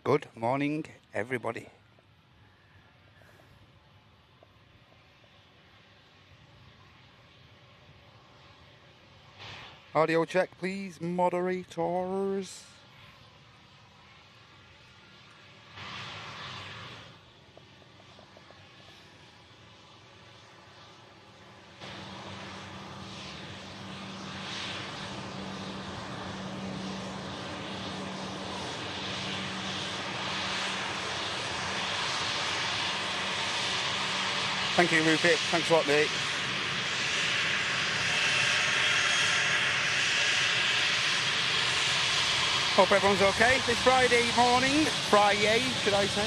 Good morning, everybody. Audio check, please, moderators. Thank you, Rupert. Thanks a lot, mate. Hope everyone's okay this Friday morning. Friday, should I say.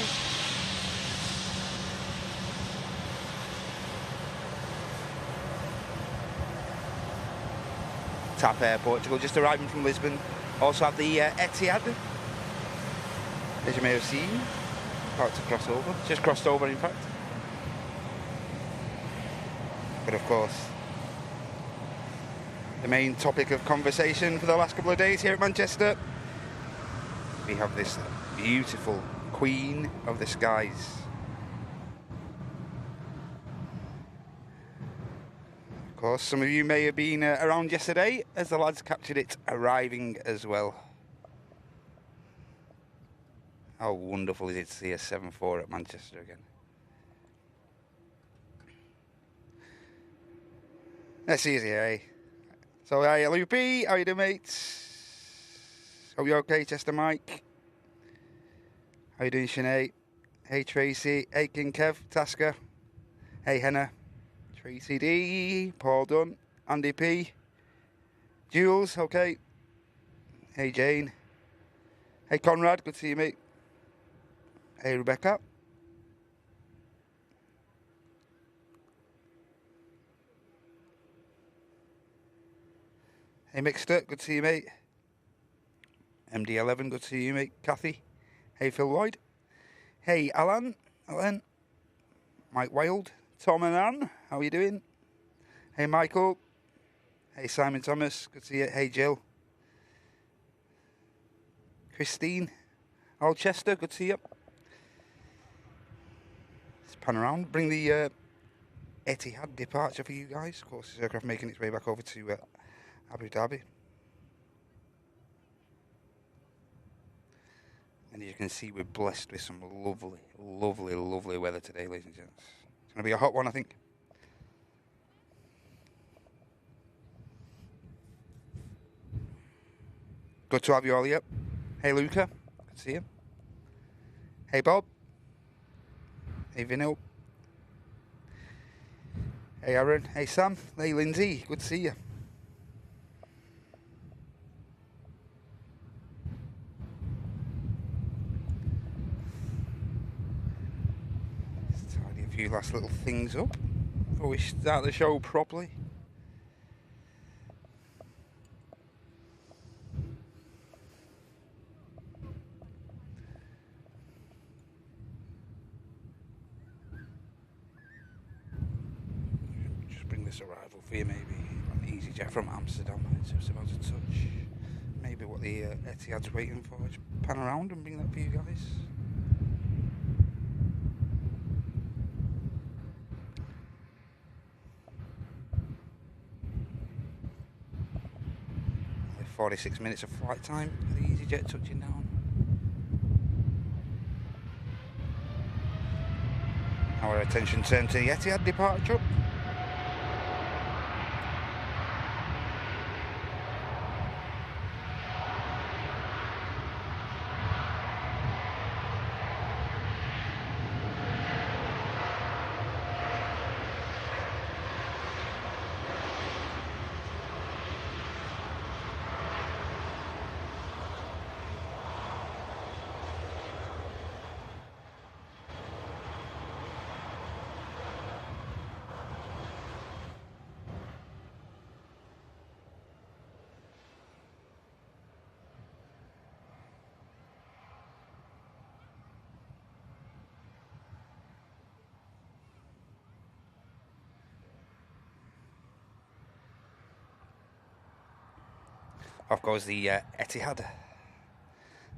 Tap Airport to go, just arriving from Lisbon. Also have the Etihad, as you may have seen. About to cross over. Just crossed over, in fact. But of course, the main topic of conversation for the last couple of days here at Manchester, we have this beautiful Queen of the Skies. Of course, some of you may have been around yesterday as the lads captured it arriving as well. How wonderful is it to see a 7-4 at Manchester again? That's easy, eh? So, hey, Loopy, how you doing, mates? Hope you're okay, Chester Mike. How you doing, Sinead? Hey, Tracy. Hey, King Kev, Tasker. Hey, Henna. Tracy D. Paul Dunn. Andy P. Jules, okay. Hey, Jane. Hey, Conrad, good to see you, mate. Hey, Rebecca. Hey, Mixter, good to see you, mate. MD11, good to see you, mate. Kathy. Hey, Phil Lloyd. Hey, Alan. Mike Wild. Tom and Ann, how are you doing? Hey, Michael. Hey, Simon Thomas, good to see you. Hey, Jill. Christine. Alchester, good to see you. Let's pan around, bring the Etihad departure for you guys. Of course, this aircraft making its way back over to Abu Dhabi. And as you can see, we're blessed with some lovely, lovely, lovely weather today, ladies and gents. It's going to be a hot one, I think. Good to have you all here. Hey, Luca. Good to see you. Hey, Bob. Hey, Vinil. Hey, Aaron. Hey, Sam. Hey, Lindsay. Good to see you. Let's tidy a few last little things up before we start the show properly. This arrival for you, maybe on EasyJet from Amsterdam. It's just about to touch. Maybe what the Etihad's waiting for. Just pan around and bring that for you guys. Only 46 minutes of flight time for the EasyJet touching down. Our attention turned to the Etihad departure. Off goes the Etihad,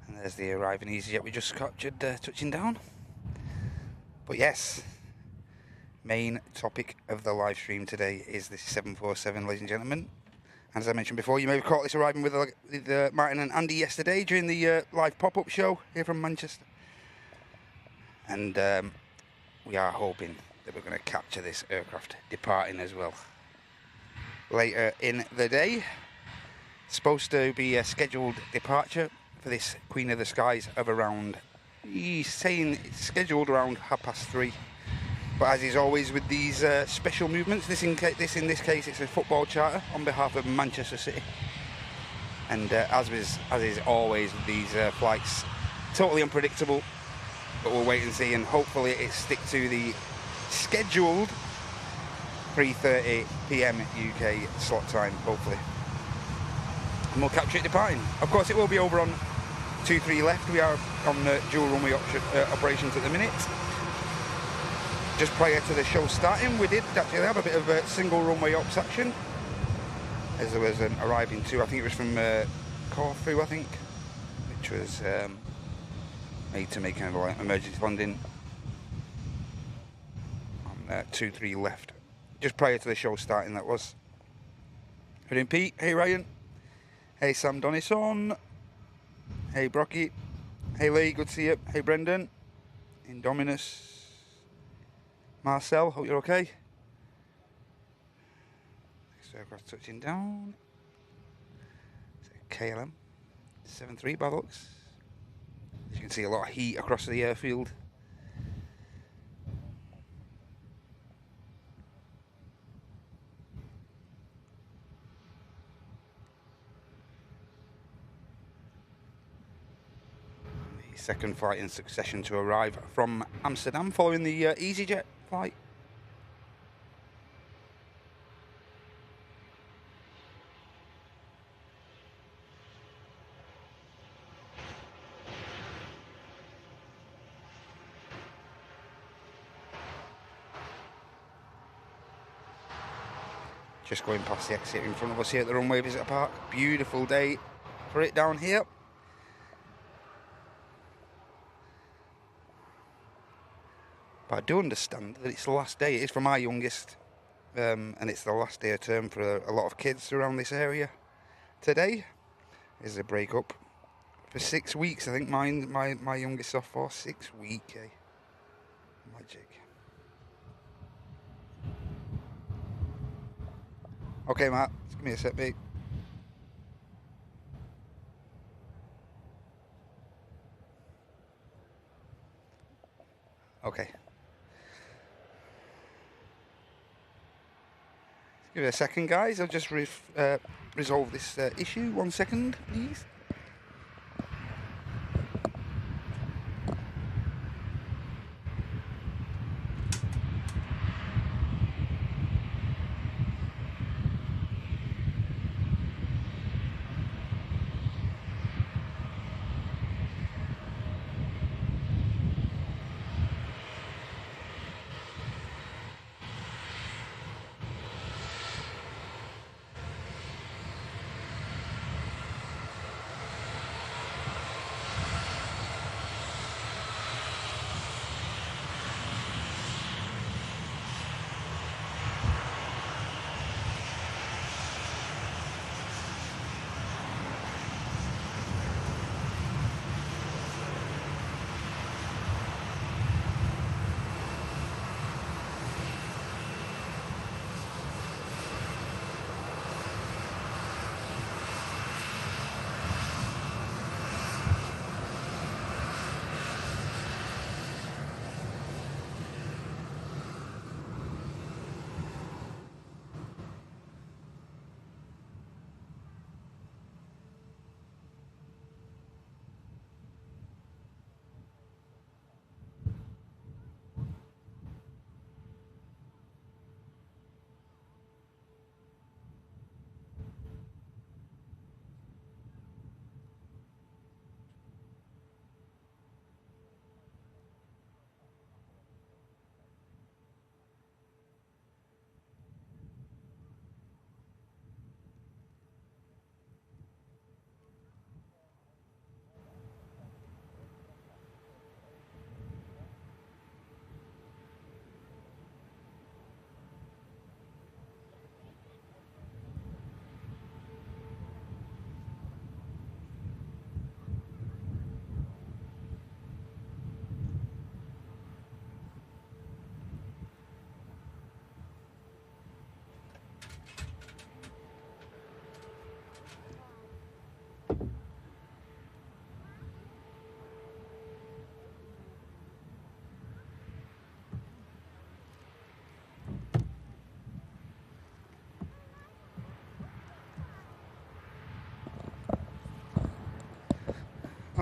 and There's the arriving EasyJet we just captured touching down. But yes, main topic of the live stream today is this 747, ladies and gentlemen. And as I mentioned before, you may have caught this arriving with Martin and Andy yesterday during the live pop-up show here from Manchester. And we are hoping that we're going to capture this aircraft departing as well later in the day. Supposed to be a scheduled departure for this Queen of the Skies of around, he's saying it's scheduled around 3:30. But as is always with these special movements, in this case it's a football charter on behalf of Manchester City. And as is always with these flights, totally unpredictable. But we'll wait and see, and hopefully it stick to the scheduled 3:30 PM UK slot time, hopefully. And we'll capture it departing. Of course, it will be over on 23 left. We are on dual runway operations at the minute. Just prior to the show starting, we did actually have a bit of a single runway ops action, as there was an arriving to, I think it was from Corfu, I think, which was made to make kind of like emergency landing on 23 left. Just prior to the show starting, that was. Hey Pete, hey Ryan, hey Sam Donison, hey Brocky, hey Lee, good to see you, hey Brendan, Indominus, Marcel, hope you're okay. Next aircraft touching down. KLM 73 by the looks. As you can see, a lot of heat across the airfield. The second flight in succession to arrive from Amsterdam following the EasyJet flight. Just going past the exit in front of us here at the runway visitor park. Beautiful day for it down here. But I do understand that it's the last day. It is for my youngest, and it's the last day of term for a lot of kids around this area. Today is a break up for 6 weeks. I think my youngest off for 6 weeks. Eh? Magic. Okay, Matt, just give me a sec, mate. Okay. Give it a second, guys. I'll just resolve this issue. 1 second, please.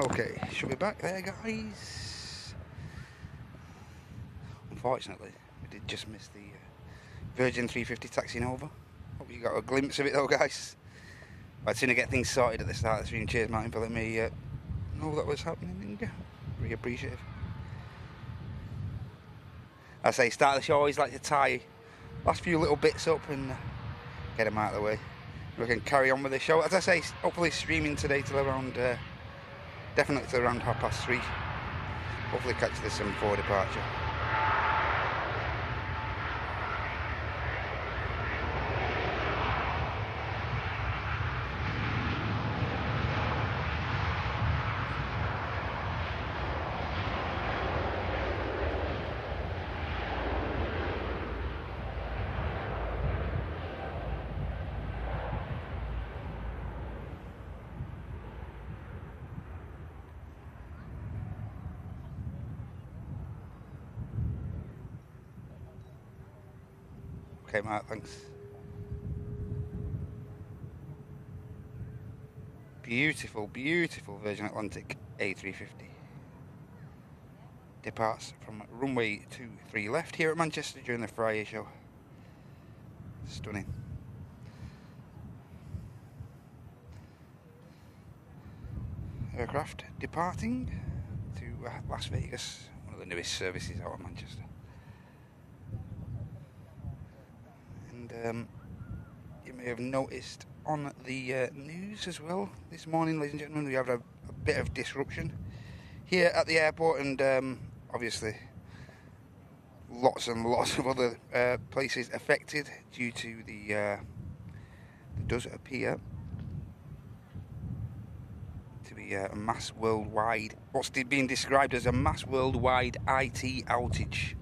Okay, should be back there, guys. Unfortunately, we did just miss the Virgin 350 taxiing over. Hope you got a glimpse of it though, guys. I'd sooner get things sorted at the start of the stream. Cheers, Martin, for letting me know that was happening. Really appreciative. I say, start of the show, I always like to tie last few little bits up and get them out of the way. We can carry on with the show. As I say, hopefully streaming today till around, definitely till around 3:30. Hopefully catch this before departure. Okay, Mark, thanks. Beautiful, beautiful Virgin Atlantic A350. Departs from runway 23 left here at Manchester during the Friday show. Stunning. Aircraft departing to Las Vegas, one of the newest services out of Manchester. And you may have noticed on the news as well this morning, ladies and gentlemen, we have a bit of disruption here at the airport, and obviously lots and lots of other places affected due to the there does appear to be a mass worldwide, what's being described as a mass worldwide IT outage.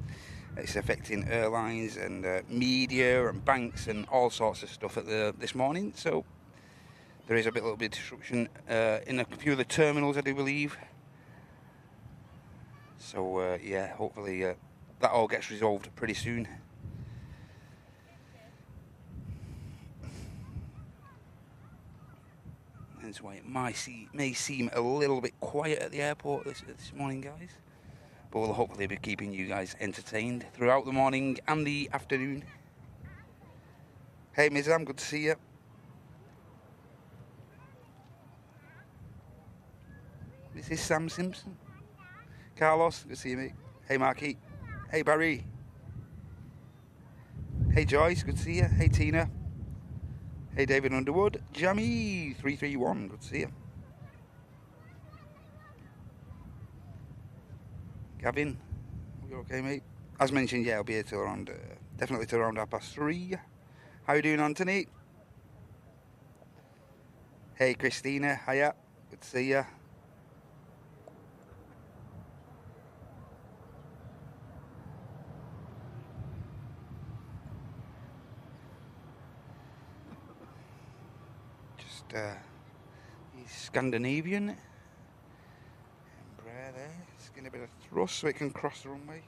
It's affecting airlines and media and banks and all sorts of stuff at this morning. So there is a little bit of disruption in a few of the terminals, I do believe. So yeah, hopefully that all gets resolved pretty soon. That's why it may seem a little bit quiet at the airport this morning, guys. But we'll hopefully be keeping you guys entertained throughout the morning and the afternoon. Hey Mizam, good to see you. This is Sam Simpson. Carlos, good to see you, mate. Hey Marky. Hey Barry. Hey Joyce, good to see you. Hey Tina. Hey David Underwood. Jammy 331, good to see you. Gavin, you okay, mate? As mentioned, yeah, I'll be here till around, definitely till around 3:30. How you doing, Anthony? Hey, Christina, hiya, good to see ya. Just, he's Scandinavian. Embraer there, it's getting a bit of thrust so it can cross the runway.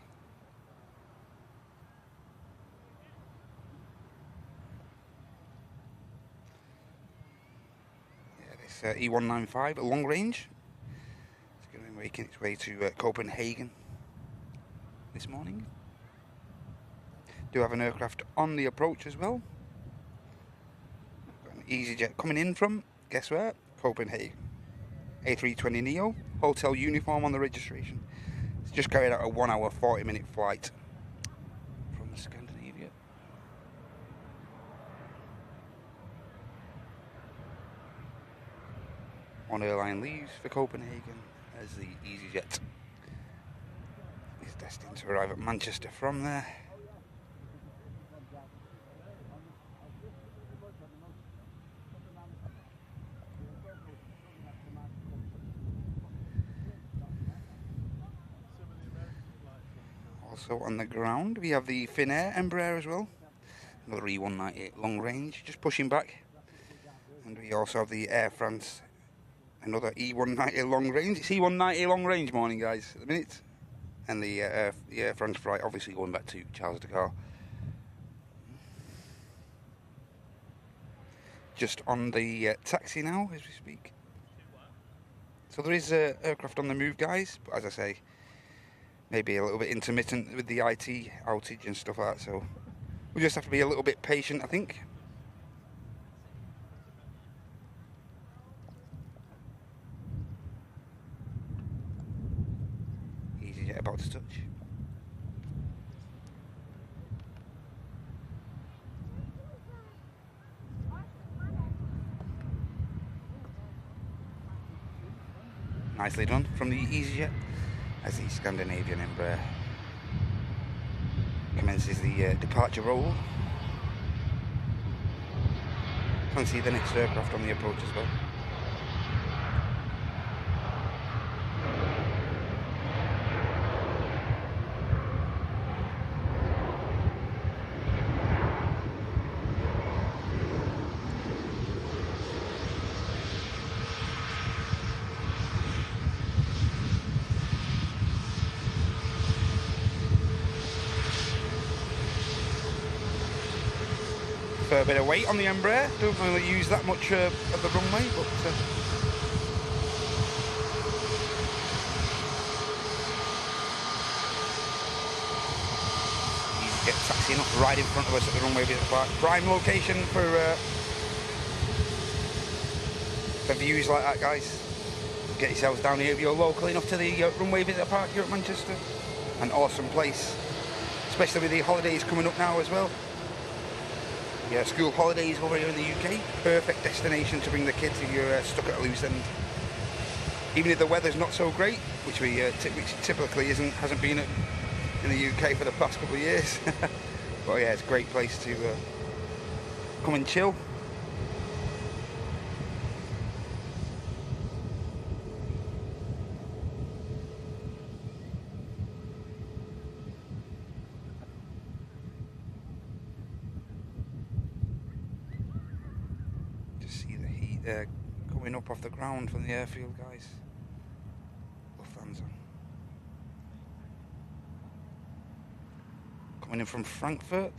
E195 at long range. It's going to be making its way to Copenhagen this morning. Do have an aircraft on the approach as well. Got an EasyJet coming in from, guess where? Copenhagen. A320neo, hotel uniform on the registration. It's just carried out a 1 hour 40-minute flight from Scandinavia. One airline leaves for Copenhagen as the EasyJet is destined to arrive at Manchester from there. Also on the ground we have the Finnair Embraer as well, another E198 long range, just pushing back, and we also have the Air France, another E190 long range. It's E190 long range morning, guys, at the minute, and the Air France flight obviously going back to Charles de Gaulle. Just on the taxi now as we speak. So there is aircraft on the move, guys, but as I say, maybe a little bit intermittent with the IT outage and stuff like that, so we just have to be a little bit patient, I think. EasyJet about to touch. Nicely done from the EasyJet as the Scandinavian Embraer commences the departure roll. Can't see the next aircraft on the approach as well. A bit of weight on the Embraer, don't really use that much of the runway, but EasyJet taxiing up right in front of us at the runway visit park. Prime location for views like that, guys. Get yourselves down here if you're local enough to the runway visit park here at Manchester. An awesome place, especially with the holidays coming up now as well. Yeah, school holidays over here in the UK, perfect destination to bring the kids if you're stuck at a loose end. Even if the weather's not so great, which typically hasn't been in the UK for the past couple of years. But yeah, it's a great place to come and chill. Coming up off the ground from the airfield, guys. Lufthansa. Coming in from Frankfurt.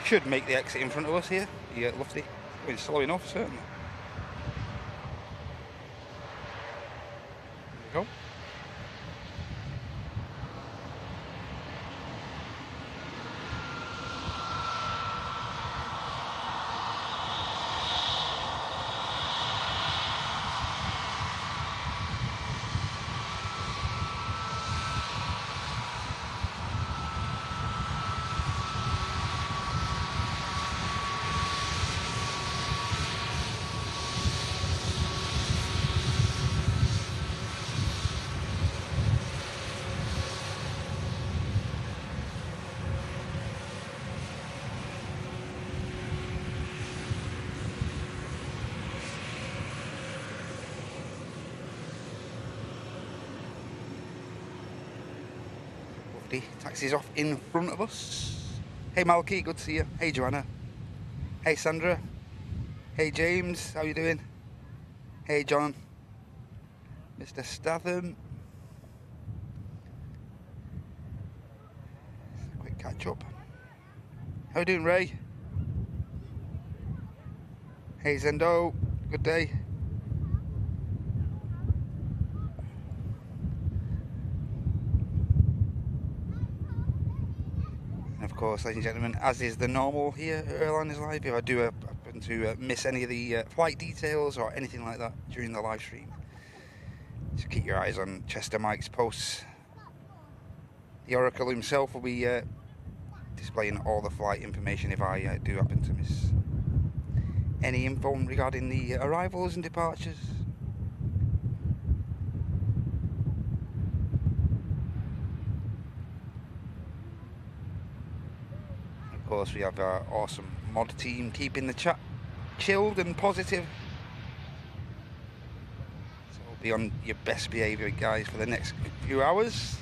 Should make the exit in front of us here. Yeah, Lufty. We're slow enough, certainly. There we go. Taxi's off in front of us. Hey Malky, good to see you. Hey Joanna. Hey Sandra. Hey James, how you doing? Hey John. Mr. Statham. Quick catch up. How you doing, Ray? Hey Zendo, good day. Of course, ladies and gentlemen, as is the normal here at Airline is Live, if I do happen to miss any of the flight details or anything like that during the live stream, just keep your eyes on Chester Mike's posts. The Oracle himself will be displaying all the flight information if I do happen to miss any info regarding the arrivals and departures. Of course, we have our awesome mod team keeping the chat chilled and positive. So be on your best behaviour, guys, for the next few hours.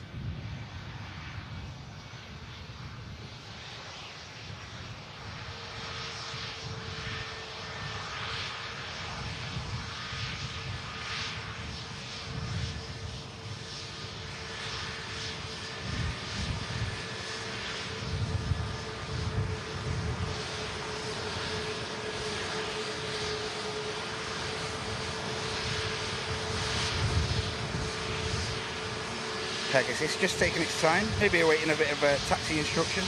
Pegasus just taking its time, maybe awaiting a bit of taxi instruction.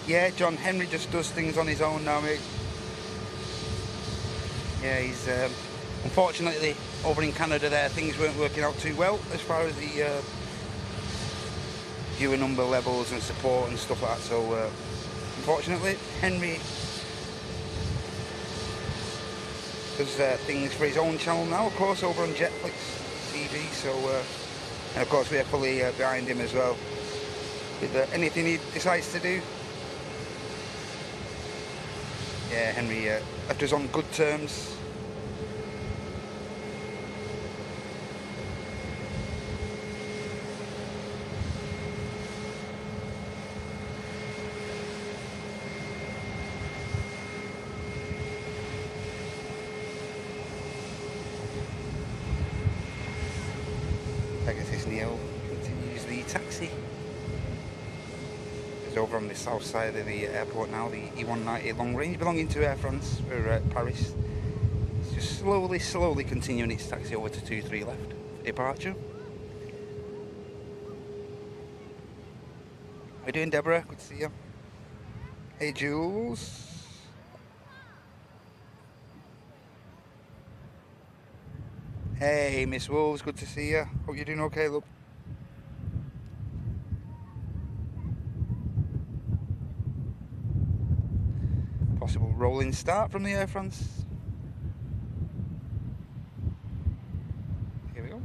Yeah, John Henry just does things on his own now, mate. Yeah, he's unfortunately over in Canada there, things weren't working out too well as far as the viewer number levels and support and stuff like that. So unfortunately, Henry does things for his own channel now, of course, over on Jetflix TV. So and of course we are fully behind him as well with anything he decides to do. Yeah, Henry left us on good terms. Pegasus Neo continues the taxi. Over on the south side of the airport now, the E190 long range belonging to Air France for Paris. It's just slowly continuing its taxi over to 23 left departure. How you doing, Deborah? Good to see you. Hey, Jules. Hey, Miss Wolves, good to see you. Hope you're doing okay, love. Possible rolling start from the Air France. Here we go.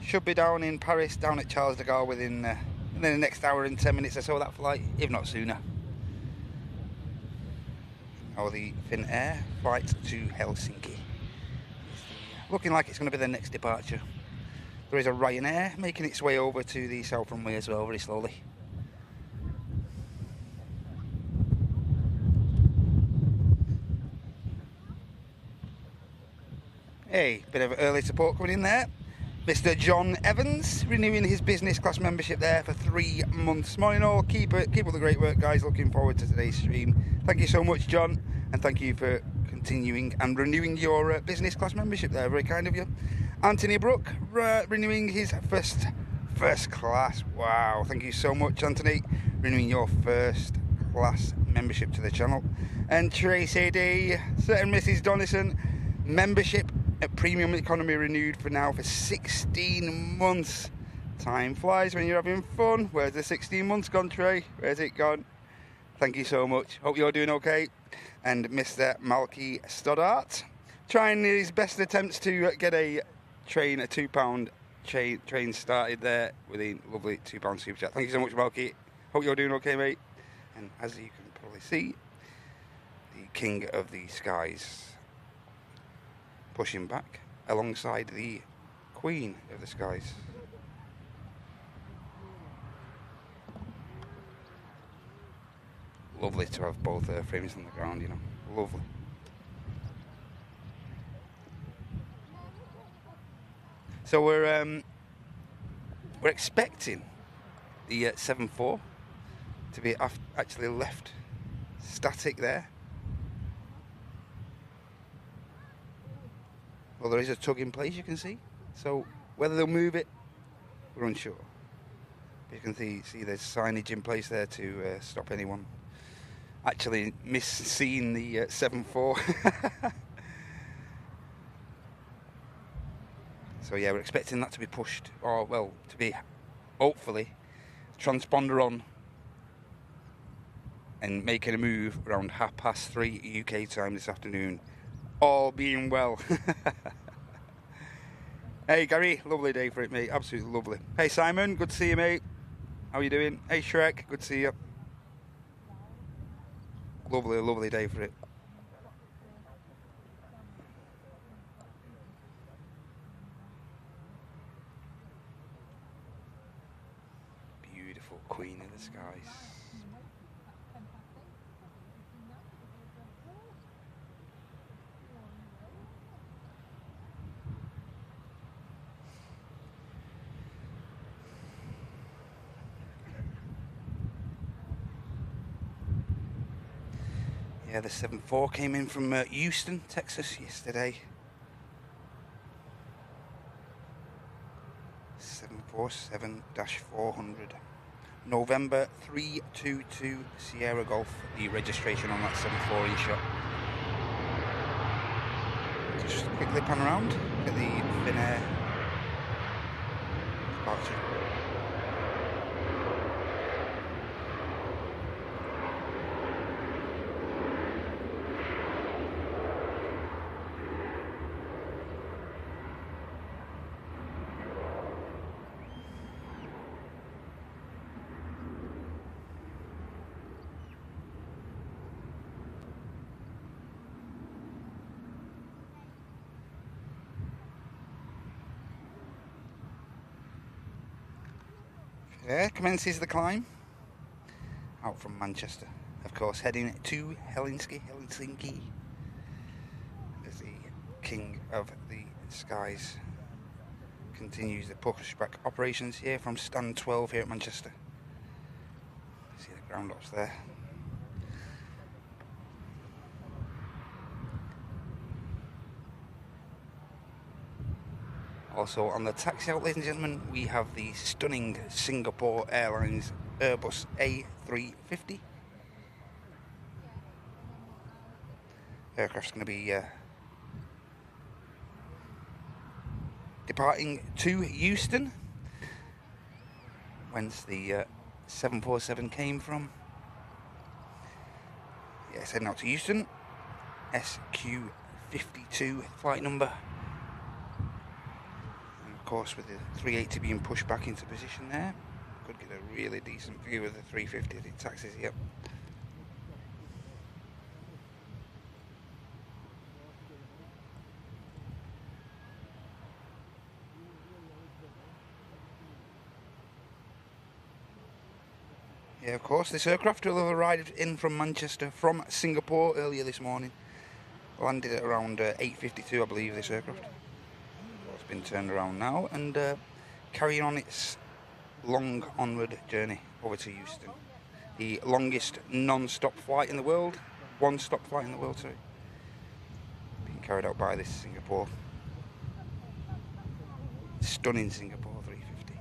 Should be down in Paris, down at Charles de Gaulle within the next hour and 10 minutes or so, that flight, if not sooner. Or the Finnair flight to Helsinki. Looking like it's going to be the next departure. There is a Ryanair making its way over to the south runway as well, very slowly. Hey, bit of early support coming in there. Mr. John Evans renewing his business class membership there for 3 months. Morning all, keep up the great work, guys. Looking forward to today's stream. Thank you so much, John, and thank you for continuing and renewing your business class membership there. Very kind of you. Anthony Brook renewing his first class. Wow, thank you so much, Anthony, renewing your first class membership to the channel. And Tracy D, Sir and Mrs. Donison, membership at Premium Economy renewed for now for 16 months. Time flies when you're having fun. Where's the 16 months gone, Trey? Where's it gone? Thank you so much. Hope you're doing okay. And Mr. Malky Stoddart, trying his best attempts to get a train, a £2 train started there with a lovely £2 super chat. Thank you so much, Malky. Hope you're doing okay, mate. And as you can probably see, the King of the Skies pushing back alongside the Queen of the Skies. Lovely to have both frames on the ground, you know. Lovely. So we're expecting the 7-4 to be actually left static there. Well, there is a tug in place, you can see. So whether they'll move it, we're unsure. But you can see there's signage in place there to stop anyone actually seeing the 7.4. So yeah, we're expecting that to be pushed, or well, to be hopefully transponder on and making a move around 3:30 UK time this afternoon. All being well. Hey Gary, lovely day for it, mate. Absolutely lovely. Hey Simon, good to see you, mate. How are you doing? Hey Shrek, good to see you. Lovely, lovely day for it. Beautiful Queen of the Skies. Yeah, the 7.4 came in from Houston, Texas yesterday. 747-400. November 322 Sierra Golf, the registration on that 7.4 in shot. Just quickly pan around, get the Finnair departure. There commences the climb out from Manchester, of course, heading to Helsinki as the King of the Skies continues the pushback operations here from stand 12 here at Manchester. See the ground ops there. Also on the taxi out, ladies and gentlemen, we have the stunning Singapore Airlines Airbus A350. Aircraft's going to be departing to Houston, whence the 747 came from. Yeah, it's heading out to Houston. SQ52 flight number. Of course, with the 380 being pushed back into position there, could get a really decent view of the 350 as it taxis here. Yeah, of course, this aircraft will have arrived in from Manchester from Singapore earlier this morning. Landed at around 8:52, I believe, this aircraft. Been turned around now and carrying on its long onward journey over to Houston. The longest non-stop flight in the world, one-stop flight in the world, sorry, being carried out by this Singapore, stunning Singapore 350.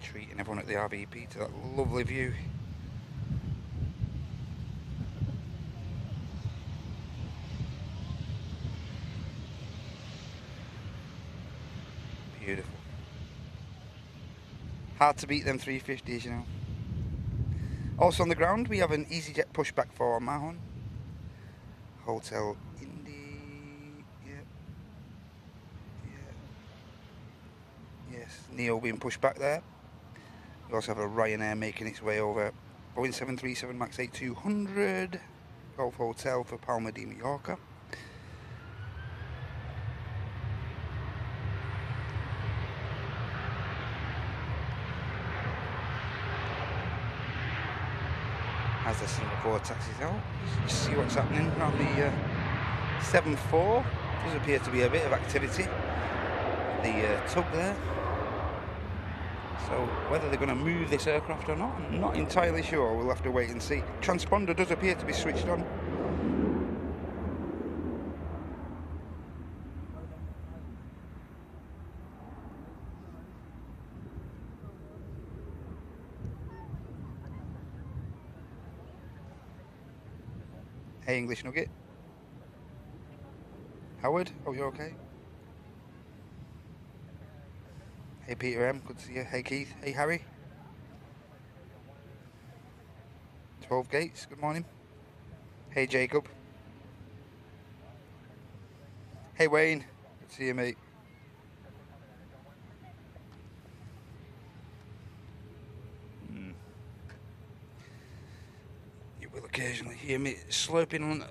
Treating everyone at the RVP to that lovely view. Beautiful. Hard to beat them 350s, you know. Also on the ground, we have an EasyJet pushback for Mahon. Hotel Indy. Yes, Neo being pushed back there. We also have a Ryanair making its way over. Boeing 737 MAX 8200. Golf Hotel for Palma de Mallorca. As the Singapore taxis out, just see what's happening on the 7.4. Does appear to be a bit of activity. The tug there. So whether they're going to move this aircraft or not, I'm not entirely sure. We'll have to wait and see. Transponder does appear to be switched on. Hey, English Nugget. Howard, oh, you okay? Hey, Peter M, good to see you. Hey, Keith. Hey, Harry. 12 Gates, good morning. Hey, Jacob. Hey, Wayne. Good to see you, mate. You will occasionally hear me slurping on,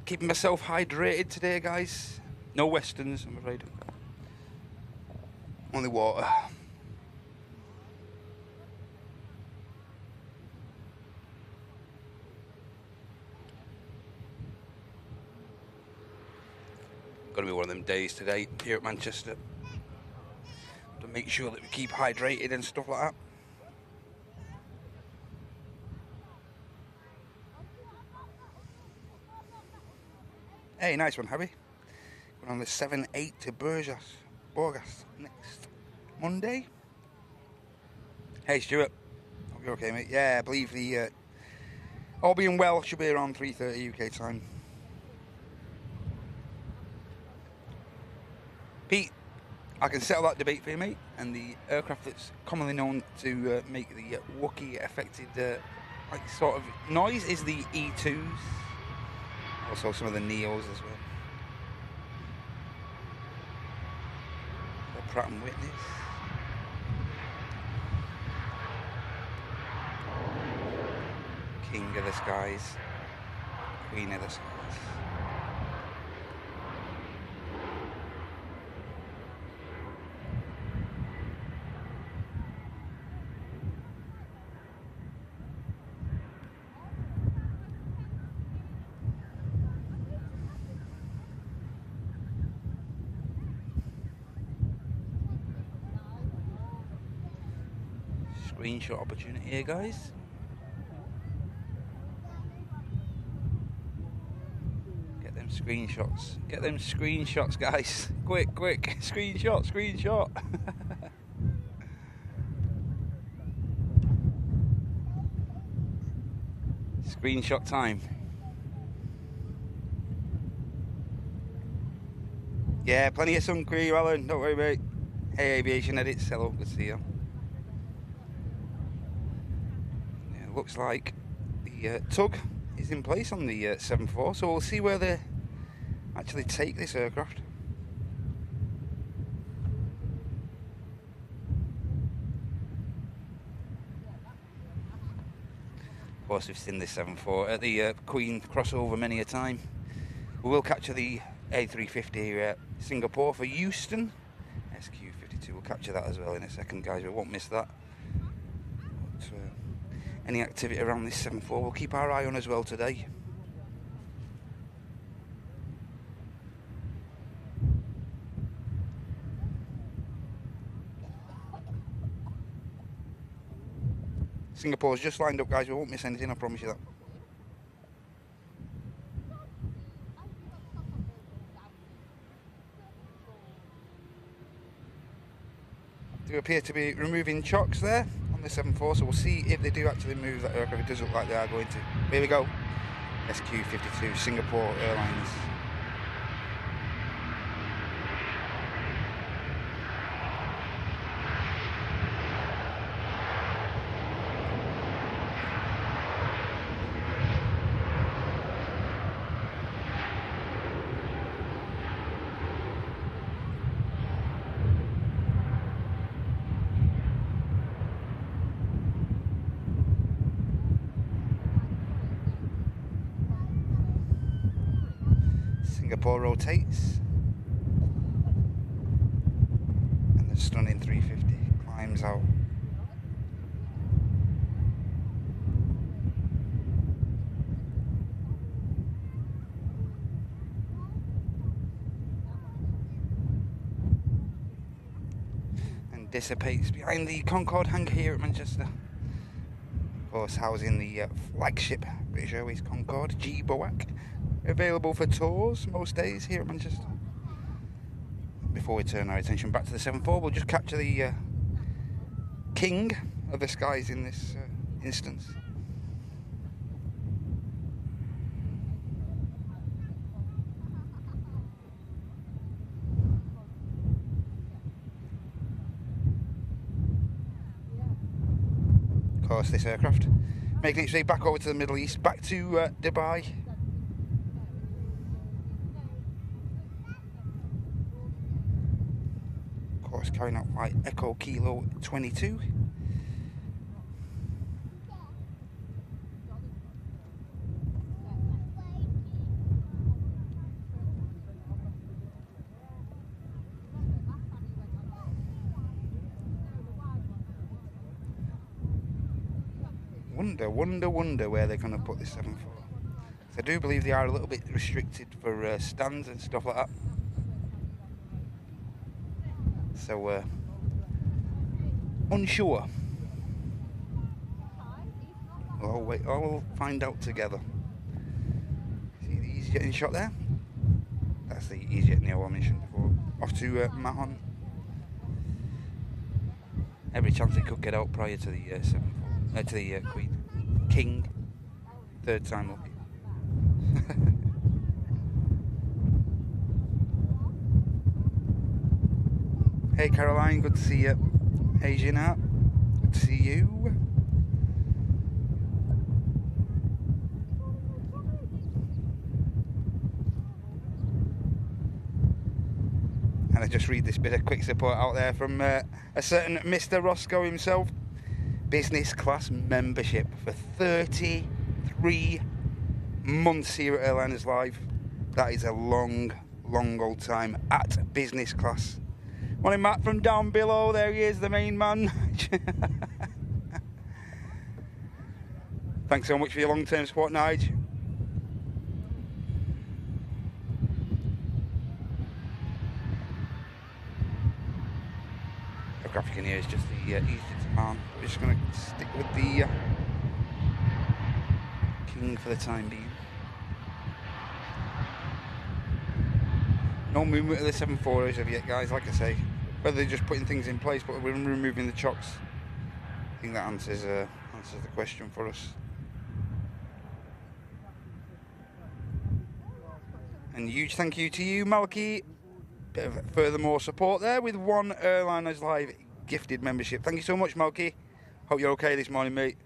keeping myself hydrated today, guys. No Westerns, I'm afraid. Only water. Gonna be one of them days today here at Manchester to make sure that we keep hydrated and stuff like that. Hey, nice one, Harry. Going on the 7-8 to Borgas next Monday. Hey, Stuart. Hope you're okay, mate. Yeah, I believe the all being well should be around 3:30 UK time. Pete, I can settle that debate for you, mate. And the aircraft that's commonly known to make the Wookiee affected like sort of noise is the E2s. Also some of the Neos as well. The Pratt & Whitney's. King of the skies. Queen of the skies. Screenshot opportunity here, guys. Get them screenshots. Get them screenshots, guys. Quick, quick. Screenshot, screenshot. Screenshot time. Yeah, plenty of sun crew, Alan. Don't worry, mate. Hey, aviation edits. Hello, good to see you. Looks like the tug is in place on the 7-4, so we'll see where they actually take this aircraft. Of course, we've seen this 7-4 at the Queen crossover many a time. We will capture the A350 Singapore for Euston. SQ52, we'll capture that as well in a second, guys. We won't miss that. But, any activity around this 7-4 we'll keep our eye on as well today. Singapore's just lined up, guys. We won't miss anything, I promise you that. Do appear to be removing chocks there on the 7-4, so we'll see if they do actually move that aircraft. It does look like they are going to. Here we go. SQ52, Singapore Airlines. Singapore rotates, and the stunning 350 climbs out. dissipates behind the Concorde hangar here at Manchester. Of course, housing the flagship British Airways Concorde G-BOAC, available for tours most days here at Manchester. Before we turn our attention back to the 747, we'll just capture the king of the skies in this instance. Of course, this aircraft making its way back over to the Middle East, back to Dubai. Of course, carrying out flight Echo Kilo 22. Wonder where they're going to put this 747. I do believe they are a little bit restricted for stands and stuff like that. So, unsure. I'll find out together. See the EasyJet in shot there? That's the EasyJet Neo I mentioned before. Off to Mahon. Every chance it could get out prior to the 747, to the Queen. King. Third time lucky. Hey Caroline, good to see you. Hey Gina, good to see you. And I just read this bit of quick support out there from a certain Mr. Roscoe himself. Business class membership for 33 months here at Airliners Live. That is a long old time at business class. Morning Matt from down below, there he is, the main man. Thanks so much for your long-term support, Nige. The graphic in here is just the EasyJet arm. We're just going to stick with the King for the time being. No movement of the 747 as of yet, guys, like I say. Whether they're just putting things in place, but we're removing the chocks. I think that answers the question for us. And huge thank you to you, Malky. Bit of furthermore support there with one Airliners Live gifted membership. Thank you so much, Malky. Hope you're okay this morning, mate.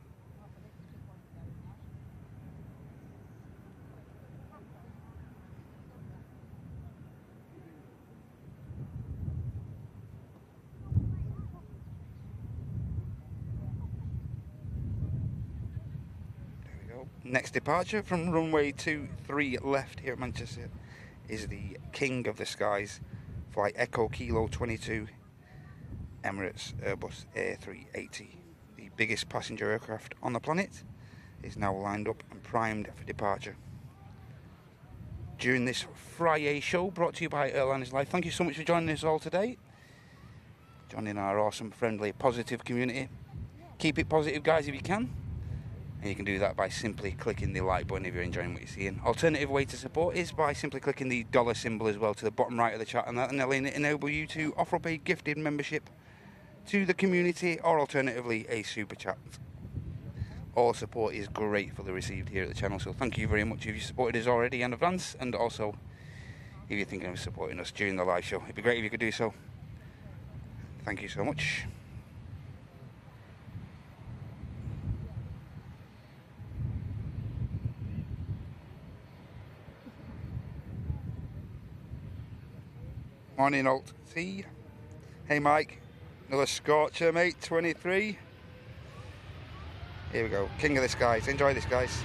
Next departure from runway 23 left here at Manchester is the king of the skies, flight Echo Kilo 22, Emirates Airbus A380. The biggest passenger aircraft on the planet is now lined up and primed for departure. During this Friday show brought to you by Airliners Live, thank you so much for joining us all today. Joining our awesome, friendly, positive community. Keep it positive, guys, if you can. And you can do that by simply clicking the like button if you're enjoying what you're seeing. Alternative way to support is by simply clicking the dollar symbol as well to the bottom right of the chat, and that'll enable you to offer up a gifted membership to the community, or alternatively a super chat. All support is gratefully received here at the channel, so thank you very much if you supported us already in advance, and also if you're thinking of supporting us during the live show. It'd be great if you could do so. Thank you so much. Morning, Alt T. Hey, Mike. Another scorcher, mate. 23. Here we go. King of the skies. Enjoy this, guys.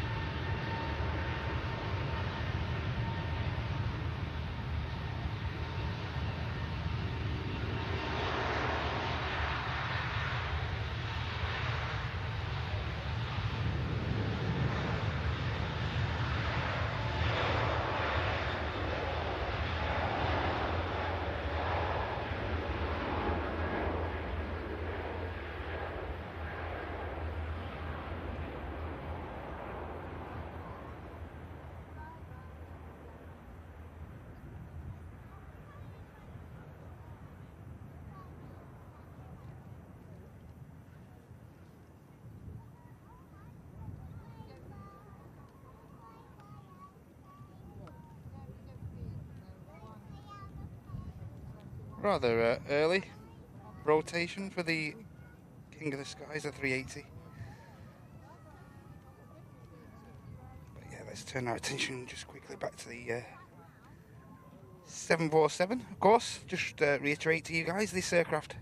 Rather early rotation for the King of the Skies, a 380. But yeah, let's turn our attention just quickly back to the 747. Of course, just reiterate to you guys, this aircraft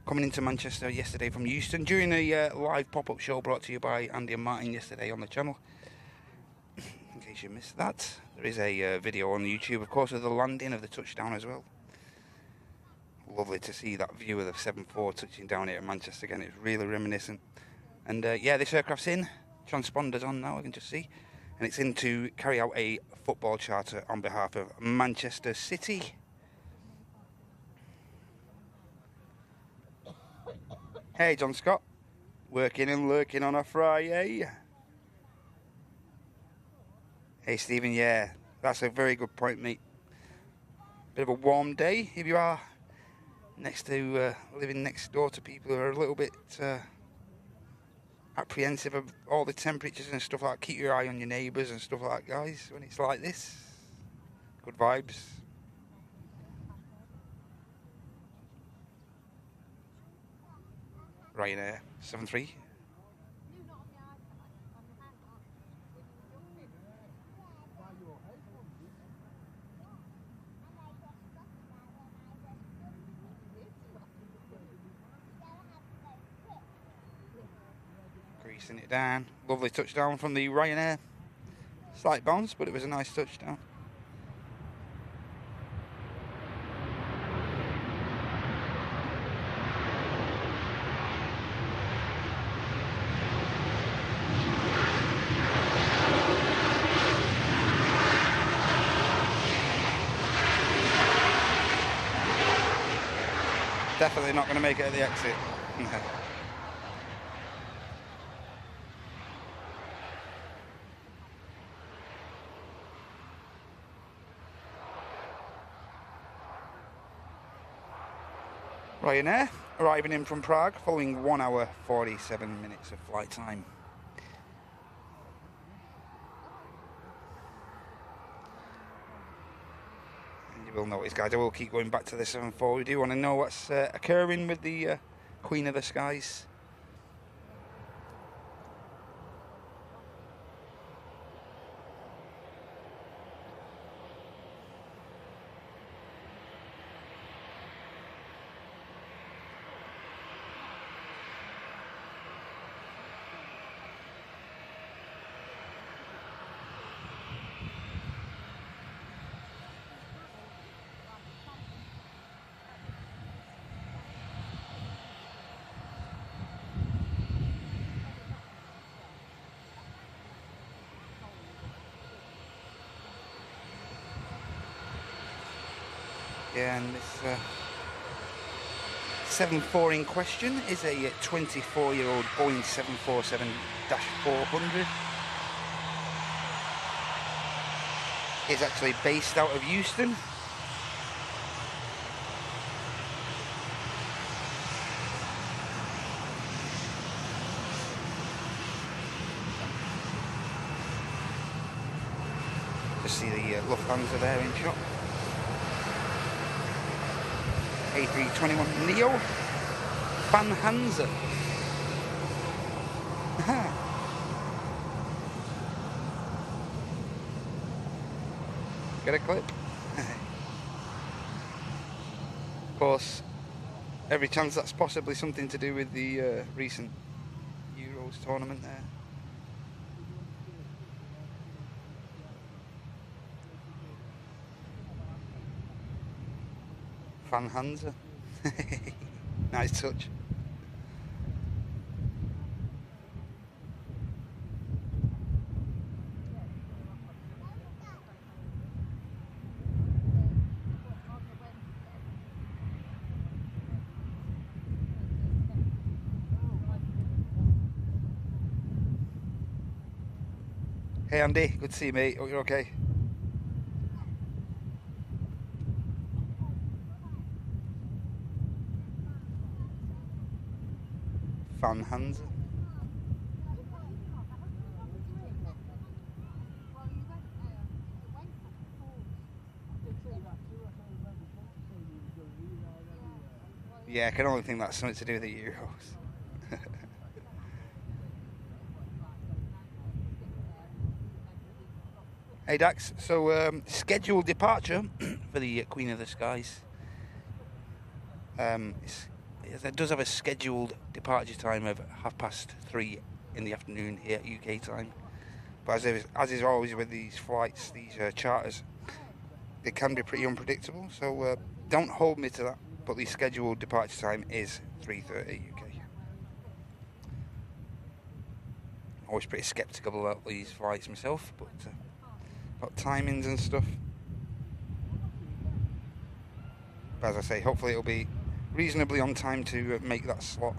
coming into Manchester yesterday from Euston during a live pop-up show brought to you by Andy and Martin yesterday on the channel. In case you missed that, there is a video on YouTube, of course, of the landing of the touchdown as well. Lovely to see that view of the 747 touching down here in Manchester again. It's really reminiscent. And yeah, this aircraft's in, transponder's on now, I can just see, and it's in to carry out a football charter on behalf of Manchester City. Hey, John Scott. Working and lurking on a Friday. Hey, Stephen, yeah, that's a very good point, mate. Bit of a warm day if you are next to living next door to people who are a little bit apprehensive of all the temperatures and stuff like that. Keep your eye on your neighbours and stuff like that, guys, when it's like this. Good vibes. Ryanair 73. Greasing it down. Lovely touchdown from the Ryanair. Slight bounce, but it was a nice touchdown. Definitely not going to make it at the exit. Ryanair arriving in from Prague following 1 hour 47 minutes of flight time. And you will notice, guys, I will keep going back to the 74. We do want to know what's occurring with the Queen of the Skies. Yeah, and this 74 in question is a 24-year-old Boeing 747-400. It's actually based out of Euston. Just see the Lufthansa there in shot. A321neo Van Hansa. Get a clip. Of course, every chance that's possibly something to do with the recent Euros tournament there. Van Hansa. Nice touch. Hey Andy, good to see you, mate. Hope you're okay. Van Hansa. Yeah, I can only think that's something to do with the Euros. Hey Dax, so scheduled departure for the Queen of the Skies. It does have a scheduled departure time of 3:30 in the afternoon here at UK time. But as is always with these flights, these charters, they can be pretty unpredictable. So don't hold me to that. But the scheduled departure time is 3:30 UK. Always pretty sceptical about these flights myself, but about timings and stuff. But as I say, hopefully it'll be reasonably on time to make that slot.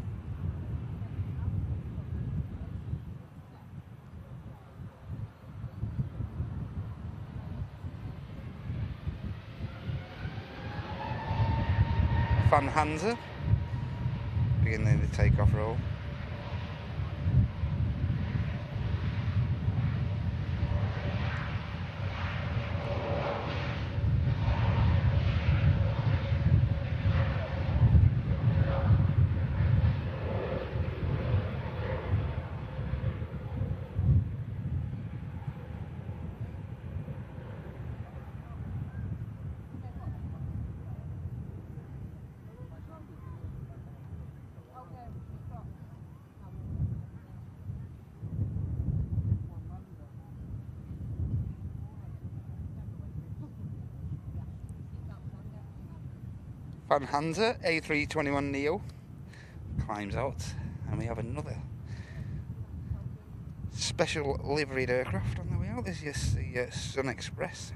Van Hansa beginning the takeoff roll. Van Hansa A321neo climbs out, and we have another special liveried aircraft on the way out. This is the Sun Express.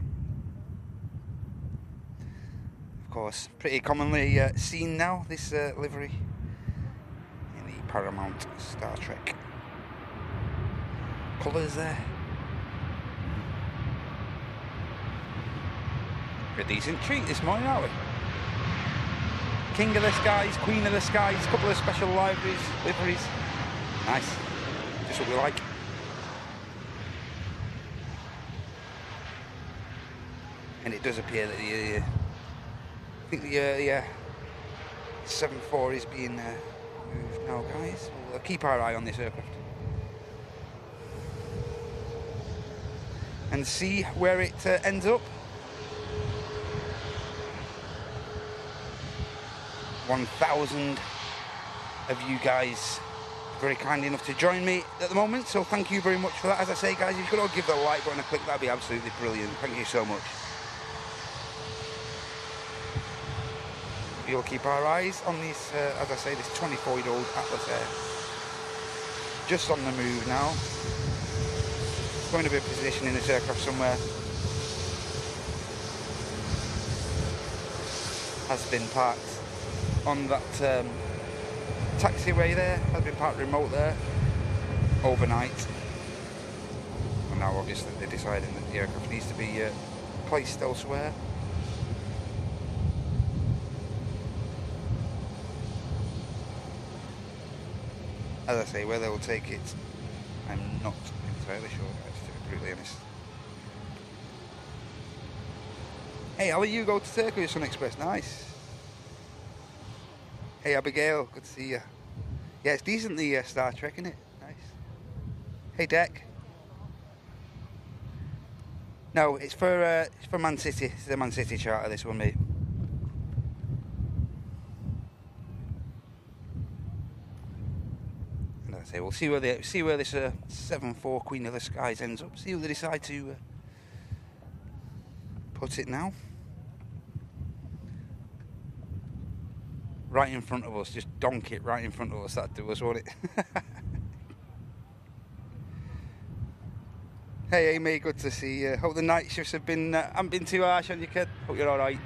Of course, pretty commonly seen now, this livery in the Paramount Star Trek colours there. A decent treat this morning, aren't we? King of the Skies, Queen of the Skies, couple of special liveries. Nice, just what we like. And it does appear that I think the 74 is being moved now, guys. We'll keep our eye on this aircraft and see where it ends up. 1,000 of you guys very kind enough to join me at the moment, so thank you very much for that. As I say, guys, if you could all give the like button a click, that'd be absolutely brilliant. Thank you so much. We'll keep our eyes on this, as I say, this 24-year-old Atlas Air. Just on the move now. Going to be positioning this aircraft somewhere. Has been parked on that taxiway there, has been parked remote there overnight, and now obviously they're deciding that the aircraft needs to be placed elsewhere. As I say, where they will take it, I'm not entirely sure, guys, to be brutally honest. Hey, how are you? Go to Turkey with Sun Express, nice. Hey Abigail, good to see you. Yeah, it's decent, the Star Trek, isn't it? Nice. Hey Deck. No, it's for Man City. It's the Man City charter, this one, mate. And I say, we'll see where this 7-4 Queen of the Skies ends up. See who they decide to put it now. Right in front of us, just donk it right in front of us, that'd do us, won't it? Hey Amy, good to see you. Hope the night shifts haven't been too harsh on you, kid. Hope you're alright.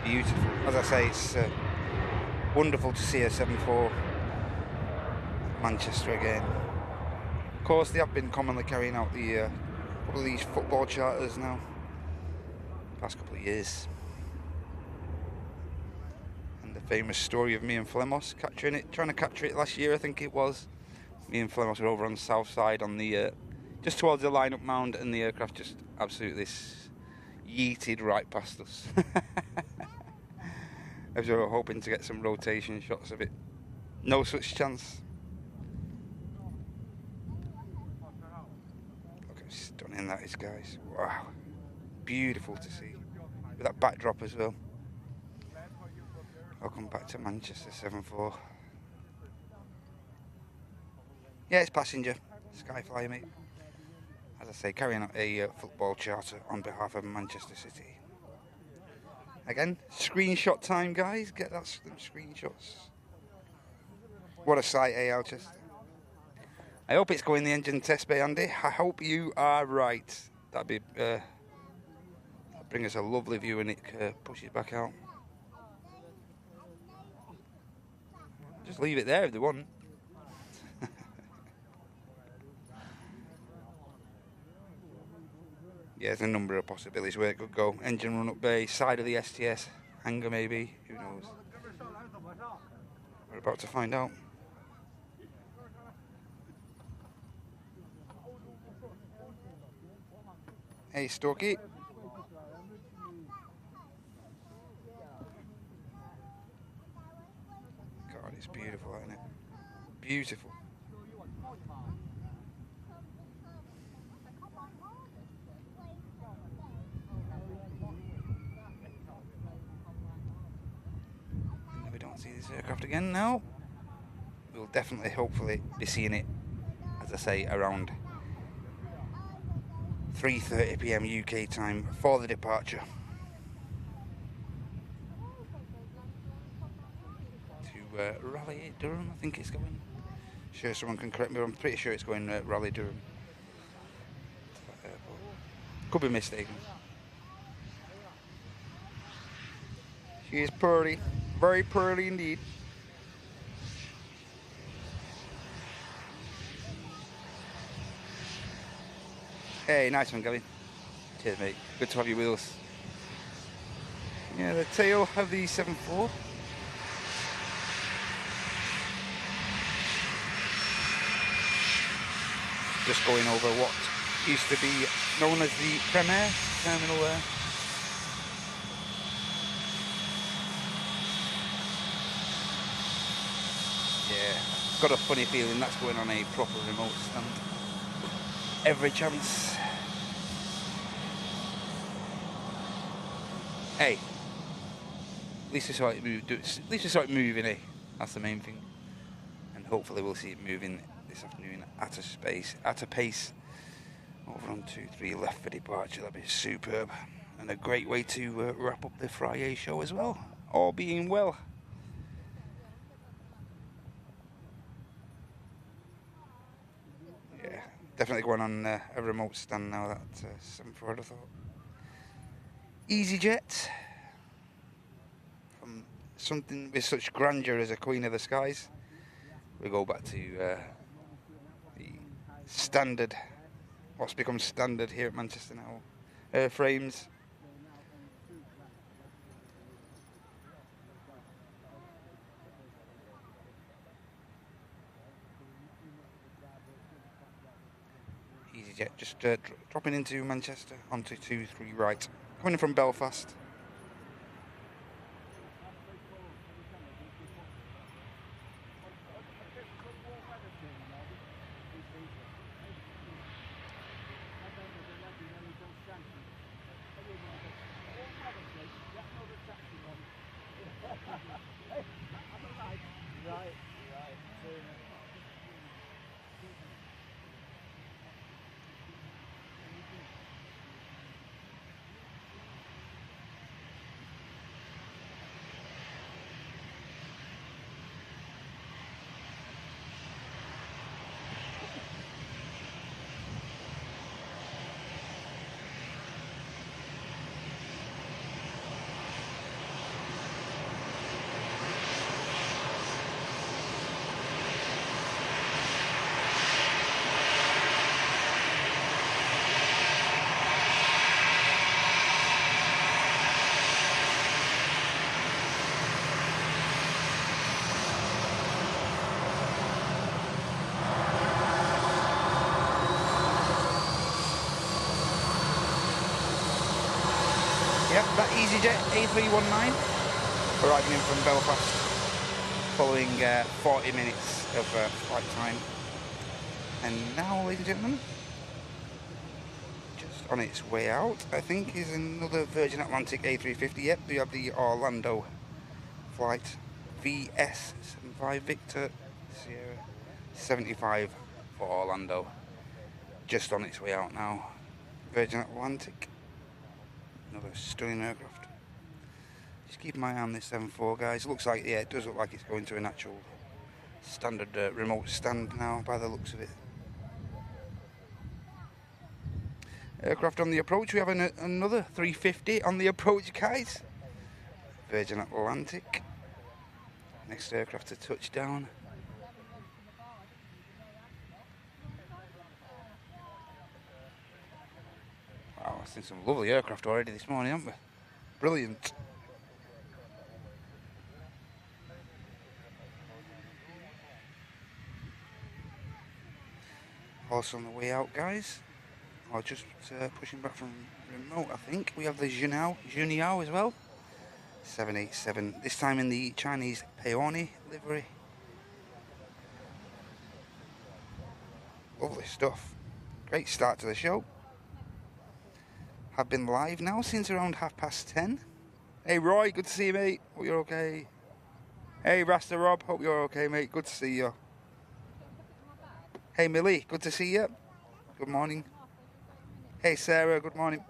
Beautiful. As I say, it's wonderful to see a 7-4 Manchester again. Of course, they have been commonly carrying out the couple of these football charters now, past couple of years. And the famous story of me and Flemos capturing it, trying to capture it last year, I think it was. Me and Flemos were over on the south side on the, just towards the line-up mound, and the aircraft just absolutely yeeted right past us. As we were hoping to get some rotation shots of it. No such chance. Look how stunning that is, guys. Wow. Beautiful to see. With that backdrop as well. Welcome back to Manchester 7-4. Yeah, it's passenger. Skyflyer, mate. As I say, carrying out a football charter on behalf of Manchester City. Again, screenshot time, guys. Get that screenshots. What a sight, eh, Alchester? I hope it's going the engine test bay, Andy. I hope you are right. That'd be bring us a lovely view when it pushes back out. Just leave it there if they want. Yeah, there's a number of possibilities where it could go. Engine run-up bay, side of the STS, hangar maybe, who knows. We're about to find out. Hey, Storky. God, it's beautiful, isn't it? Beautiful. We don't see this aircraft again now. We'll definitely, hopefully, be seeing it, as I say, around 3:30 PM UK time for the departure to Raleigh Durham, I think it's going. Sure, someone can correct me, but I'm pretty sure it's going Raleigh Durham. Could be mistaken. She is pretty, very pretty indeed. Hey, nice one, Gavin. Cheers, mate. Good to have you with us. Yeah, the tail of the 7-4. Just going over what used to be known as the Premier terminal there. Yeah, got a funny feeling that's going on a proper remote stand. Every chance. Hey, at least we saw it move. At least we saw it moving, eh? That's the main thing. And hopefully we'll see it moving this afternoon at a pace. Over on 2-3 left for departure. That'd be superb, and a great way to wrap up the Friday show as well. All being well. Yeah, definitely going on a remote stand now. That 7-4, I thought. EasyJet, from something with such grandeur as a Queen of the Skies, we go back to the standard, what's become standard here at Manchester now, airframes. EasyJet just dropping into Manchester onto 2-3 right, coming in from Belfast. EasyJet A319 arriving in from Belfast following 40 minutes of flight time. And now, ladies and gentlemen, just on its way out, I think, is another Virgin Atlantic A350. Yep, we have the Orlando flight VS75 Victor Sierra 75 for Orlando. Just on its way out now. Virgin Atlantic. Another stunning aircraft. Just keep my eye on this 74, guys. Looks like, yeah, it does look like it's going to an actual standard remote stand now by the looks of it. Aircraft on the approach. We have another 350 on the approach, guys. Virgin Atlantic. Next aircraft to touchdown. Wow, I've seen some lovely aircraft already this morning, haven't we? Brilliant. Also on the way out, guys. Or just pushing back from remote, I think. We have the Juniao as well. 787. This time in the Chinese peony livery. Lovely stuff. Great start to the show. Have been live now since around 10:30. Hey Roy, good to see you, mate. Hope you're okay. Hey Rasta Rob, hope you're okay, mate. Good to see you. Hey Millie, good to see you. Good morning. Hey Sarah, good morning.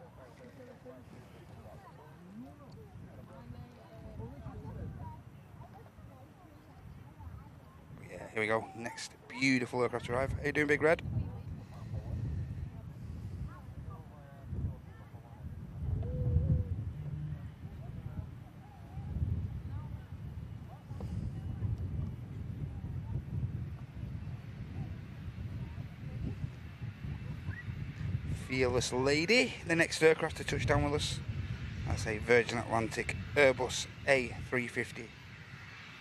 Yeah, here we go. Next beautiful aircraft arrive. How you doing, Big Red? Fearless Lady, the next aircraft to touch down with us. That's a Virgin Atlantic Airbus A350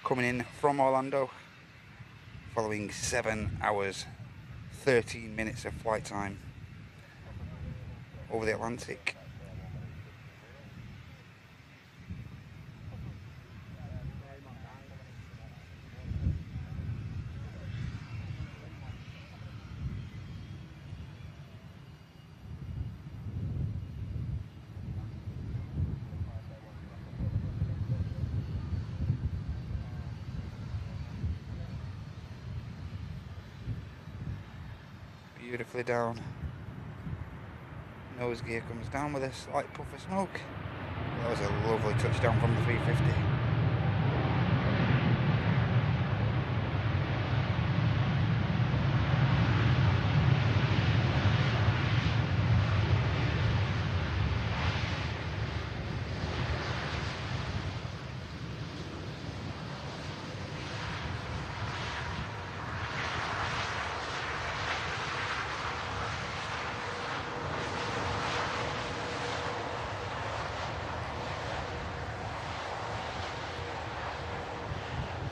coming in from Orlando following 7 hours 13 minutes of flight time over the Atlantic. Beautifully down. Nose gear comes down with a slight puff of smoke. That was a lovely touchdown from the 350.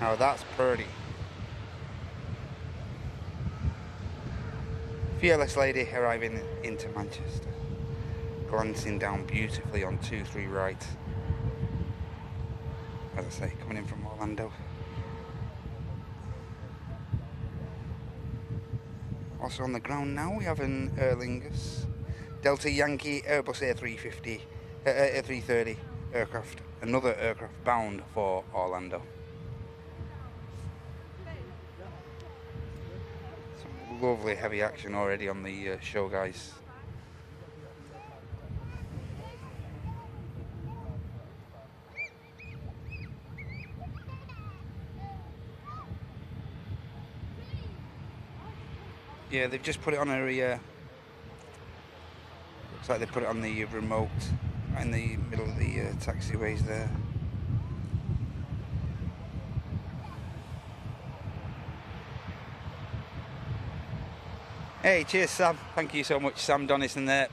Now that's pretty. Fearless Lady arriving into Manchester. Glancing down beautifully on 23 right. As I say, coming in from Orlando. Also on the ground now we have an Aer Lingus Delta Yankee Airbus A350, A330 aircraft. Another aircraft bound for Orlando. Lovely heavy action already on the show, guys. Yeah, they've just put it on a looks like they put it on the remote in the middle of the taxiways there. Hey, cheers Sam, thank you so much, Sam Donison there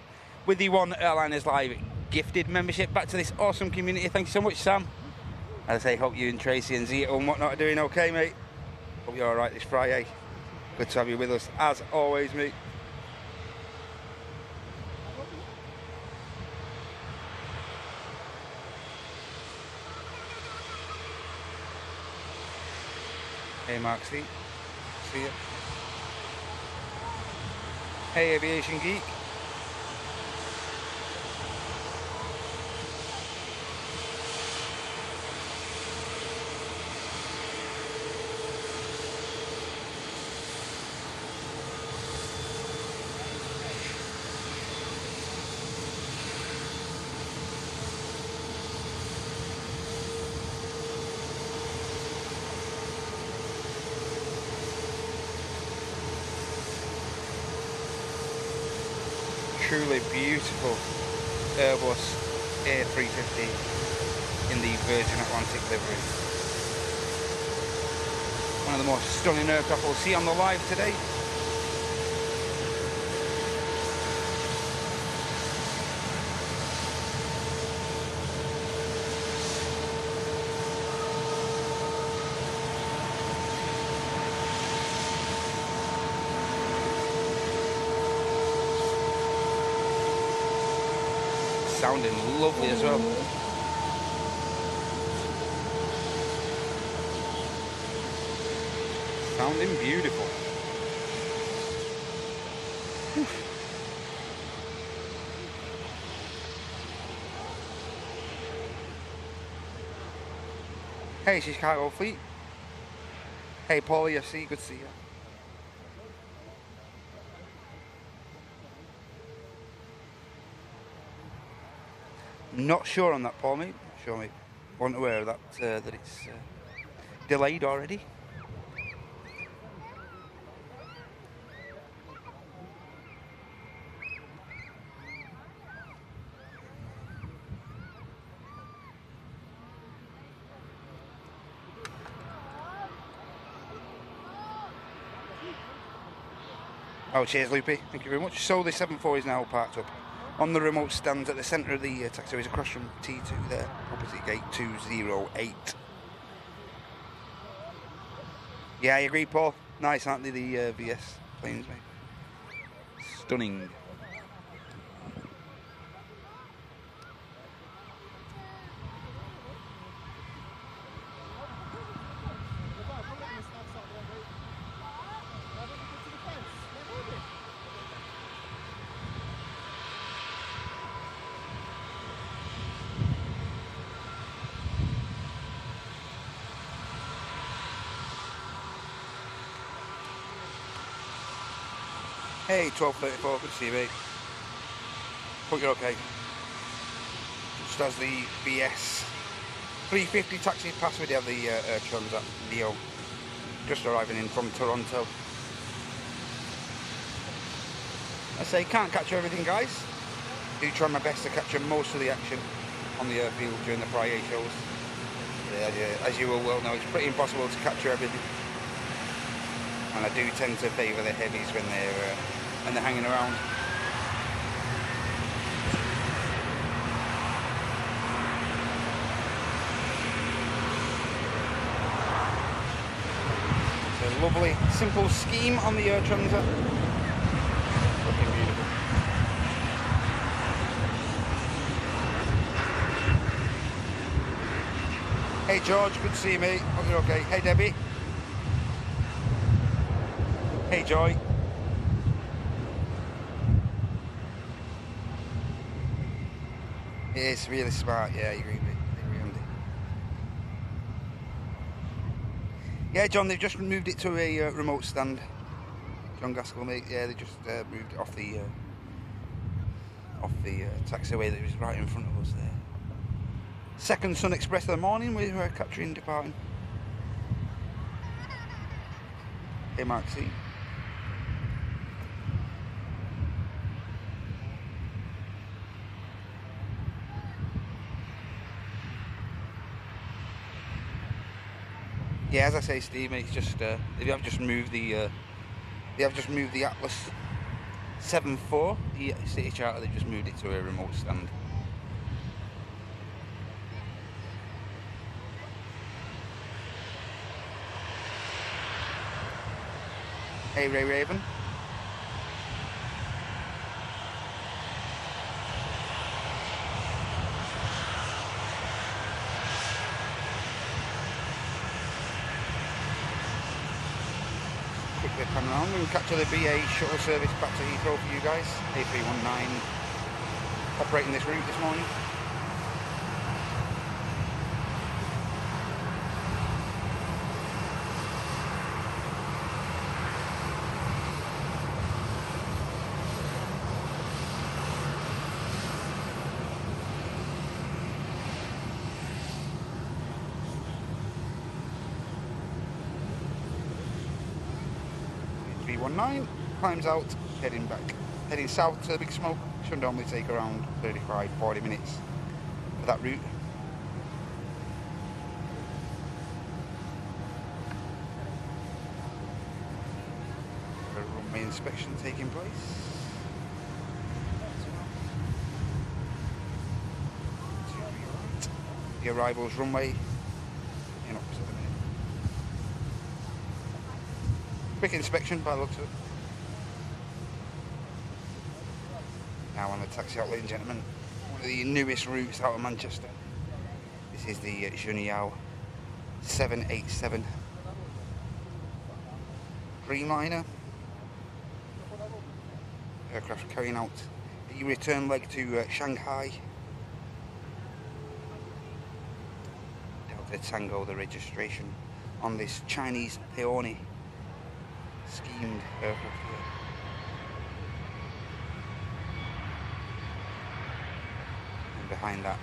with the One Airliners Live gifted membership back to this awesome community. Thank you so much, Sam. As I say, hope you and Tracy and Zito and whatnot are doing okay, mate. Hope you're alright this Friday. Good to have you with us as always, mate. Hey Mark C. See ya. Hey Aviation Geek. Truly beautiful Airbus A350 in the Virgin Atlantic livery. One of the most stunning aircraft we'll see on the live today. Sounding lovely as well. Sounding beautiful. Whew. Hey Chicago Fleet. Hey Paulie FC, good to see you. Not sure on that, Paul, mate. Not sure, mate. Wasn't aware of that, that it's delayed already. Oh, cheers, Loopy. Thank you very much. So the 74 is now parked up on the remote stands at the centre of the taxiways across from T2 there, opposite gate 208. Yeah, I agree, Paul. Nice, aren't they, the VS planes, mate? Stunning. Hey, 1234, good to see you, mate. Hope you're okay. Just as the VS 350 taxi pass, we have the Air Transat Neo just arriving in from Toronto. I say, can't capture everything, guys. Do try my best to capture most of the action on the airfield during the Friday shows. Yeah, as you will well know, it's pretty impossible to capture everything. And I do tend to favour the heavies when they're hanging around. It's a lovely, simple scheme on the Air Transat. Looking beautiful. Hey George, good to see you, mate. Hope you're okay. Hey Debbie. Hey Joy. It's really smart, yeah, I agree with Andy. Yeah, John, they've just moved it to a remote stand. John Gaskell, mate, yeah, they just moved it off the taxiway that was right in front of us there. Second Sun Express of the morning, we were capturing departing. Hey Mark C. Yeah, as I say, Steve, it's just they have just moved the Atlas 7.4, the city charter. They just moved it to a remote stand. Hey Ray Raven. quickly pan around and capture the BA shuttle service back to Heathrow for you guys. A319 operating this route this morning. A319 climbs out, heading south to the Big Smoke. Should normally take around 35-40 minutes for that route. A runway inspection taking place. The arrivals runway in opposite the minute. Quick inspection by the looks of it. Now on the taxi out, ladies and gentlemen, one of the newest routes out of Manchester. This is the Junyao 787 Dreamliner. Aircraft carrying out the return leg to Shanghai. Delta Tango, the registration on this Chinese peony schemed aircraft here. Behind that,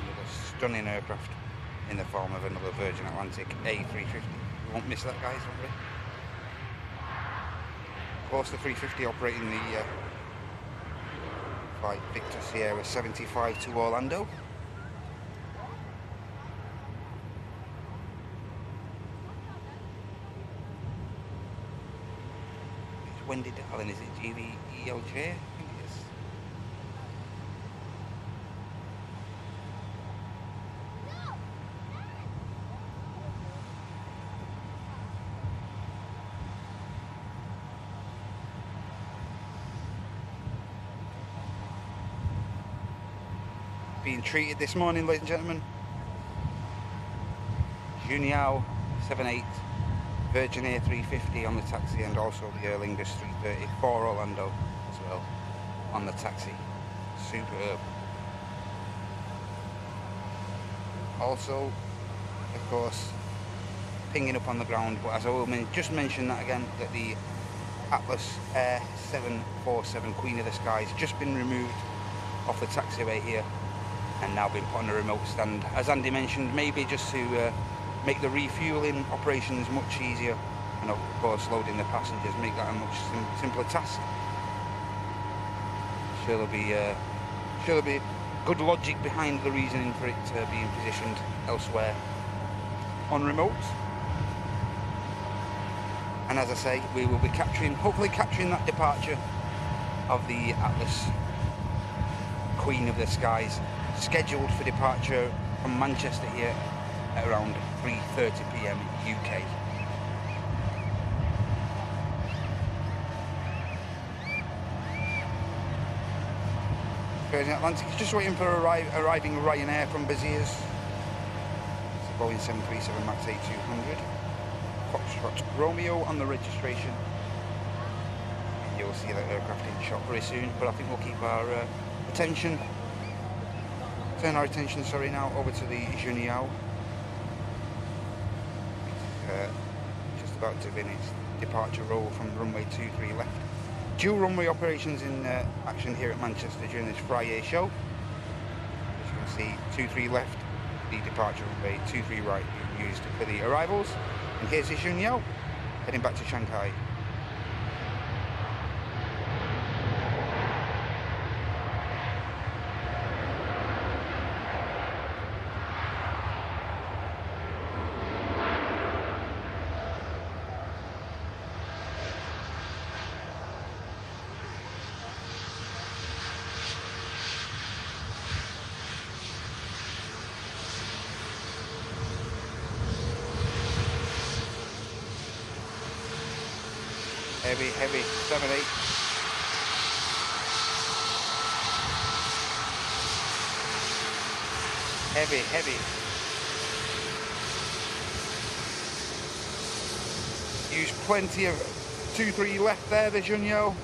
another stunning aircraft in the form of another Virgin Atlantic A350. You won't miss that, guys, won't we? Of course, the 350 operating the flight Victor Sierra 75 to Orlando. It's Wendy Darling, is it? GVELJ? Being treated this morning, ladies and gentlemen. Junyao 78 Virgin Air 350 on the taxi, and also the Aer Lingus 330 for Orlando as well on the taxi. Superb. Also, of course, pinging up on the ground, but as I will just mention that again, that the Atlas Air 747 Queen of the Skies just been removed off the taxiway here and now been put on a remote stand, as Andy mentioned, maybe just to make the refueling operations much easier, and of course loading the passengers, make that a much simpler task. Sure there'll be good logic behind the reasoning for it being positioned elsewhere on remote. And as I say, we will be hopefully capturing that departure of the Atlas Queen of the Skies, scheduled for departure from Manchester here at around 3:30 PM UK. Virgin Atlantic is just waiting for arriving Ryanair from Beziers. It's a Boeing 737 MAX 8200. Foxtrot Romeo on the registration. You'll see that aircraft in shot very soon, but I think we'll keep our turn our attention now over to the Junyao. Just about to begin its departure roll from runway 23 left. Dual runway operations in action here at Manchester during this Friday show. As you can see, 23 left, the departure runway, 23 right being used for the arrivals. And here's the Junyao heading back to Shanghai. Heavy, 7-8. Heavy. Use plenty of 2-3 left there, the Junio.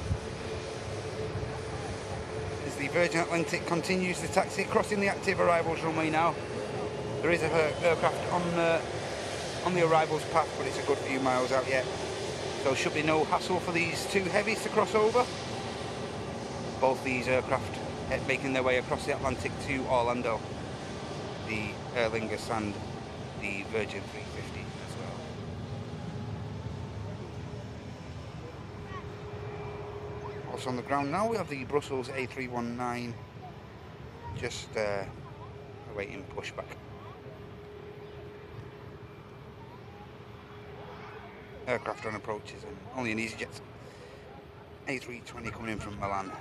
As the Virgin Atlantic continues the taxi, crossing the active arrivals runway now. There is an aircraft on the arrivals path, but it's a good few miles out yet. So should be no hassle for these two heavies to cross over. Both these aircraft making their way across the Atlantic to Orlando. The Aer Lingus and the Virgin 350 as well. Also on the ground now we have the Brussels A319 just awaiting pushback. Aircraft on approaches and only an EasyJet A320 coming in from Milan.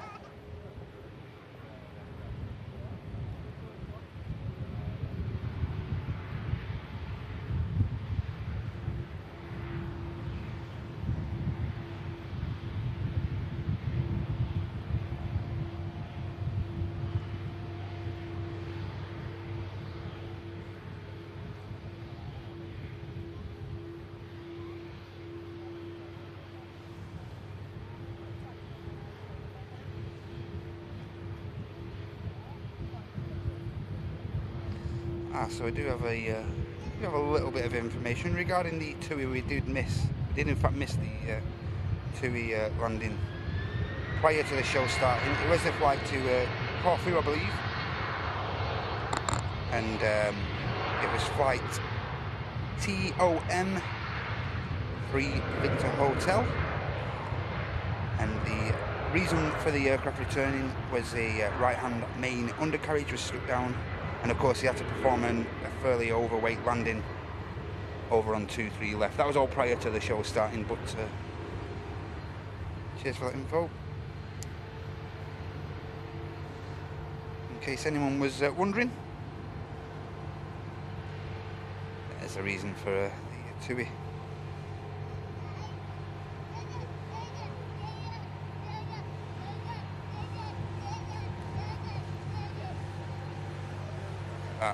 So I do have a little bit of information regarding the TUI. We did in fact miss the TUI landing prior to the show starting. It was a flight to Corfu, I believe, and it was flight TOM 3 Victor Hotel, and the reason for the aircraft returning was a right-hand main undercarriage was struck down. And of course he had to perform a fairly overweight landing over on 2-3 left. That was all prior to the show starting, but cheers for that info. In case anyone was wondering, there's a reason for the TUI.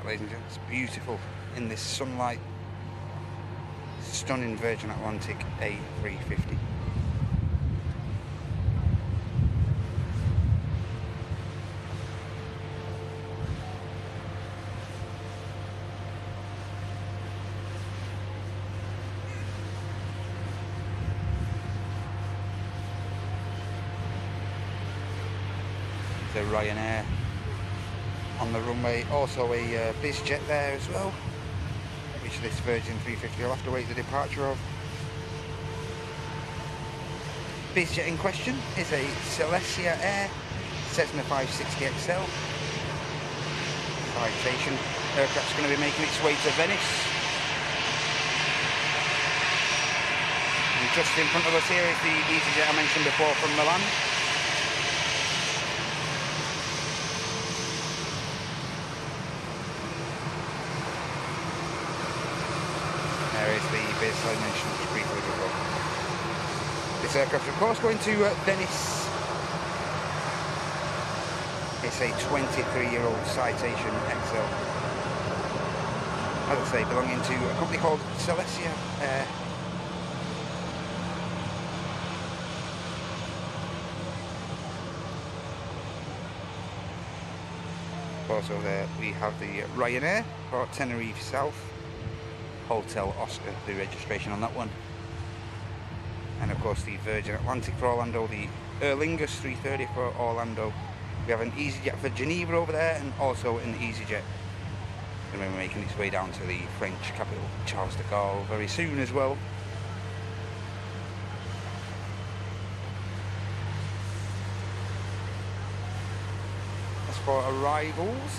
Ladies and gentlemen, it's beautiful in this sunlight. Stunning Virgin Atlantic A350. The Ryanair on the runway, also a BizJet there as well, which this Virgin 350 will have to wait the departure of. BizJet in question is a Celestia Air Cessna 560XL. Citation, aircraft's going to be making its way to Venice. And just in front of us here is the EasyJet I mentioned before from Milan. The base I mentioned just briefly before. This aircraft, of course, going to Venice. It's a 23-year-old Citation XL. As I say, belonging to a company called Celestia Air. Also there we have the Ryanair for Tenerife South. Hotel Oscar, the registration on that one. And of course the Virgin Atlantic for Orlando, the Aer Lingus 330 for Orlando. We have an EasyJet for Geneva over there, and also an EasyJet going to be making its way down to the French capital, Charles de Gaulle, very soon as well. As for arrivals,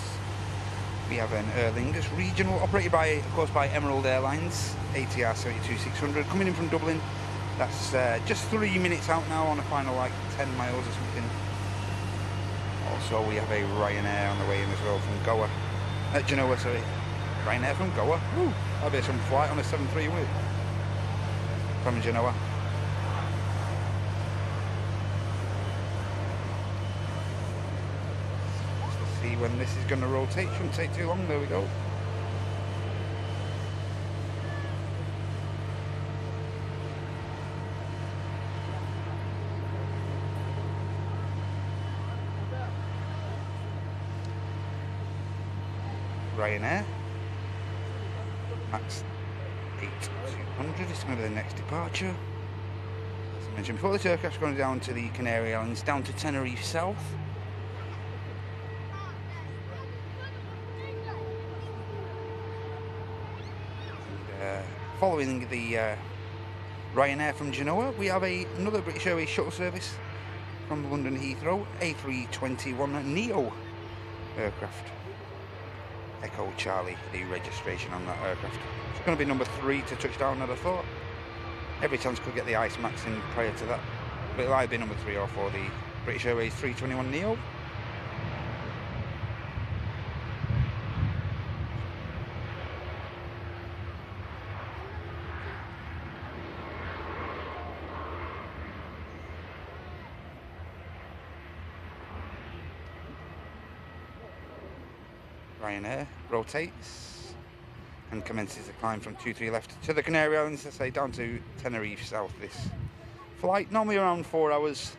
we have an Aer Lingus regional, operated by, of course, by Emerald Airlines, ATR 72600, coming in from Dublin. That's just 3 minutes out now on a final like 10 miles or something. Also, we have a Ryanair on the way in as well from Goa. Genoa, sorry. Ryanair from Goa. Woo! That'll be some flight on a 737 from Genoa. See when this is going to rotate, shouldn't take too long. There we go. Ryanair. Max 8200 is going to be the next departure. As I mentioned before, this aircraft's going down to the Canary Islands, down to Tenerife South. And, following the Ryanair from Genoa, we have another British Airways shuttle service from London Heathrow, A321neo aircraft. Echo Charlie, the registration on that aircraft. It's going to be number 3 to touch down, I'd have thought. Every chance could get the Ice Max in prior to that. But it'll either be number 3 or 4, the British Airways 321neo. Ryanair rotates and commences the climb from 23 left to the Canary Islands, I say down to Tenerife South. This flight normally around 4 hours,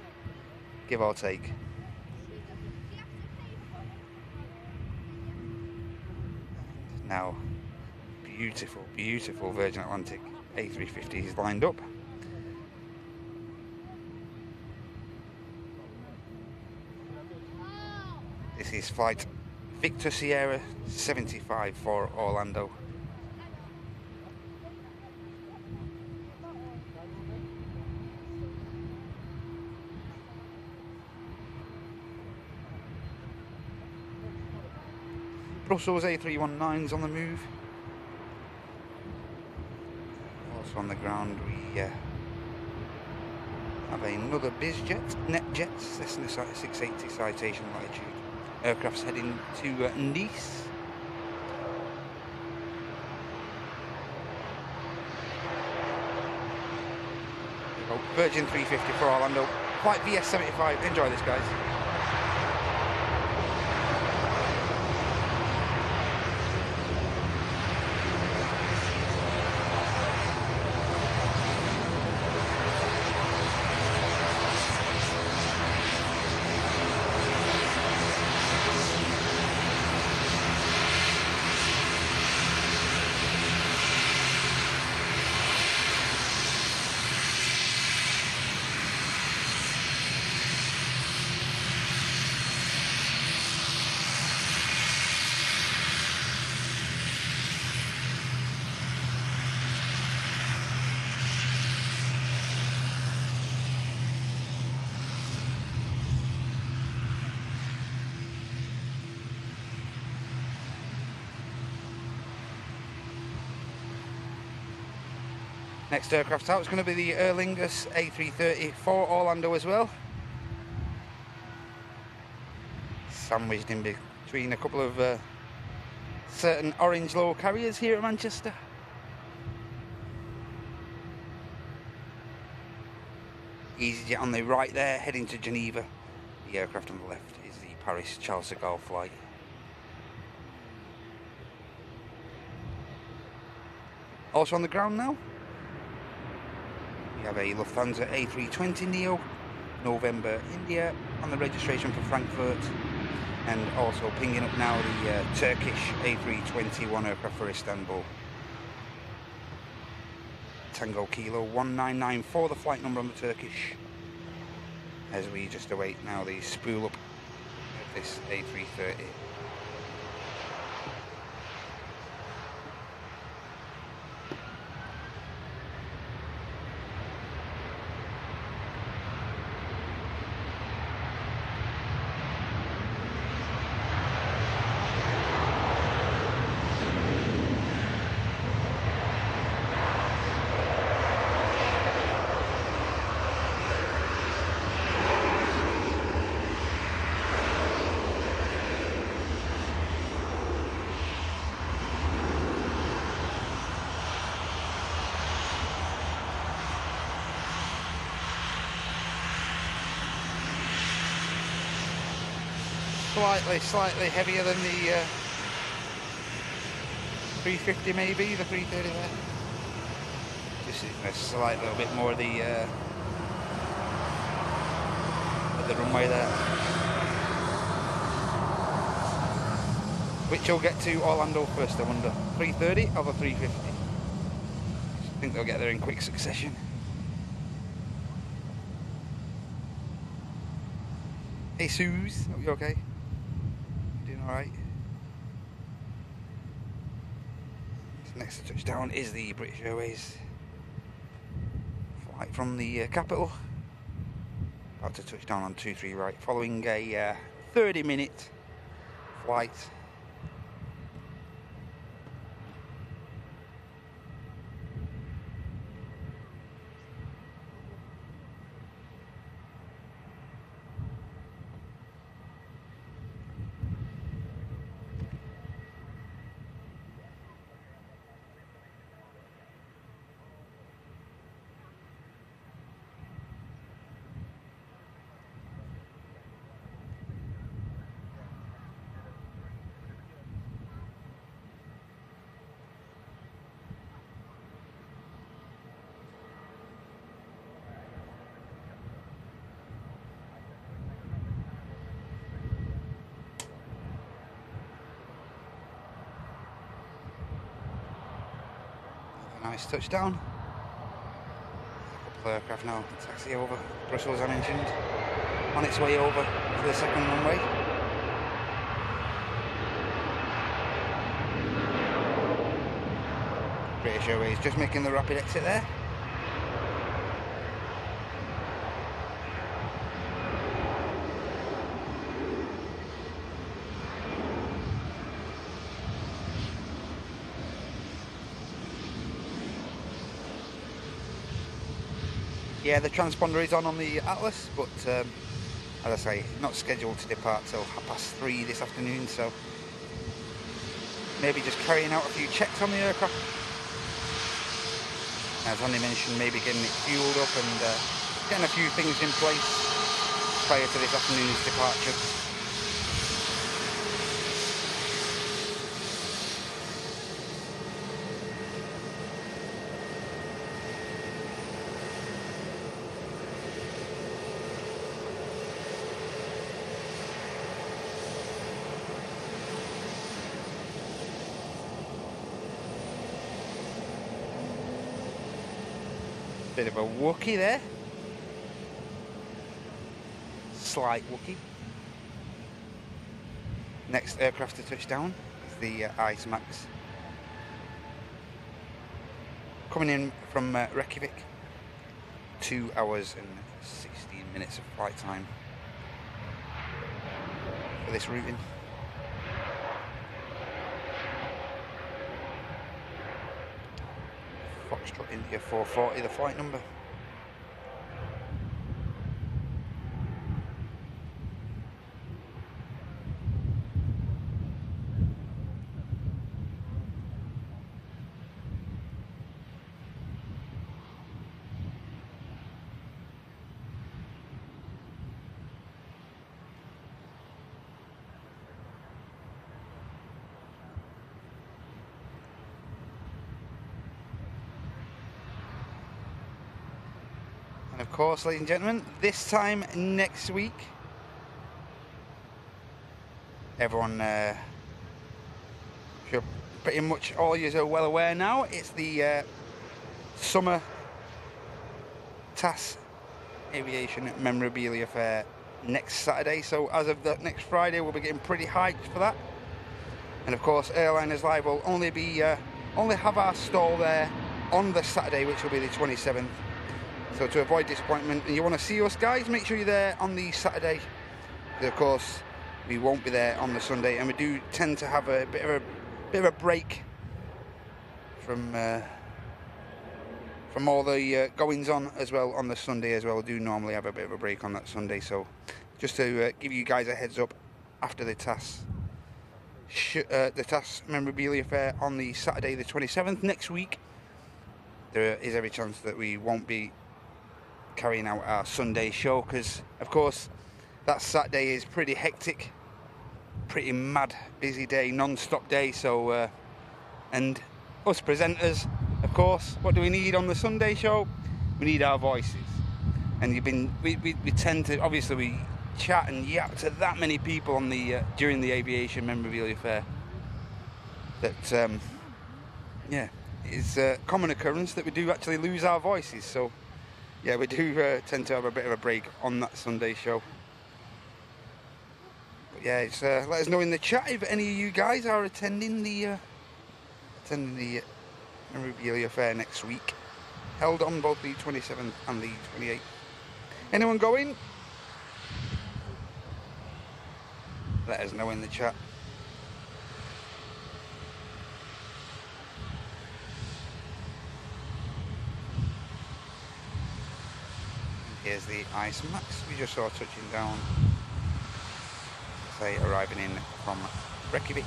give or take. Now, beautiful, beautiful Virgin Atlantic A350s lined up. This is flight Victor Sierra 75 for Orlando. Brussels A319s on the move. Also on the ground we have another BizJet, NetJet, Cessna 680 citation latitude. Aircraft's heading to Nice. Virgin 350 for Orlando. Flight VS75. Enjoy this, guys. Next aircraft out is going to be the Aer Lingus A330 for Orlando as well. Sandwiched in between a couple of certain orange low carriers here at Manchester. EasyJet on the right there, heading to Geneva. The aircraft on the left is the Paris Charles de Gaulle flight. Also on the ground now, we have a Lufthansa A320neo, November, India, on the registration for Frankfurt, and also pinging up now the Turkish A321 aircraft for Istanbul. Tango Kilo 1994, the flight number on the Turkish, as we just await now the spool up of this A330. Slightly heavier than the 350 maybe, the 330 there. Just a slight little bit more of the runway there. Which will get to Orlando first, I wonder. 3:30 or the 3:50? I think they'll get there in quick succession. Hey Suze, are you okay? Doing alright? Next touchdown is the British Airways flight from the capital. About to touch down on 23 right, following a 30-minute flight. Nice touchdown. A couple of aircraft now taxi over. Brussels unengined. On its way over to the second runway. British Airways just making the rapid exit there. Yeah, the transponder is on the Atlas, but as I say, not scheduled to depart till 3:30 this afternoon, so maybe just carrying out a few checks on the aircraft. As Andy mentioned, maybe getting it fueled up and getting a few things in place prior to this afternoon's departure. Bit of a Wookie there. Slight Wookie. Next aircraft to touch down is the Ice Max. Coming in from Reykjavik. 2 hours and 16 minutes of flight time for this routing. Foxtrot India 440, the flight number. And of course, ladies and gentlemen, this time next week, everyone, sure, pretty much all of you are well aware now, it's the summer TAS Aviation Memorabilia Fair next Saturday. So as of the next Friday, we'll be getting pretty hyped for that. And of course, Airliners Live will only have our stall there on the Saturday, which will be the 27th. So to avoid disappointment, and you want to see us guys, make sure you're there on the Saturday. Because of course, we won't be there on the Sunday, and we do tend to have a bit of a break from all the goings on as well on the Sunday as well. We do normally have a bit of a break on that Sunday, so just to give you guys a heads up, after the TAS Memorabilia Fair on the Saturday the 27th next week, there is every chance that we won't be carrying out our Sunday show, because of course that Saturday is pretty hectic, pretty mad busy day, non-stop day. So and us presenters, of course, what do we need on the Sunday show? We need our voices. And we tend to, obviously we chat and yap to that many people on the during the Aviation Memorabilia Fair, that yeah, it's a common occurrence that we do actually lose our voices. So yeah, we do tend to have a bit of a break on that Sunday show. But yeah, it's, let us know in the chat if any of you guys are attending the Memorabilia Fair next week, held on both the 27th and the 28th. Anyone going? Let us know in the chat. Here's the Ice Max we just saw touching down, say arriving in from Reykjavik.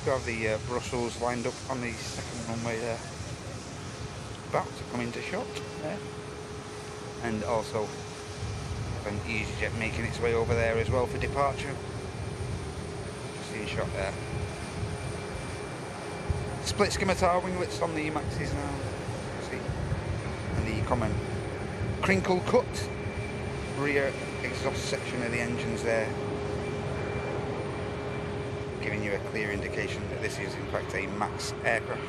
We have the Brussels lined up on the second runway there, about to come into shot there, and also an EasyJet making its way over there as well for departure. Just in shot there. Split scimitar winglets on the Maxes now, see, and the common crinkle cut rear exhaust section of the engines there, giving you a clear indication that this is in fact a Max aircraft.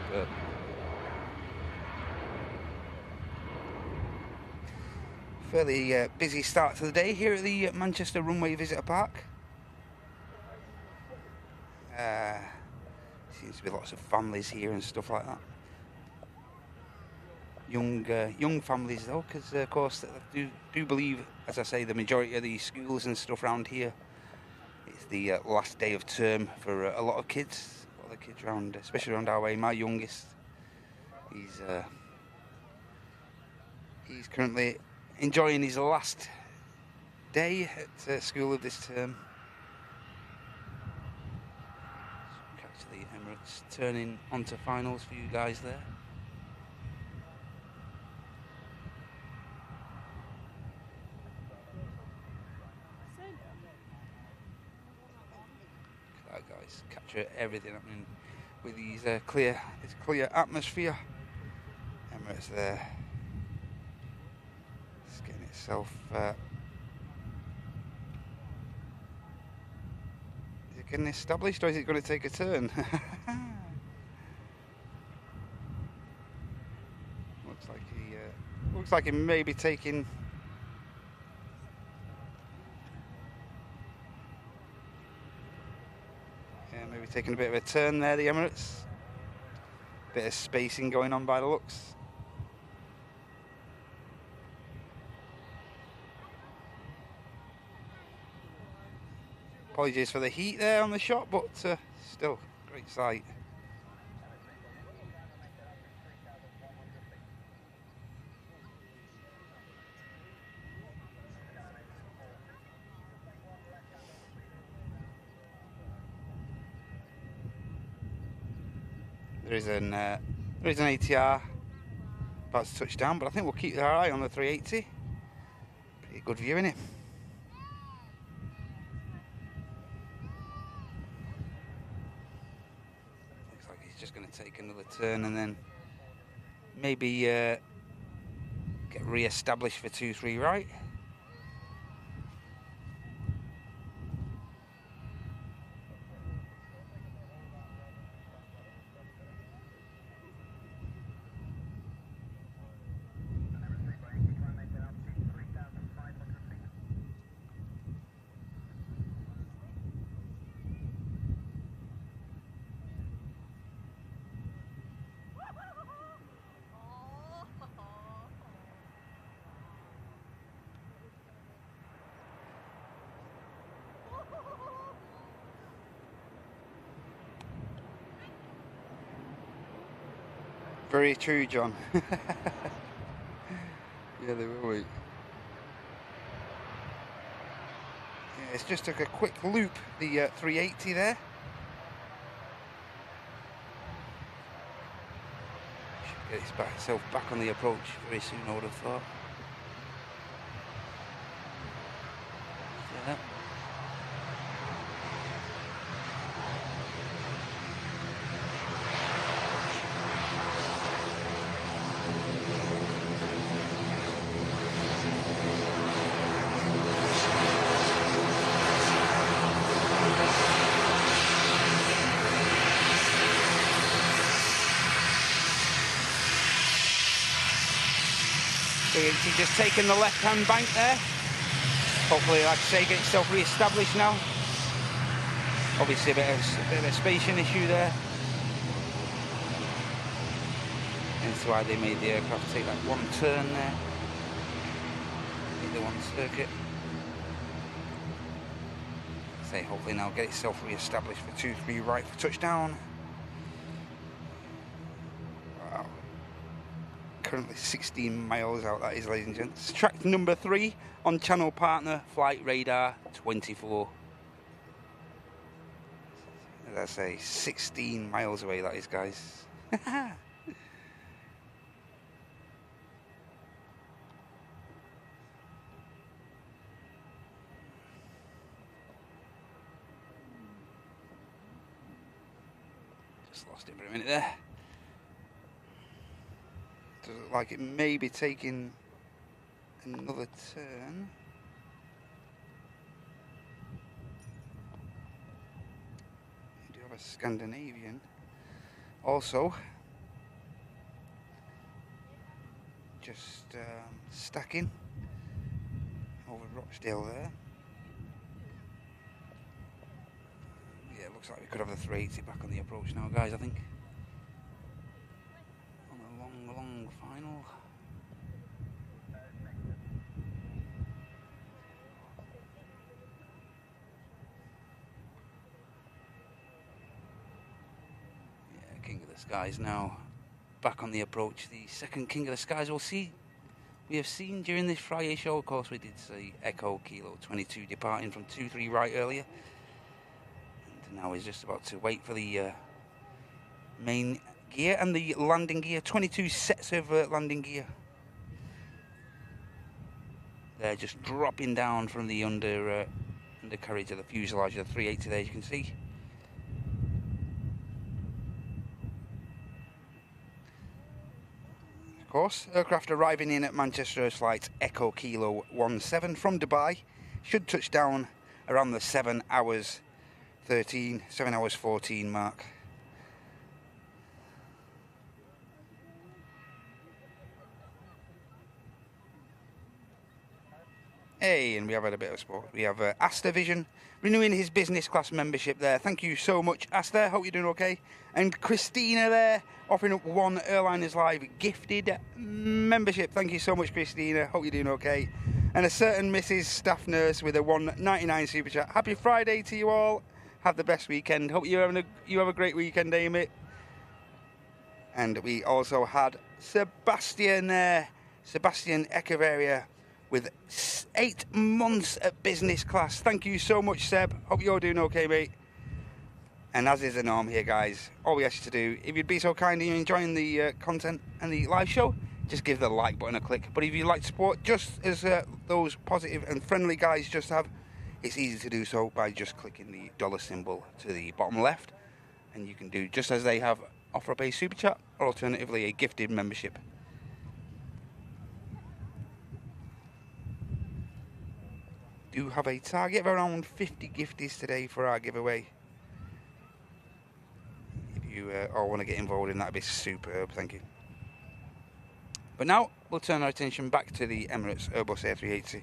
Superb. Fairly busy start to the day here at the Manchester Runway Visitor Park. Seems to be lots of families here and stuff like that. Young families though, because of course I do believe, as I say, the majority of the schools and stuff around here, it's the last day of term for a lot of kids. A lot of kids around, especially around our way. My youngest, he's currently enjoying his last day at school of this term. Catch the Emirates turning onto finals for you guys there. Look at that, guys, capture everything happening with these this clear atmosphere. Emirates there. Getting itself is it getting established, or is it going to take a turn? Looks like he may be taking taking a bit of a turn there, the Emirates. Bit of spacing going on by the looks. Apologies for the heat there on the shot, but still, great sight. There is an ATR about to touch down, but I think we'll keep our eye on the 380. Pretty good view in it. Looks like he's just going to take another turn and then maybe get re-established for 2-3 right. Very true, John. Yeah, they will be. Yeah, it's just took a quick loop, the 380 there. Should get itself back on the approach very soon, I would have thought. Yeah. 380 just taking the left-hand bank there. Hopefully, like I say, get itself re-established now. Obviously a bit of a spacing issue there. That's why they made the aircraft take that one turn there. The one circuit. Say hopefully now get itself re-established for 23 right for touchdown. Wow. Currently 16 miles out, that is, ladies and gents. Track number 3 on channel partner Flight Radar 24. As I say, 16 miles away that is, guys. Just lost it for a minute there. Does look like it may be taking another turn. We do have a Scandinavian also just stacking over Rochdale there. Yeah, it looks like we could have the 380 back on the approach now, guys, I think. On a long final. Yeah, King of the Skies now back on the approach. The second King of the Skies we have seen during this Friday show. Of course, we did see Echo Kilo 22 departing from 23 right earlier. And now he's just about to wait for the main gear and the landing gear. 22 sets of landing gear. They're just dropping down from the undercarriage of the fuselage of the 380 there, as you can see. Of course, aircraft arriving in at Manchester as flight Echo Kilo 17 from Dubai should touch down around the 7 hours 14 mark. Hey, and we have had a bit of sport. We have Asta Vision renewing his business class membership there. Thank you so much, Asta. Hope you're doing okay. And Christina there offering up one Airliners Live gifted membership. Thank you so much, Christina. Hope you're doing okay. And a certain Mrs. Staff Nurse with a 199 super chat. Happy Friday to you all. Have the best weekend. Hope you have a great weekend, Amy. And we also had Sebastian there. Sebastian Echeverria with 8 months at business class. Thank you so much, Seb. Hope you're doing okay, mate. And as is the norm here, guys, all we ask you to do, if you'd be so kind and you're enjoying the content and the live show, just give the like button a click. But if you'd like to support, just as those positive and friendly guys just have, it's easy to do so by just clicking the dollar symbol to the bottom left. And you can do just as they have, offer up a super chat, or alternatively a gifted membership. Do have a target of around 50 gifties today for our giveaway. If you all want to get involved in that, would be superb, thank you. But now we'll turn our attention back to the Emirates Airbus A380.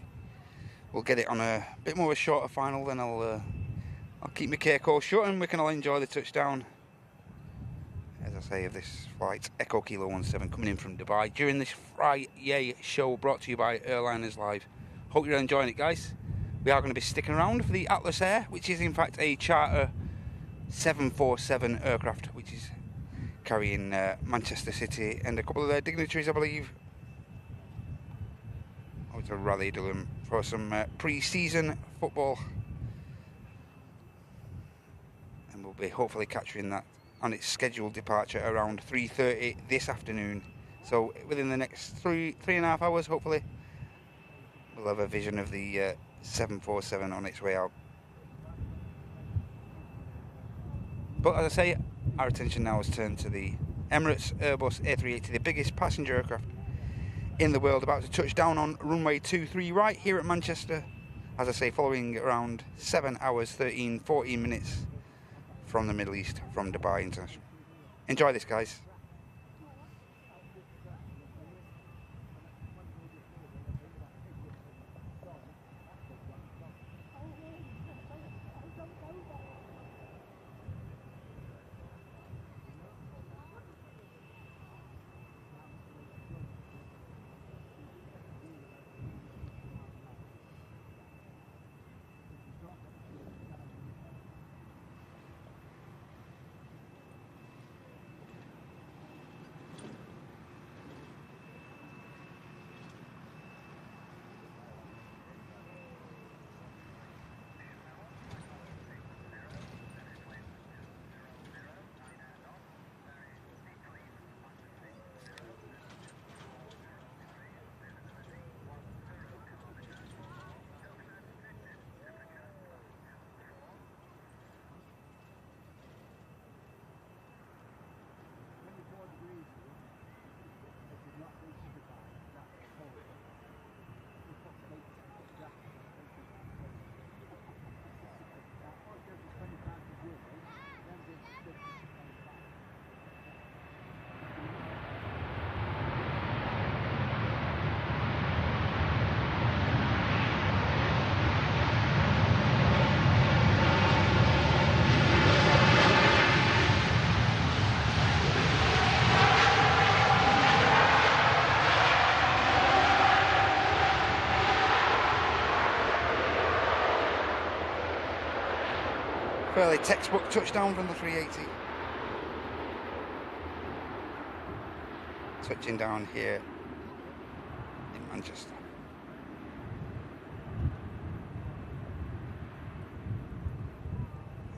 We'll get it on a bit more of a shorter final, then I'll keep my K course short and we can all enjoy the touchdown, as I say, of this flight Echo Kilo 17 coming in from Dubai during this Friday show brought to you by Airliners Live. Hope you're enjoying it, guys. We are going to be sticking around for the Atlas Air, which is in fact a charter 747 aircraft, which is carrying Manchester City and a couple of their dignitaries, I believe, out to Raleigh Durham for some pre-season football. And we'll be hopefully capturing that on its scheduled departure around 3:30 this afternoon. So within the next 3.5 hours, hopefully, we'll have a vision of the 747 on its way out. But as I say, our attention now is turned to the Emirates Airbus A380, the biggest passenger aircraft in the world, about to touch down on runway 23 right here at Manchester. As I say, following around 7 hours 14 minutes from the Middle East, from Dubai International. Enjoy this, guys. Fairly textbook touchdown from the 380. Touching down here in Manchester.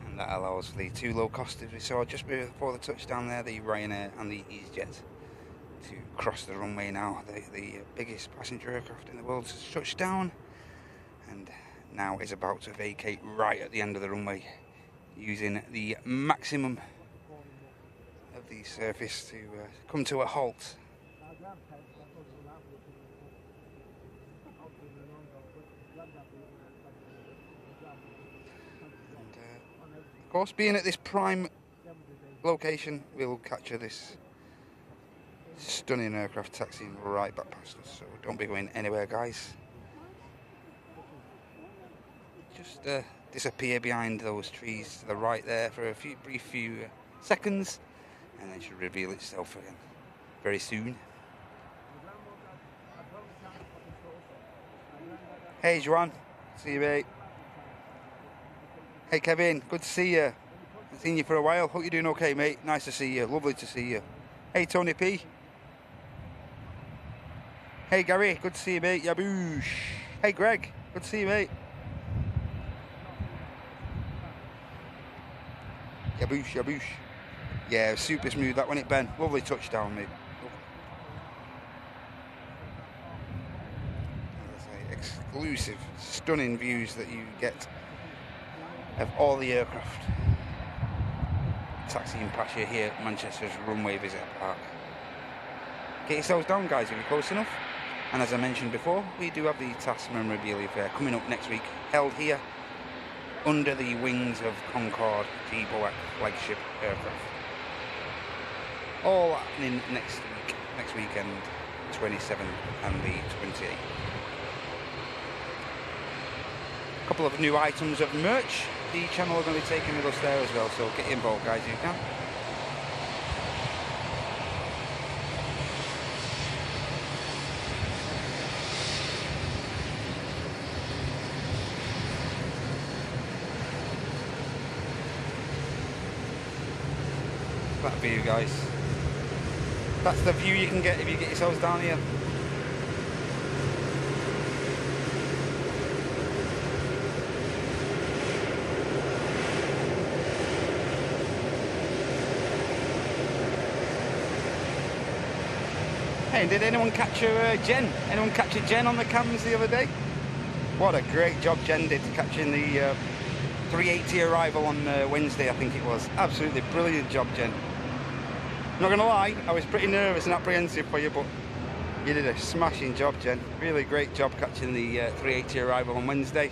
And that allows for the two low cost, as we saw just before the touchdown there, the Ryanair and the EasyJet, to cross the runway now. The biggest passenger aircraft in the world has touched down and now is about to vacate right at the end of the runway, using the maximum of the surface to come to a halt. And, of course, being at this prime location, we'll capture this stunning aircraft taxiing right back past us, so don't be going anywhere, guys. Just disappear behind those trees to the right there for a brief few seconds, and then should reveal itself again very soon. Hey Joanne, see you mate. Hey Kevin, good to see you. I've seen you for a while. Hope you're doing okay, mate. Nice to see you. Lovely to see you. Hey Tony P. Hey Gary, good to see you, mate. Yaboosh. Hey Greg, good to see you, mate. Yaboosh, yaboosh. Yeah, super smooth that one, it Ben. Lovely touchdown, mate. Exclusive, stunning views that you get of all the aircraft taxiing past you here at Manchester's Runway Visitor Park. Get yourselves down, guys, if you're close enough. And as I mentioned before, we do have the TAS Memorabilia Fair coming up next week, held here under the wings of Concorde G-Boac flagship aircraft. All happening next weekend, 27th and the 28th. A couple of new items of merch the channel are going to be taking with us there as well, so get involved, guys, if you can. That view, guys. That's the view you can get if you get yourselves down here. Hey, did anyone capture Jen? Anyone capture Jen on the cams the other day? What a great job Jen did capturing the 380 arrival on Wednesday, I think it was. Absolutely brilliant job, Jen. Not gonna lie, I was pretty nervous and apprehensive for you, but you did a smashing job, Jen. Really great job catching the 380 arrival on Wednesday.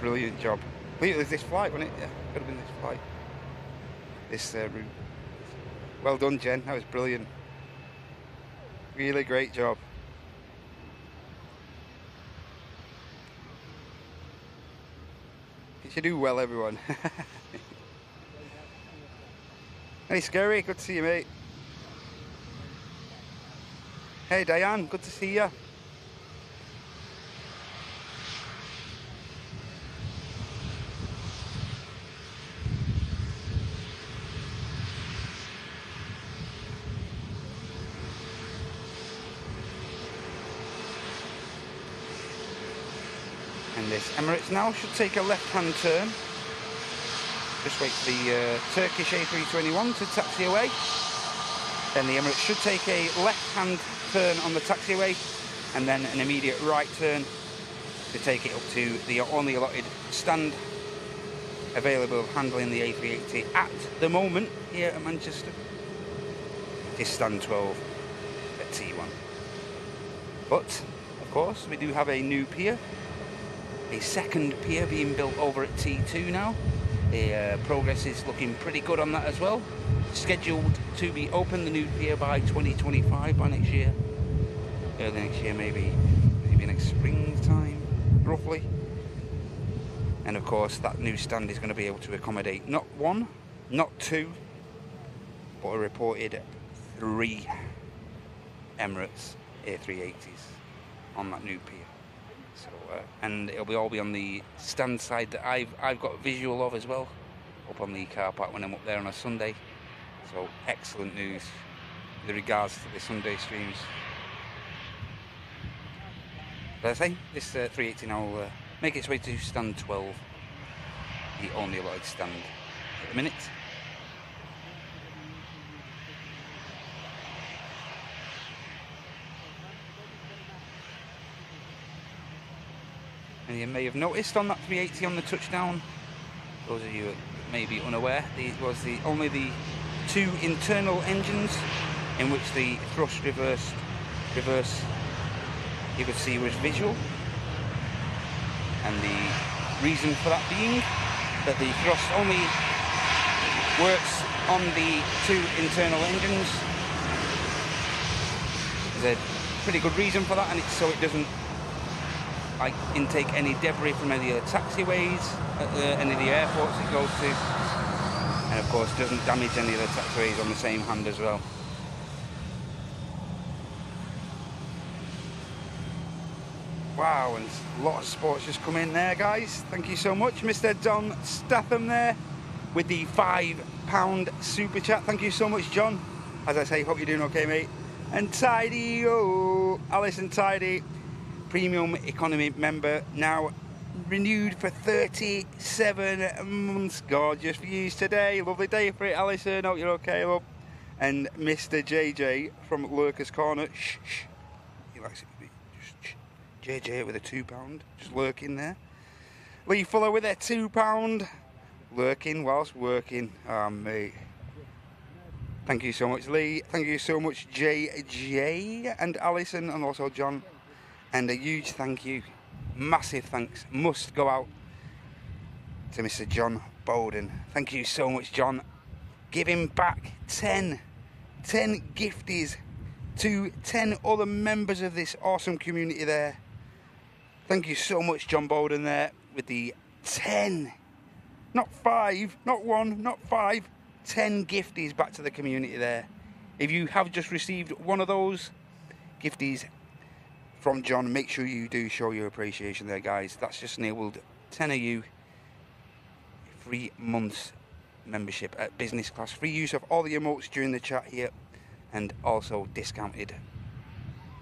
Brilliant job. I think it was this flight, wasn't it? Yeah, could have been this flight. This route. Well done, Jen. That was brilliant. Really great job. You should do well, everyone. Hey Scary, good to see you, mate. Hey Diane, good to see you. And this Emirates now should take a left-hand turn. Just wait for the Turkish A321 to taxi away. Then the Emirates should take a left-hand turn on the taxiway, and then an immediate right turn to take it up to the only allotted stand available of handling the A380 at the moment here at Manchester. It is stand 12 at T1. But, of course, we do have a new pier. A second pier being built over at T2 now. The progress is looking pretty good on that as well. Scheduled to be open, the new pier, by 2025, by next year. Early next year, maybe next springtime, roughly. And of course, that new stand is going to be able to accommodate not one, not two, but a reported 3 Emirates A380s on that new pier. So and it'll all be on the stand side that I've got visual of as well, up on the car park when I'm up there on a Sunday. So excellent news with regards to the Sunday streams. But I say this 380 now will make its way to stand 12, the only allotted stand at the minute. And you may have noticed on that 380 on the touchdown, those of you that may be unaware, it was only the two internal engines in which the thrust reverse you could see was visual, and the reason for that being that the thrust only works on the two internal engines. There's a pretty good reason for that, and it's so it doesn't like intake any debris from any of the taxiways at any of the airports it goes to, and of course doesn't damage any of the taxiways on the same hand as well. Wow, and a lot of sports just come in there, guys. Thank you so much. Mr. Don Statham there with the £5 super chat. Thank you so much, John. As I say, hope you're doing okay, mate. And Tidy, oh, Alison Tidy, premium economy member, now renewed for 37 months. Gorgeous views today. Lovely day for it, Alison. Hope you're okay, love. And Mr. JJ from Lurker's Corner. Shh, shh. He likes it. JJ with a £2, just lurking there. Lee Fuller with a £2, lurking whilst working. Ah, mate. Thank you so much, Lee. Thank you so much, JJ and Alison, and also John. And a huge thank you, massive thanks, must go out to Mr. John Bowden. Thank you so much, John. Giving back 10 gifties to 10 other members of this awesome community there. Thank you so much, John Bowden there with the 10, not 5, not 1, not 5, 10 gifties back to the community there. If you have just received one of those gifties from John, make sure you do show your appreciation there, guys. That's just enabled 10 of you 3 months membership at business class, free use of all the emotes during the chat here, and also discounted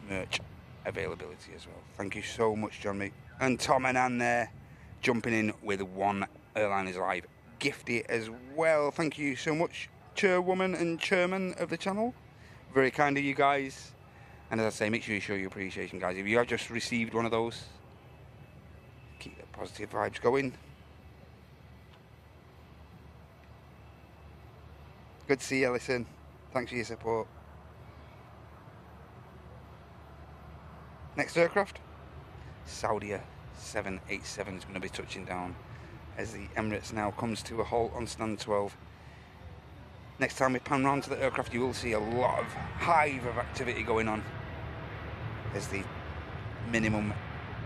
merch availability as well. Thank you so much, John, mate. And Tom and Ann there jumping in with one Airliners Live gifty as well. Thank you so much, chairwoman and chairman of the channel. Very kind of you guys. And as I say, make sure you show your appreciation, guys. If you have just received one of those, keep the positive vibes going. Good to see you, Alison. Thanks for your support. Next aircraft, Saudia 787 is going to be touching down as the Emirates now comes to a halt on stand 12. Next time we pan round to the aircraft, you will see a lot of hive of activity going on as the minimum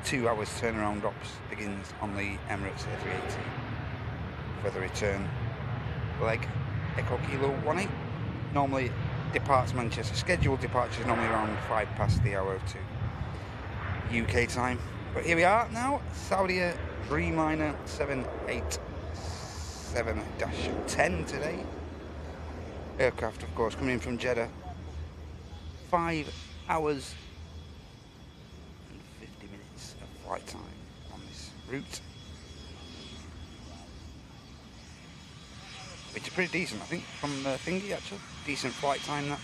2 hours turnaround drops begins on the Emirates A380 for the return leg Echo Kilo 18. Normally departs Manchester. Scheduled departure is normally around 5 past the hour of 2 UK time. But here we are now, Saudia Dreamliner 787-10 today. Aircraft, of course, coming in from Jeddah. 5 hours and 50 minutes of flight time on this route, which is pretty decent, I think, from Thingy, actually. Decent flight time, that.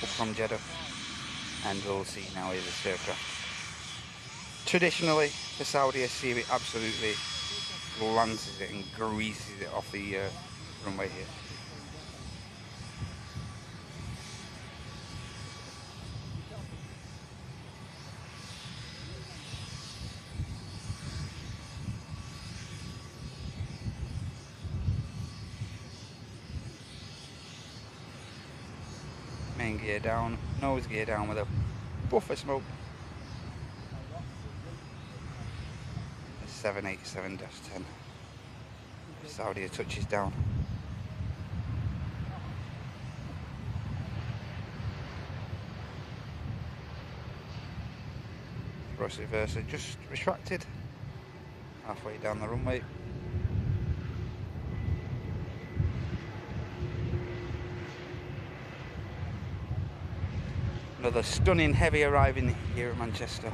Up from Jeddah. And we'll see now is this aircraft. Traditionally, for Saudi, see it absolutely lances it and greases it off the runway here. Main gear down, nose gear down with a buffer smoke. 787-10. Saudi touches down. Thrust reverser just retracted. Halfway down the runway. Another stunning heavy arriving here at Manchester.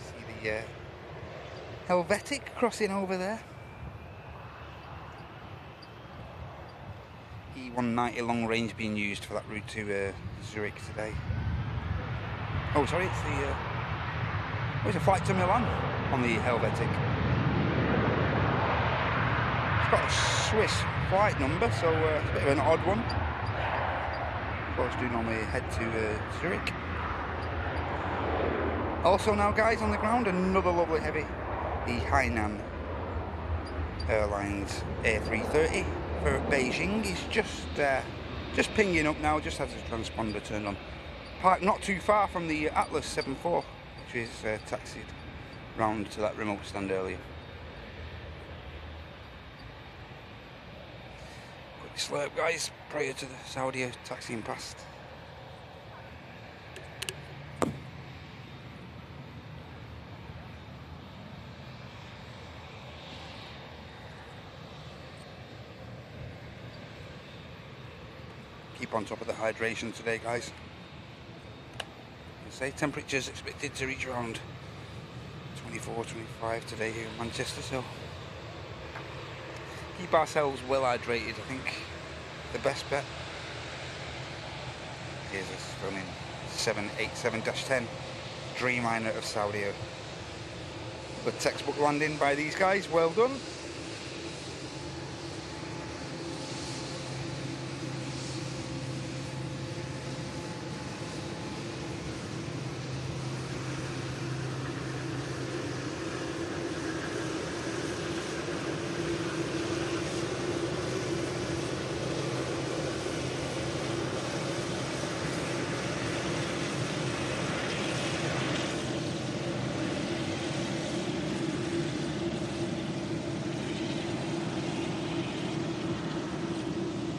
See the Helvetic crossing over there. E190 long range being used for that route to Zurich today. Oh, sorry, it's the it's a flight to Milan on the Helvetic. It's got a Swiss flight number, so it's a bit of an odd one. Of course, do normally head to Zurich. Also now, guys, on the ground, another lovely heavy, the Hainan Airlines A330 for Beijing. He's just pinging up now, just has his transponder turned on. Parked not too far from the Atlas 74, which is taxied round to that remote stand earlier. Quick slurp, guys, prior to the Saudi taxiing past. Keep on top of the hydration today, guys. Say temperatures expected to reach around 24, 25 today here in Manchester, so keep ourselves well hydrated. I think the best bet. Here's a stunning 787-10 Dreamliner of Saudi. The textbook landing by these guys, well done.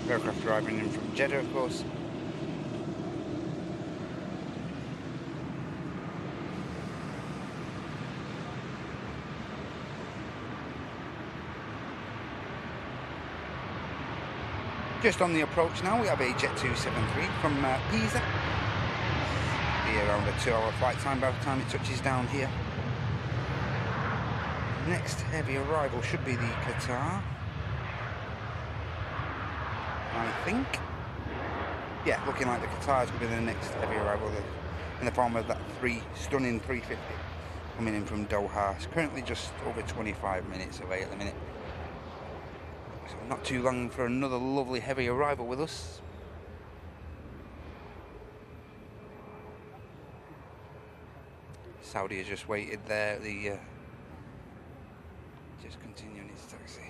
Aircraft driving in from Jeddah, of course. Just on the approach now, we have a Jet 273 from Pisa. Be around a 2-hour flight time by the time it touches down here. Next heavy arrival should be the Qatar, I think. Yeah, looking like the Qatar is going to be the next heavy arrival in the form of that stunning 350 coming in from Doha. It's currently just over 25 minutes away at the minute. So not too long for another lovely heavy arrival with us. Saudi has just waited there, just continuing his taxi.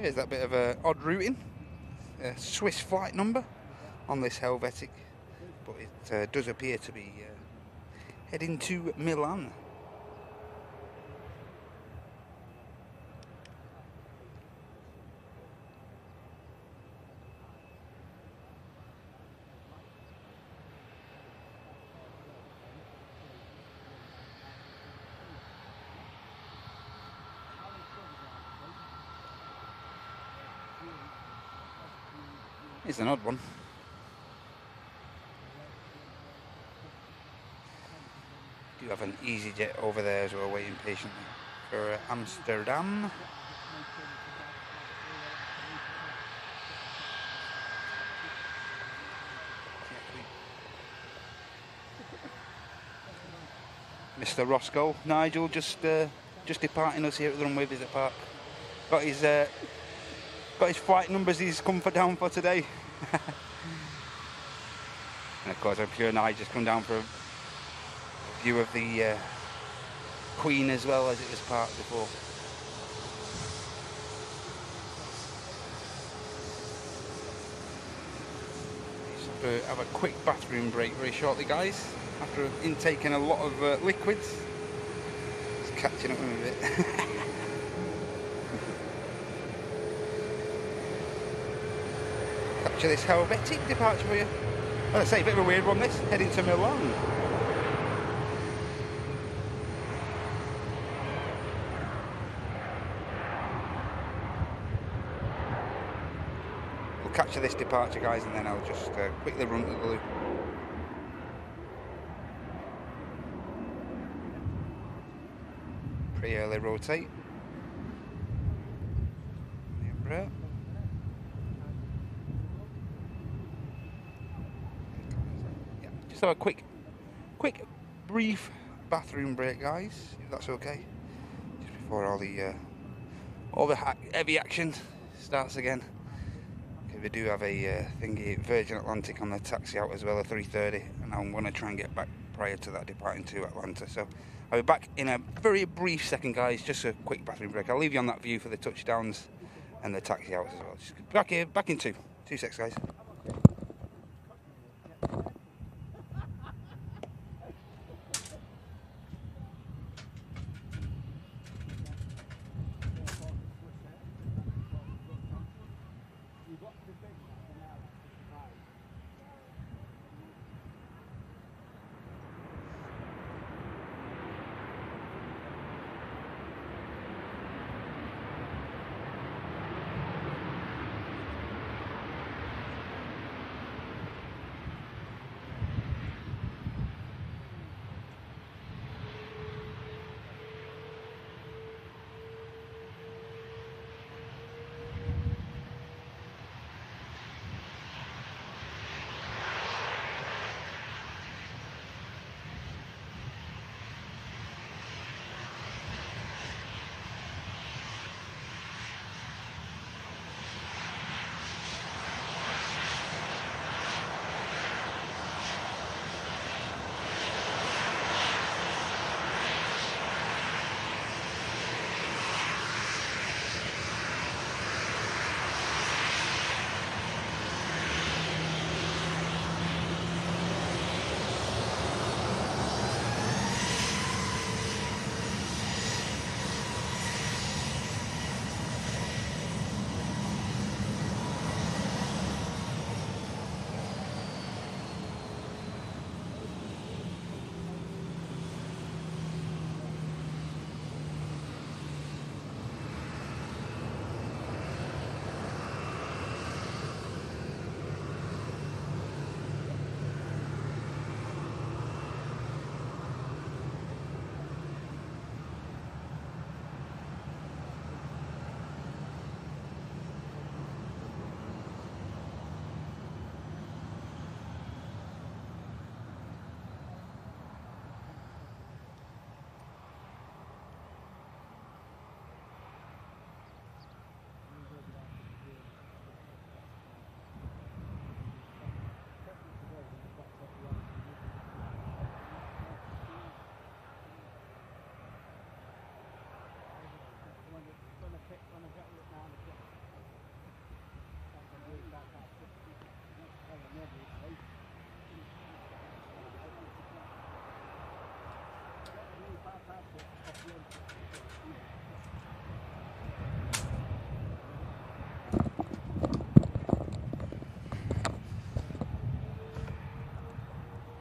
Here's that bit of a odd routing, a Swiss flight number on this Helvetic, but it does appear to be heading to Milan. It's an odd one. Do have an EasyJet over there as well, waiting patiently for Amsterdam. Mr. Roscoe, Nigel, just departing us here at the runway visit park. Got his flight numbers he's come down for today. And of course I'm sure Nigel's come down for a view of the Queen as well, as it was parked before. Just have a quick bathroom break very shortly, guys, after intaking a lot of liquids. It's catching up with me a bit. capture this Helvetic departure for you. As I say, a bit of a weird one this, heading to Milan. We'll capture this departure, guys, and then I'll just quickly run to the loop. Pretty early rotate. Yeah, just have a quick brief bathroom break, guys, if that's okay, just before all the heavy action starts again. Because we do have a thingy Virgin Atlantic on the taxi out as well, a 3:30, and I'm going to try and get back prior to that departing to Atlanta. So I'll be back in a very brief second, guys. Just a quick bathroom break. I'll leave you on that view for the touchdowns and the taxi out as well. Just back in two seconds, guys.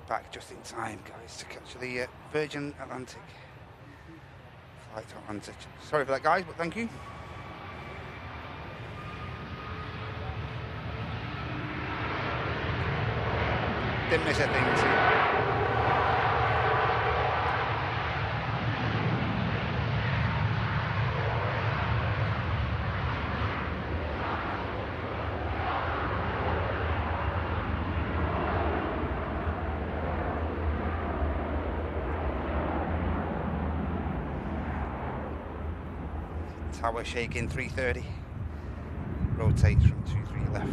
Back just in time, guys, to catch the Virgin Atlantic flight to Atlanta. Sorry for that, guys, but thank you. Didn't miss a thing. Tower shaking 330, rotates from 23 left.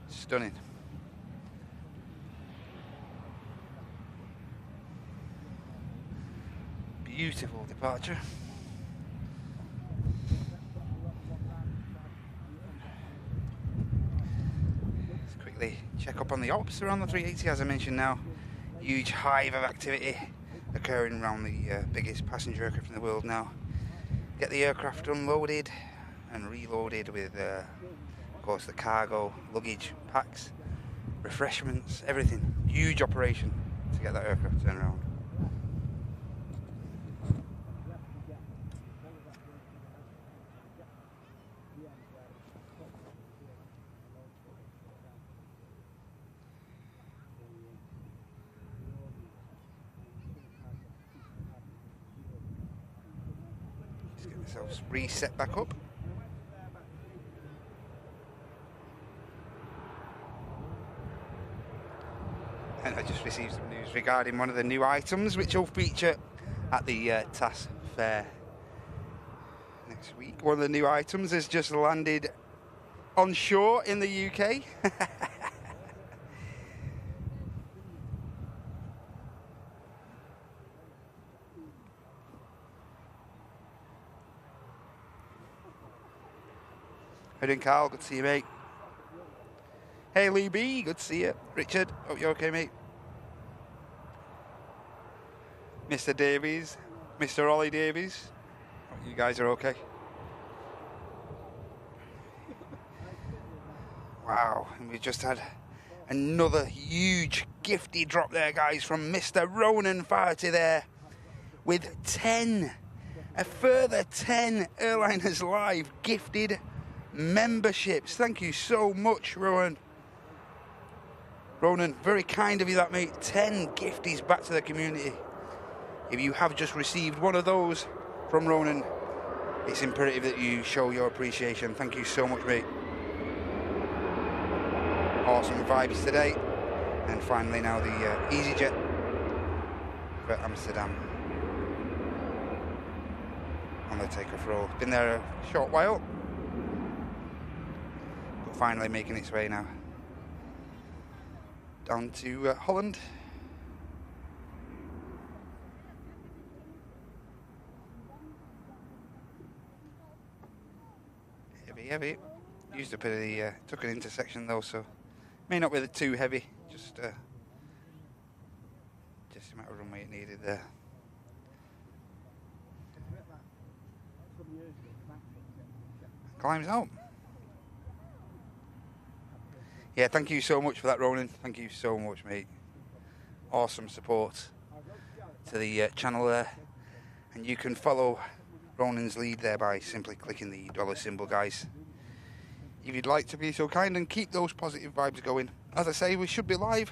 Stunning. Beautiful departure. up on the ops around the 380, as I mentioned now. Huge hive of activity occurring around the biggest passenger aircraft in the world now. Get the aircraft unloaded and reloaded with, of course, the cargo, luggage, packs, refreshments, everything. Huge operation to get that aircraft turned around. Just get ourselves reset back up. And I just received some news regarding one of the new items which will feature at the TAS Fair next week. One of the new items has just landed on shore in the UK. How you doing, Carl? Good to see you, mate. Hey, Lee B, good to see you. Richard, hope you're okay, mate. Mr. Davies, Mr. Ollie Davies, hope you guys are okay. Wow, and we just had another huge gifty drop there, guys, from Mr. Ronan Farty there with 10, a further 10 Airliners Live gifted memberships. Thank you so much, Ronan. Ronan, very kind of you that, mate. 10 gifties back to the community. If you have just received one of those from Ronan, it's imperative that you show your appreciation. Thank you so much, mate. Awesome vibes today. And finally now the EasyJet for Amsterdam on the takeoff roll. Been there a short while, but finally making its way now down to Holland. Heavy. Used a bit of the, took an intersection though, so may not be too heavy, just the amount of runway it needed there. Climbs out. Yeah, thank you so much for that, Ronan. Thank you so much, mate. Awesome support to the channel there. And you can follow Ronan's lead there by simply clicking the dollar symbol, guys. If you'd like to be so kind and keep those positive vibes going. As I say, we should be live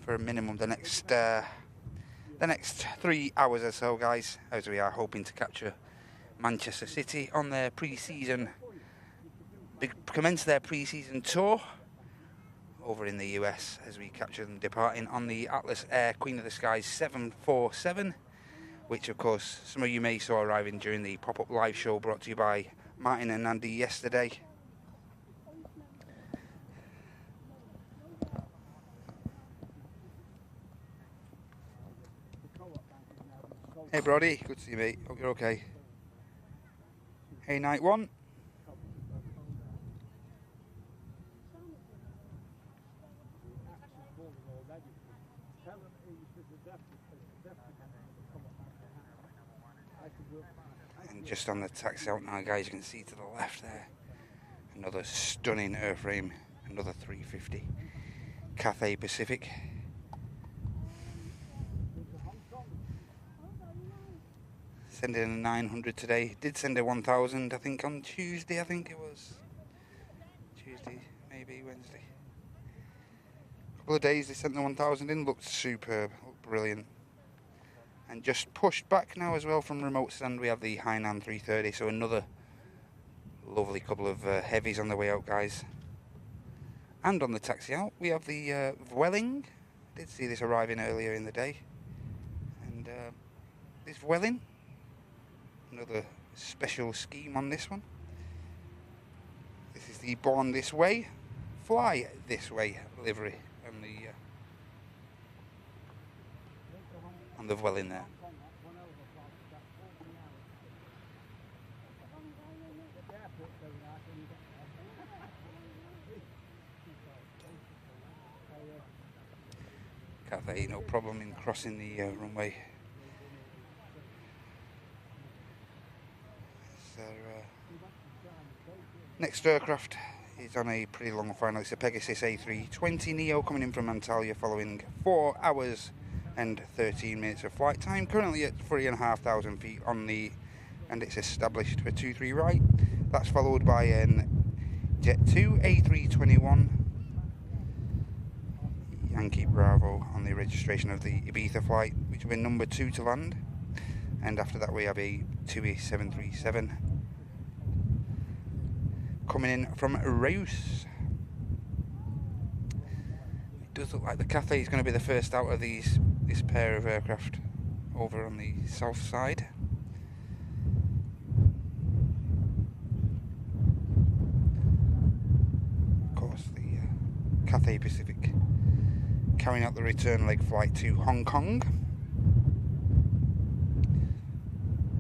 for a minimum the next 3 hours or so, guys, as we are hoping to capture Manchester City on their pre-season, commence their pre-season tour over in the US as we capture them departing on the Atlas Air Queen of the Skies 747, which of course some of you may saw arriving during the pop-up live show brought to you by Martin and Andy yesterday. Hey Brody, good to see you, mate. Hope you're okay. Hey Night One. And just on the taxi out now, guys, you can see to the left there, another stunning airframe, another 350 Cathay Pacific. Sending a 900 today. Did send a 1000, I think, on Tuesday, I think it was. Tuesday, maybe Wednesday. A couple of days they sent the 1000 in, looked superb, looked brilliant. And just pushed back now as well from remote stand, we have the Hainan 330, so another lovely couple of heavies on the way out, guys. And on the taxi out, we have the Vueling. Did see this arriving earlier in the day. And this Vueling, another special scheme on this one. This is the Born This Way, Fly This Way livery on the Vueling there. Cathay, no problem in crossing the runway. So, next aircraft is on a pretty long final. It's a Pegasus A320neo coming in from Antalya following 4 hours and 13 minutes of flight time. Currently at 3,500 feet on the, and it's established for 23 right. That's followed by an Jet 2 A321 Yankee Bravo on the registration of the Ibiza flight, which will be number 2 to land. And after that we have a 2A737 coming in from Reus. It does look like the Cathay is going to be the first out of this pair of aircraft over on the south side. Of course, the Cathay Pacific carrying out the return leg flight to Hong Kong.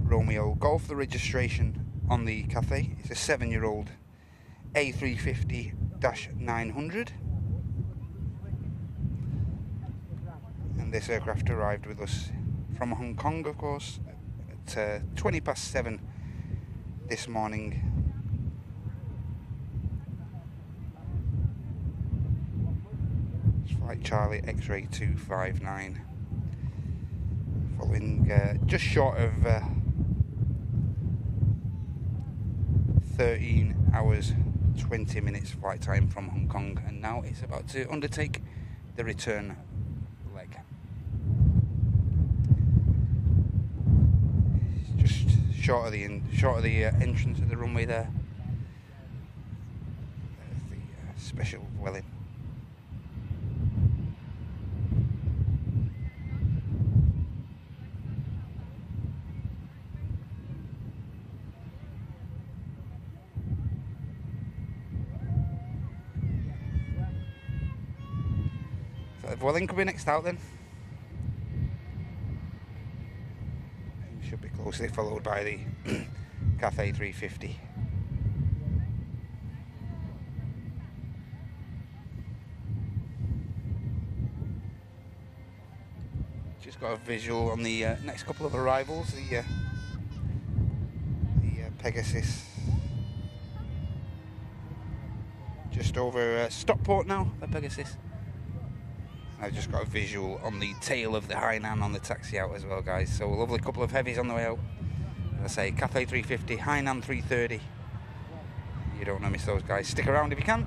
Romeo Golf, the registration on the Cathay. It's a 7-year-old A350-900. And this aircraft arrived with us from Hong Kong, of course, at 20 past 7 this morning. It's Flight Charlie X-Ray 259. Following just short of 13 hours 20 minutes flight time from Hong Kong, and now it's about to undertake the return leg. It's just short of the entrance of the runway there. There's the special dwelling. Dwelling could be next out then. It should be closely followed by the Cathay 350. Just got a visual on the next couple of arrivals. The Pegasus just over Stockport now. The Pegasus. I've just got a visual on the tail of the Hainan on the taxi out as well, guys. So a lovely couple of heavies on the way out. As I say, Cathay 350, Hainan 330. You don't want to miss those, guys. Stick around if you can.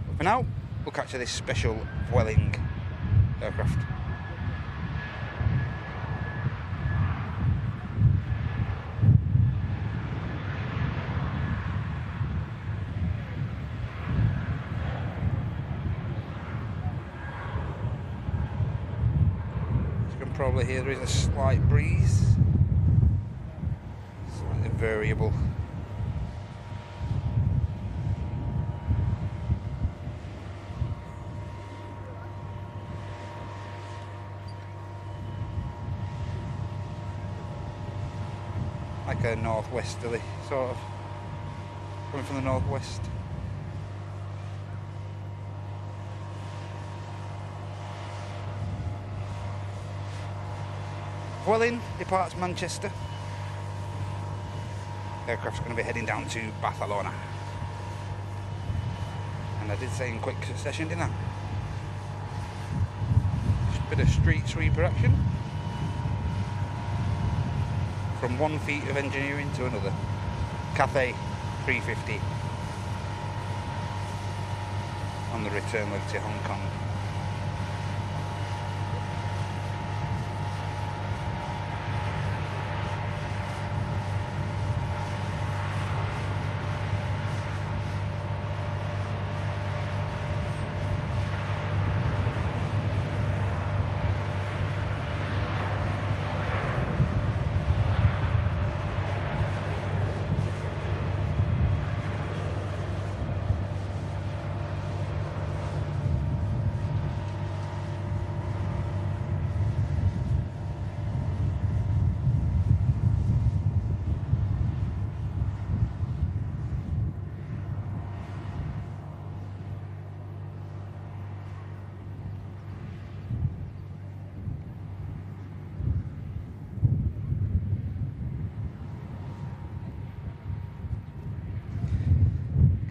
But for now, we'll catch this special Vueling aircraft. Probably here there is a slight breeze, slightly variable. Like a northwesterly sort of, coming from the northwest. Vueling departs Manchester. Aircraft's going to be heading down to Barcelona. And I did say in quick succession, didn't I? Just a bit of street sweeper action. From one feat of engineering to another. Cathay 350 on the return leg to Hong Kong.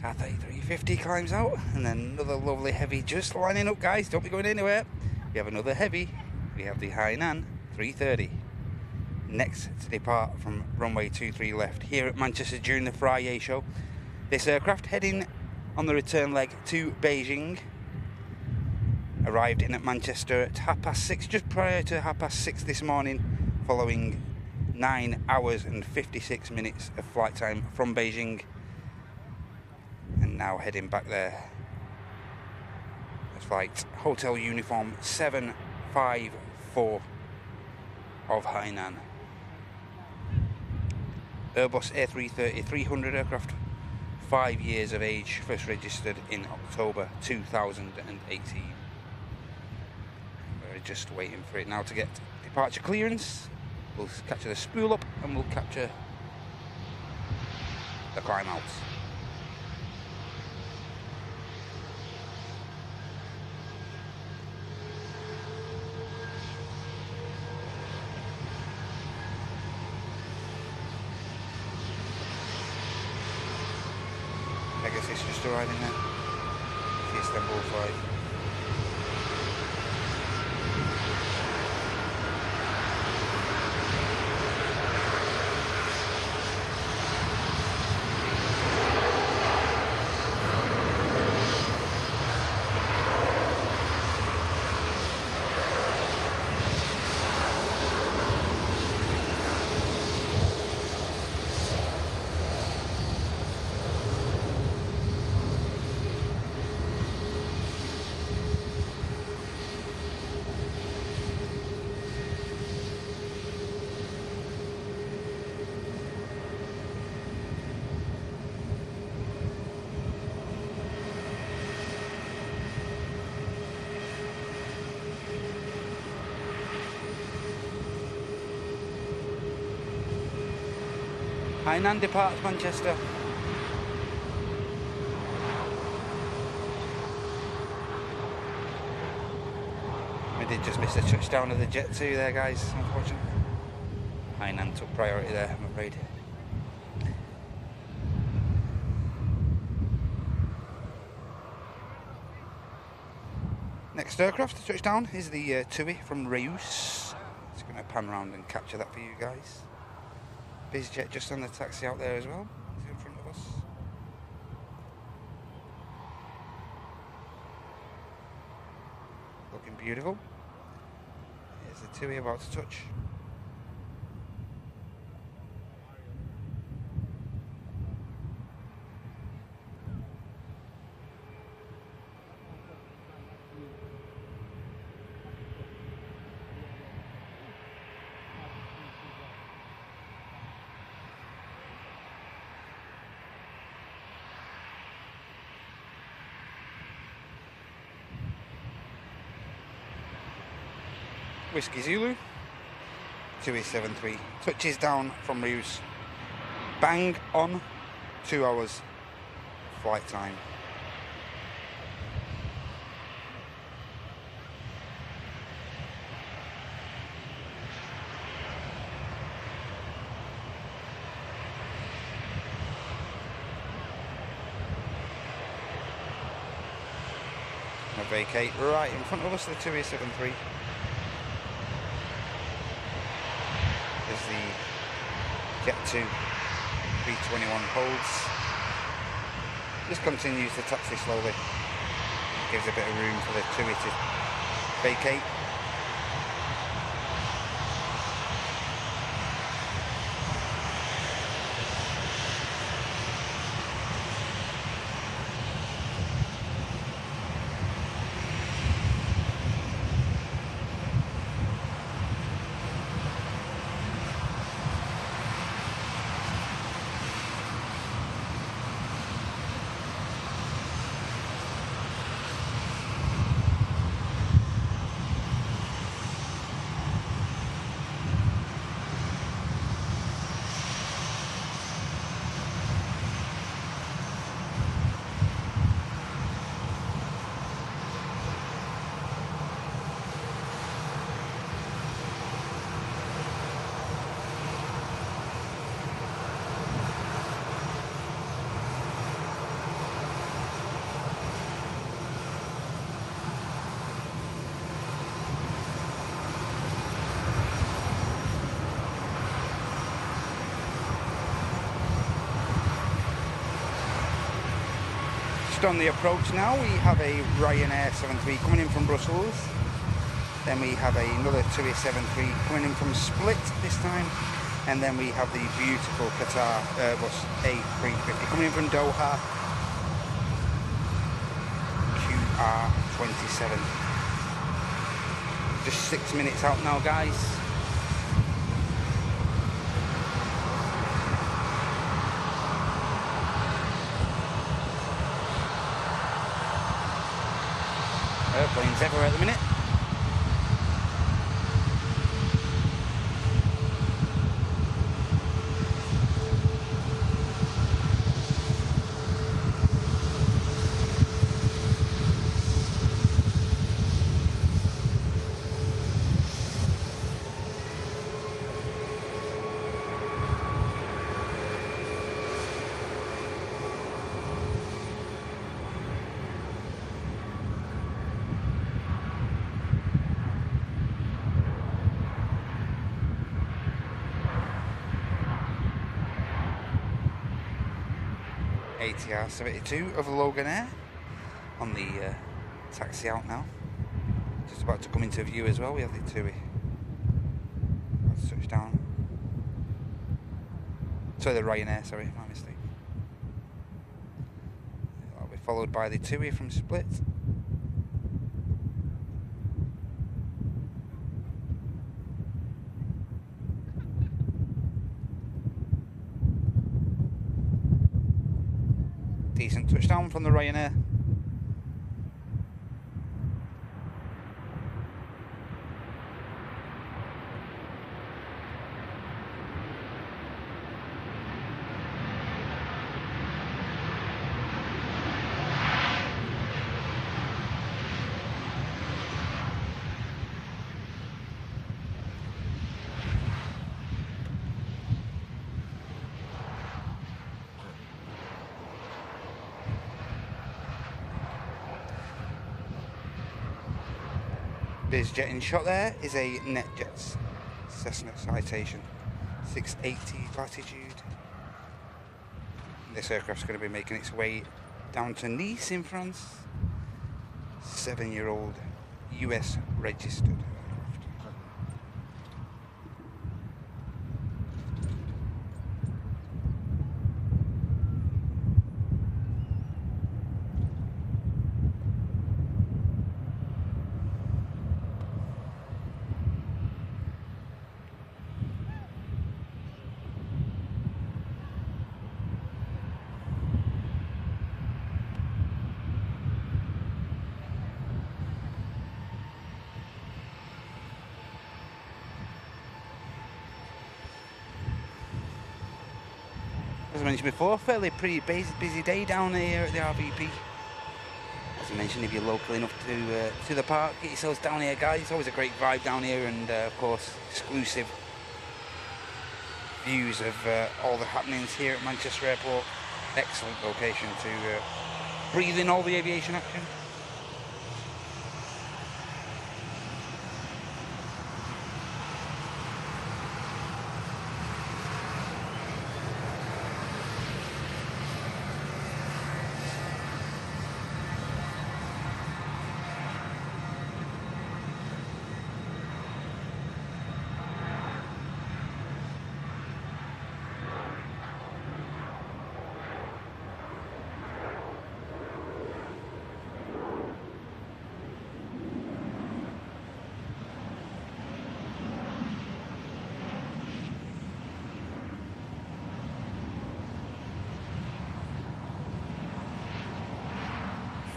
Car 3350 climbs out, and then another lovely heavy just lining up, guys. Don't be going anywhere. We have another heavy. We have the Hainan 330. Next to depart from runway 23 left here at Manchester during the Friday show. This aircraft heading on the return leg to Beijing. Arrived in at Manchester at 6:30, just prior to 6:30 this morning, following 9 hours and 56 minutes of flight time from Beijing. And now heading back there. That's flight Hotel Uniform 754 of Hainan. Airbus A330-300 aircraft, 5 years of age, first registered in October 2018. We're just waiting for it now to get departure clearance. We'll capture the spool up and we'll capture the climb out. Pegasus just arriving there. The Istanbul flight. Hainan departs Manchester. We did just miss the touchdown of the Jet 2 there, guys, unfortunately. Hainan took priority there, I'm afraid. Next aircraft to touch down is the TUI from Reus. Just going to pan around and capture that for you guys. BizJet just on the taxi out there as well, in front of us. Looking beautiful. Here's the TUI about to touch. Whiskey Zulu 2873 touches down from Reus. Bang on 2 hours flight time. Gonna vacate right in front of us, the 2873. As the Jet 2 B21 holds, just continues to taxi slowly, gives a bit of room for the TUI to vacate. Just on the approach now, we have a Ryanair 73 coming in from Brussels. Then we have another TUI 73 coming in from Split this time. And then we have the beautiful Qatar Airbus A350 coming in from Doha. QR27. Just 6 minutes out now, guys. Airplanes everywhere at the minute. ATR 72 of Logan Air on the taxi out now. Just about to come into view as well. We have the TUI. Let's touch down. Sorry, the Ryanair, sorry, my mistake. That'll be followed by the TUI from Split. Decent touchdown from the Ryanair. Biz jet in shot there is a NetJets Cessna Citation 680 latitude. This aircraft's going to be making its way down to Nice in France. 7-year-old US registered. As I mentioned before, pretty busy day down here at the RVP. As I mentioned, if you're local enough to the park, get yourselves down here, guys. It's always a great vibe down here, and of course, exclusive views of all the happenings here at Manchester Airport. Excellent location to breathe in all the aviation action.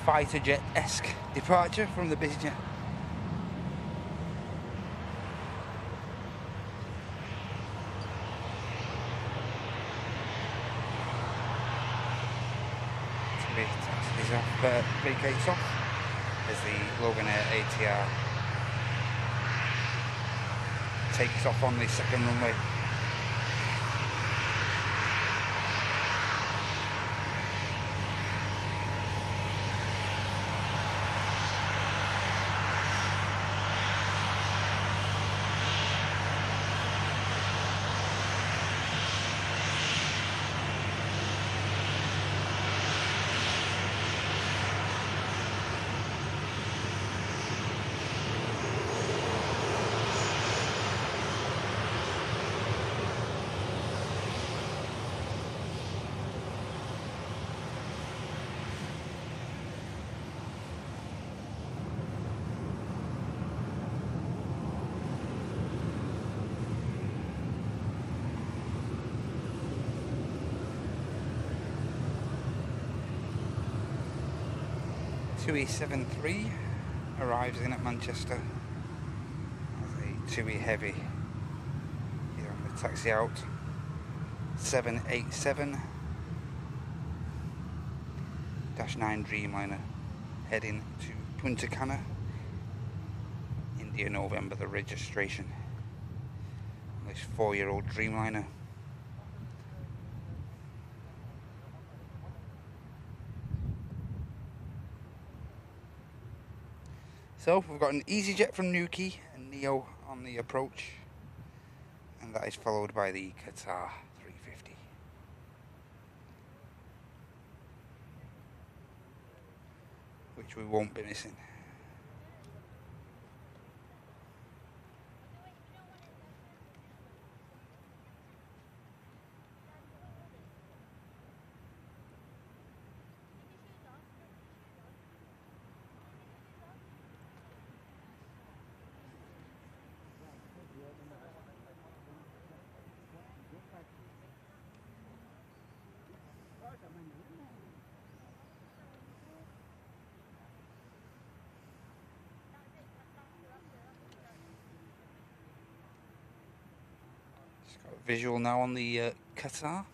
Fighter jet-esque departure from the BizJet. Taxis off, vacates off as the Logan Air ATR takes off on the second runway. 2E73 arrives in at Manchester as a 2E Heavy. Here on the taxi out 787-9 Dreamliner heading to Punta Cana, India, November, the registration. This 4-year-old Dreamliner. So we've got an EasyJet from Newquay and Neo on the approach, and that is followed by the Qatar 350. Which we won't be missing. Just got a visual now on the Qatar.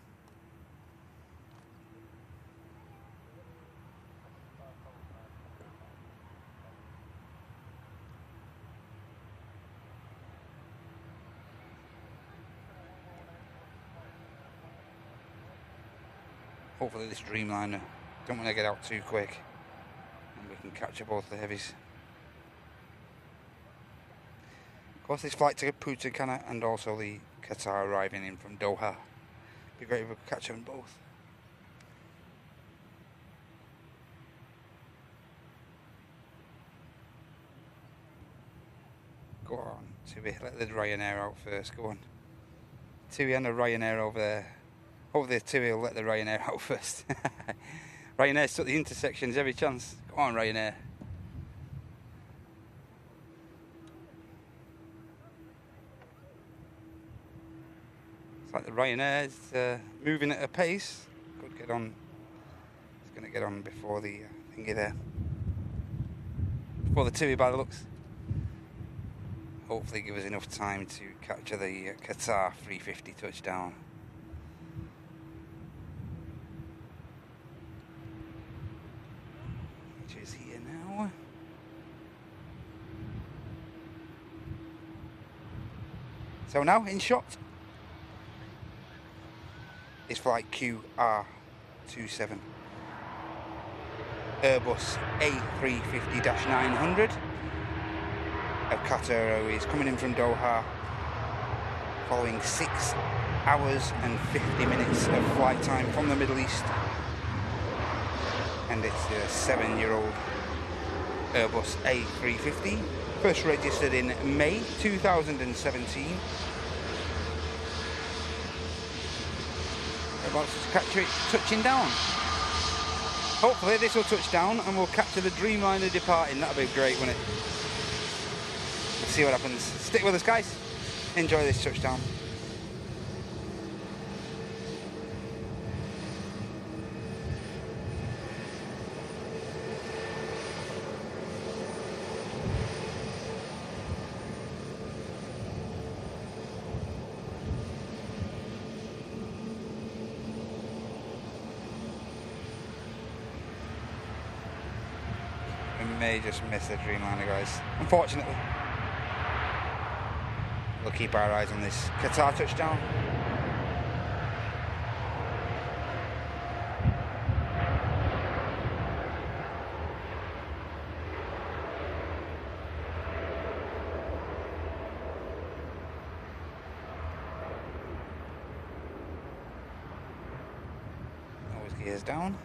Hopefully this Dreamliner don't want to get out too quick and we can capture both the heavies. Of course, this flight to Punta Cana and also the Qatar arriving in from Doha. Be great if we could catch them both. Go on, Tui, let the Ryanair out first, go on. Tui and the Ryanair over there. Hopefully Tui will let the Ryanair out first. Ryanair's took the intersections every chance. Go on, Ryanair. It's like the Ryanair's moving at a pace. Could get on. It's going to get on before the thingy there. Before the Tui by the looks. Hopefully give us enough time to capture the Qatar 350 touchdown. Which is here now. So now in shot is flight QR27 Airbus A350-900 of Qatar Airways coming in from Doha, following 6 hours and 50 minutes of flight time from the Middle East, and it's a 7-year-old Airbus A350, first registered in May 2017. About to capture it touching down. Hopefully this will touch down and we'll capture the Dreamliner departing. That'll be great, wouldn't it? Let's see what happens. Stick with us, guys. Enjoy this touchdown. We may just miss the Dreamliner, guys. Unfortunately. We'll keep our eyes on this Qatar touchdown. Always gears down.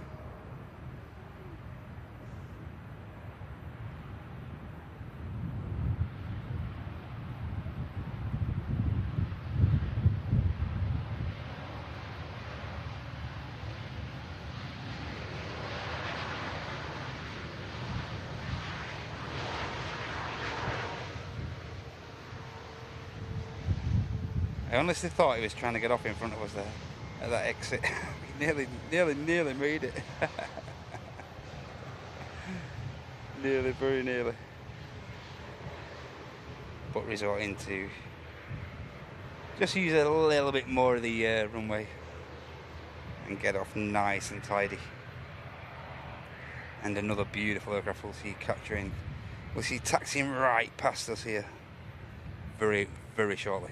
I honestly thought he was trying to get off in front of us there at that exit. He nearly made it. nearly, very nearly. But resorting to just use a little bit more of the runway and get off nice and tidy. And another beautiful aircraft we'll see capturing. We'll see taxiing right past us here very, very shortly.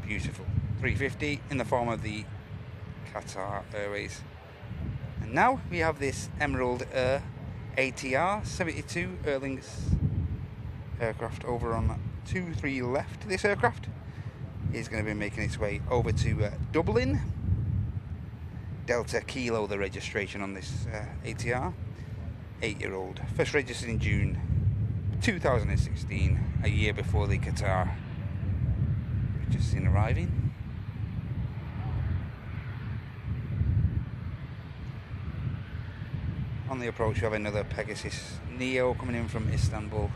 Beautiful. 350 in the form of the Qatar Airways. And now we have this Emerald Air ATR 72 Erlings aircraft over on 23 left. This aircraft is going to be making its way over to Dublin. Delta Kilo, the registration on this ATR. 8-year-old. First registered in June 2016, a year before the Qatar. We've just seen arriving. On the approach we have another Pegasus Neo coming in from Istanbul.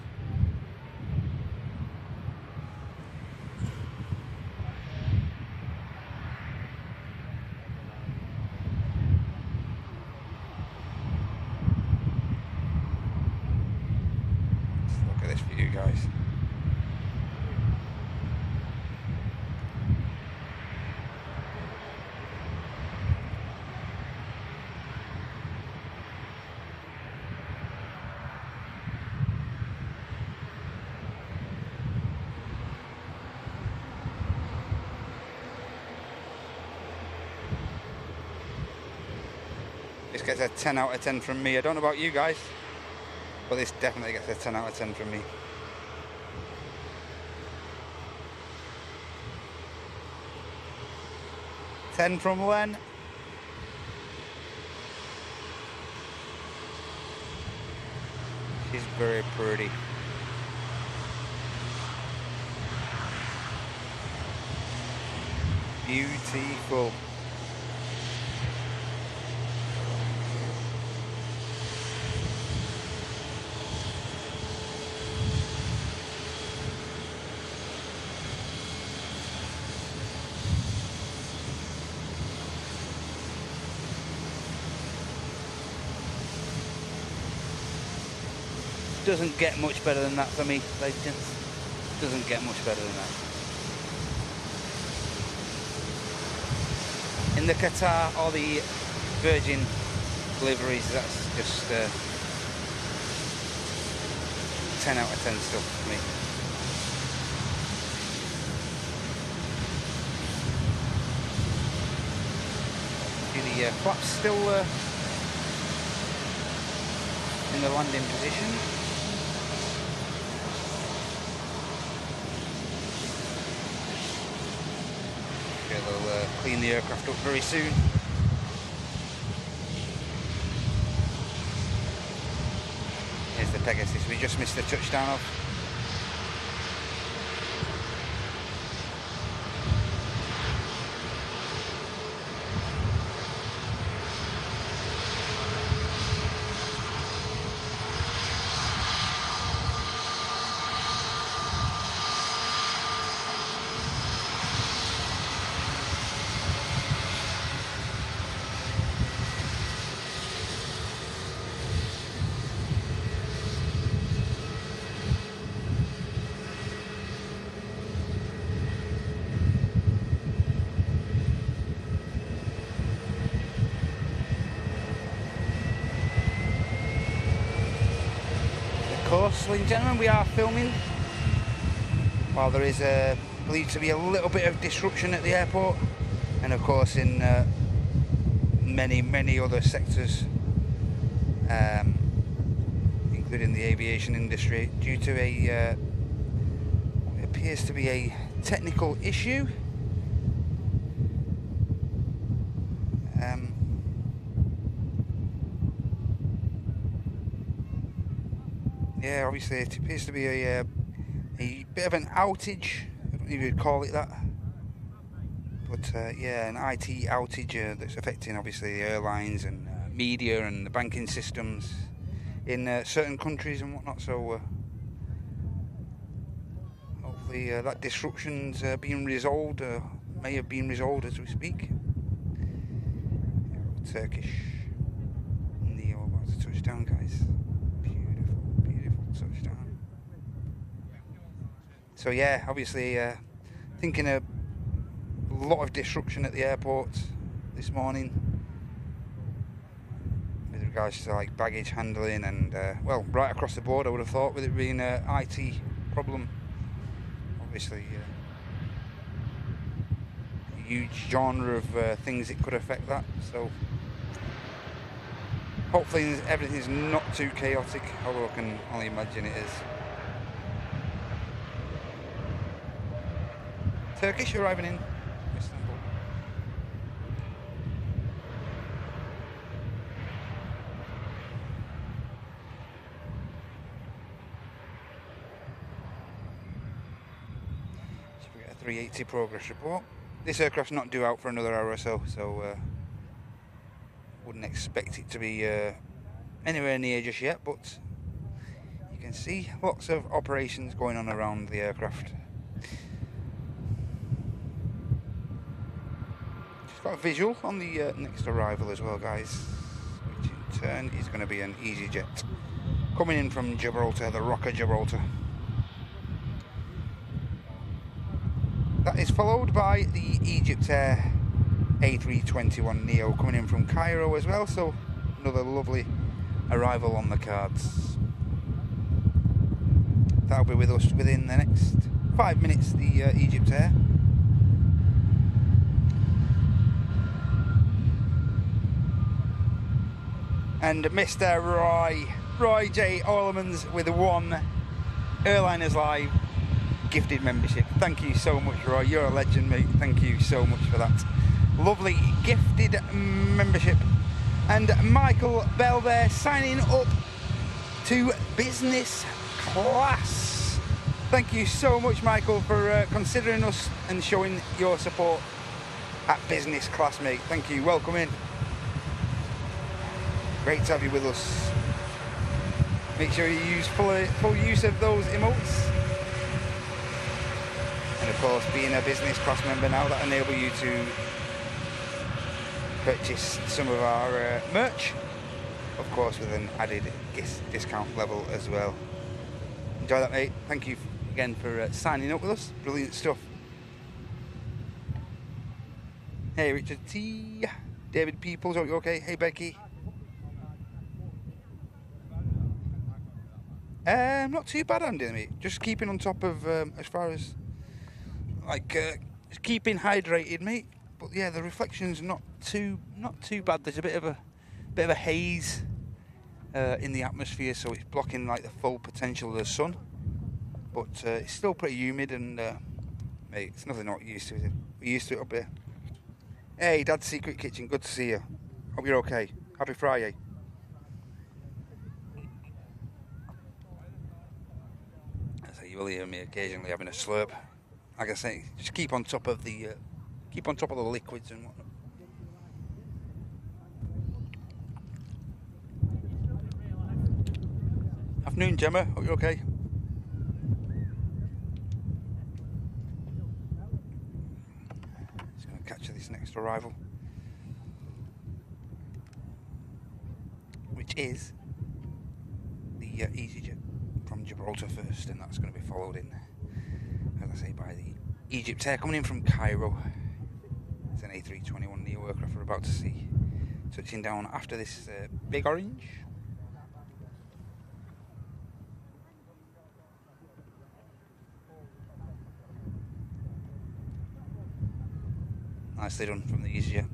Let's look at this for you guys. This gets a 10 out of 10 from me. I don't know about you guys, but this definitely gets a 10 out of 10 from me. Ten from Len. She's very pretty. Beautiful. Doesn't get much better than that for me, ladies and gents. Doesn't get much better than that. In the Qatar or the Virgin deliveries, that's just 10 out of 10 stuff for me. See the flaps still in the landing position. They'll clean the aircraft up very soon. Here's the Pegasus we just missed the touchdown of. Of course, ladies and gentlemen, we are filming while there is believed to be a little bit of disruption at the airport, and of course in many other sectors, including the aviation industry, due to a what appears to be a technical issue. Yeah, obviously it appears to be a bit of an outage. I don't know if you'd call it that, but yeah, an IT outage that's affecting obviously the airlines and media and the banking systems in certain countries and whatnot. So hopefully that disruption's being resolved, may have been resolved as we speak. Turkish Neo about to touch down, guys. touchdown. So yeah, obviously thinking a lot of disruption at the airport this morning with regards to like baggage handling and well, right across the board I would have thought, with it being an IT problem. Obviously a huge genre of things that could affect that, so hopefully everything's not too chaotic, although I can only imagine it is. Turkish arriving in Istanbul. So we get a 380 progress report. This aircraft's not due out for another hour or so, wouldn't expect it to be anywhere near just yet, but you can see lots of operations going on around the aircraft. Just got a visual on the next arrival as well, guys, which in turn is going to be an EasyJet coming in from Gibraltar, the Rock of Gibraltar. That is followed by the Egypt Air A321neo coming in from Cairo as well, so another lovely arrival on the cards. That'll be with us within the next 5 minutes, the Egypt Air. And Mr. Roy J. Orlemans with one Airliners Live gifted membership. Thank you so much, Roy. You're a legend, mate. Thank you so much for that lovely gifted membership. And Michael Bell there signing up to business class. Thank you so much, Michael, for considering us and showing your support at business class, mate. Thank you. Welcome in. Great to have you with us. Make sure you use full use of those emotes. And of course, being a business class member now, that enable you to purchase some of our merch, of course with an added discount level as well. Enjoy that, mate. Thank you again for signing up with us. Brilliant stuff. Hey Richard T, David Peoples, are you okay? Hey Becky. Not too bad, Andy, mate. Just keeping on top of as far as like just keeping hydrated, mate. But yeah, the reflection's not too bad. There's a bit of a haze in the atmosphere, so it's blocking like the full potential of the sun. But it's still pretty humid, and mate, it's nothing not used to, is it? We're used to it up here. Hey, Dad's Secret Kitchen, good to see you. Hope you're okay. Happy Friday. You will hear me occasionally having a slurp. Like I say, just keep on top of the liquids and whatnot. Afternoon, Gemma. Hope you're okay. Just going to catch this next arrival, which is the EasyJet from Gibraltar first, and that's going to be followed in, as I say, by the Egypt Air coming in from Cairo. It's an A321neo aircraft we're about to see touching down after this big orange. Nicely done from the EasyJet.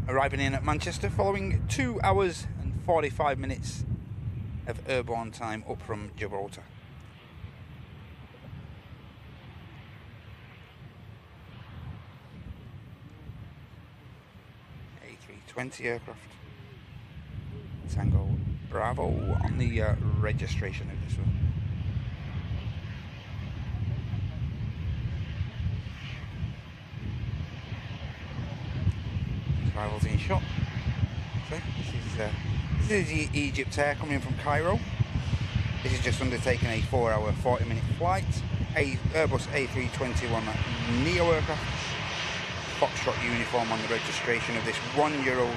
Arriving in at Manchester following 2 hours and 45 minutes of airborne time up from Gibraltar. A320 aircraft. Tango Bravo on the registration of this one. Arrivals in shot. So this is the Egypt Air coming from Cairo. This is just undertaking a 4-hour, 40-minute flight. Airbus A321neo aircraft. Foxtrot uniform on the registration of this 1-year-old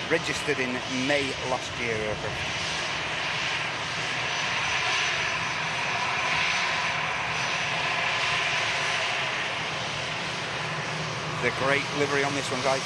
Registered in May last year. There's a great livery on this one, guys.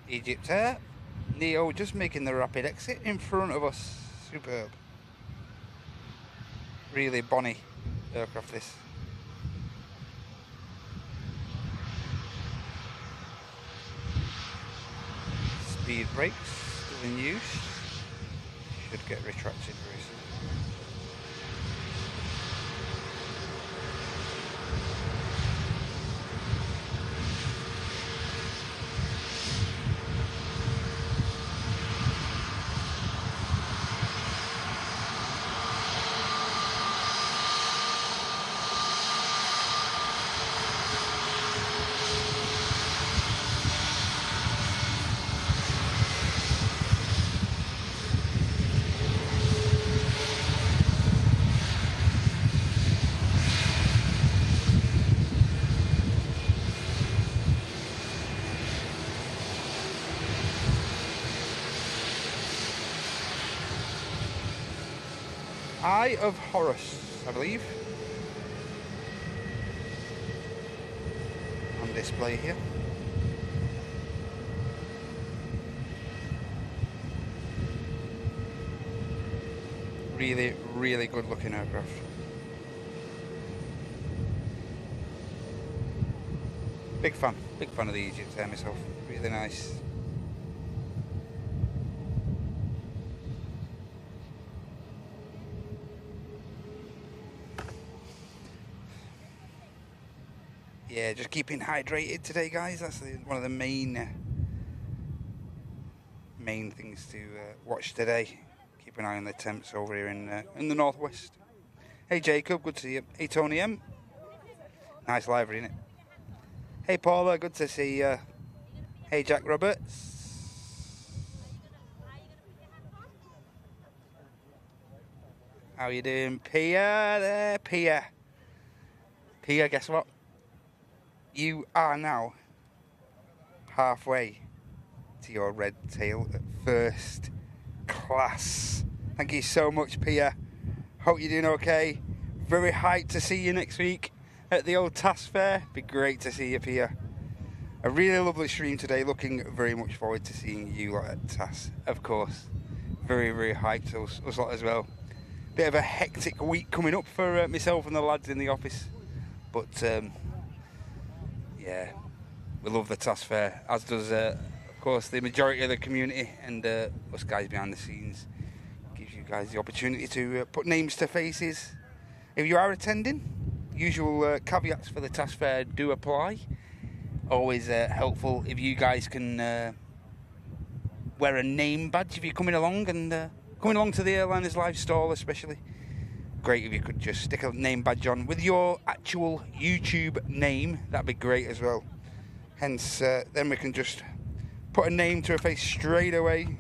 Egypt Air, Neo just making the rapid exit in front of us. Superb. Really bonny aircraft this. Speed brakes still in use. Should get retracted very soon. Eye of Horus, I believe, on display here. Really, really good looking aircraft. Big fan of the Egypt Air myself. Really nice. Yeah, just keeping hydrated today, guys. That's one of the main things to watch today. Keep an eye on the temps over here in the northwest. Hey Jacob, good to see you. Hey Tony M, nice livery, innit? Hey Paula, good to see you. Hey Jack Roberts, how you doing? Pia there, Pia. Guess what? You are now halfway to your red tail at first class. Thank you so much, Pia. Hope you're doing okay. Very hyped to see you next week at the old TAS fair. Be great to see you, Pia. A really lovely stream today. Looking very much forward to seeing you lot at TAS, of course. Very, very hyped, us lot as well. Bit of a hectic week coming up for myself and the lads in the office. But yeah, we love the TAS fair, as does, of course, the majority of the community and us guys behind the scenes. Gives you guys the opportunity to put names to faces. If you are attending, usual caveats for the TAS fair do apply. Always helpful if you guys can wear a name badge if you're coming along and coming along to the Airliners live stall especially. Great if you could just stick a name badge on with your actual YouTube name. That'd be great as well. Hence, then we can just put a name to a face straight away.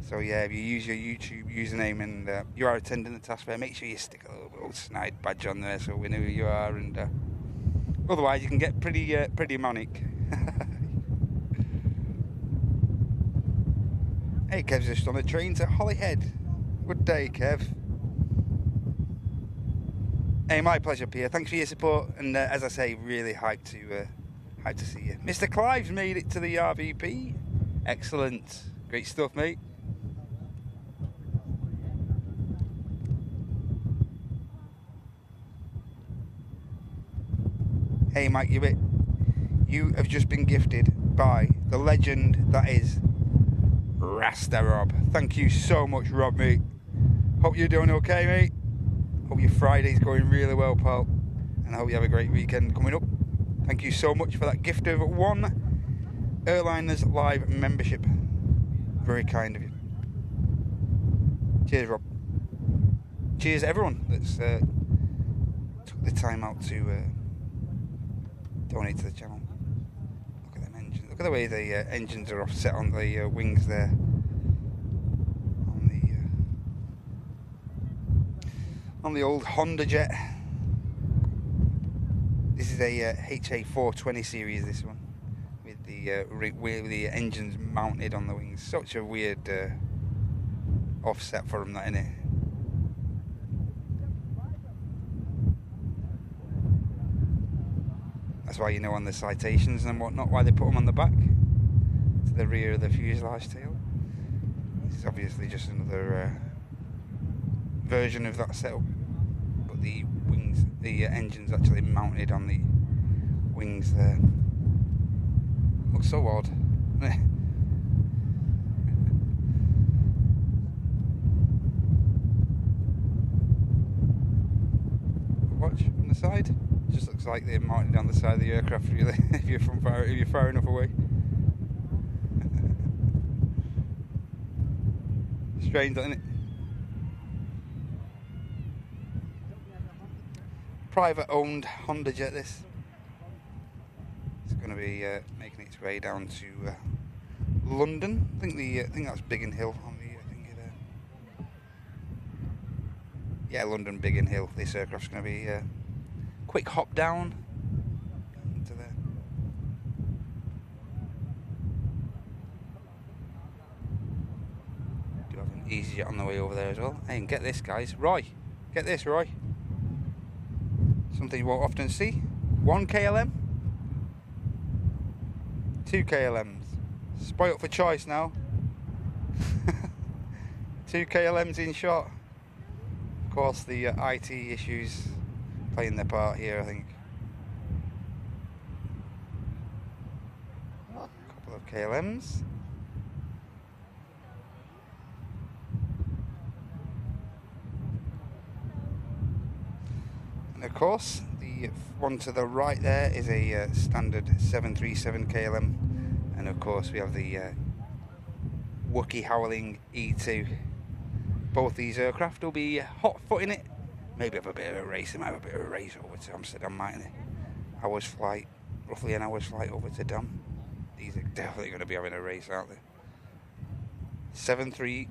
So yeah, if you use your YouTube username and you are attending the TAS fair, make sure you stick a little snide badge on there so we know who you are. And otherwise, you can get pretty manic. Hey, Kev's just on the train to Holyhead. Good day, Kev. Hey, my pleasure, Pierre. Thanks for your support, and as I say, really hyped to see you. Mr. Clive's made it to the RVP. Excellent, great stuff, mate. Hey Mike, you have just been gifted by the legend that is Rasta Rob. Thank you so much, Rob, mate. Hope you're doing okay, mate. Hope your Friday's going really well, pal. And I hope you have a great weekend coming up. Thank you so much for that gift of 1 Airliners Live membership. Very kind of you. Cheers, Rob. Cheers, everyone that's took the time out to donate to the channel. Look at them engines. Look at the way the engines are offset on the wings there. On the old Honda jet. This is a HA420 series. This one with the engines mounted on the wings. Such a weird offset for them, that, innit? That's why, you know, on the citations and whatnot, why they put them on the back to the rear of the fuselage tail. This is obviously just another version of that setup, but the wings, the engine's actually mounted on the wings there. Looks so odd. Watch from the side. Just looks like they're mounted on the side of the aircraft, really. if you're far enough away. Strange, isn't it? Private owned Honda jet, this. It's going to be making its way down to London. I think that's Biggin Hill on the thingy there. Yeah, London Biggin Hill. This aircraft's going to be quick hop down into there. Do have an EasyJet on the way over there as well. Hey, and get this, guys. Roy, get this, Roy. Something you won't often see. 1 KLM, 2 KLMs. Spoilt for choice now. 2 KLMs in shot. Of course, the IT issues playing their part here, I think. A couple of KLMs. And of course, the one to the right there is a standard 737 KLM. And of course, we have the Wookie howling E2. Both these aircraft will be hot-footing it. Maybe have a bit of a race. They might have a bit of a race over to Amsterdam, mightn't they? Hour's flight, roughly an hour's flight over to Dam. These are definitely going to be having a race, aren't they? 7-3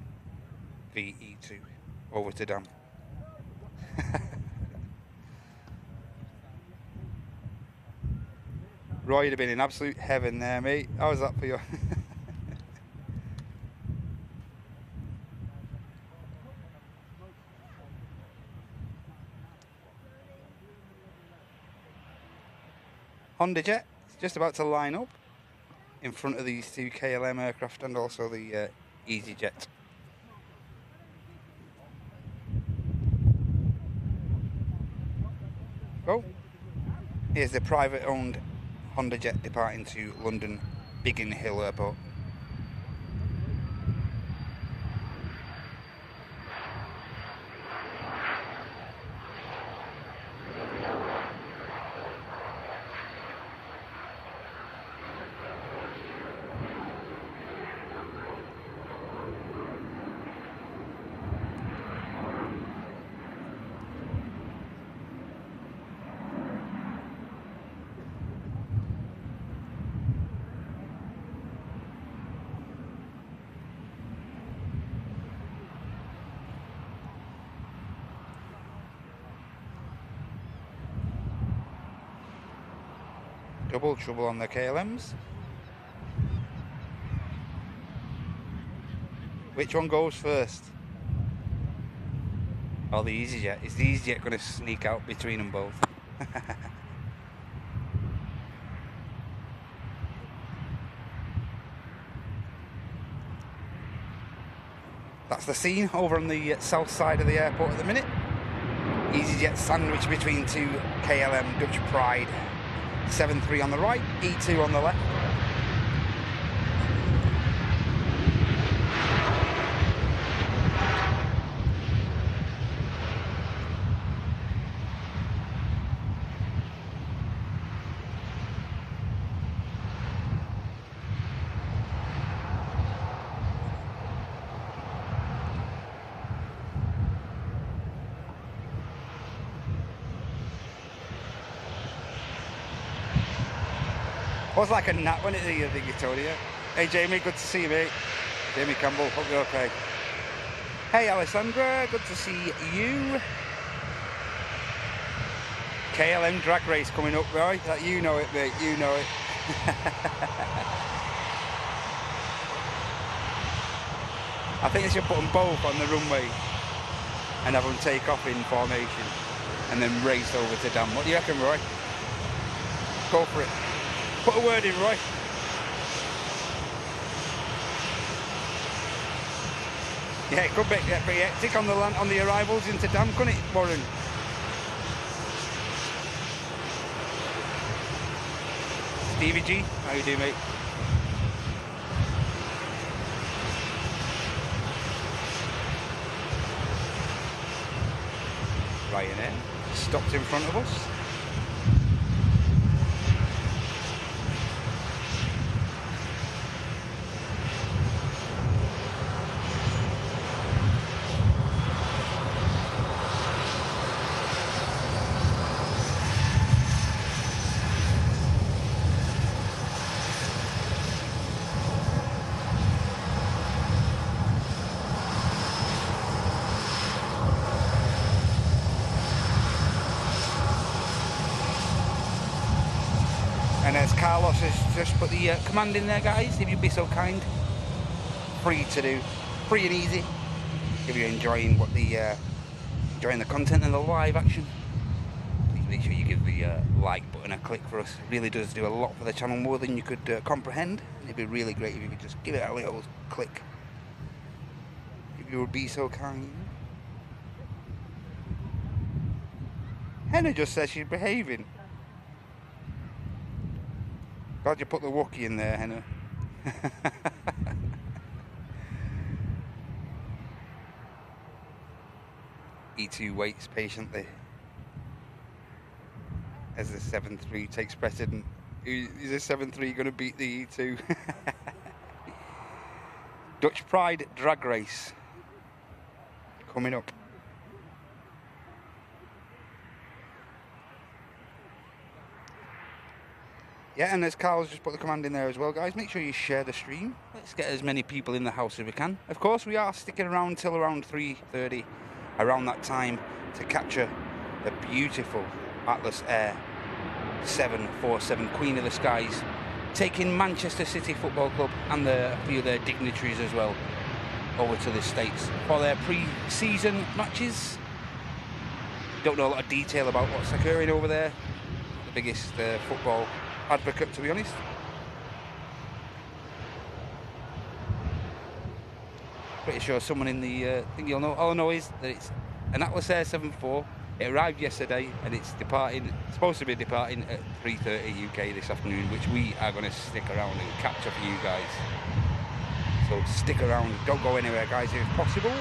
VE2 over to Dam. Roy, you'd have been in absolute heaven there, mate. How was that for you? Honda jet is just about to line up in front of these 2 KLM aircraft and also the EasyJet. Oh, here's the private owned Honda jet departing to London Biggin Hill Airport. Double trouble on the KLMs. Which one goes first? Oh, the EasyJet. Is the EasyJet going to sneak out between them both? That's the scene over on the south side of the airport at the minute. EasyJet sandwiched between 2 KLM Dutch Pride 7.3 on the right, E2 on the left. Was like a gnat when it the thing you told you. Hey Jamie, good to see you, mate. Jamie Campbell, hope you're okay. Hey Alessandra, good to see you. KLM drag race coming up, right? That you know it, mate. You know it. I think they should put them both on the runway and have them take off in formation and then race over to Dam. What do you reckon, Roy? Go for it. Put a word in, Roy. Yeah, it could be pretty hectic on the arrivals into Dam, couldn't it, Warren? Stevie G, how you doing, mate? Ryanair stopped in front of us. And as Carlos has just put the command in there, guys, if you'd be so kind, free to do, free and easy. If you're enjoying enjoying the content and the live action, please make sure you give the like button a click for us. It really does do a lot for the channel, more than you could comprehend. It'd be really great if you could just give it a little click, if you would be so kind. Henna just says she's behaving. Glad you put the Wookiee in there, Henna. E2 waits patiently as the 7.3 takes precedent. Is the 7.3 going to beat the E2? Dutch Pride drag race coming up. Yeah, and as Carl's just put the command in there as well, guys, make sure you share the stream. Let's get as many people in the house as we can. Of course, we are sticking around till around 3:30, around that time, to capture the beautiful Atlas Air 747 Queen of the Skies, taking Manchester City Football Club and a few of their dignitaries as well over to the States for their pre-season matches. Don't know a lot of detail about what's occurring over there. The biggest football advocate, to be honest. Pretty sure someone in the thing you'll know. All I know is that it's an Atlas Air 74. It arrived yesterday and it's supposed to be departing at 3:30 UK this afternoon, which we are going to stick around and capture for you guys. So stick around, don't go anywhere, guys, if possible.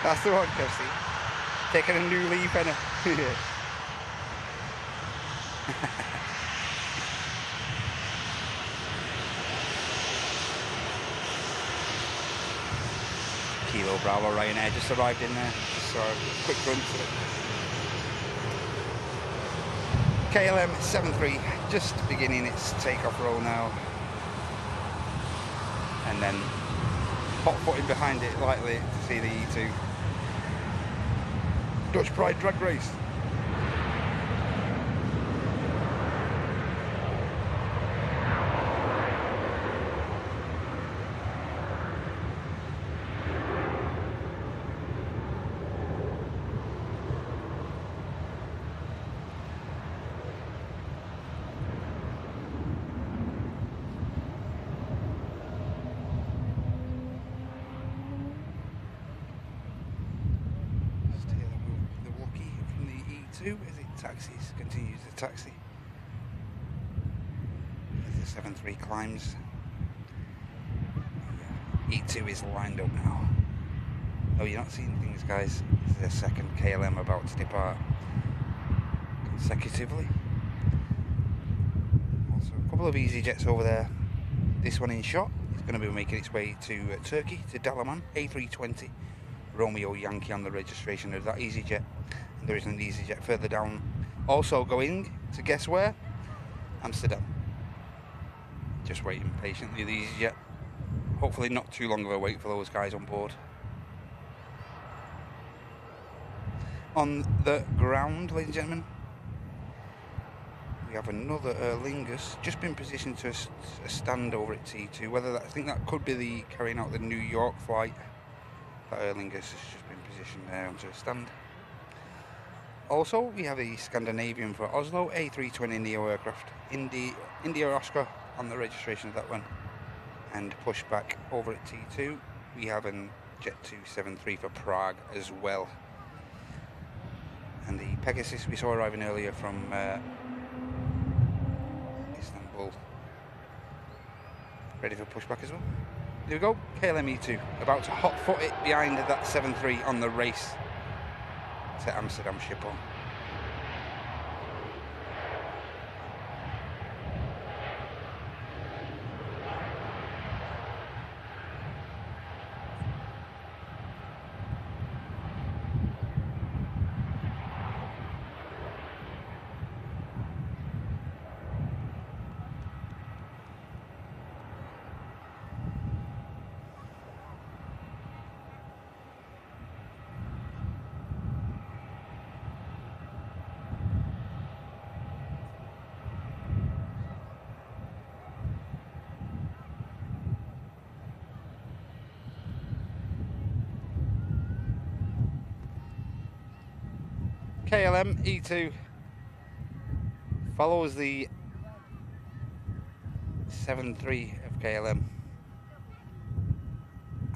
That's the one, Kirsty. Taking a new leaf, innit? Kilo Bravo Ryanair just arrived in there. Just saw a quick run to it. KLM 73 just beginning its takeoff roll now. And then hot footing behind it lightly to see the E2. Dutch Pride drag race. E2, is it taxis? Continues the taxi. As the 7-3 climbs. E2 is lined up now. Oh, you're not seeing things, guys. This is a second KLM about to depart consecutively. Also, a couple of EasyJets over there. This one in shot is going to be making its way to Turkey, to Dalaman, A320. Romeo Yankee on the registration of that EasyJet. And there is an EasyJet further down, also going to guess where? Amsterdam. Just waiting patiently, the EasyJet. Hopefully not too long of a wait for those guys on board. On the ground, ladies and gentlemen, we have another Aer Lingus just been positioned to a stand over at T2. Whether that, I think that could be the carrying out the New York flight. That Aer Lingus has just been positioned there onto a stand. Also, we have a Scandinavian for Oslo, A320 Neo aircraft, India Oscar on the registration of that one. And push back over at T2, we have a Jet 273 for Prague as well. And the Pegasus we saw arriving earlier from Istanbul, ready for pushback as well. Here we go, KLM E2, about to hot foot it behind that 7-3 on the race to Amsterdam Schiphol. KLM E2 follows the 7-3 of KLM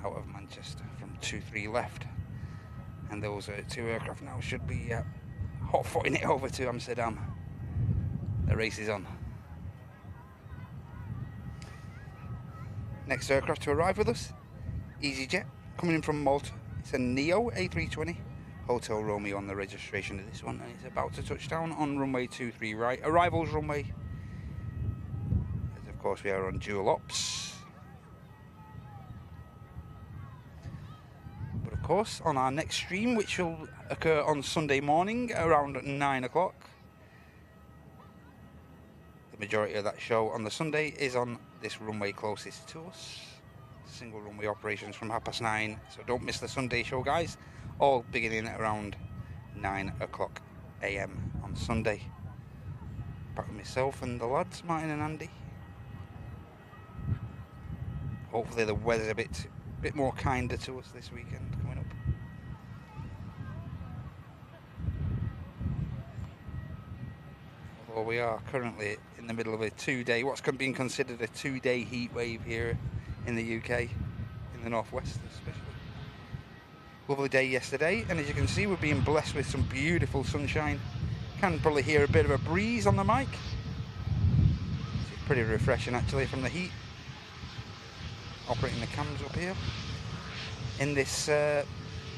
out of Manchester from 2-3 left, and those two aircraft now should be hot footing it over to Amsterdam. The race is on. Next aircraft to arrive with us, EasyJet, coming in from Malta. It's a Neo A320. Hotel Romeo on the registration of this one, and it's about to touch down on runway 23 right, arrivals runway, as of course we are on dual ops. But of course on our next stream, which will occur on Sunday morning around 9 o'clock, the majority of that show on the Sunday is on this runway closest to us. Single runway operations from 9:30, so don't miss the Sunday show, guys. All beginning at around 9 o'clock AM on Sunday. Back with myself and the lads, Martin and Andy. Hopefully the weather's a bit more kinder to us this weekend coming up. Although we are currently in the middle of a 2-day, what's being considered a 2-day heat wave here in the UK, in the northwest especially. Lovely day yesterday, and as you can see, we're being blessed with some beautiful sunshine. Can probably hear a bit of a breeze on the mic. It's pretty refreshing actually from the heat. Operating the cams up here in this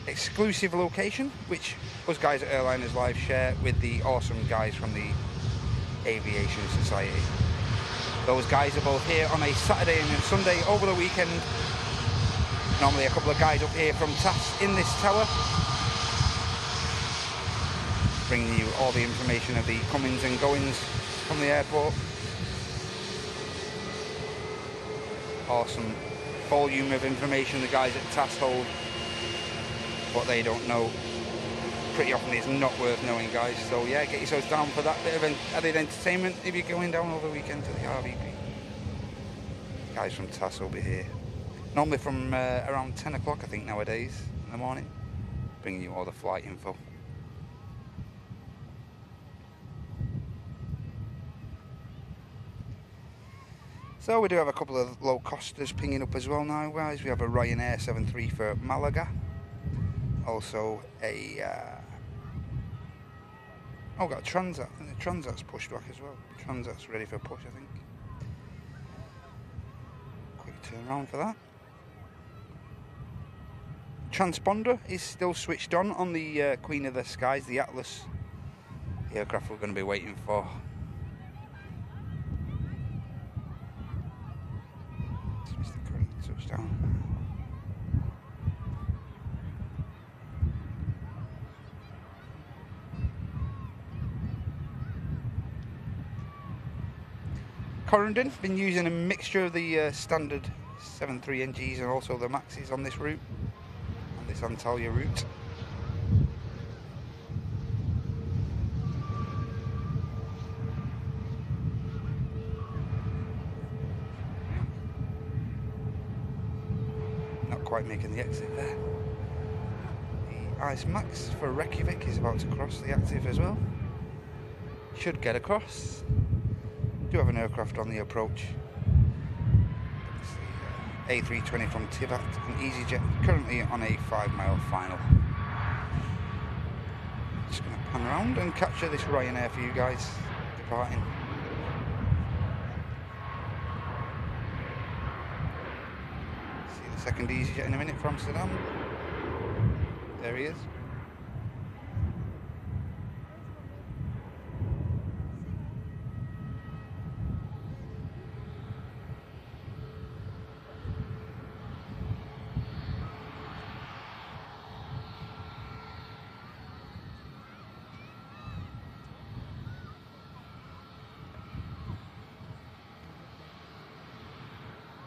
exclusive location, which us guys at Airliners Live share with the awesome guys from the Aviation Society. Those guys are both here on a Saturday and a Sunday over the weekend. Normally a couple of guys up here from TAS in this tower, bringing you all the information of the comings and goings from the airport. Awesome volume of information the guys at TAS hold. What they don't know pretty often is not worth knowing, guys. So yeah, get yourselves down for that bit of added entertainment if you're going down over the weekend to the RVP. Guys from TAS will be here. Normally from around 10 o'clock, I think, nowadays, in the morning, bringing you all the flight info. So we do have a couple of low costers pinging up as well now, guys. We have a Ryanair 73 for Malaga. Also a Oh, got a Transat. I think the Transat's pushed back as well. Transat's ready for a push, I think. Quick turn around for that. Transponder is still switched on the Queen of the Skies, the Atlas, the aircraft we're going to be waiting for. Mr. Current touchdown. Corendon been using a mixture of the standard 7.3 NGs and also the Maxes on this route, on this Antalya route. Not quite making the exit there. The Ice Max for Reykjavik is about to cross the active as well. Should get across. Do have an aircraft on the approach. A320 from Tivat, an EasyJet, currently on a 5-mile final. Just going to pan around and capture this Ryanair for you guys departing. See the second EasyJet in a minute from Amsterdam. There he is.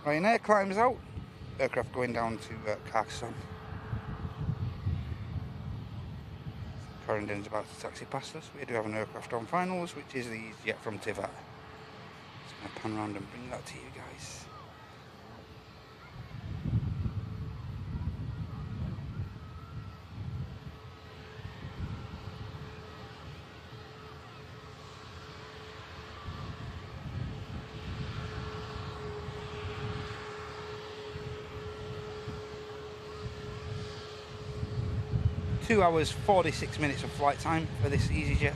Ryanair climbs out, aircraft going down to Kyrgyzstan. Corendon's about to taxi past us. We do have an aircraft on finals, which is the EasyJet from Tivat. Just going to pan around and bring that to you guys. Two hours 46 minutes of flight time for this EasyJet.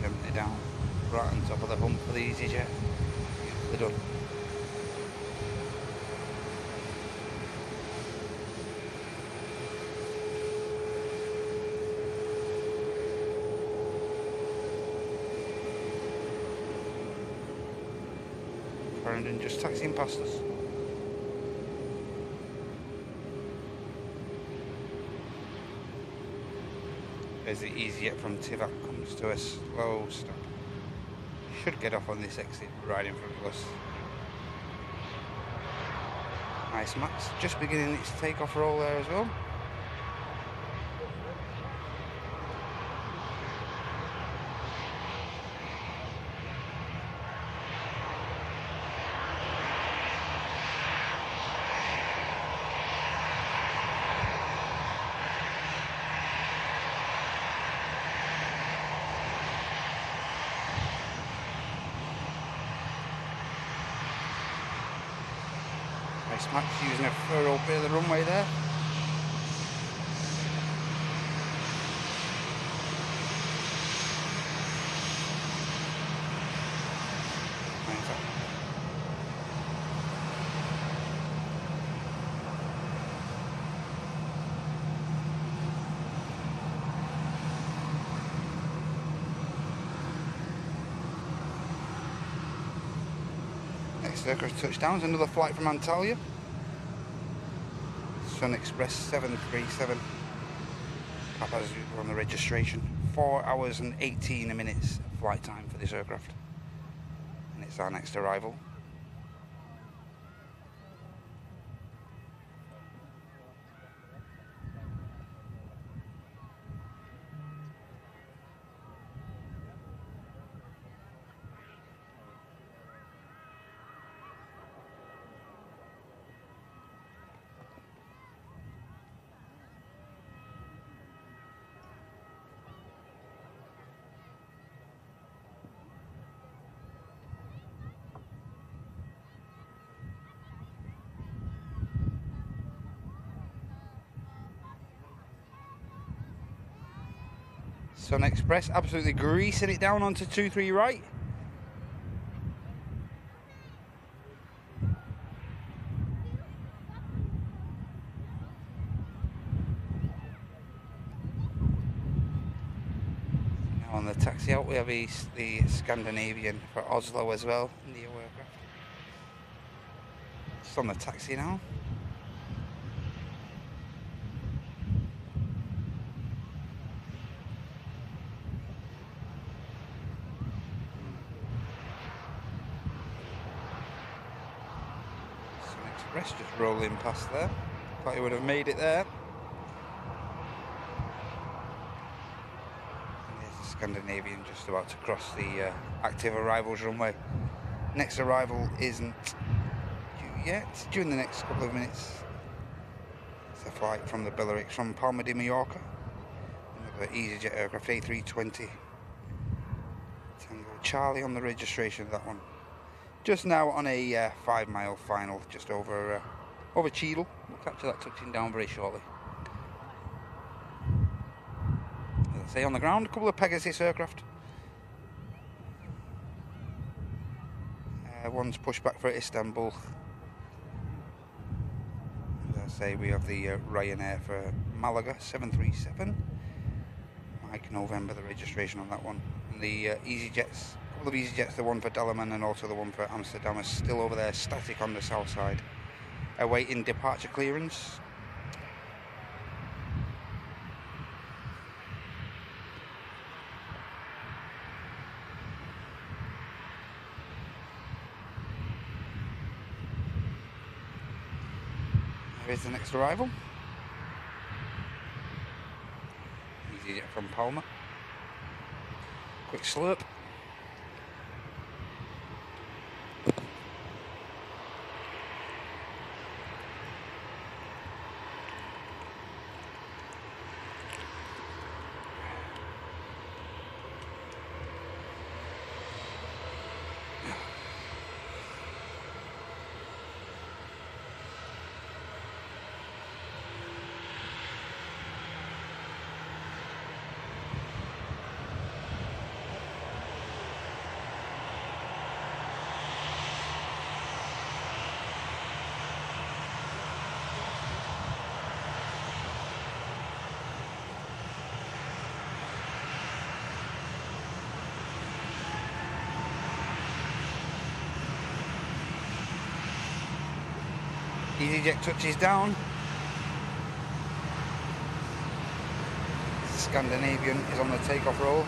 Jumping it down right on top of the hump for the EasyJet. Beautifully done. And just taxiing past us. There's the EasyJet from Tivat, comes to a slow stop. Should get off on this exit right in front of us. Ice Max just beginning its takeoff roll there as well. Ice Max using a furrow bit of the runway there. Next aircraft touchdowns, another flight from Antalya. Sun Express 737. Papa Zulu on the registration. 4 hours and 18 minutes flight time for this aircraft. And it's our next arrival. Sun Express, absolutely greasing it down onto 23 right. Now on the taxi out, we have the Scandinavian for Oslo as well, neo aircraft. Just on the taxi now. Express just rolling past there. Thought he would have made it there. And there's the Scandinavian just about to cross the active arrivals runway. Next arrival isn't due yet. It's due in the next couple of minutes. It's a flight from the Billeriks from Palma de Mallorca. Another EasyJet aircraft, A320. Tango Charlie on the registration of that one. Just now on a 5 mile final, just over Cheadle. We'll capture that touching down very shortly. As I say, on the ground, a couple of Pegasus aircraft. One's pushed back for Istanbul. As I say, we have the Ryanair for Malaga 737. Mike November, the registration on that one. And the EasyJets. Couple of EasyJets, the one for Dalaman and also the one for Amsterdam, are still over there, static on the south side, awaiting departure clearance. There is the next arrival. EasyJet from Palma. Quick slurp. EasyJet touches down. Scandinavian is on the takeoff roll.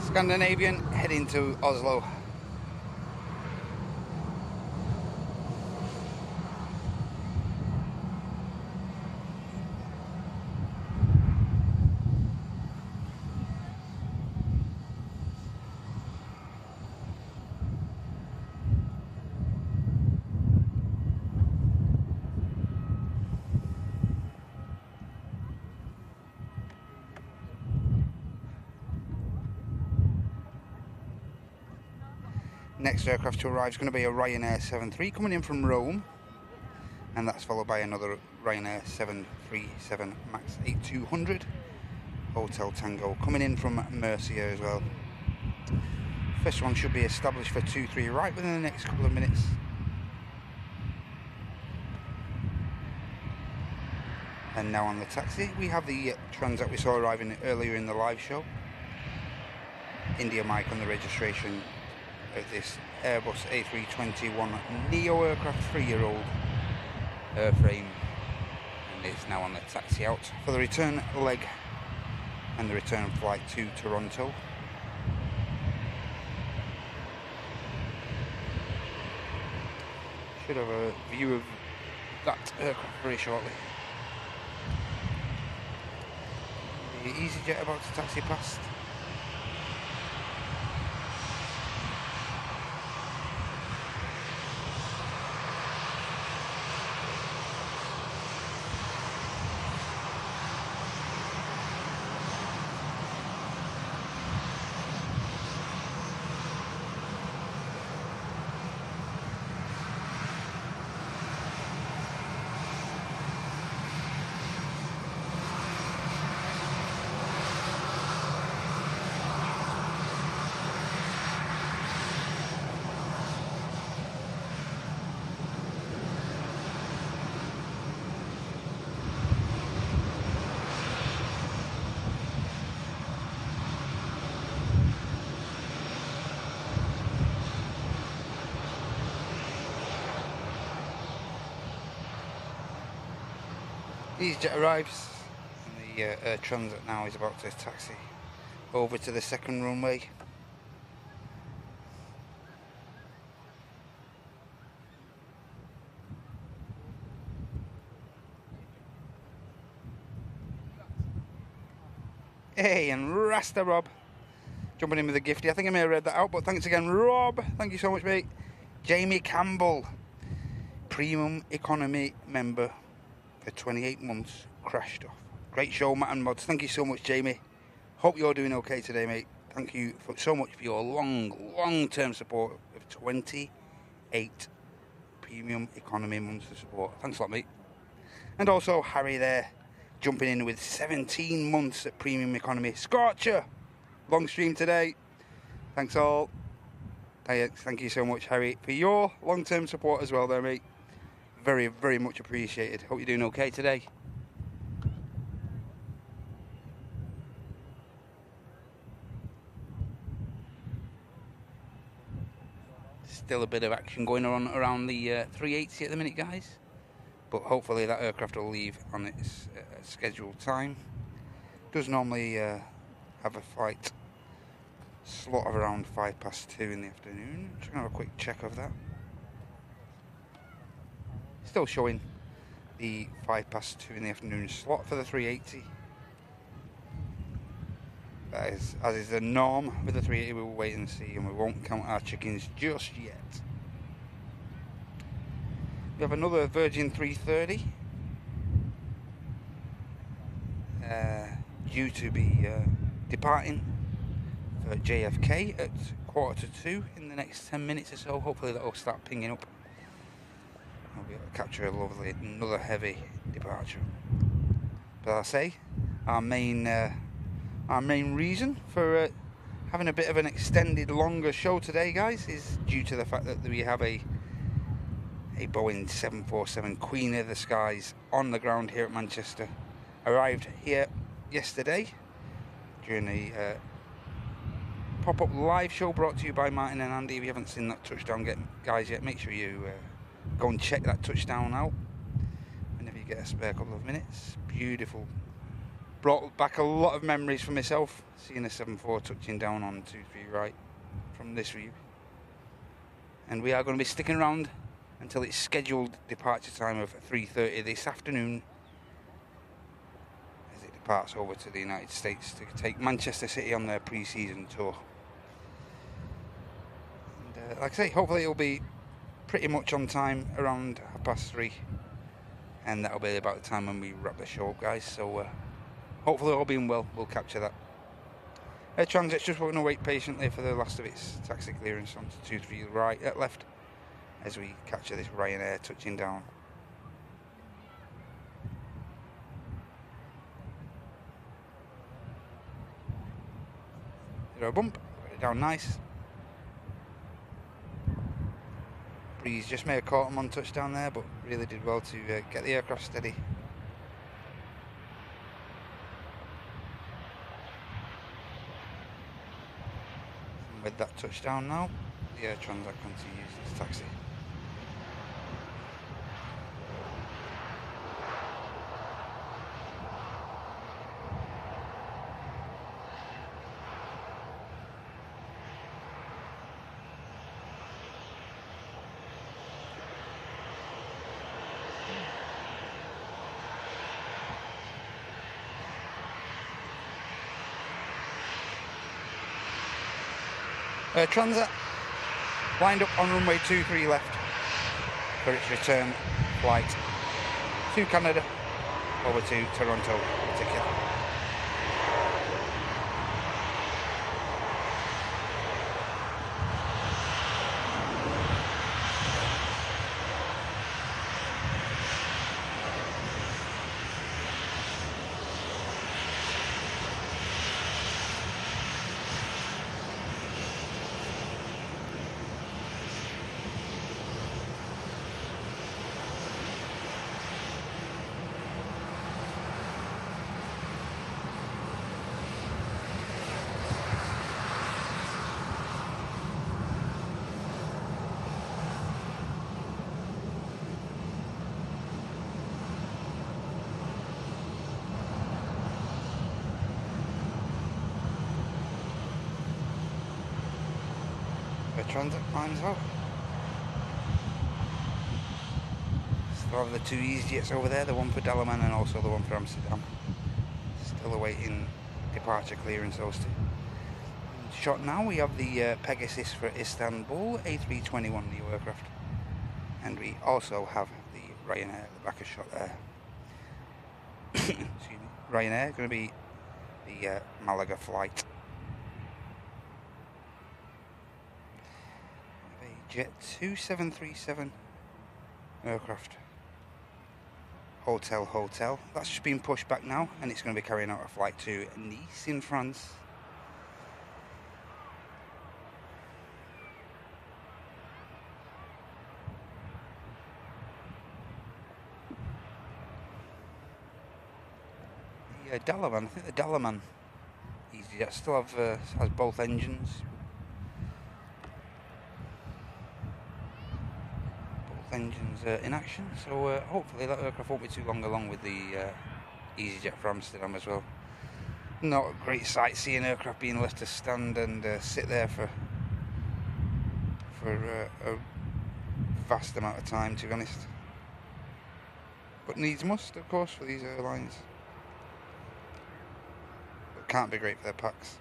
Scandinavian heading to Oslo. Next aircraft to arrive is going to be a Ryanair 73 coming in from Rome, and that's followed by another Ryanair 737 Max 8200 Hotel Tango coming in from Murcia as well. First one should be established for 23 right within the next couple of minutes. And now on the taxi we have the Transat we saw arriving earlier in the live show. India Mike on the registration of this Airbus A321 neo aircraft, 3-year-old airframe, and it's now on the taxi out for the return leg and the return flight to Toronto. Should have a view of that aircraft very shortly. The EasyJet about to taxi past. EasyJet arrives, and the Air Transit now is about to taxi over to the second runway. Hey, and Rasta Rob jumping in with a gifty. I think I may have read that out, but thanks again, Rob. Thank you so much, mate. Jamie Campbell, premium economy member for 28 months, crashed off. Great show, Matt and Mods. Thank you so much, Jamie. Hope you're doing okay today, mate. Thank you so much for your long-term support of 28 premium economy months of support. Thanks a lot, mate. And also Harry there, jumping in with 17 months at premium economy. Scorcher, long stream today. Thanks all. Thank you so much, Harry, for your long-term support as well there, mate. Very, very much appreciated. Hope you're doing okay today. Still a bit of action going on around the 380 at the minute, guys. But hopefully that aircraft will leave on its scheduled time. Does normally have a flight slot of around 2:05 in the afternoon. Just gonna have a quick check of that. Still showing the 2:05 in the afternoon slot for the 380. That is, as is the norm with the 380, we will wait and see, and we won't count our chickens just yet. We have another Virgin 330 due to be departing for JFK at 1:45 in the next 10 minutes or so. Hopefully that will start pinging up. I'll be able to capture another heavy departure. But I say, our main reason for having a bit of an extended, longer show today, guys, is due to the fact that we have a Boeing 747 Queen of the Skies on the ground here at Manchester. Arrived here yesterday during a pop-up live show brought to you by Martin and Andy. If you haven't seen that touchdown guys yet, make sure you go and check that touchdown out whenever you get a spare couple of minutes. Beautiful. Brought back a lot of memories for myself, seeing a 747 touching down on 23 right from this view. And we are going to be sticking around until its scheduled departure time of 3:30 this afternoon as it departs over to the United States to take Manchester City on their pre-season tour. And like I say, hopefully it'll be pretty much on time, around 3:30, and that'll be about the time when we wrap the show up, guys. So hopefully all being well, we'll capture that. Air Transit's just going to wait patiently for the last of its taxi clearance onto 23 right, left, as we capture this Ryanair touching down. There a bump, got it down nice. Breeze just may have caught him on touchdown there, but really did well to get the aircraft steady. And with that touchdown now, the Air Transat continues its taxi. Transat lined up on runway 23 left for its return flight to Canada, over to Toronto in particular. Transit lines out. Still have the two EasyJets over there, the one for Dalaman and also the one for Amsterdam. Still awaiting departure clearance, those two. Shot now, we have the Pegasus for Istanbul, A321 new aircraft. And we also have the Ryanair at the back of shot there. Excuse me. Ryanair, going to be the Malaga flight. Jet 2737 aircraft. Hotel. That's just been pushed back now, and it's going to be carrying out a flight to Nice in France. The Dalaman, I think the Dalaman EasyJet still has both engines. In action, so hopefully that aircraft won't be too long along with the EasyJet for Amsterdam as well. Not a great sightseeing aircraft being left to stand and sit there for a vast amount of time, to be honest. But needs must, of course, for these airlines. But can't be great for their packs.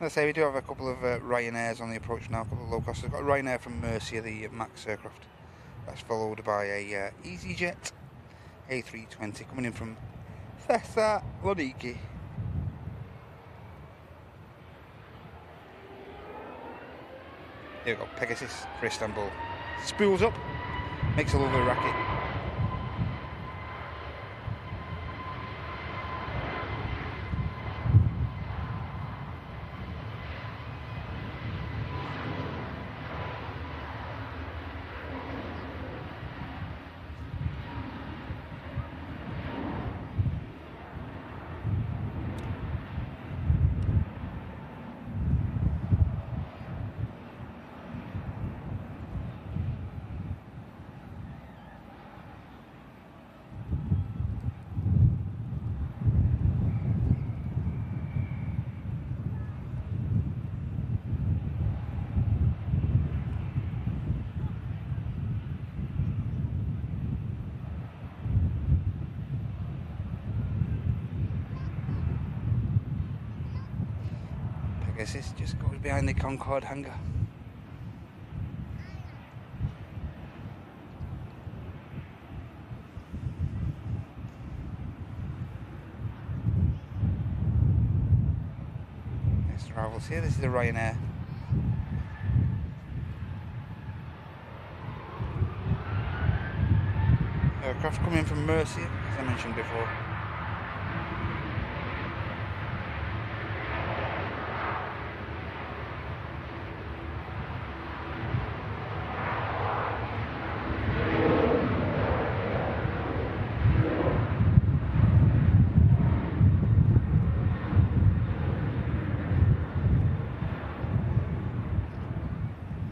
Let's say we do have a couple of Ryanairs on the approach now, a couple of low cost. We've got a Ryanair from Murcia, the MAX aircraft. That's followed by a EasyJet A320 coming in from Thessaloniki. Here we go, Pegasus for Istanbul. Spools up, makes a lovely racket. Pegasus just goes behind the Concorde hangar. Next arrivals here, this is the Ryanair. Aircraft coming from Murcia, as I mentioned before.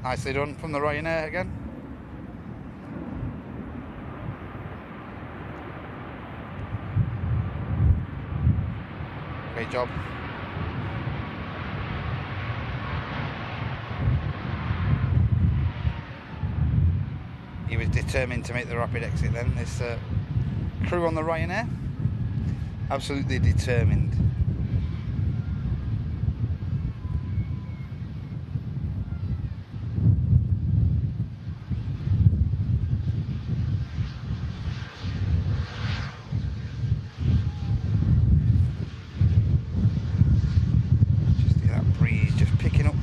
Nicely done from the Ryanair again. Great job. He was determined to make the rapid exit then. This crew on the Ryanair, absolutely determined. Just see that breeze just picking up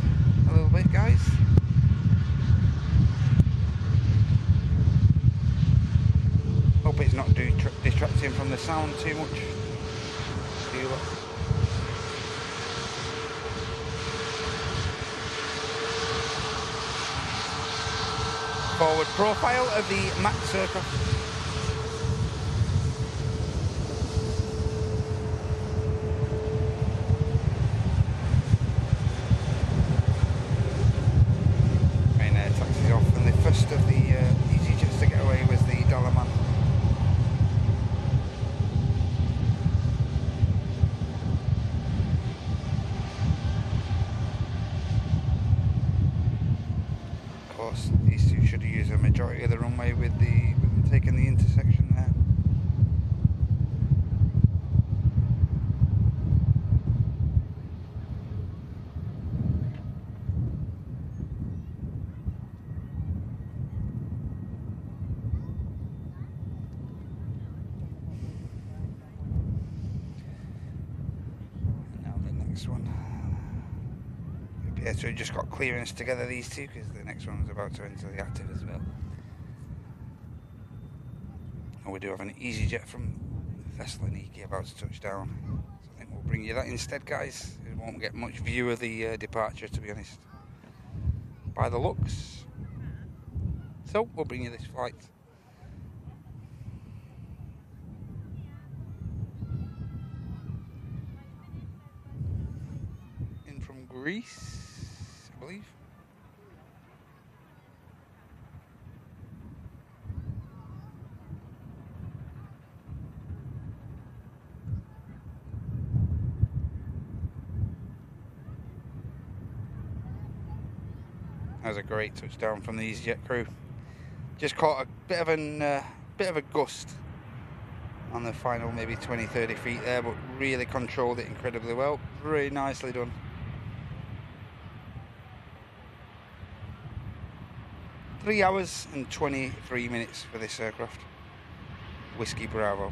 a little bit, guys. Hope it's not distracting from the sound too much. Forward profile of the Max aircraft. Ryanair taxis off, and the first of the EasyJets to get away was the Dalaman. Of course, these two should have used a majority of the runway with them taking the intersection there. Now the next one. Yeah, so we just got clearance together, these two, because the next one's about to enter the active as well. And we do have an EasyJet from Thessaloniki about to touch down. So I think we'll bring you that instead, guys. We won't get much view of the departure, to be honest, by the looks. So we'll bring you this flight. In from Greece, I believe. That was a great touchdown from the EasyJet crew. Just caught a bit of a gust on the final maybe 20-30 feet there, but really controlled it incredibly well. Really nicely done. Three hours and 23 minutes for this aircraft. Whiskey Bravo.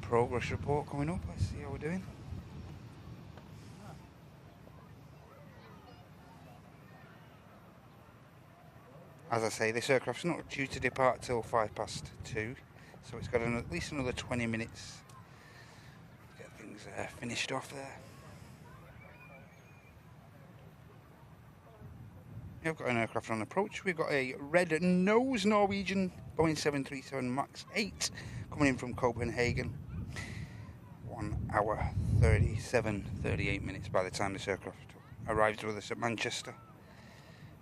Progress report coming up. Let's see how we're doing. As I say, this aircraft's not due to depart till 2:05, so it's got at least another 20 minutes to get things finished off there. We've got an aircraft on approach. We've got a red nose Norwegian Boeing 737 MAX 8 coming in from Copenhagen. 1 hour 38 minutes by the time this aircraft arrives with us at Manchester.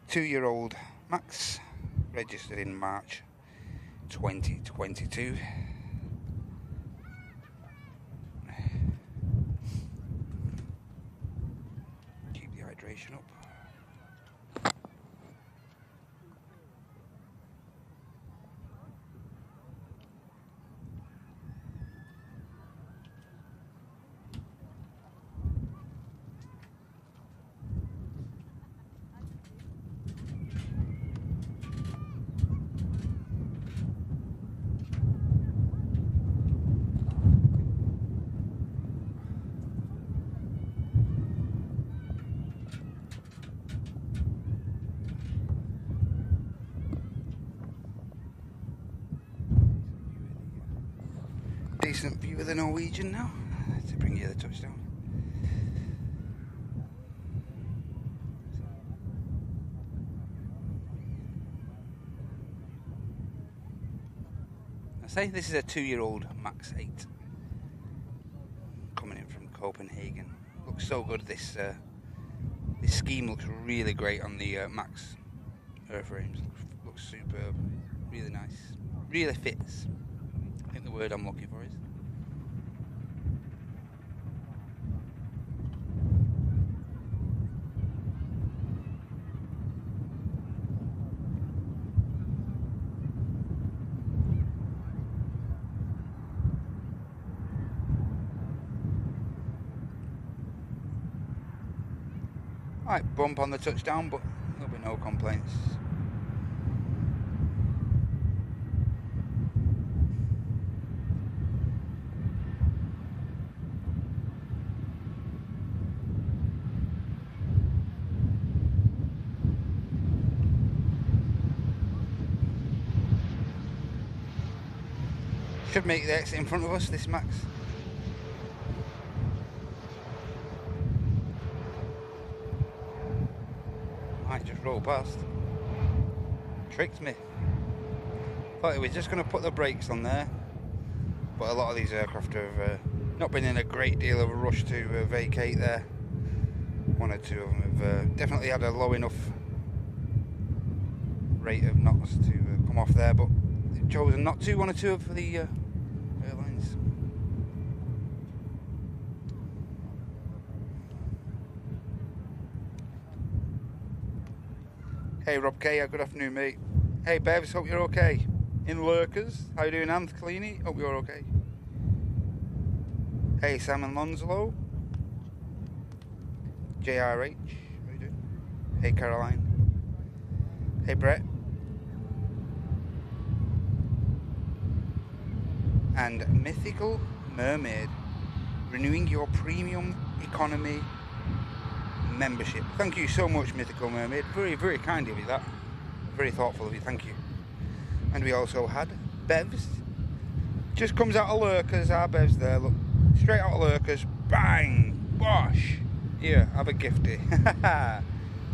2-year-old MAX, registered in March 2022. Keep the hydration up. decent view of the Norwegian now to bring you the touchdown. I say this is a 2-year-old Max 8 coming in from Copenhagen. Looks so good. This scheme looks really great on the Max airframes. Looks superb. Really nice. Really fits. I think the word I'm looking for is. Right, bump on the touchdown, but there'll be no complaints. Should make the exit in front of us, this Max. Might just roll past. Tricked me. Thought it was just going to put the brakes on there, but a lot of these aircraft have not been in a great deal of a rush to vacate there. One or two of them have definitely had a low enough rate of knots to come off there, but they've chosen not to. One or two of the airlines. Hey Rob K, good afternoon mate. Hey Bevs, hope you're okay. In Lurkers, how you doing Anth Cleany? Hope you're okay. Hey Sam and Lonslow. JRH, how you doing? Hey Caroline. Hey Brett. And Mythical Mermaid, renewing your premium economy membership. Thank you so much, Mythical Mermaid. Very, very kind of you, that. Very thoughtful of you, thank you. And we also had Bevs. Just comes out of Lurkers, our Bevs there, look. Straight out of Lurkers, bang, bosh. Here, have a gifty.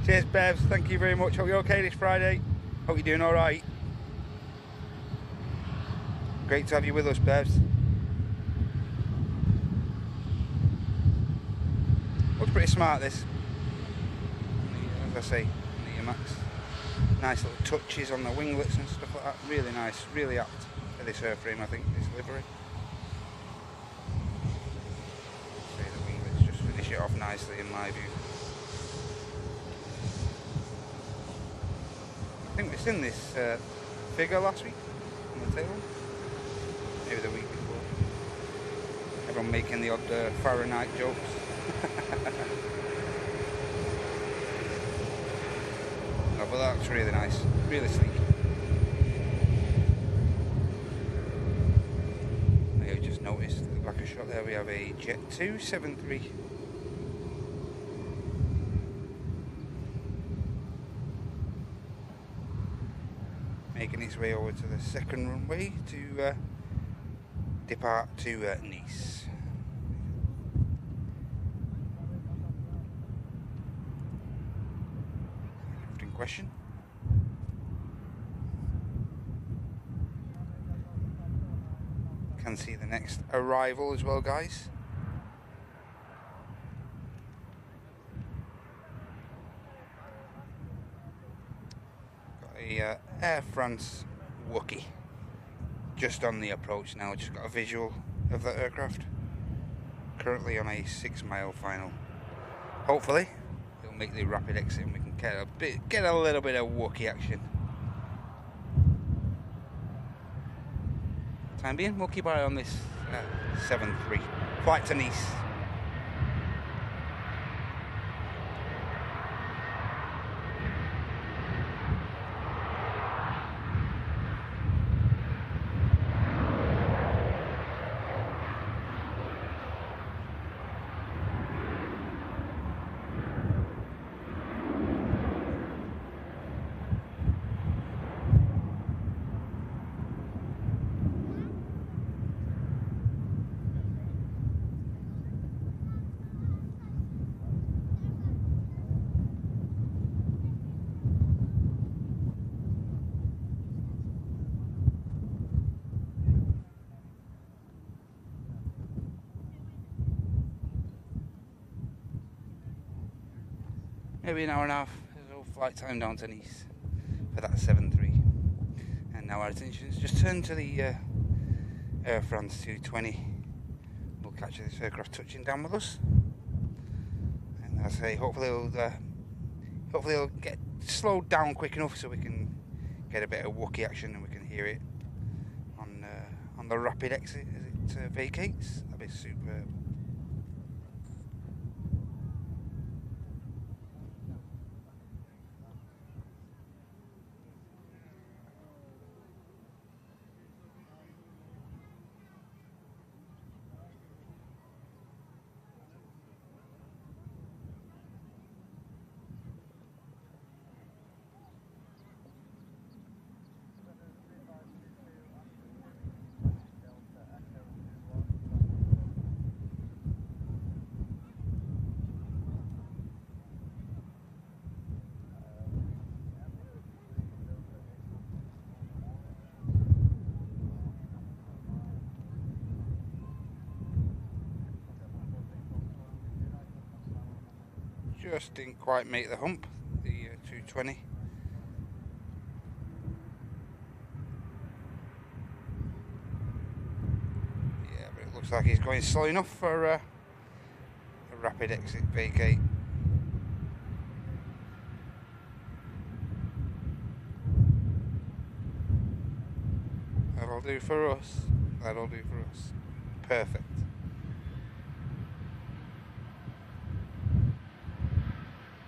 Cheers, Bevs, thank you very much. Hope you're okay this Friday. Hope you're doing alright. Great to have you with us, Bevs. Looks pretty smart, this. As I say, the Max. Nice little touches on the winglets and stuff like that. Really nice, really apt for this airframe, I think, this livery. See the winglets just finish it off nicely in my view. I think we've seen this figure last week on the tail. Maybe the week before. Everyone making the odd Fahrenheit jokes. No, but that's really nice, really sleek. I just noticed at the back of shot there we have a Jet 273. Making its way over to the second runway to depart to Nice. Question. Can see the next arrival as well, guys. Got a Air France Wookie just on the approach now. Just got a visual of that aircraft. Currently on a 6-mile final. Hopefully it'll make the rapid exit and we can get a little bit of Wookie action. Time being, we'll keep our eye on this 7-3 flight to Nice. maybe an hour and a half. There's no flight time down to Nice for that 7-3. And now our attention is just turned to the Air France 220. We'll catch this aircraft touching down with us. And as I say, hopefully it'll get slowed down quick enough so we can get a bit of Wookiee action and we can hear it on the rapid exit as it vacates. That'd be superb. Just didn't quite make the hump, the 220. Yeah, but it looks like he's going slow enough for a rapid exit vacate. That'll do for us. That'll do for us. Perfect.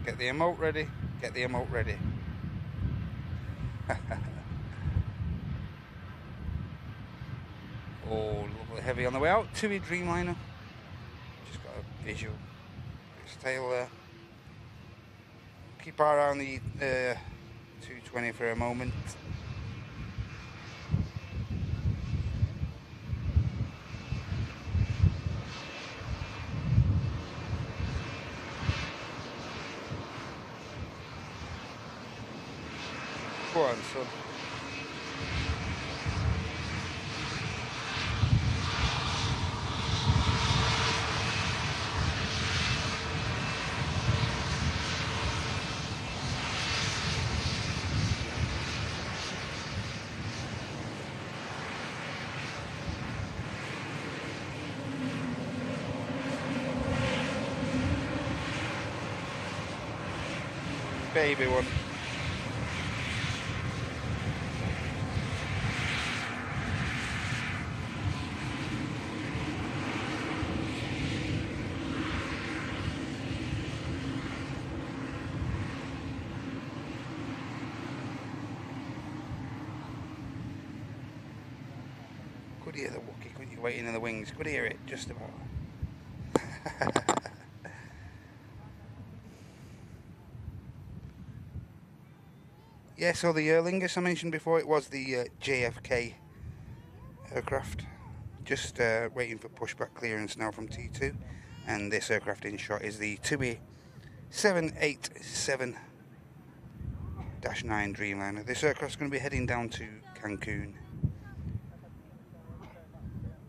Get the emote ready. Get the emote ready. Oh, a little bit heavy on the way out. TUI Dreamliner. Just got a visual. Its tail there. Keep our eye on the 220 for a moment. Go on, son. Baby one. Could hear the Wookiee, couldn't you? Waiting in the wings. Could hear it, just about. Yeah, so the Lingus I mentioned before, it was the JFK aircraft. Just waiting for pushback clearance now from T2. And this aircraft in shot is the TUI 787-9 Dreamliner. This aircraft's going to be heading down to Cancun.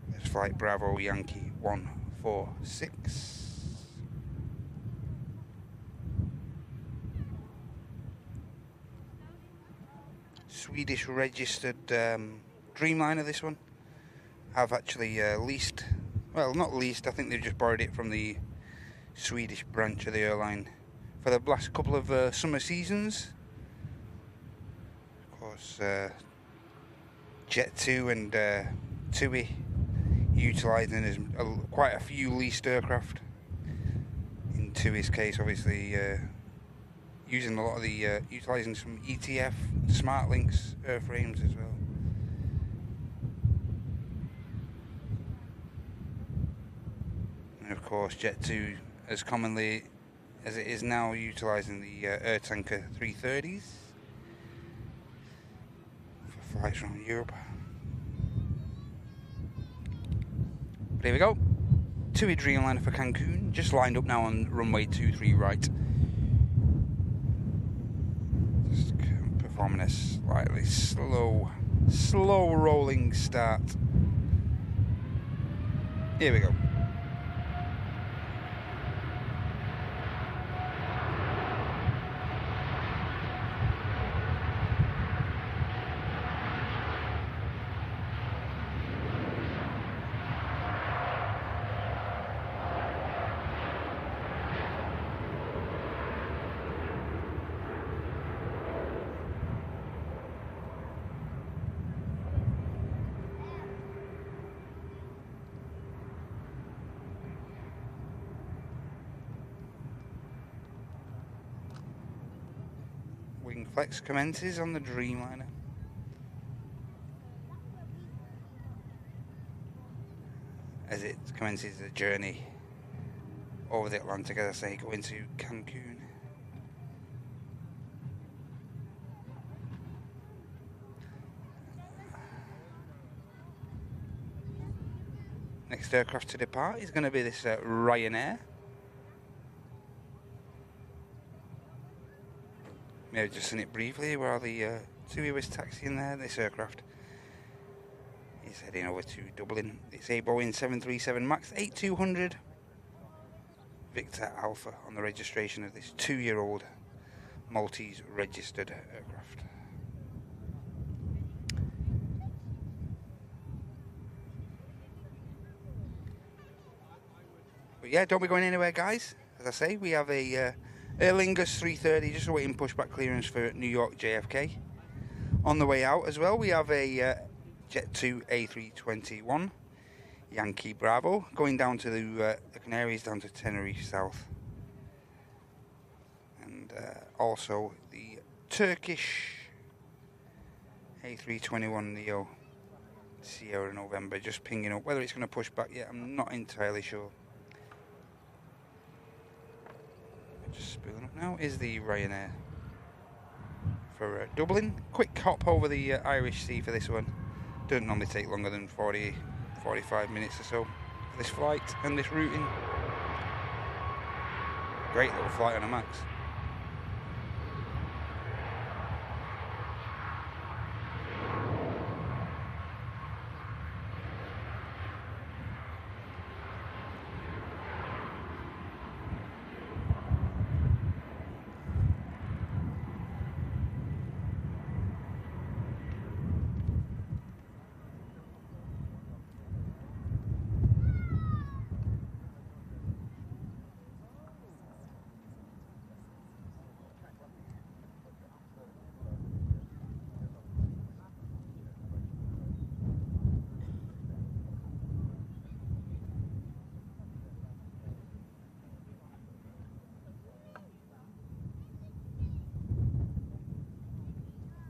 There's flight Bravo Yankee 146. Swedish registered Dreamliner, this one. I've actually leased, well, not leased, I think they've just borrowed it from the Swedish branch of the airline for the last couple of summer seasons. Of course, Jet2 and TUI utilising quite a few leased aircraft. In TUI's case, obviously, using a lot of the utilising some ETF, Smart Links airframes as well. And of course, Jet2, as commonly as it is now, utilising the air tanker 330s for flights around Europe. But here we go. TUI Dreamliner for Cancun, just lined up now on runway 23 right. Just performing a slightly slow rolling start. Here we go. Wing flex commences on the Dreamliner. As it commences the journey over the Atlantic, as I say, going to Cancun. Next aircraft to depart is going to be this Ryanair. Maybe just seen it briefly while the TUI was taxiing there. This aircraft is heading over to Dublin. It's a Boeing 737 MAX 8200 Victor Alpha on the registration of this 2-year-old Maltese registered aircraft. But yeah, don't be going anywhere, guys. As I say, we have a Aer Lingus 330 just awaiting pushback clearance for New York JFK. On the way out as well, we have a Jet 2 A321 Yankee Bravo going down to the Canaries, down to Tenerife South. And also the Turkish A321 Neo Sierra November just pinging up. Whether it's going to push back yet, I'm not entirely sure. Just spooling up now is the Ryanair for Dublin. Quick hop over the Irish Sea for this one. Doesn't normally take longer than 45 minutes or so for this flight and this routing. Great little flight on a MAX.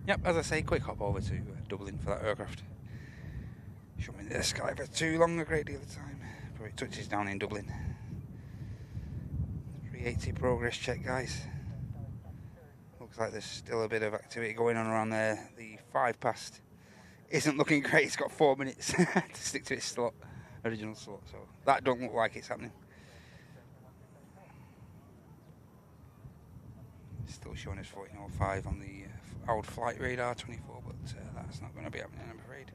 Yep, as I say, quick hop over to Dublin for that aircraft. Shouldn't be in the sky for too long, a great deal of time. Before it touches down in Dublin. 380 progress check, guys. Looks like there's still a bit of activity going on around there. The 5 past isn't looking great. It's got 4 minutes to stick to its slot, original slot. So that don't look like it's happening. Still showing us 1405 on the old flight radar 24, but that's not going to be happening, I'm afraid.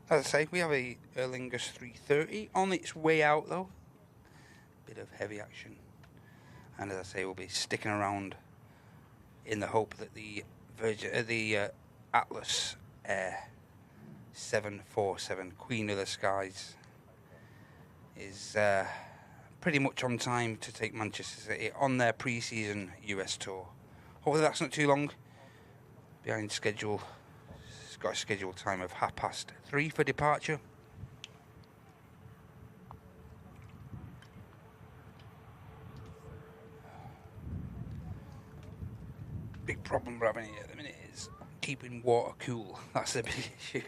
As I say, we have a Aer Lingus 330 on its way out, though. Bit of heavy action, and as I say, we'll be sticking around in the hope that the Atlas Air 747 Queen of the Skies is pretty much on time to take Manchester City on their pre-season US tour. Hopefully that's not too long. Behind schedule. It's got a scheduled time of 3:30 for departure. Big problem we're having here at the minute is keeping water cool. That's the big issue.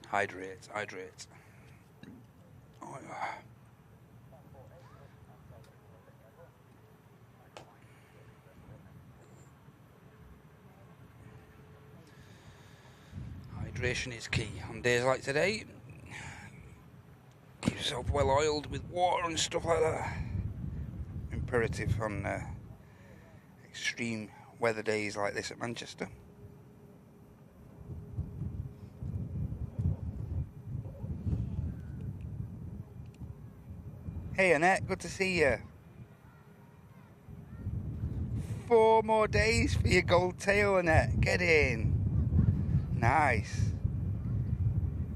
Hydrate. Oh, yeah. Hydration is key on days like today. Keep yourself well oiled with water and stuff like that. Imperative on extreme weather days like this at Manchester. Hey Annette, good to see you. 4 more days for your gold tail, Annette. Get in. Nice.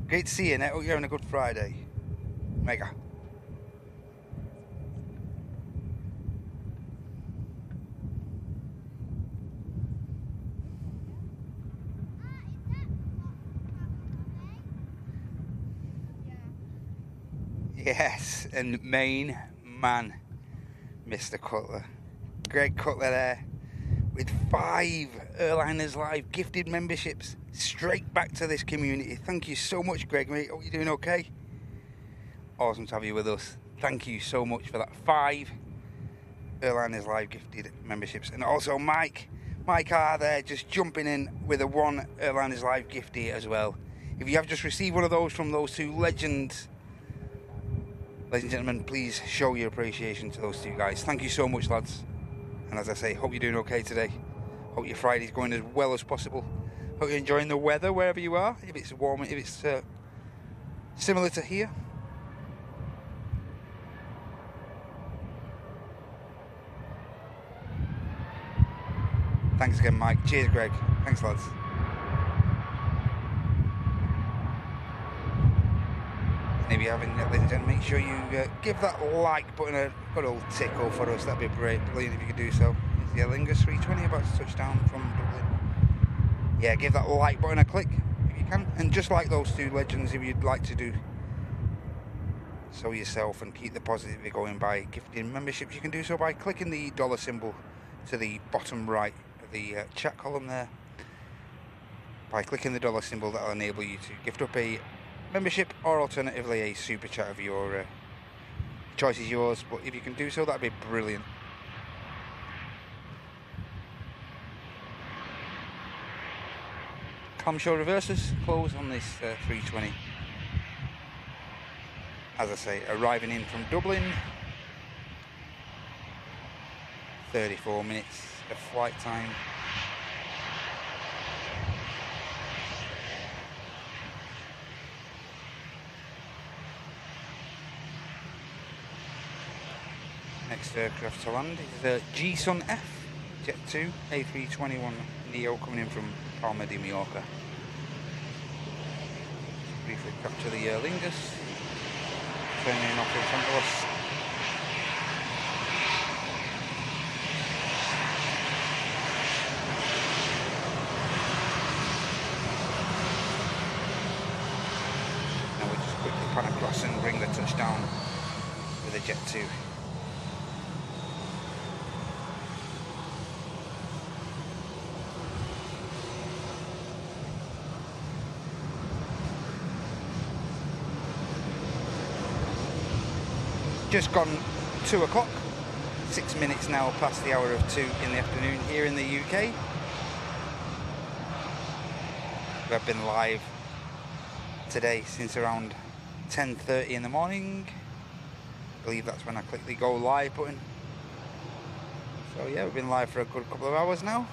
Great to see you, Annette. Hope you're having a good Friday. Mega. Yes, and main man, Mr. Cutler. Greg Cutler there with 5 Airliners Live gifted memberships straight back to this community. Thank you so much, Greg, mate. Hope you're doing okay. Awesome to have you with us. Thank you so much for that. 5 Airliners Live gifted memberships. And also Mike R there just jumping in with a 1 Airliners Live gifty as well. If you have just received one of those from those 2 legends, ladies and gentlemen, please show your appreciation to those 2 guys. Thank you so much, lads. And as I say, hope you're doing okay today. Hope your Friday's going as well as possible. Hope you're enjoying the weather wherever you are. If it's warm, if it's similar to here. Thanks again, Mike. Cheers, Greg. Thanks, lads. And if you haven't yet, ladies and gentlemen, make sure you give that like button a good old tickle for us. That'd be brilliant if you could do so. Is the Aer Lingus 320 about to touch down from Dublin? Yeah, give that like button a click if you can. And just like those 2 legends, if you'd like to do so yourself and keep the positivity going by gifting memberships, you can do so by clicking the dollar symbol to the bottom right of the chat column there. By clicking the dollar symbol, that'll enable you to gift up a membership or alternatively a super chat of your choice is yours, but if you can do so, that'd be brilliant. Clamshell reverses close on this 320. As I say, arriving in from Dublin, 34 minutes of flight time. Next aircraft to land is G-Sun F, Jet 2, A321 Neo coming in from Palma de Mallorca. Briefly capture the Aer Lingus, turning off in front of us. Now we'll just quickly pan across and bring the touchdown with a Jet 2. Just gone 2 o'clock, 6 minutes now past the hour of 2 in the afternoon here in the UK. We've been live today since around 10:30 in the morning. I believe that's when I click the go live button. So yeah, we've been live for a good couple of hours now.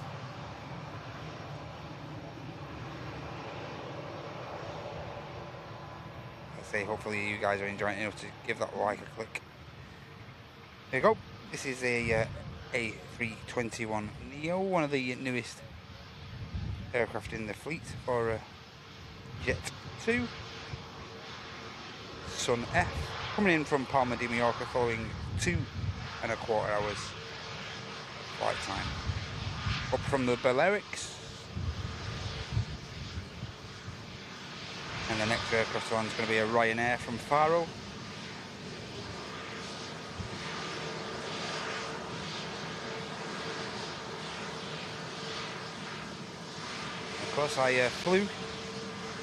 I say hopefully you guys are enjoying it enough to give that like a click. There you go. This is a A321 Neo, one of the newest aircraft in the fleet for Jet 2. Sun F, coming in from Palma de Mallorca following 2.25 hours flight time. Up from the Balearics. And the next aircraft to land is going to be a Ryanair from Faro. Of course, I flew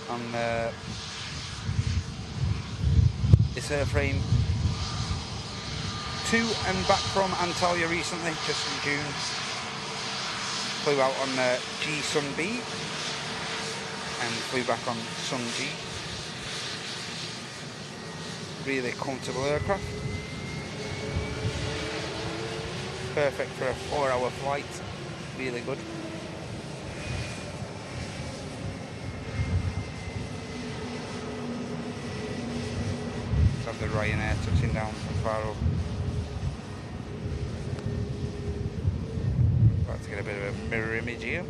on this airframe to and back from Antalya recently, just in June. Flew out on G-Sun B and flew back on Sun G. Really comfortable aircraft. Perfect for a 4-hour flight. Really good. Let's have the Ryanair touching down from Faro. About to get a bit of a mirror image here.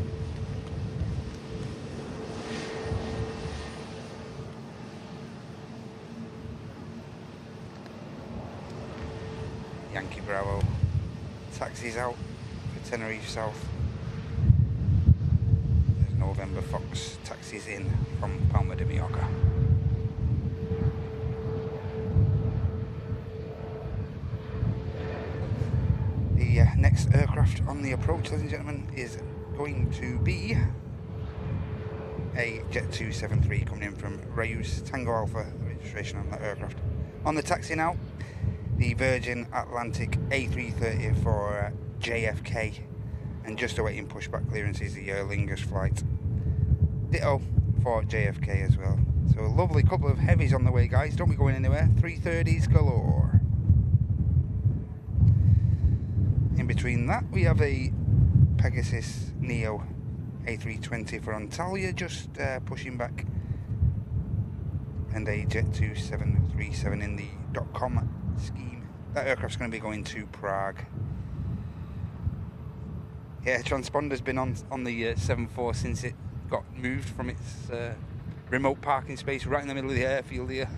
Yankee Bravo taxis out for Tenerife South. There's November Fox taxis in from Palma de Mallorca. next aircraft on the approach, ladies and gentlemen, is going to be a Jet 273 coming in from Reus Tango Alpha, the registration on that aircraft. On the taxi now, the Virgin Atlantic A330 for JFK, and just awaiting pushback clearances the Aer Lingus flight. Ditto for JFK as well. So a lovely couple of heavies on the way, guys. Don't be going anywhere. 330s galore. In between that, we have a Pegasus Neo A320 for Antalya, just pushing back, and a Jet 2737 in the .com scheme. That aircraft's going to be going to Prague. Yeah, transponder's been on the 74 since it got moved from its remote parking space right in the middle of the airfield here.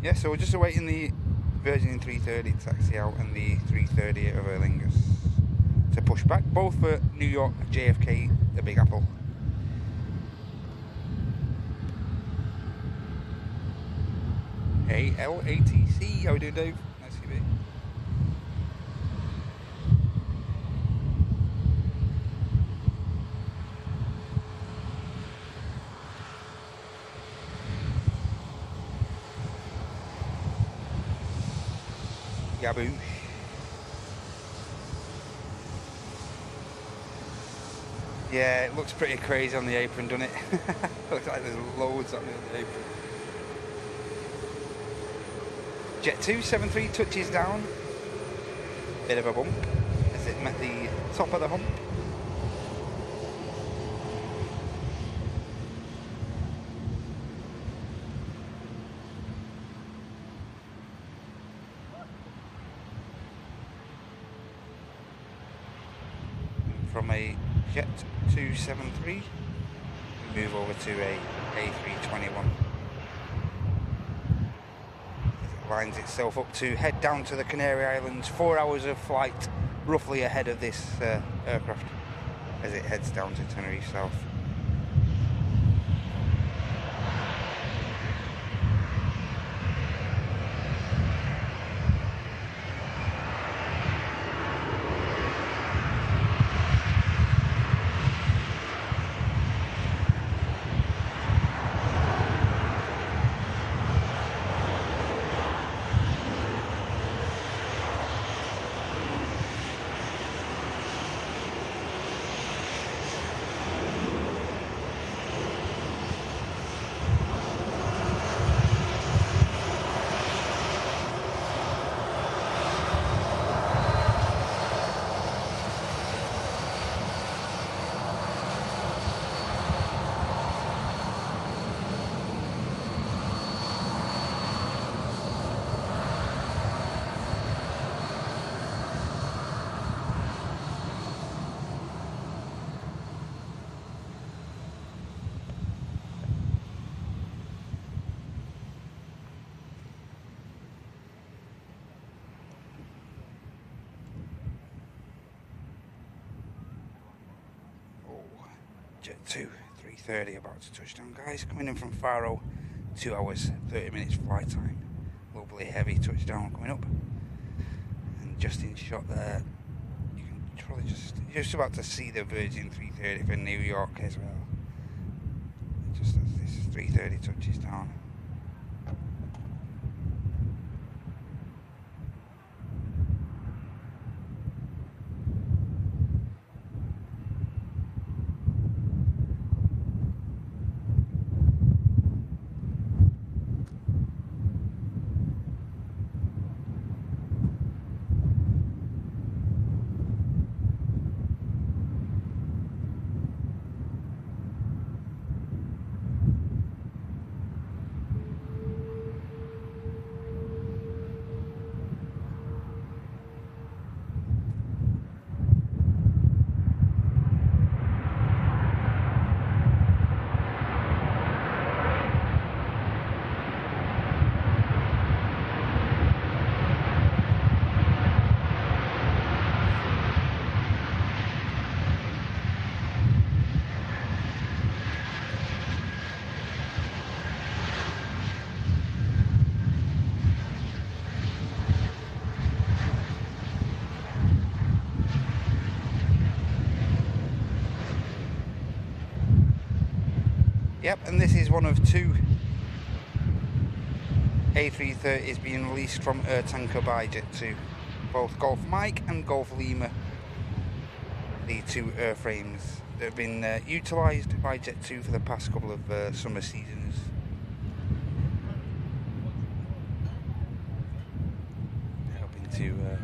Yeah, so we're just awaiting the Virgin 330 to taxi out and the 330 of Aer Lingus to push back, both for New York, JFK, the Big Apple. Hey, LATC, how we doing, Dave? Nice to see you. Yaboo. Yeah, it looks pretty crazy on the apron, doesn't it? Looks like there's loads on the apron. Jet 273 touches down. Bit of a bump as it met the top of the hump. From a Jet 273, we move over to a A321. It lines itself up to head down to the Canary Islands, 4 hours of flight roughly ahead of this aircraft as it heads down to Tenerife South. Jet 2, 330 about to touch down, guys. Coming in from Faro, 2 hours, 30 minutes flight time. Lovely heavy touchdown coming up. And just in shot there, you can probably just about to see the Virgin 330 for New York as well. Just as this 330 touches down. Yep, and this is one of 2 A330s being released from Air Tanker by Jet2. Both Golf Mike and Golf Lima, the 2 airframes that have been utilised by Jet2 for the past couple of summer seasons. Helping to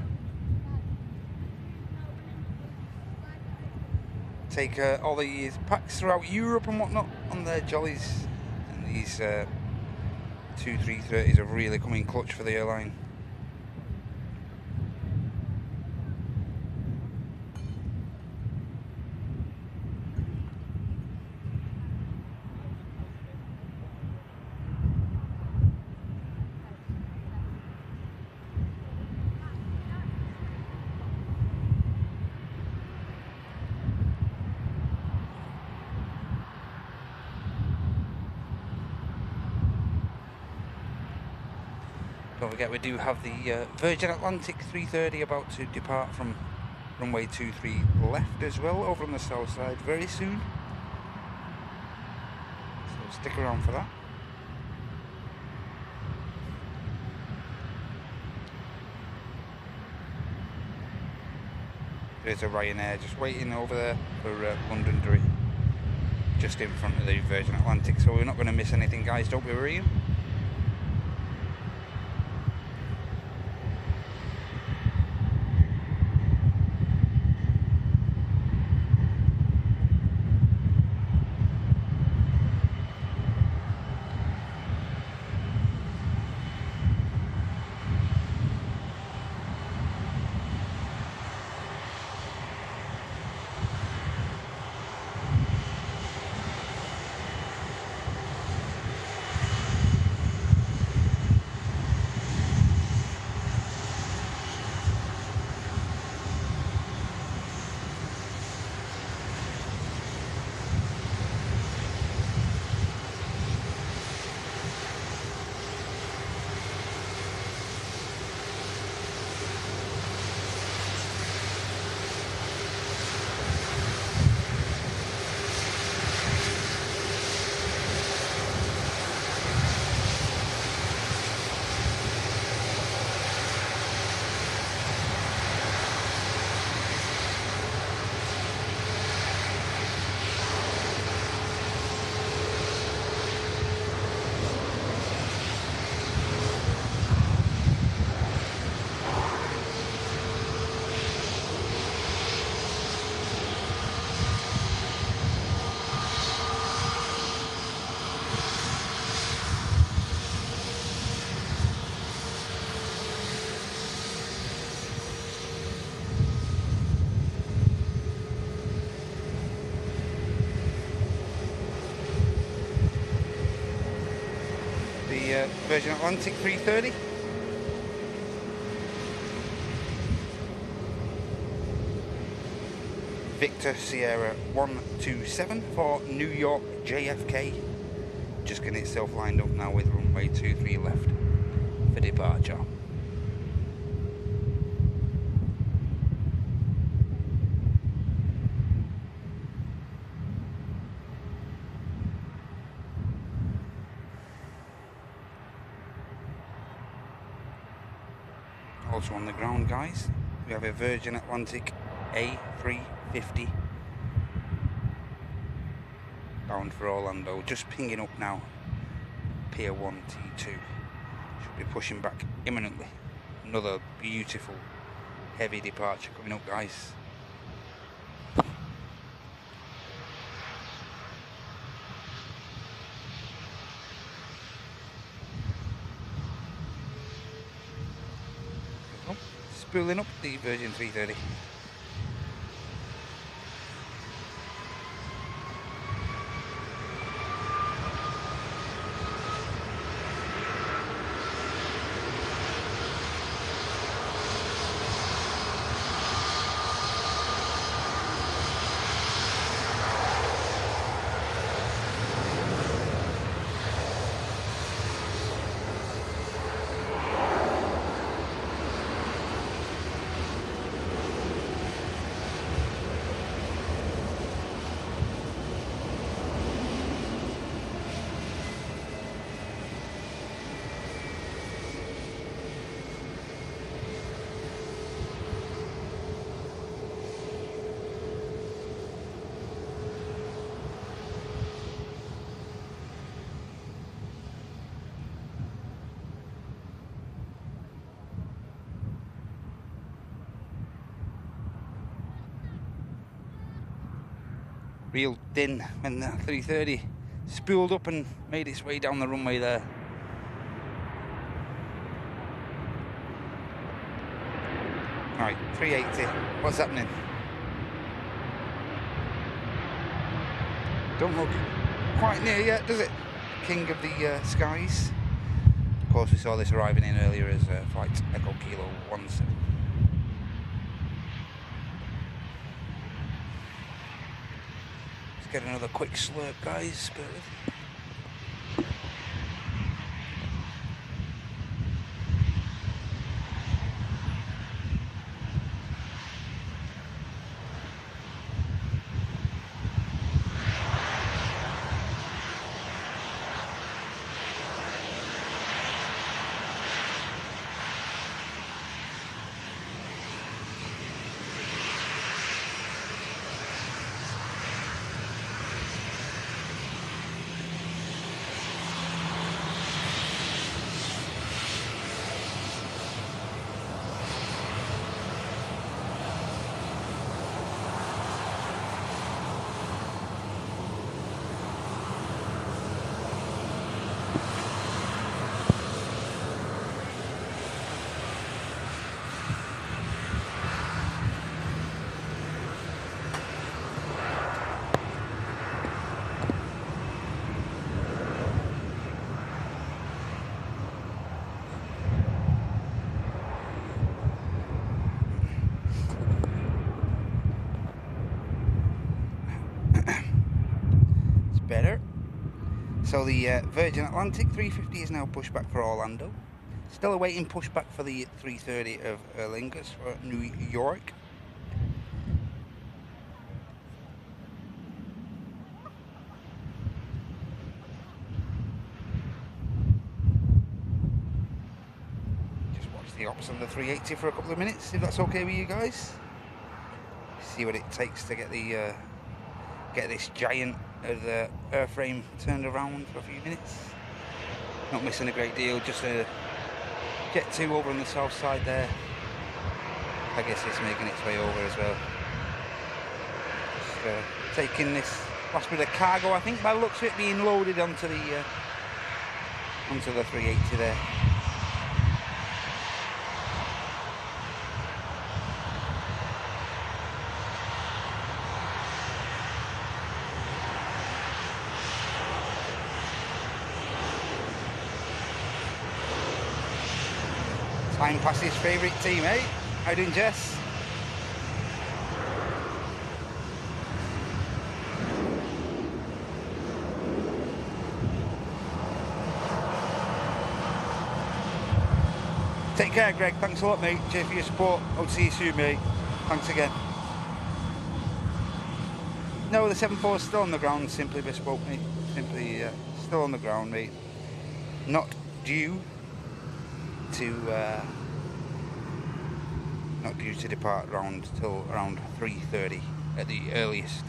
take all these packs throughout Europe and whatnot on their jollies, and these 2 330s have really come in clutch for the airline. Don't forget, we do have the Virgin Atlantic 330 about to depart from runway 23 left as well, over on the south side very soon. So stick around for that. There's a Ryanair just waiting over there for Londonderry, just in front of the Virgin Atlantic, so we're not going to miss anything, guys, don't be worrying. Virgin Atlantic 330. Victor Sierra 127 for New York JFK. Just getting itself lined up now with runway 23 left for departure. Also on the ground, guys, we have a Virgin Atlantic A350 bound for Orlando, just pinging up now, Pier 1 T2. Should be pushing back imminently. Another beautiful heavy departure coming up, guys. Spooling up the Virgin 330. real din when the 330 spooled up and made its way down the runway there. Right, 380. What's happening? Don't look quite near yet, does it? King of the skies. Of course, we saw this arriving in earlier as flight Echo Kilo 17. Let's get another quick slurp, guys. Bear with me. Better. So the Virgin Atlantic 350 is now pushed back for Orlando. Still awaiting pushback for the 330 of Aer Lingus for New York. Just watch the ops on the 380 for a couple of minutes, if that's okay with you guys. See what it takes to get the get this giant of the airframe turned around for a few minutes. Not missing a great deal, just a Jet 2 over on the south side there. I guess it's making its way over as well. Just taking this last bit of cargo, I think by the looks of it, being loaded onto the 380 there. Time past his favourite team, eh? How you doing, Jess? Take care, Greg. Thanks a lot, mate. Cheers for your support. Hope to see you soon, mate. Thanks again. No, the 74 is still on the ground. Simply bespoke, mate. Simply still on the ground, mate. Not due to depart till around 3:30 at the earliest,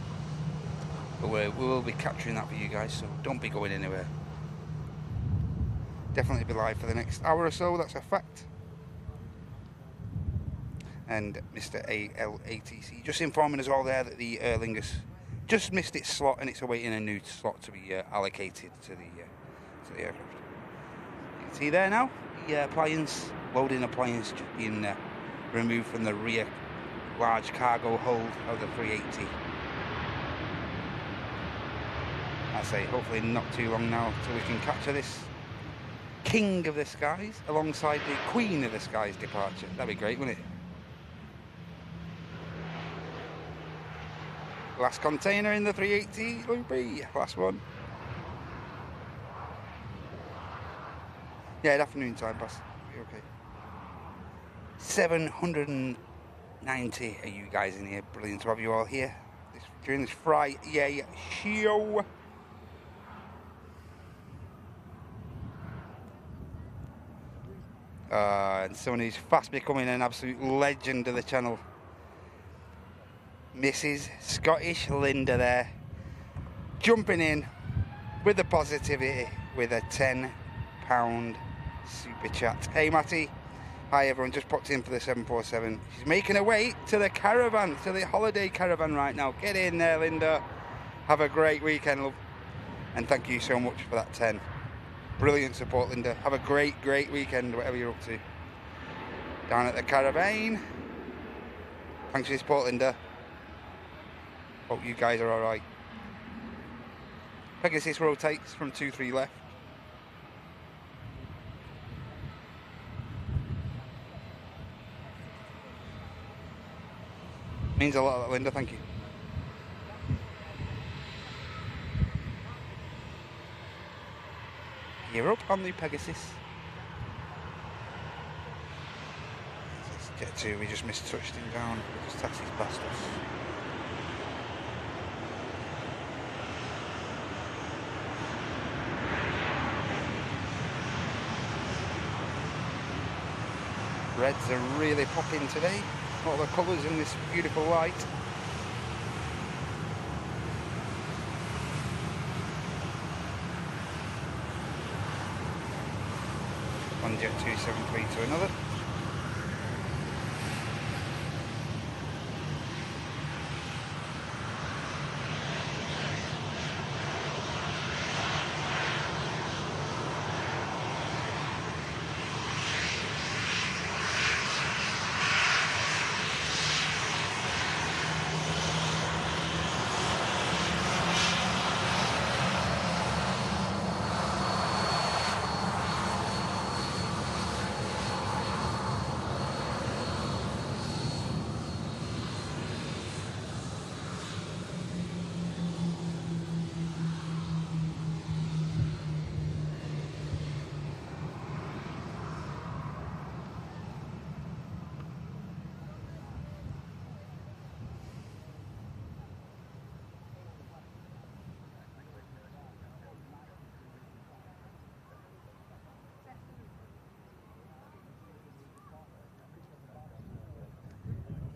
but we will be capturing that for you guys, so don't be going anywhere. Definitely be live for the next hour or so, that's a fact. And Mr. ALATC just informing us all there that the Aer Lingus just missed its slot and it's awaiting a new slot to be allocated to the aircraft. You can see there now the appliance, loading appliance just being removed from the rear large cargo hold of the 380. I say hopefully not too long now till we can capture this king of the skies alongside the queen of the skies departure. That'd be great, wouldn't it? Last container in the 380, Loopy. Last one. Yeah, afternoon time pass. Okay. 790 are you guys in here. Brilliant to have you all here during this Friday show. And someone who's fast becoming an absolute legend of the channel, Mrs. Scottish Linda there, jumping in with the positivity with a £10 super chat. Hey Matty, hi everyone, just popped in for the 747. She's making her way to the caravan, to the holiday caravan right now. Get in there, Linda. Have a great weekend, love. And thank you so much for that 10. Brilliant support, Linda. Have a great weekend, whatever you're up to. Down at the Caravan. Thanks for your support, Linda. Hope you guys are alright. Pegasus rotates from 2-3 left. Means a lot, Linda, thank you. You're up on the Pegasus. Let's get to, we just mistouched him down. We just taxied past us. Reds are really popping today. All the colours in this beautiful light. One jet 273 to another.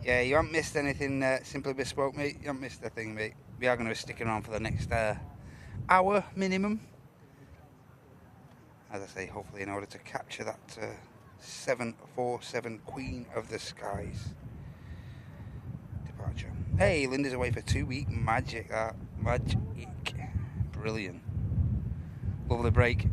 Yeah, you haven't missed anything, Simply Bespoke, mate. You haven't missed a thing, mate. We are going to be sticking around for the next hour minimum. As I say, hopefully in order to capture that 747 Queen of the Skies departure. Hey, Linda's away for 2 weeks. Magic, that. Magic. Brilliant. Lovely break.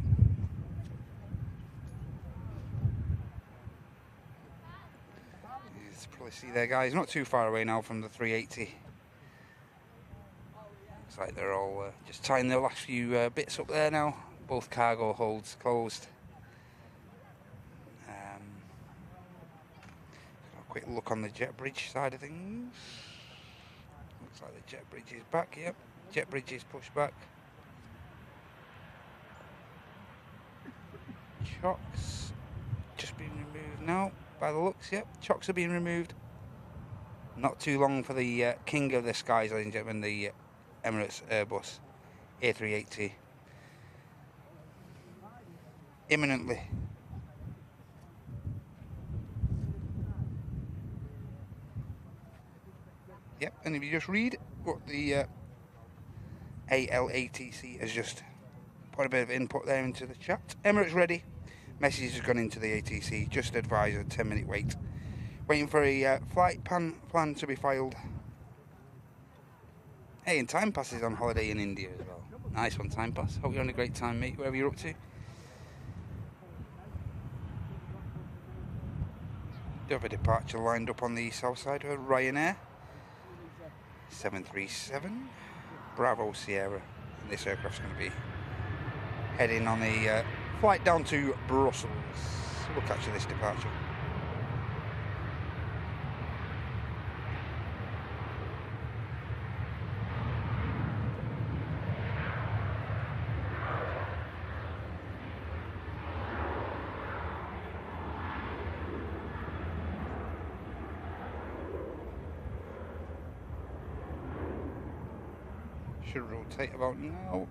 See there, guys, not too far away now from the 380. Looks like they're all just tying the last few bits up there now. Both cargo holds closed. A quick look on the jet bridge side of things. Looks like the jet bridge is back. Yep, jet bridge is pushed back. Chocks just being removed now by the looks. Yep, chocks are being removed. Not too long for the king of the skies, ladies and gentlemen, the Emirates Airbus A380. Imminently. Yep, and if you just read what the ALATC has just put a bit of input there into the chat. Emirates ready. Message has gone into the ATC. Just advise a 10-minute wait. Waiting for a flight plan to be filed. Hey, and Time Pass is on holiday in India as well. Nice one, Time Pass. Hope you're having a great time, mate, wherever you're up to. Do have a departure lined up on the south side of Ryanair. 737 Bravo Sierra. And this aircraft's going to be heading on a flight down to Brussels. We'll catch this departure. Should rotate about now.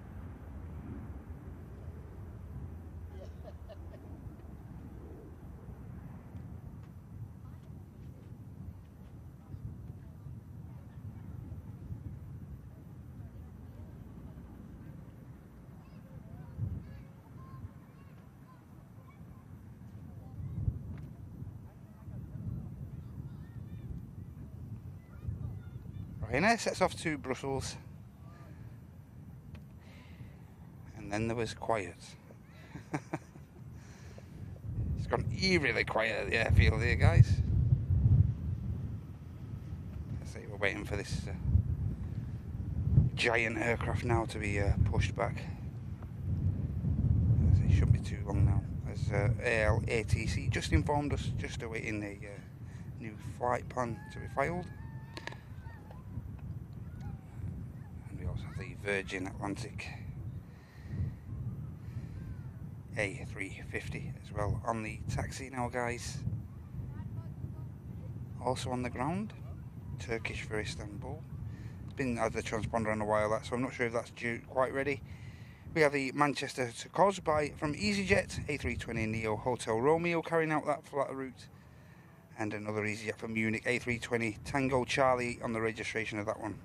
Ryanair sets off to Brussels. then there was quiet. It's gone eerily quiet at the airfield here, guys. I say we're waiting for this giant aircraft now to be pushed back. It shouldn't be too long now, as ATC just informed us, just awaiting the new flight plan to be filed. And we also have the Virgin Atlantic A350 as well on the taxi now, guys. Also on the ground, Turkish for Istanbul. It's been at the transponder on a while, that, so I'm not sure if that's due quite ready. We have the Manchester to Kos from EasyJet, A320neo Hotel Romeo carrying out that flat route, and another EasyJet from Munich, A320 Tango Charlie on the registration of that one,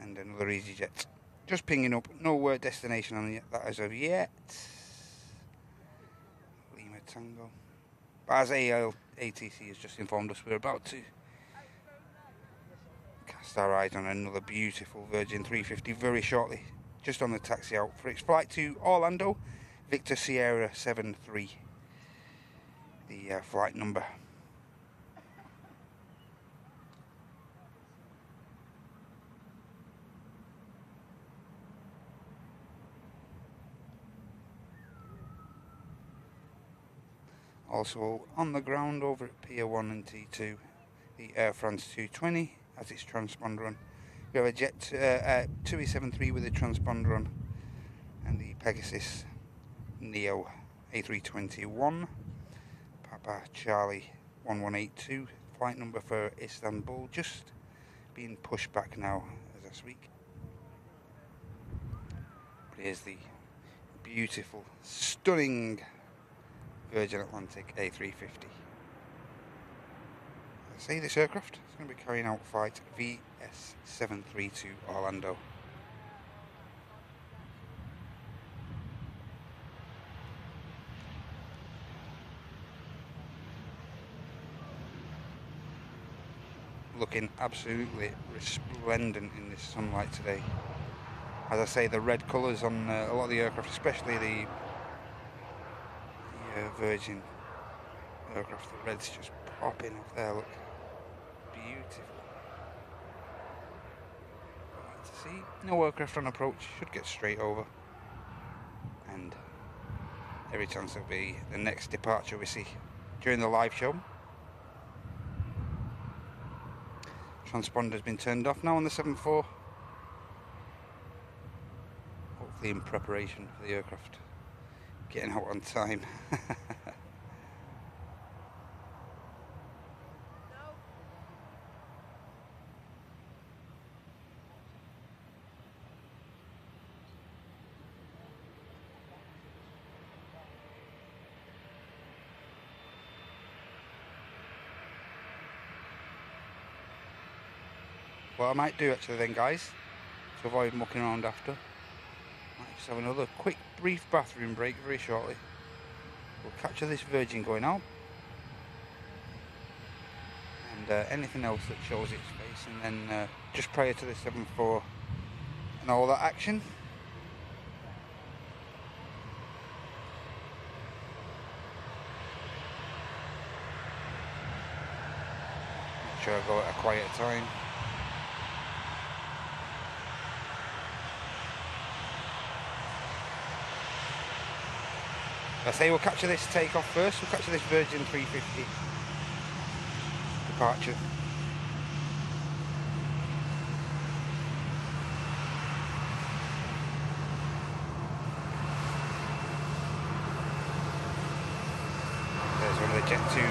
and another EasyJet just pinging up, no destination on that as of yet. Lima Tango. But as ATC has just informed us, we're about to cast our eyes on another beautiful Virgin 350 very shortly, just on the taxi out for its flight to Orlando, Victor Sierra 73, the flight number. Also on the ground over at Pier 1 and T2, the Air France 220 has its transponder on. We have a Jet 2A73 with a transponder on, and the Pegasus Neo A321 Papa Charlie 1182 flight number for Istanbul, just being pushed back now as I speak. But here's the beautiful, stunning Virgin Atlantic A350. I say this aircraft is going to be carrying out flight VS73 to Orlando. Looking absolutely resplendent in this sunlight today. As I say, the red colours on a lot of the aircraft, especially the Virgin aircraft, the red's just popping off there, look. Beautiful. Right to see. No aircraft on approach, should get straight over. And every chance there'll be the next departure we see during the live show. Transponder's been turned off now on the 7-4. Hopefully in preparation for the aircraft getting out on time. What I might do actually then, guys, to avoid mucking around after, might just have another quick brief bathroom break very shortly. We'll capture this Virgin going out and anything else that shows its face, and then just prior to the 7-4 and all that action, make sure I go at a quiet time. I say we'll capture this takeoff first, we'll capture this Virgin 350 departure. There's one of the Jet 2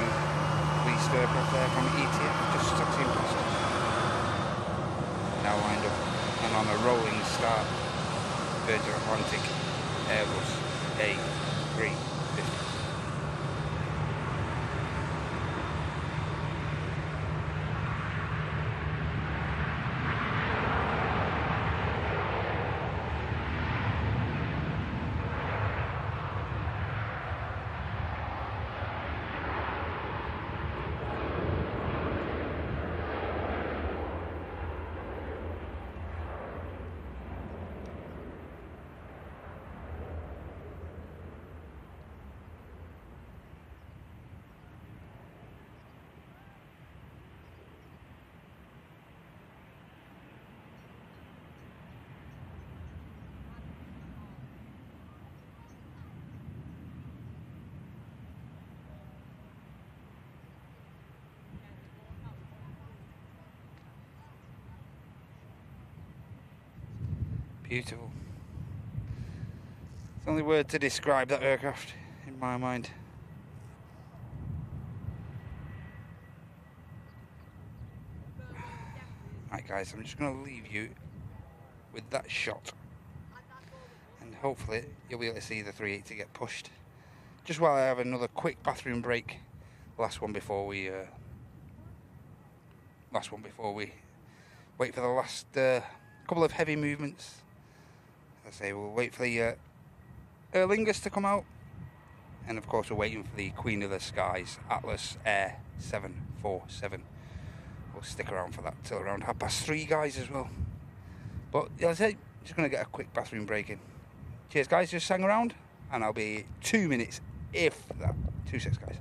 leased aircraft there from ETF, just taxiing past us. Now lined up and on a rolling start, Virgin Atlantic Airbus A350. Beautiful. It's the only word to describe that aircraft in my mind. Right guys, I'm just going to leave you with that shot. And hopefully you'll be able to see the 380 get pushed. Just while I have another quick bathroom break. Last one before we wait for the last couple of heavy movements. As I say, we'll wait for the Erlingers to come out, and of course we're waiting for the Queen of the Skies, Atlas Air 747. We'll stick around for that till around 3:30, guys, as well. But as I say, just going to get a quick bathroom break in. Cheers, guys, just hang around, and I'll be 2 minutes, if that. 2 seconds, guys.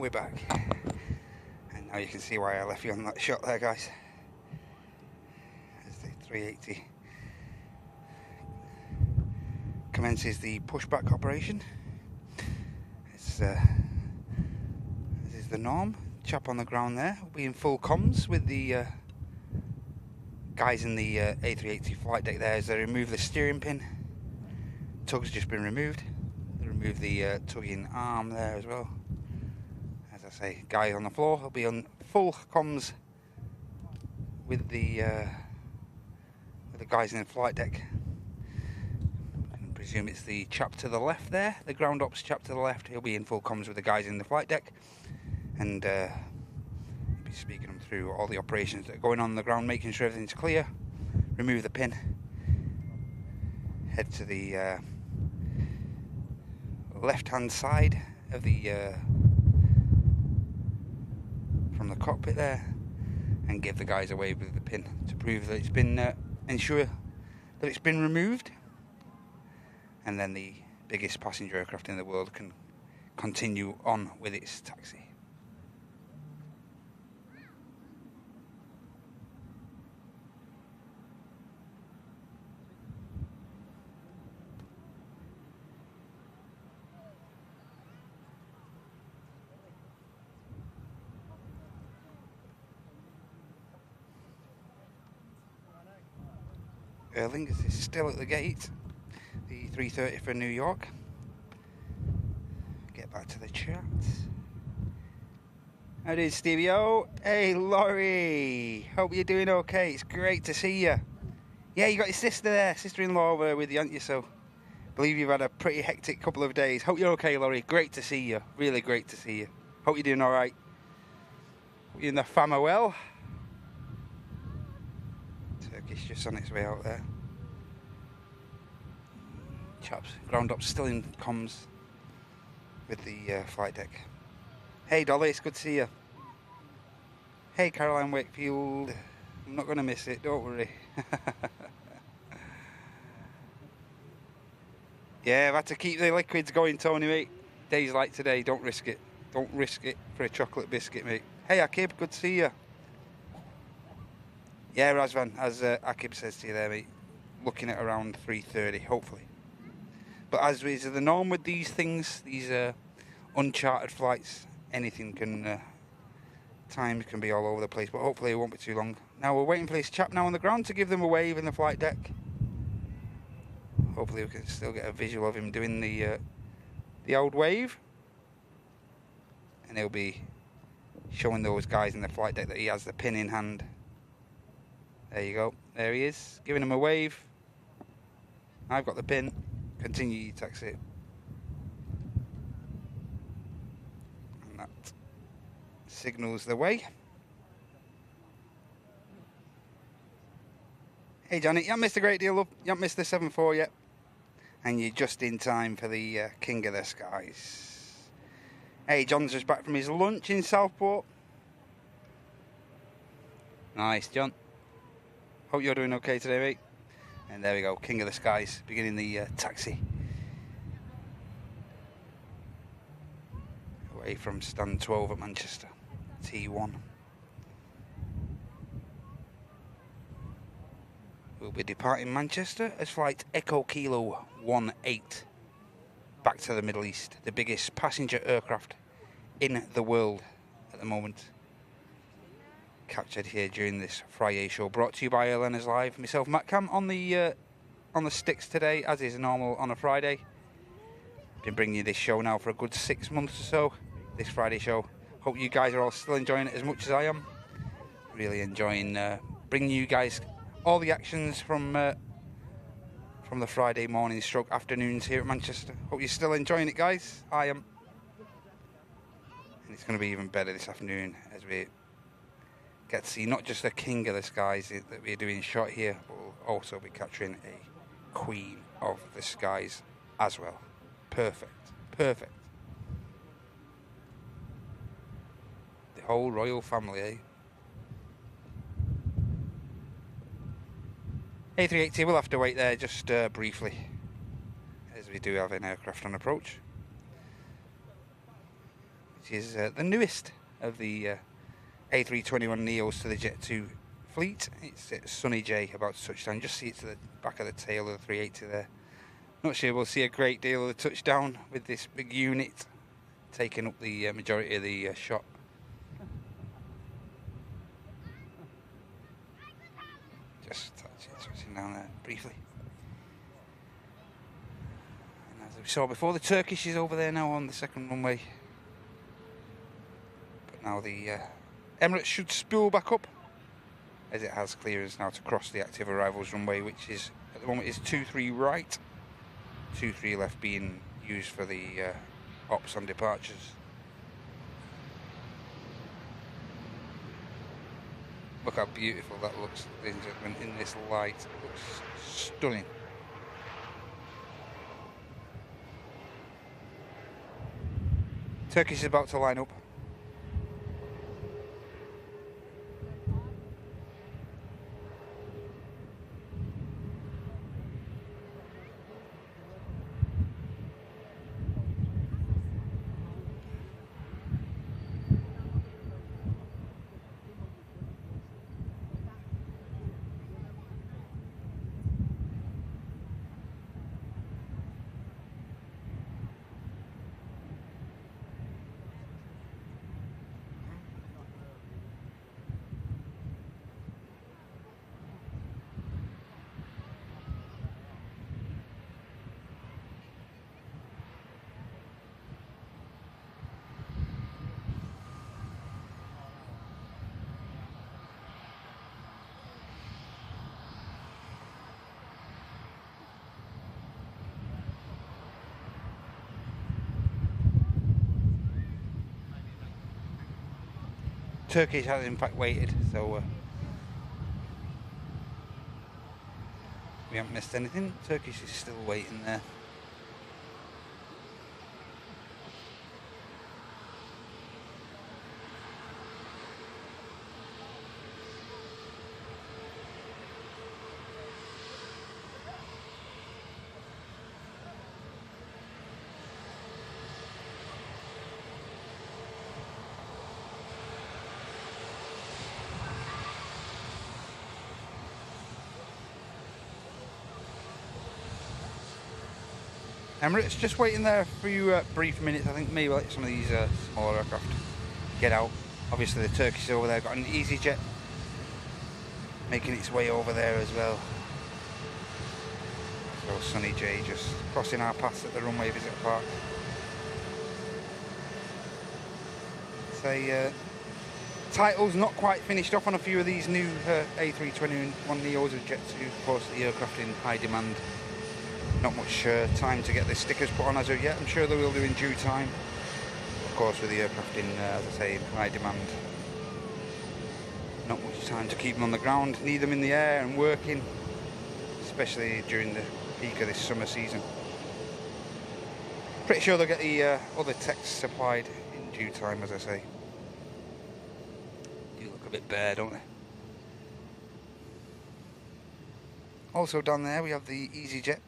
we're back. And now you can see why I left you on that shot there, guys. As the 380 commences the pushback operation. This is the norm. Chap on the ground there will be in full comms with the guys in the A380 flight deck there as they remove the steering pin. Tug's just been removed. They remove the tugging arm there as well. As I say, guy on the floor will be on full comms with the guys in the flight deck. I presume it's the chap to the left there, the ground ops chap to the left. He'll be in full comms with the guys in the flight deck, and he'll be speaking them through all the operations that are going on the ground, making sure everything's clear. Remove the pin. Head to the left-hand side of the from the cockpit there, and give the guys a wave with the pin to prove that it's been ensure that it's been removed, and then the biggest passenger aircraft in the world can continue on with its taxi. Erling is still at the gate, the 330 for New York. Get back to the chat. How is Stevie O? Hey Laurie, hope you're doing okay. It's great to see you. Yeah, you got your sister there, sister-in-law over with you, aren't you? So, believe you've had a pretty hectic couple of days. Hope you're okay, Laurie. Great to see you. Really great to see you. Hope you're doing all right. Hope you're in the fam well. Turkish just on its way out there. Chaps, ground ops still in comms with the flight deck. Hey Dolly, it's good to see you. Hey Caroline Wakefield, I'm not going to miss it, don't worry. Yeah, I've had to keep the liquids going, Tony, mate. Days like today, don't risk it. Don't risk it for a chocolate biscuit, mate. Hey Akib, good to see you. Yeah, Razvan, as Akib says to you there, mate, looking at around 3:30, hopefully. But as is the norm with these things, these uncharted flights, anything can, times can be all over the place, but hopefully it won't be too long. Now we're waiting for this chap now on the ground to give them a wave in the flight deck. Hopefully we can still get a visual of him doing the old wave. And he'll be showing those guys in the flight deck that he has the pin in hand. There you go, there he is, giving him a wave. I've got the pin. Continue your taxi. And that signals the way. Hey Janet, you haven't missed a great deal, love. You haven't missed the 7-4 yet. And you're just in time for the King of the Skies. Hey, John's just back from his lunch in Southport. Nice, John. Hope you're doing okay today, mate. And there we go, King of the Skies, beginning the taxi. Away from stand 12 at Manchester, T1. We'll be departing Manchester as flight Echo Kilo 18 back to the Middle East, the biggest passenger aircraft in the world at the moment. Captured here during this Friday show, brought to you by Airliners Live. Myself, Matt Cam, on the sticks today, as is normal on a Friday. Been bringing you this show now for a good 6 months or so. This Friday show. Hope you guys are all still enjoying it as much as I am. Really enjoying bringing you guys all the actions from the Friday morning stroke afternoons here at Manchester. Hope you're still enjoying it, guys. I am. And it's going to be even better this afternoon as we get to see not just the King of the Skies that we're doing shot here, but we'll also be capturing a Queen of the Skies as well. Perfect. Perfect. The whole royal family, eh? A380 will have to wait there just briefly, as we do have an aircraft on approach. which is the newest of the A321neos to the Jet 2 fleet. It's Sunny J about to touch down. Just see it to the back of the tail of the 380 there. Not sure we'll see a great deal of the touchdown with this big unit taking up the majority of the shot. Just touching down there briefly. And as we saw before, the Turkish is over there now on the second runway. But now the Emirates should spool back up, as it has clearance now to cross the active arrivals runway, which is at the moment is 23 right, 23 left being used for the ops on departures. Look how beautiful that looks, ladies and gentlemen, in this light. It looks stunning. Turkish is about to line up. Turkish has in fact waited, so we haven't missed anything. Turkish is still waiting there. Emirates just waiting there a few brief minutes. I think maybe let some of these smaller aircraft get out. Obviously the Turkish over there got an EasyJet making its way over there as well. So Sunny J just crossing our paths at the runway visit park. Say title's not quite finished off on a few of these new A321neos with Jet 2. Of course, the aircraft in high demand. Not much time to get the stickers put on as of yet. I'm sure they will do in due time. Of course, with the aircraft in, as I say, in high demand. Not much time to keep them on the ground. Need them in the air and working, especially during the peak of this summer season. Pretty sure they'll get the other techs supplied in due time, as I say. Do look a bit bare, don't they? Also down there we have the EasyJet.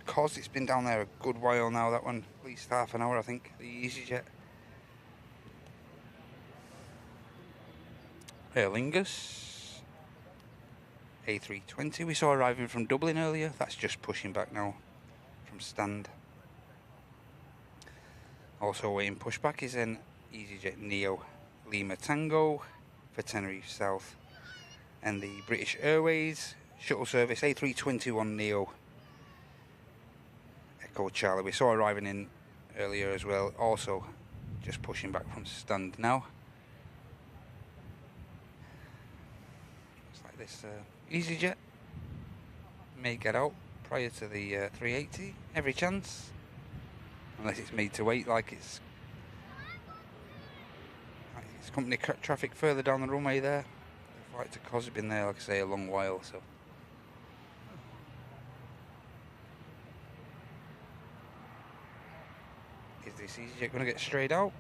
Because it's been down there a good while now, that one, at least half an hour I think, the EasyJet. Aer Lingus A320 we saw arriving from Dublin earlier. That's just pushing back now from stand. Also awaiting pushback is an EasyJet Neo Lima Tango for Tenerife South, and the British Airways shuttle service A321neo Echo Charlie we saw arriving in earlier as well, also just pushing back from stand now. Looks like this EasyJet may get out prior to the 380, every chance, unless it's made to wait like it's company traffic further down the runway there. The flight to Cos has been there, like I say, a long while, so. Is this EasyJet going to get straight out?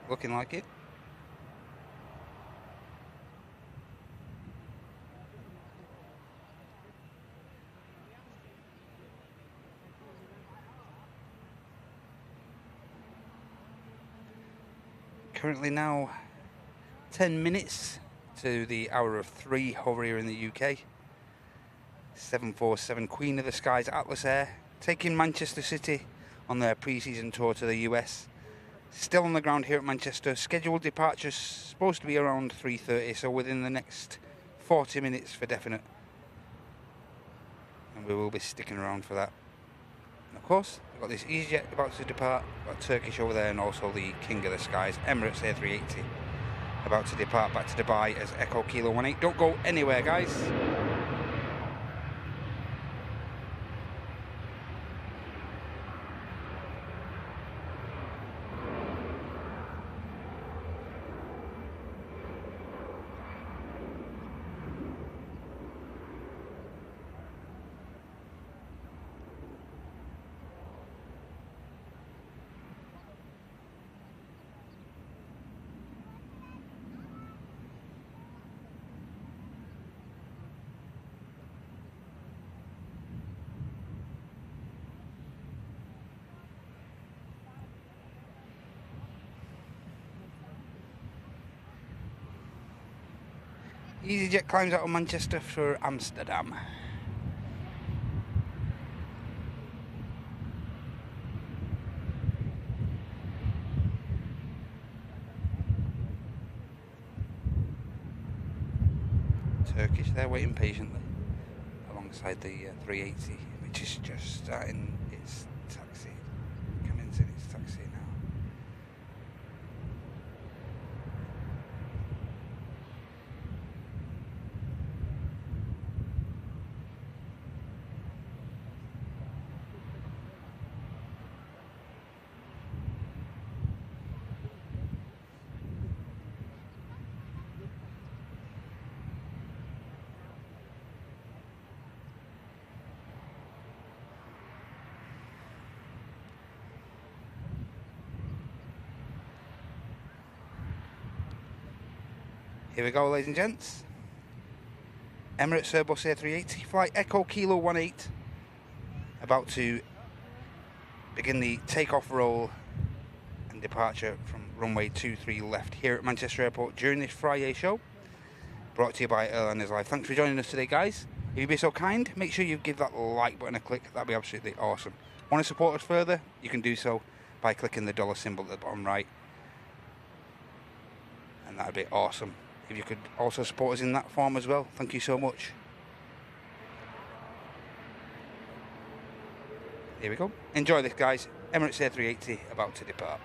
Looking like it. currently now 10 minutes to the hour of 3 over here in the UK. 747 Queen of the Skies Atlas Air taking Manchester City on their pre-season tour to the US. Still on the ground here at Manchester. Scheduled departures supposed to be around 3:30, so within the next 40 minutes for definite. And we will be sticking around for that. And of course, we've got this EasyJet about to depart, got Turkish over there, and also the King of the Skies, Emirates A380, about to depart back to Dubai as Echo Kilo 18. Don't go anywhere, guys. EasyJet climbs out of Manchester for Amsterdam. Turkish there waiting patiently alongside the 380, which is just starting its taxi. Commencing its taxi now. Here we go, ladies and gents. Emirates Airbus A380 flight Echo Kilo 18 about to begin the takeoff roll and departure from runway 23 left here at Manchester Airport during this Friday show. Brought to you by Airline Live. Thanks for joining us today, guys. If you'd be so kind, make sure you give that like button a click. That'd be absolutely awesome. Want to support us further? You can do so by clicking the dollar symbol at the bottom right. And that'd be awesome. If you could also support us in that form as well, thank you so much. Here we go. Enjoy this, guys. Emirates A380 about to depart.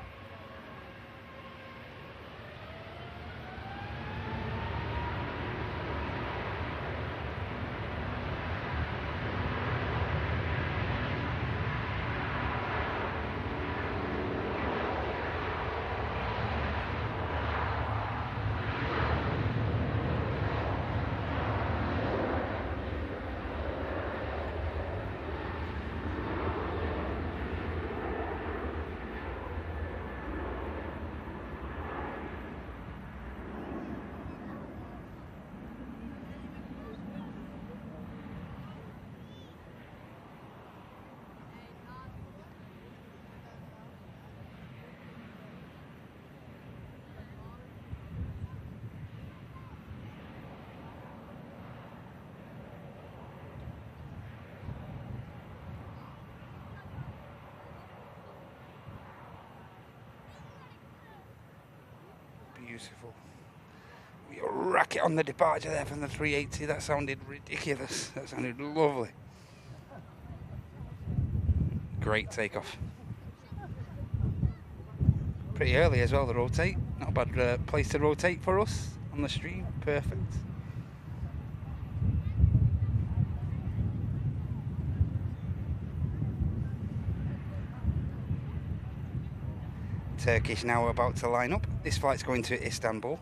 Beautiful. We rack it on the departure there from the 380. That sounded ridiculous. That sounded lovely. Great takeoff. Pretty early as well to rotate. Not a bad place to rotate for us on the stream. Perfect. Turkish now about to line up. This flight's going to Istanbul.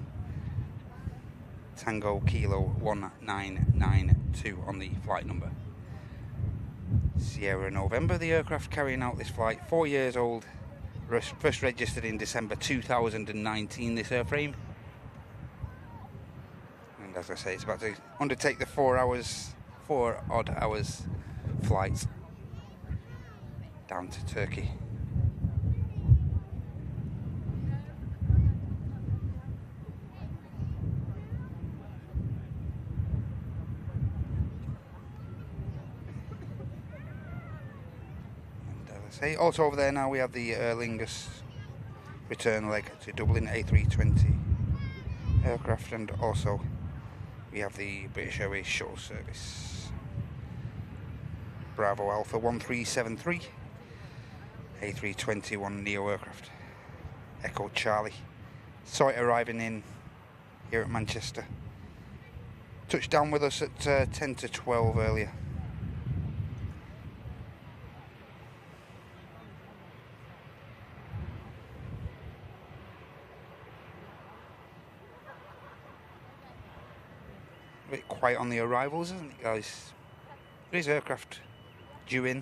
Tango Kilo 1992 on the flight number. Sierra November, the aircraft carrying out this flight. 4 years old. First registered in December 2019, this airframe. And as I say, it's about to undertake the 4 odd hours flight down to Turkey. say. Also over there now we have the Aer Lingus return leg to Dublin A320 aircraft, and also we have the British Airways shuttle service Bravo Alpha 1373 A321 Neo aircraft. Echo Charlie. Saw it arriving in here at Manchester. Touched down with us at 10 to 12 earlier. A bit quiet on the arrivals, isn't it, guys? There is aircraft due in.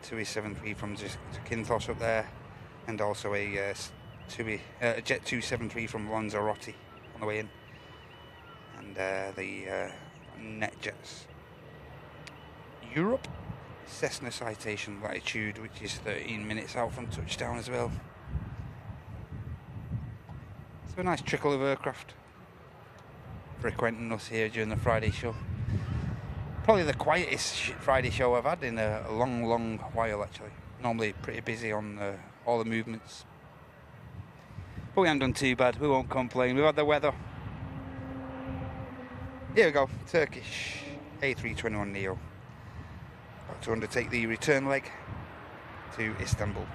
273 from Kinthos up there, and also a Jet 273 from Lanzarote on the way in, and the NetJets Europe Cessna citation latitude, which is 13 minutes out from touchdown as well. So a nice trickle of aircraft frequenting us here during the Friday show. Probably the quietest Friday show I've had in a long while, actually. Normally pretty busy on all the movements. But we haven't done too bad, we won't complain. We've had the weather. Here we go, Turkish A321 Neo. About to undertake the return leg to Istanbul.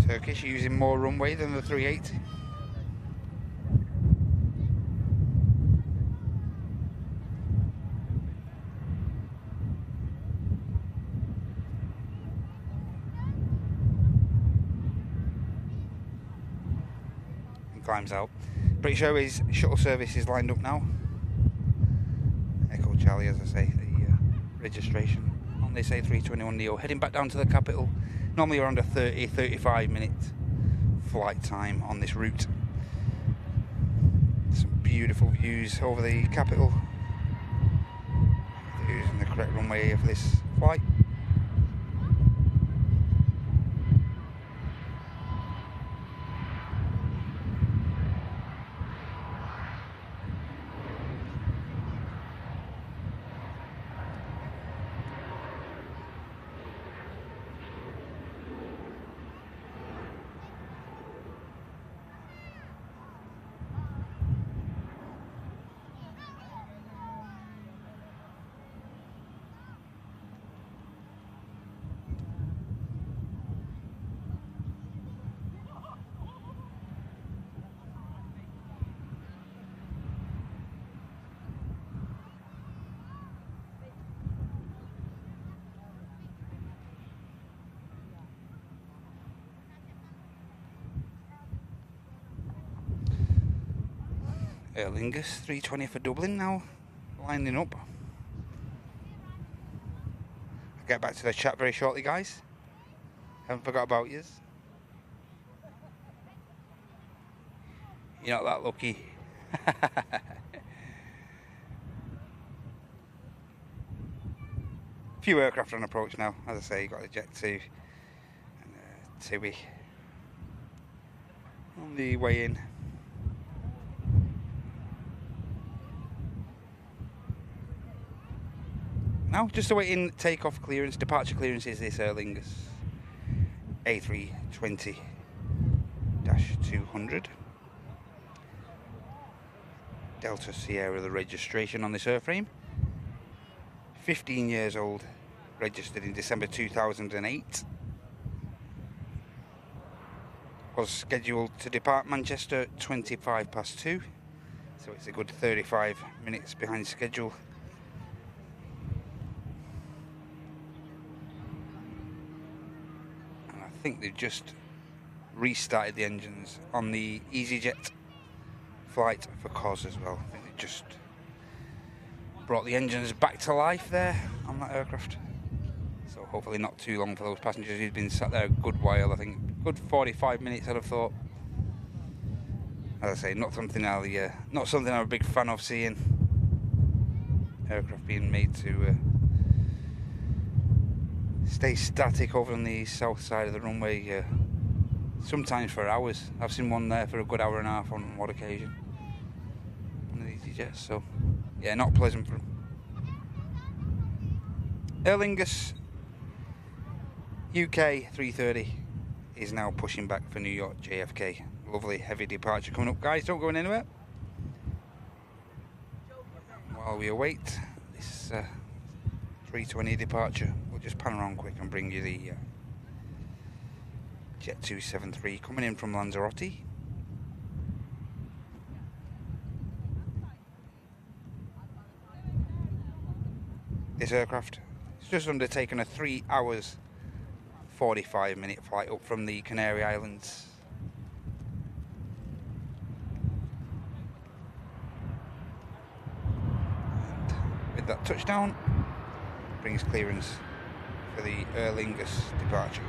Turkish using more runway than the 380. And climbs out. British Airways shuttle service is lined up now. Echo Charlie, as I say, the registration on this A321 Neo, heading back down to the capital. Normally around a 30-35 minute flight time on this route. Some beautiful views over the capital. Using the correct runway for this flight. Aer Lingus 320 for Dublin now, lining up. I'll get back to the chat very shortly, guys. Haven't forgot about yous. You're not that lucky. Few aircraft on approach now. As I say, you've got the Jet 2 and TUI on the way in. Now, just awaiting takeoff clearance, departure clearance is this Aer Lingus A320-200. Delta Sierra, the registration on this airframe. 15 years old, registered in December 2008. Was scheduled to depart Manchester at 2:25 so it's a good 35 minutes behind schedule. And I think they've just restarted the engines on the EasyJet flight for cause as well. I think they just brought the engines back to life there on that aircraft. So hopefully not too long for those passengers who've been sat there a good while. I think good 45 minutes, I'd have thought. As I say, not something I'm a big fan of seeing. Aircraft being made to stay static over on the south side of the runway, sometimes for hours. I've seen one there for a good hour and a half on one occasion. One of these jets, so yeah, not pleasant for them. Aer Lingus UK 330 is now pushing back for New York JFK. Lovely heavy departure coming up, guys. Don't go anywhere. While we await this 320 departure, we'll just pan around quick and bring you the Jet 273 coming in from Lanzarote. This aircraft has just undertaken a 3 hours 45-minute flight up from the Canary Islands. And with that touchdown, brings clearance for the Aer Lingus departure.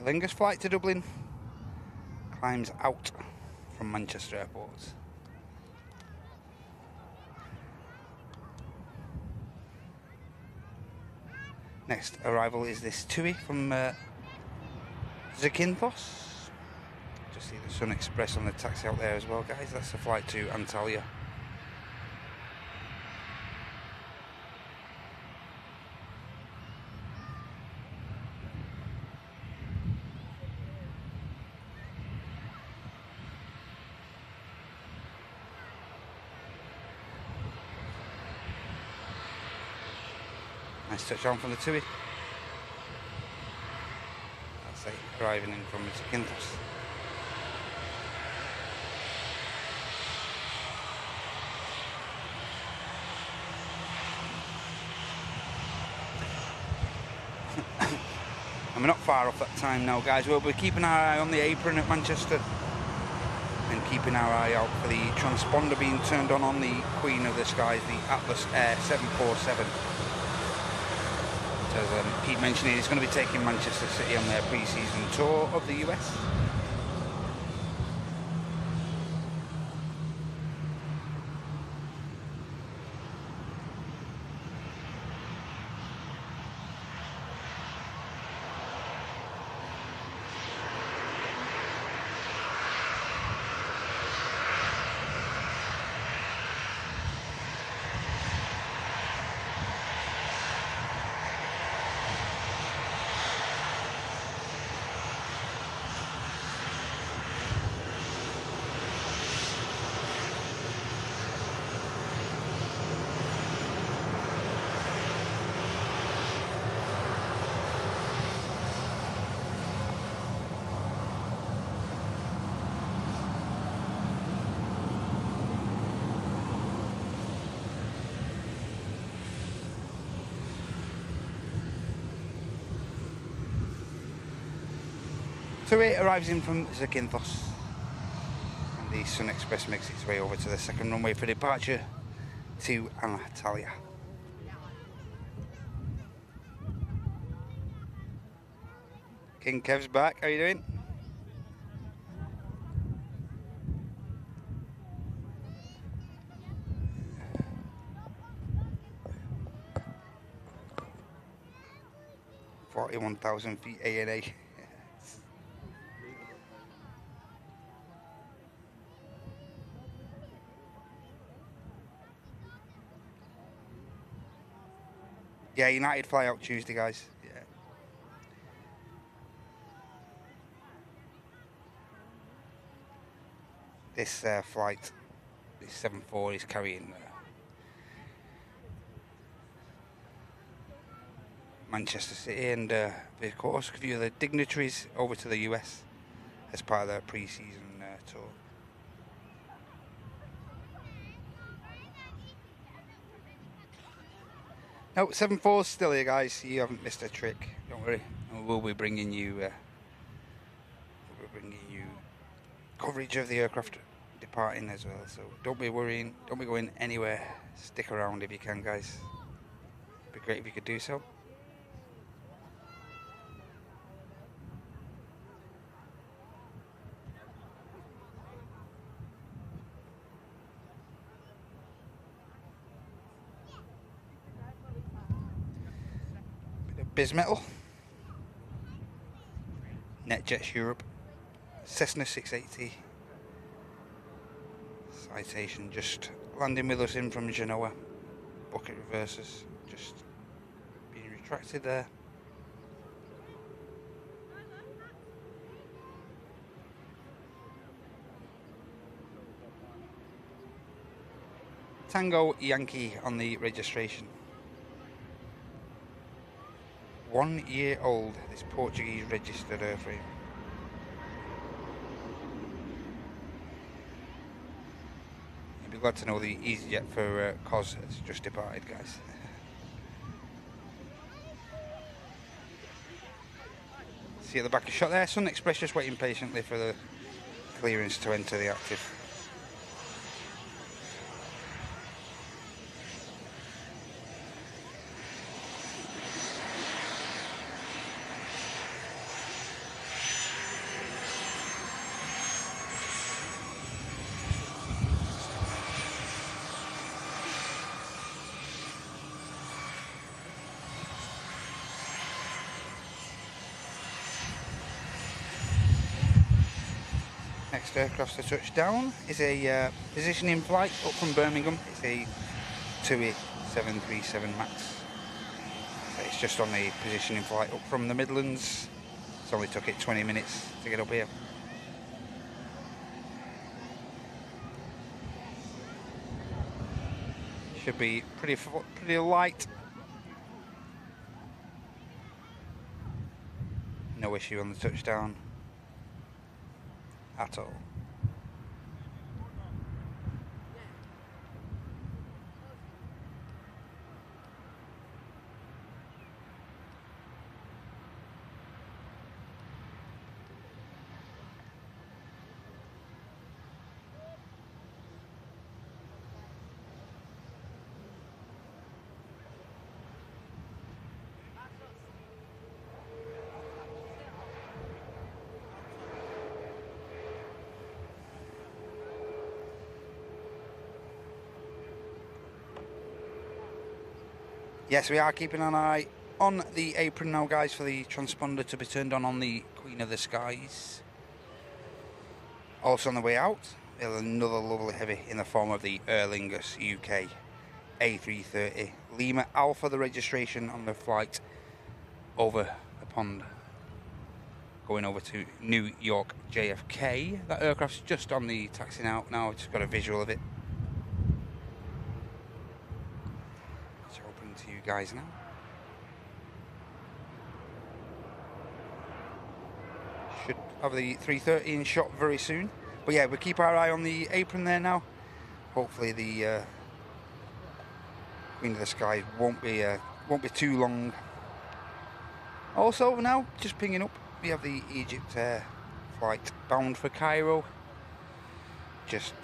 Lingus flight to Dublin climbs out from Manchester Airport. Next arrival is this TUI from Zakynthos. Just see the Sun Express on the taxi out there as well, guys. That's the flight to Antalya. Nice touch on from the TUI. That's it, arriving in from Zakynthos. And we're not far off that time now, guys. We'll be keeping our eye on the apron at Manchester and keeping our eye out for the transponder being turned on the Queen of the Skies, the Atlas Air 747. As Pete mentioned, he's going to be taking Manchester City on their pre-season tour of the US. TUI arrives in from Zakynthos, and the Sun Express makes its way over to the second runway for departure to Antalya. King Kev's back, how are you doing? "41,000 feet ANA. Yeah, United fly out Tuesday, guys. Yeah. This flight, this 74, is carrying Manchester City and of course a few of the dignitaries over to the US as part of their pre-season tour. No, 74's still here, guys. You haven't missed a trick. Don't worry. We'll be bringing you coverage of the aircraft departing as well. So don't be worrying. Don't be going anywhere. Stick around if you can, guys. It'd be great if you could do so. Bismetal, NetJets Europe, Cessna 680, citation just landing with us in from Genoa, bucket reversers just being retracted there. Tango Yankee on the registration. 1 year old, this Portuguese registered airframe. You'll be glad to know the EasyJet for COS has just departed, guys. See at the back of shot there, Sun Express just waiting patiently for the clearance to enter the active. Next aircraft to touch down is a positioning flight up from Birmingham. It's a TUI 737 MAX. So it's just on the positioning flight up from the Midlands. It's only took it 20 minutes to get up here. Should be pretty light. No issue on the touchdown at all. Yes, we are keeping an eye on the apron now, guys, for the transponder to be turned on the Queen of the Skies. Also on the way out, we have another lovely heavy in the form of the Aer Lingus UK A330 Lima Alpha, the registration on the flight over the pond, going over to New York JFK. That aircraft's just on the taxiing out now. Just got a visual of it. To you guys now. Should have the 330 in shot very soon. But yeah, we'll keep our eye on the apron there now. Hopefully the Queen of the Sky won't be too long. Also now, just pinging up, we have the Egypt Air flight bound for Cairo. Just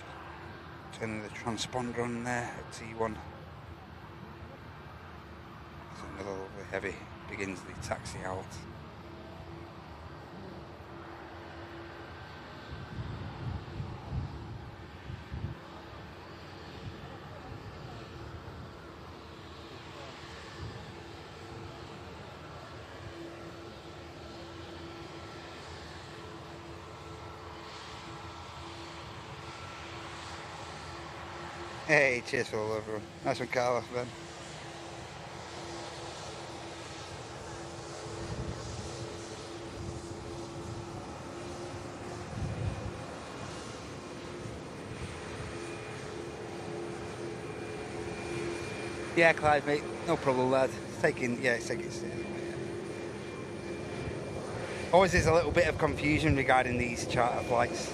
turning the transponder on there at T1. Another lovely heavy begins the taxi out. Hey, cheers for all everyone. Nice one, Carlos, man. Yeah, Clive, mate. No problem, lad. It's taking it. Always there's a little bit of confusion regarding these charter flights.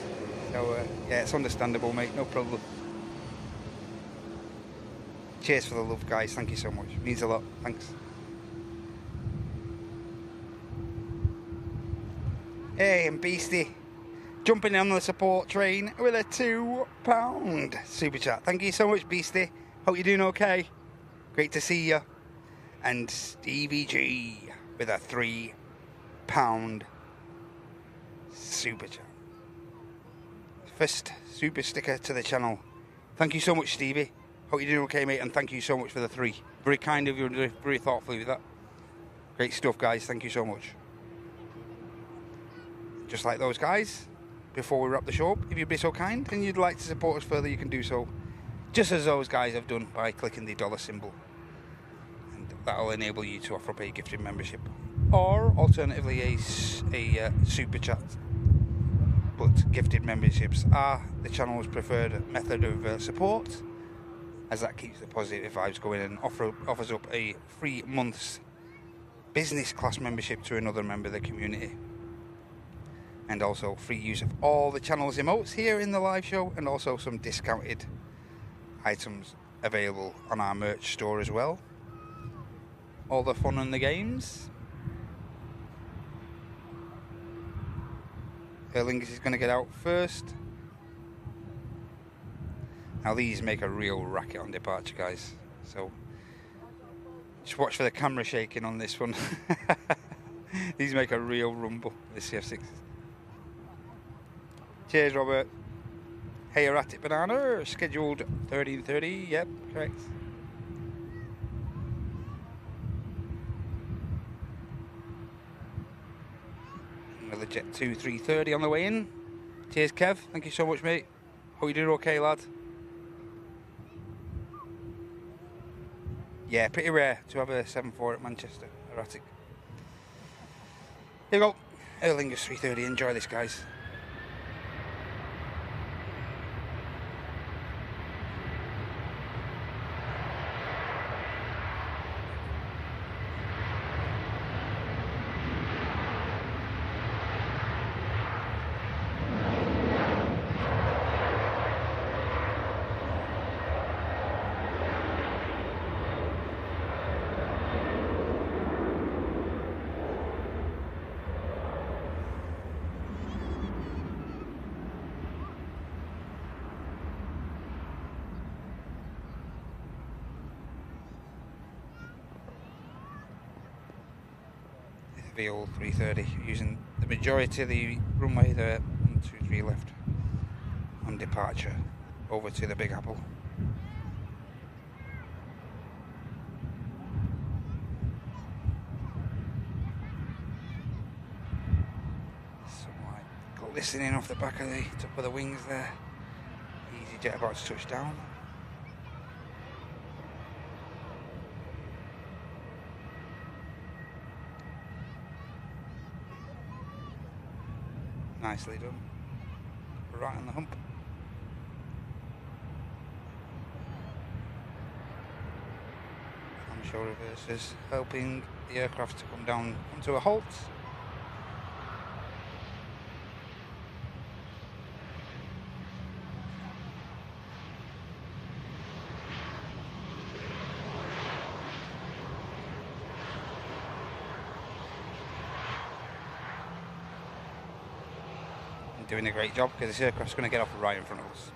So, yeah, it's understandable, mate. No problem. Cheers for the love, guys. Thank you so much. It means a lot. Thanks. Hey, and Beastie. Jumping on the support train with a £2 super chat. Thank you so much, Beastie. Hope you're doing okay. Great to see you. And Stevie G with a £3 super chat. First super sticker to the channel. Thank you so much, Stevie. Hope you're doing okay, mate, and thank you so much for the 3. Very kind of you and very thoughtful with that. Great stuff, guys. Thank you so much. Just like those guys, before we wrap the show up, if you'd be so kind and you'd like to support us further, you can do so, just as those guys have done by clicking the dollar symbol. And that'll enable you to offer up a gifted membership, or alternatively a super chat. But gifted memberships are the channel's preferred method of support, as that keeps the positive vibes going and offers up a 3 months business class membership to another member of the community. And also free use of all the channel's emotes here in the live show, and also some discounted items available on our merch store as well. All the fun and the games. Erlingus is going to get out first. Now these make a real racket on departure, guys. So just watch for the camera shaking on this one. These make a real rumble, the CF6s. Cheers, Robert. Hey, erratic banana, scheduled 13:30. Yep, correct. Another Jet 2 3:30 on the way in. Cheers, Kev. Thank you so much, mate. Hope you're doing okay, lad. Yeah, pretty rare to have a 7.4 at Manchester. Erratic. Here you go. Erlingus 3:30. Enjoy this, guys. VL 330, using the majority of the runway there, 1, 2, 3 left on departure over to the Big Apple. Some like glistening off the back of the top of the wings there. EasyJet about to touch down. Nicely done. Right on the hump. Clamshell reverses, helping the aircraft to come down onto a halt. Doing a great job, because this aircraft's going to get off right in front of us.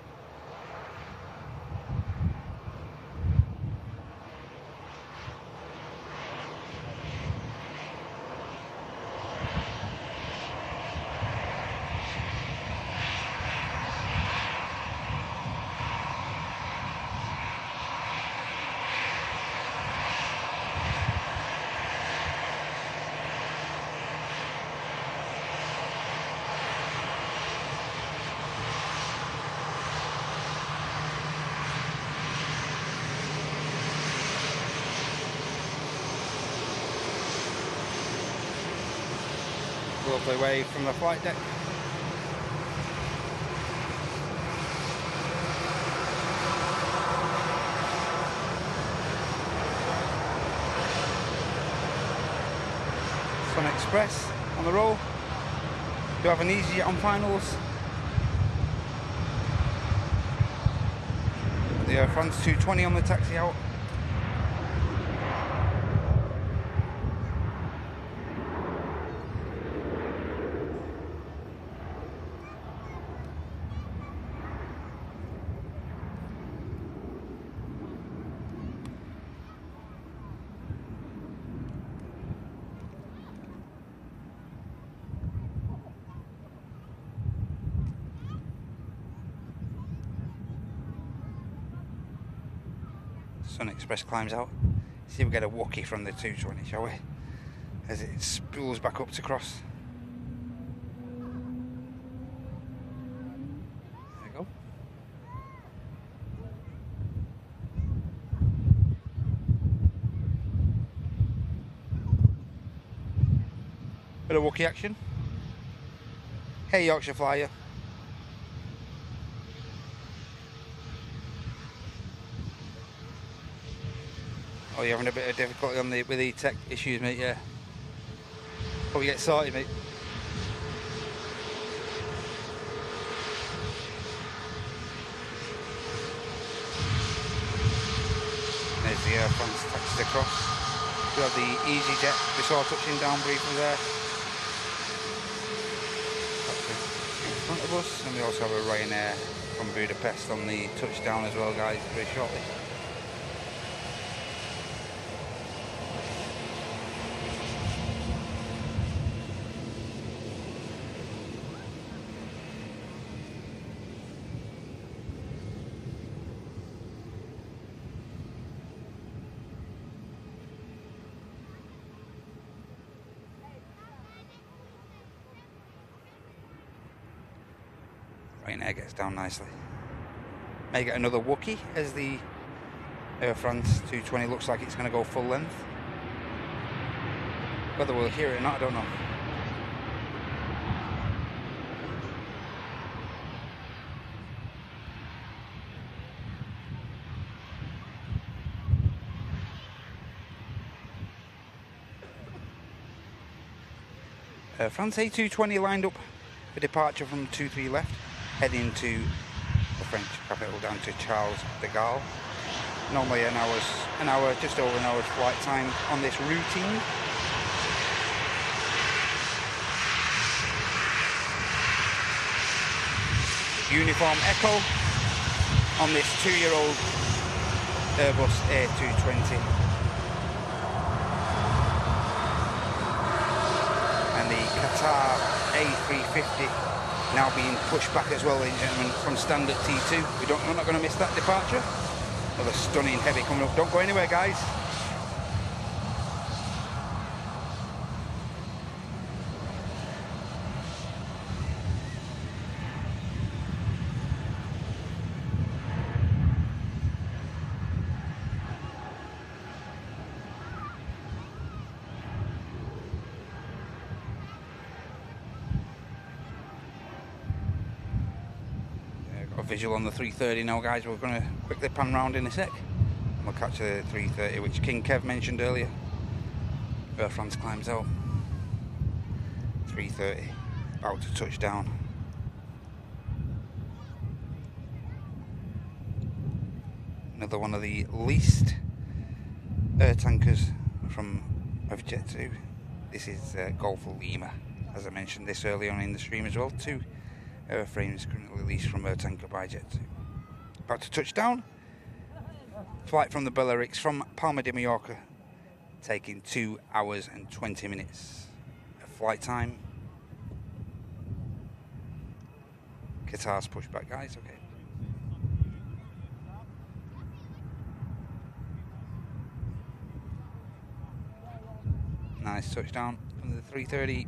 Lovely wave from the flight deck. Express on the roll. Do have an EasyJet on finals. The Air France 220 on the taxi out. Sun Express climbs out. See if we get a walkie from the 220, shall we? As it spools back up to cross. There we go. Bit of walkie action. Hey Yorkshire Flyer. Oh, you're having a bit of difficulty on with the tech issues, mate, yeah. Hope you get sorted, mate. There's the Air France taxis across. We have the EasyJet before touching down briefly there. That's in front of us. And we also have a Ryanair from Budapest on the touchdown as well, guys, very shortly. Ryanair gets down nicely. May get another Wookiee as the Air France 220 looks like it's going to go full length. Whether we'll hear it or not, I don't know. Air France A220 lined up for departure from 23 left, heading to the French capital down to Charles de Gaulle. Normally an hour, just over an hour's flight time on this routine. Uniform Echo on this 2-year-old Airbus A220. And the Qatar A350 now being pushed back as well, ladies and gentlemen, from standard T2. We're not going to miss that departure. Another stunning heavy coming up. Don't go anywhere, guys. Visual on the 330 now, guys. We're going to quickly pan round in a sec and we'll catch the 330, which King Kev mentioned earlier. Air France climbs out. 330 about to touch down. Another one of the least air tankers of Jet 2. This is Golf Lima, as I mentioned this early on in the stream as well. 2 airframes currently leased from Air Tanker by Jet 2. About to touch down. Flight from the Balearics from Palma de Mallorca, taking 2 hours and 20 minutes of flight time. Qatar's pushed back, guys. Okay. Nice touchdown from the 330.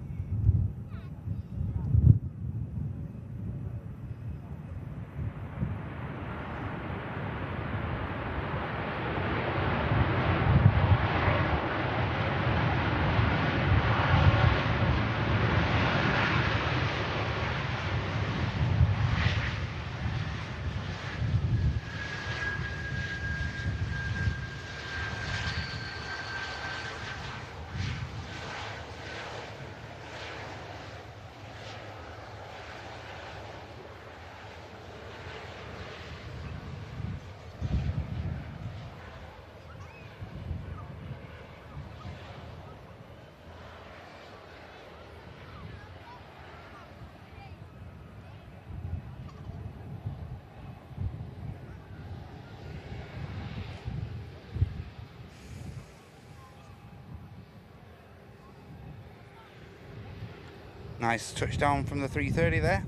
Nice touchdown from the 330 there.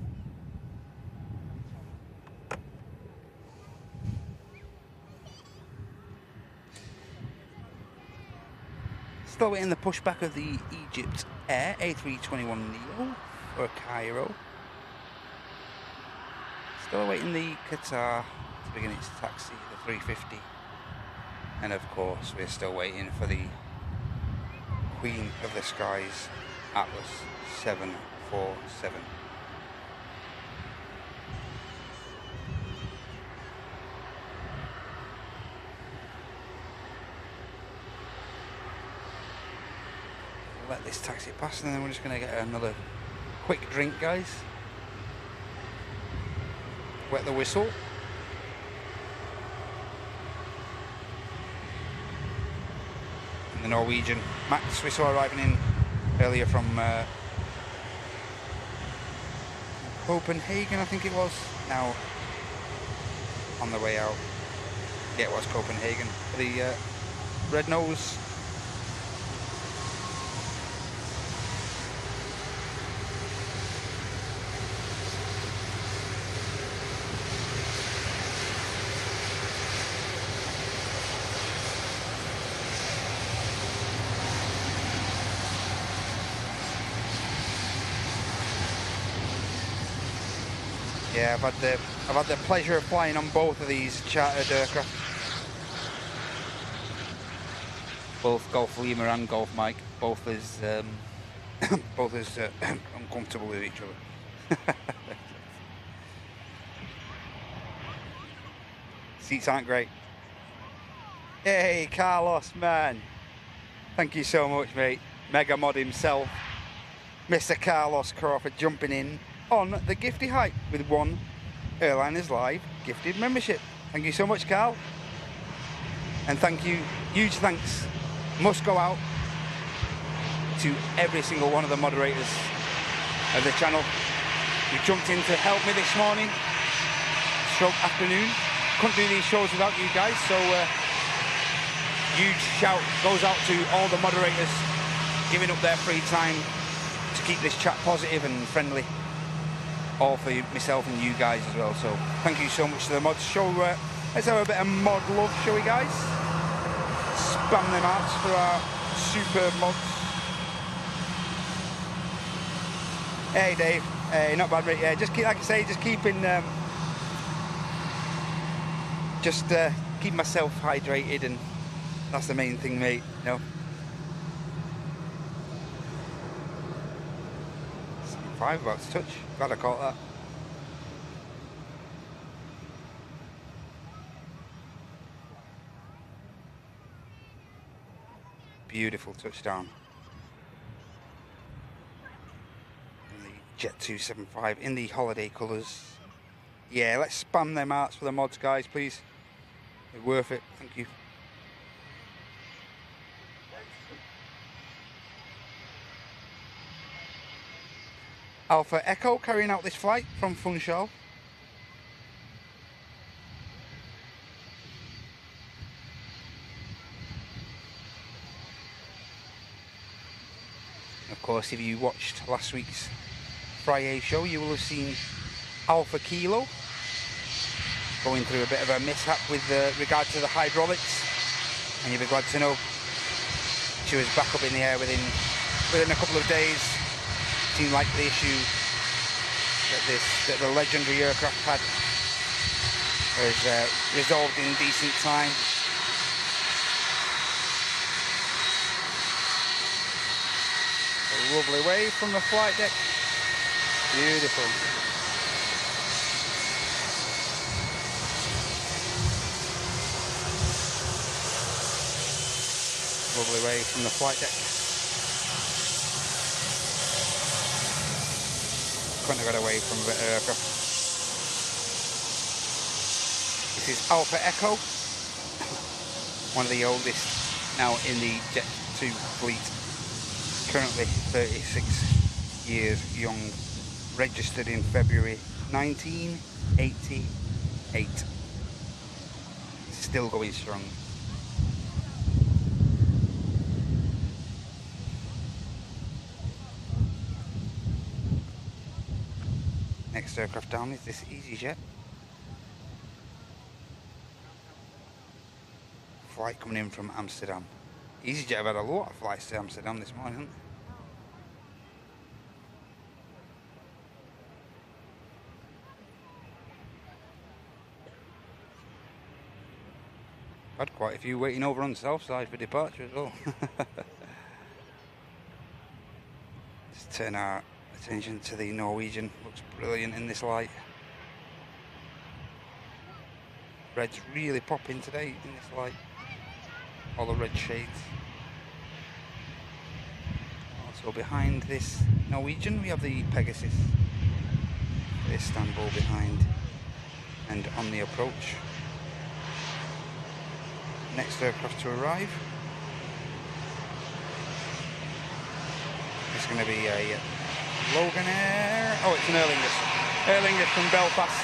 Still waiting the pushback of the Egypt Air A321neo for Cairo. Still awaiting the Qatar to begin its taxi, the 350. And of course, we're still waiting for the Queen of the Skies, Atlas 747. We'll let this taxi pass and then we're just going to get another quick drink, guys. Wet the whistle. And the Norwegian Max we saw arriving in earlier from Copenhagen, I think it was. Now on the way out. Yeah, it was Copenhagen. The red nose. Yeah, I've had the pleasure of flying on both of these chartered aircraft. Both Golf Lima and Golf Mike, both as uncomfortable with each other. Seats aren't great. Hey, Carlos, man. Thank you so much, mate. Mega Mod himself, Mr. Carlos Crawford, jumping in on the Gifty Hype with one Airliners Live gifted membership. Thank you so much, Carl. And thank you, huge thanks must go out to every single one of the moderators of the channel who jumped in to help me this morning, stroke afternoon. Couldn't do these shows without you guys, so huge shout goes out to all the moderators giving up their free time to keep this chat positive and friendly. All for myself and you guys as well, so thank you so much to the mods. Let's have a bit of mod love, shall we, guys? Spam them out for our super mods. Hey Dave, hey, not bad, mate. Yeah, just keep, like I say, just keeping keep myself hydrated, and that's the main thing, mate, you know. 5 about to touch. Glad I caught that. Beautiful touchdown. And the Jet 275 in the holiday colours. Yeah, let's spam them arts for the mods, guys, please. They're worth it. Thank you. Alpha Echo carrying out this flight from Funchal. Of course, if you watched last week's Friday show, you will have seen Alpha Kilo going through a bit of a mishap with regard to the hydraulics, and you'll be glad to know she was back up in the air within a couple of days. Seemed like the issue that the legendary aircraft had was resolved in decent time. A lovely wave from the flight deck. Beautiful. Lovely wave from the flight deck. Couldn't have got away from a bit of aircraft. This is Alpha Echo, one of the oldest now in the Jet 2 fleet, currently 36 years young, registered in February 1988, still going strong. next aircraft down is this EasyJet. Flight coming in from Amsterdam. EasyJet have had a lot of flights to Amsterdam this morning, haven't they? Had quite a few waiting over on the south side for departure as well. Just turn our attention to the Norwegian. Looks brilliant in this light. Red's really popping today in this light. All the red shades. Also behind this Norwegian we have the Pegasus. Istanbul behind and on the approach. Next aircraft to arrive. It's going to be a Logan Air. Oh, it's an Aer Lingus. Aer Lingus from Belfast.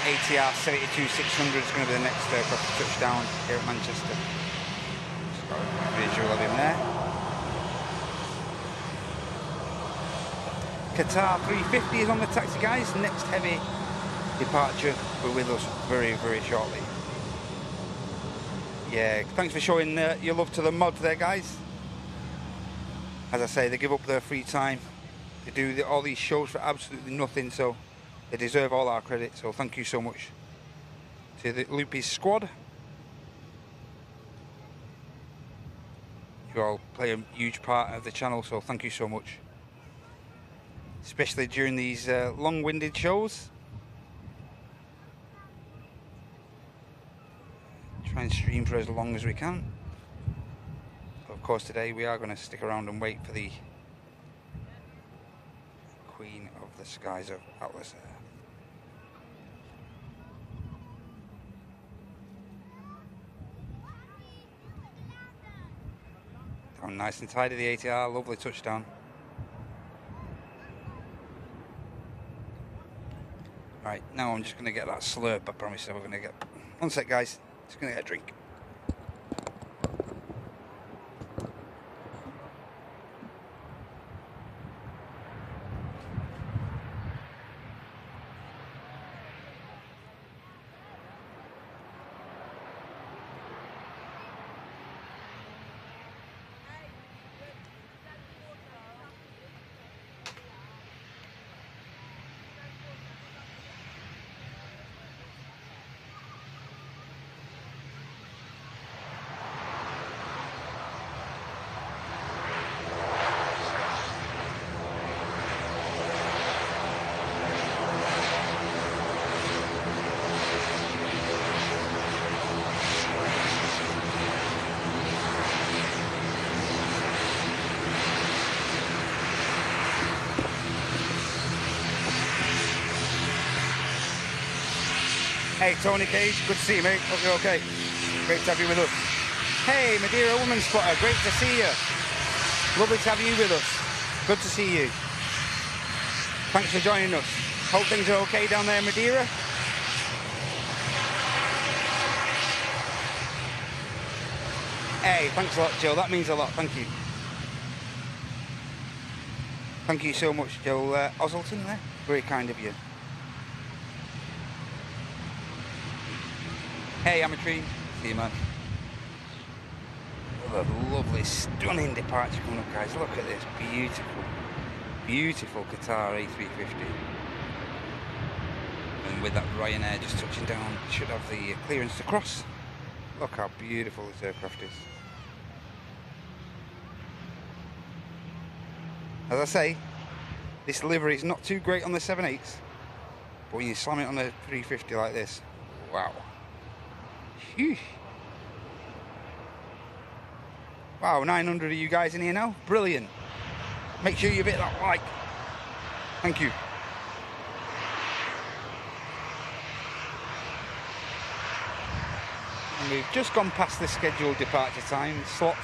ATR 72-600 is going to be the next aircraft to touch down here at Manchester. Just got a visual of him there. Qatar 350 is on the taxi, guys. Next heavy departure will be with us very, very shortly. Yeah, thanks for showing your love to the mod there, guys. As I say, they give up their free time. They do all these shows for absolutely nothing, so they deserve all our credit. So thank you so much to the Loopy's squad. You all play a huge part of the channel, so thank you so much. Especially during these long-winded shows. Try and stream for as long as we can. But of course today we are going to stick around and wait for the Queen of the Skies of Atlas Air. Down nice and tidy, the ATR, lovely touchdown. Right, now I'm just going to get that slurp, I promise we're going to get... One sec, guys, just going to get a drink. Hey, Tony Cage, good to see you, mate. Hope you're okay. Great to have you with us. Hey, Madeira Woman Spotter, great to see you. Lovely to have you with us. Good to see you. Thanks for joining us. Hope things are okay down there in Madeira. Hey, thanks a lot, Joe. That means a lot. Thank you. Thank you so much, Joe Oselton there. Very kind of you. Hey, Amatrine. See you, man. What a lovely, stunning departure coming up, guys. Look at this. Beautiful, beautiful Qatar A350. And with that Ryanair just touching down, should have the clearance to cross. Look how beautiful this aircraft is. As I say, this livery is not too great on the 7.8s, but when you slam it on the 350 like this, wow. Phew. Wow, 900 of you guys in here now. Brilliant. Make sure you hit that like. Thank you. And we've just gone past the scheduled departure time. Slot,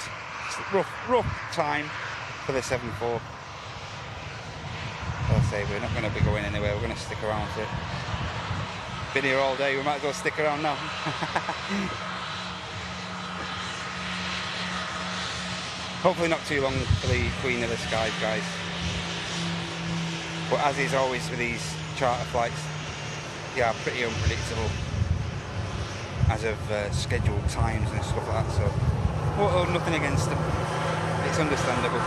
rough time for the 7.4. As I say, we're not going to be going anywhere. We're going to stick around for it. Been here all day, we might as well stick around now. Hopefully not too long for the Queen of the Skies, guys. But as is always with these charter flights, they are pretty unpredictable as of scheduled times and stuff like that, so well, nothing against them, it's understandable.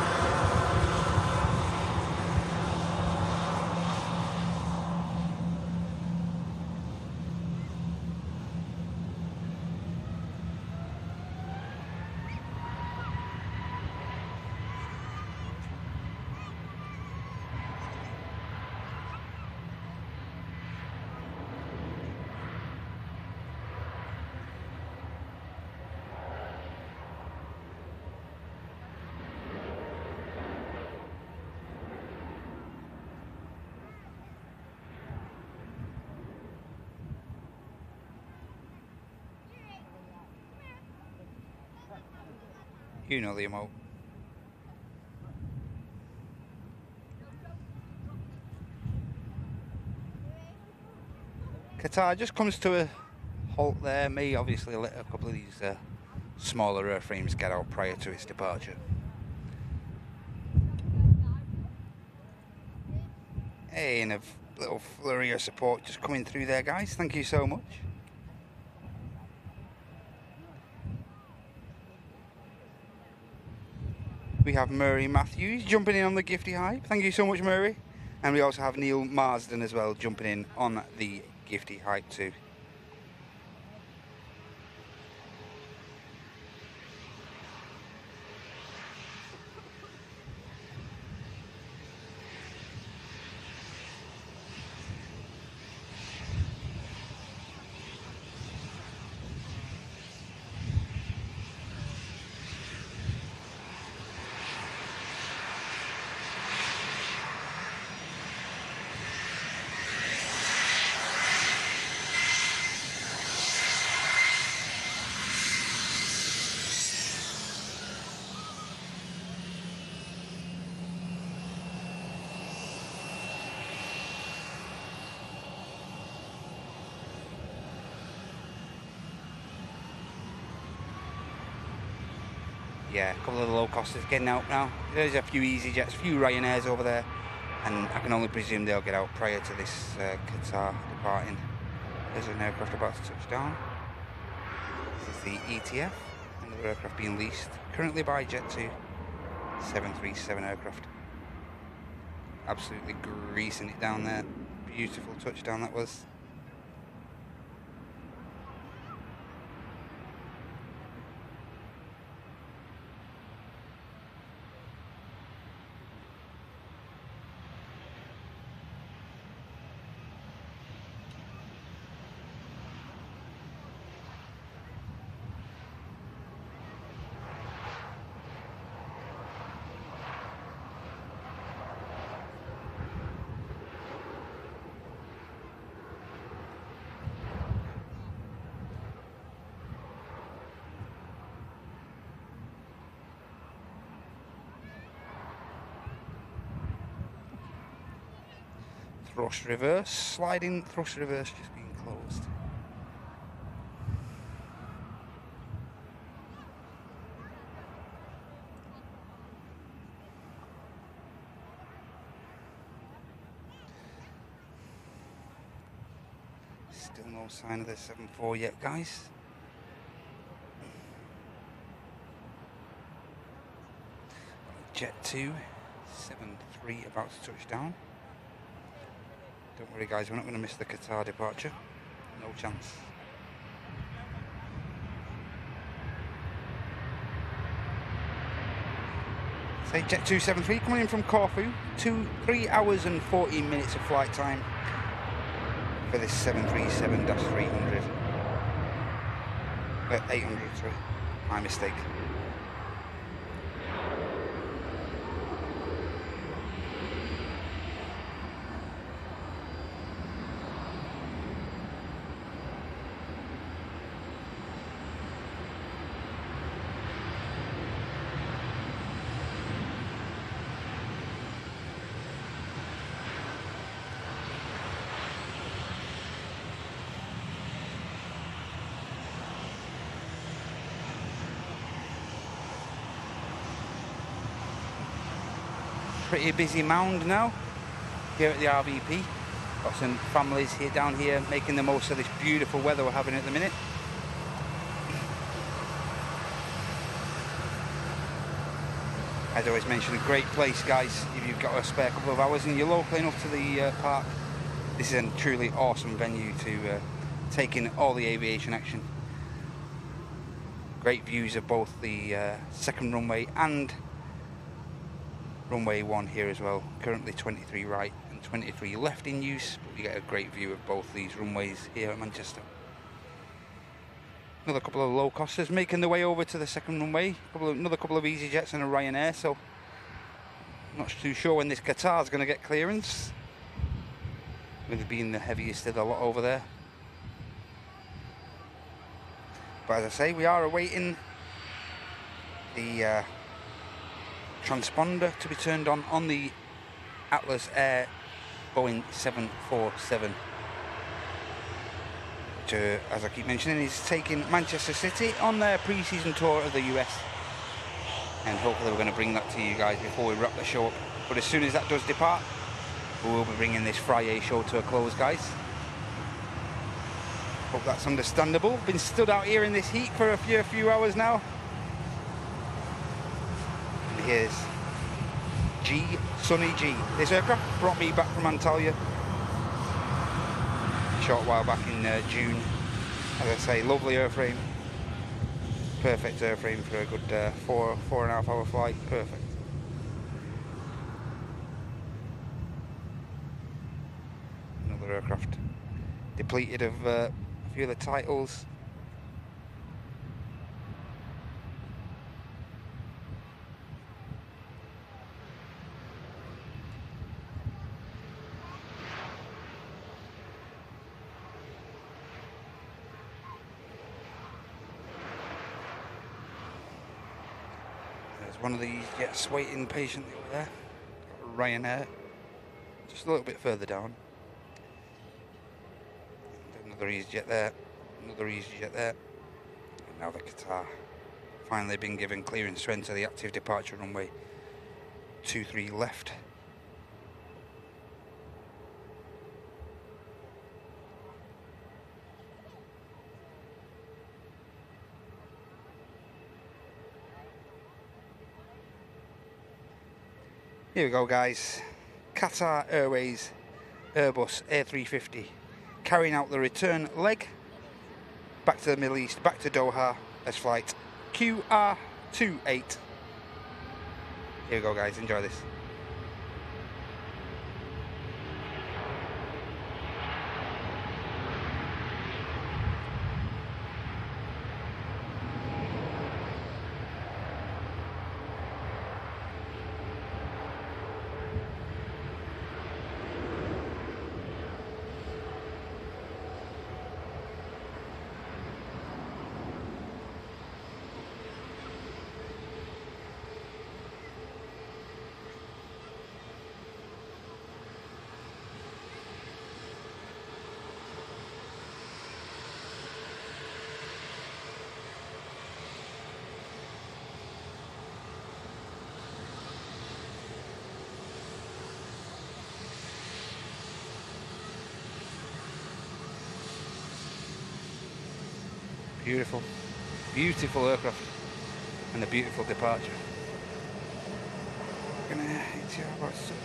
You know the emote. Qatar just comes to a halt there. May obviously let a couple of these smaller airframes get out prior to its departure. Hey, and a little flurry of support just coming through there, guys. Thank you so much. We have Murray Matthews jumping in on the Gifty Hype. Thank you so much, Murray. And we also have Neil Marsden as well jumping in on the Gifty Hype too. Yeah, a couple of the low costers getting out now. There's a few EasyJets, a few Ryanairs over there, and I can only presume they'll get out prior to this Qatar departing. There's an aircraft about to touch down. This is the ETF, another aircraft being leased, currently by Jet2, 737 aircraft. Absolutely greasing it down there. Beautiful touchdown that was. Thrust reverse, sliding thrust reverse just being closed. Still no sign of the 7-4 yet, guys. Jet 2, 7-3 about to touch down. Don't worry guys, we're not going to miss the Qatar departure. No chance. Say Jet 273 coming in from Corfu. 3 hours and 14 minutes of flight time for this 737-300. 800, sorry. My mistake. Pretty busy mound now here at the RVP. Got some families here down here making the most of this beautiful weather we're having at the minute. As I always mention, a great place, guys, if you've got a spare couple of hours and you're local enough to the park. This is a truly awesome venue to take in all the aviation action. Great views of both the second runway and runway 1 here as well. Currently 23 right and 23 left in use, but you get a great view of both these runways here at Manchester. Another couple of low costers making their way over to the second runway. Another couple of EasyJets and a Ryanair, so I'm not too sure when this Qatar is going to get clearance, with it being the heaviest of the lot over there. But as I say, we are awaiting the transponder to be turned on the Atlas Air Boeing 747. Which, as I keep mentioning, is taking Manchester City on their pre-season tour of the US. And hopefully we're going to bring that to you guys before we wrap the show up. But as soon as that does depart, we will be bringing this Friday show to a close, guys. Hope that's understandable. Been stood out here in this heat for a few hours now. And here's Sunny G. This aircraft brought me back from Antalya a short while back in June. As I say, lovely airframe. Perfect airframe for a good 4.5 hour flight. Perfect. Another aircraft depleted of a few of the titles. There's one of these jets waiting patiently over there. Ryanair, just a little bit further down. Another EasyJet there, another EasyJet there, and now the Qatar. Finally been given clearance to enter the active departure runway 23 left. Here we go, guys. Qatar Airways Airbus A350 carrying out the return leg back to the Middle East, back to Doha as flight QR28. Here we go, guys. Enjoy this. Beautiful, beautiful aircraft and a beautiful departure. I'm gonna hit you about such.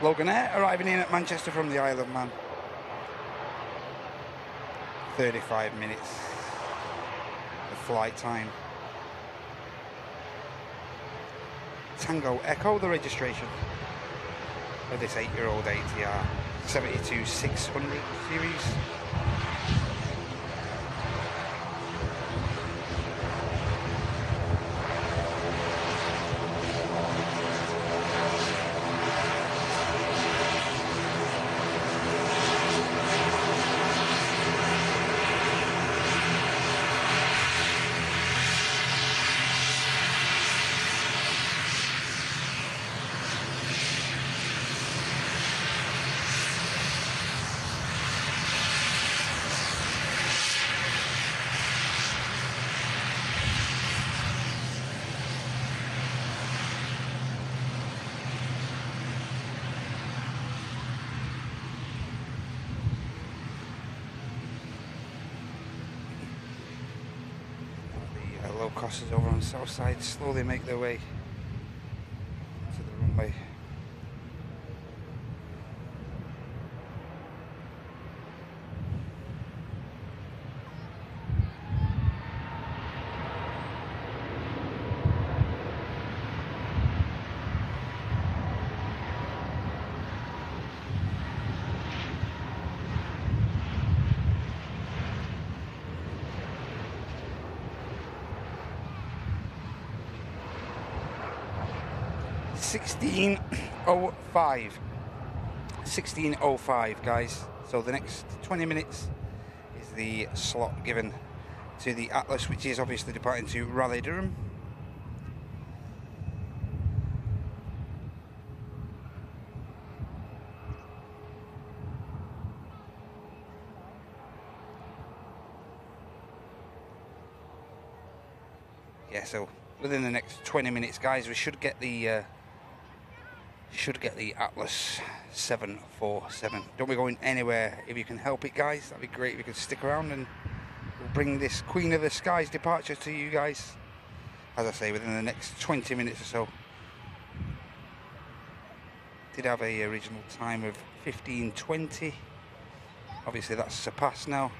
Logan Air arriving in at Manchester from the Isle of Man. 35 minutes of flight time. Tango Echo, the registration of this 8-year-old ATR 72-600 series. crossers over on the south side slowly make their way to the runway. $16:05, guys. So the next 20 minutes is the slot given to the Atlas, which is obviously departing to Raleigh Durham. Yeah, so within the next 20 minutes, guys, we should get the Atlas 747. Don't be going anywhere if you can help it, guys. That'd be great if you could stick around, and we'll bring this Queen of the Skies departure to you guys, as I say, within the next 20 minutes or so. Did have a original time of 15:20. Obviously that's surpassed now,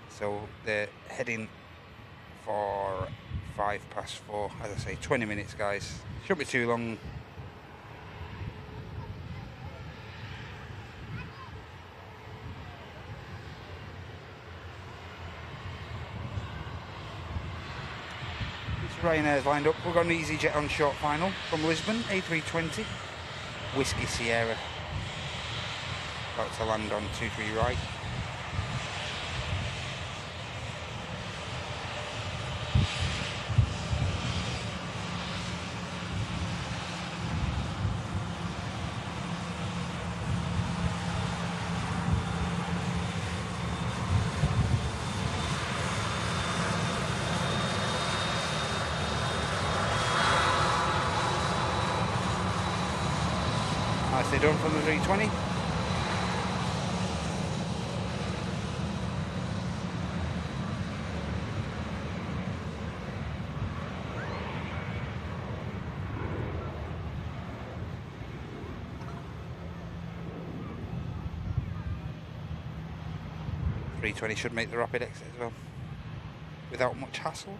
so they're heading for 4:05. As I say, 20 minutes, guys. Shouldn't be too long. Ryanair's lined up. We've got an EasyJet on short final from Lisbon, A320, Whiskey Sierra. About to land on 23 right. Nicely done from the 320. .320 should make the rapid exit as well, without much hassle.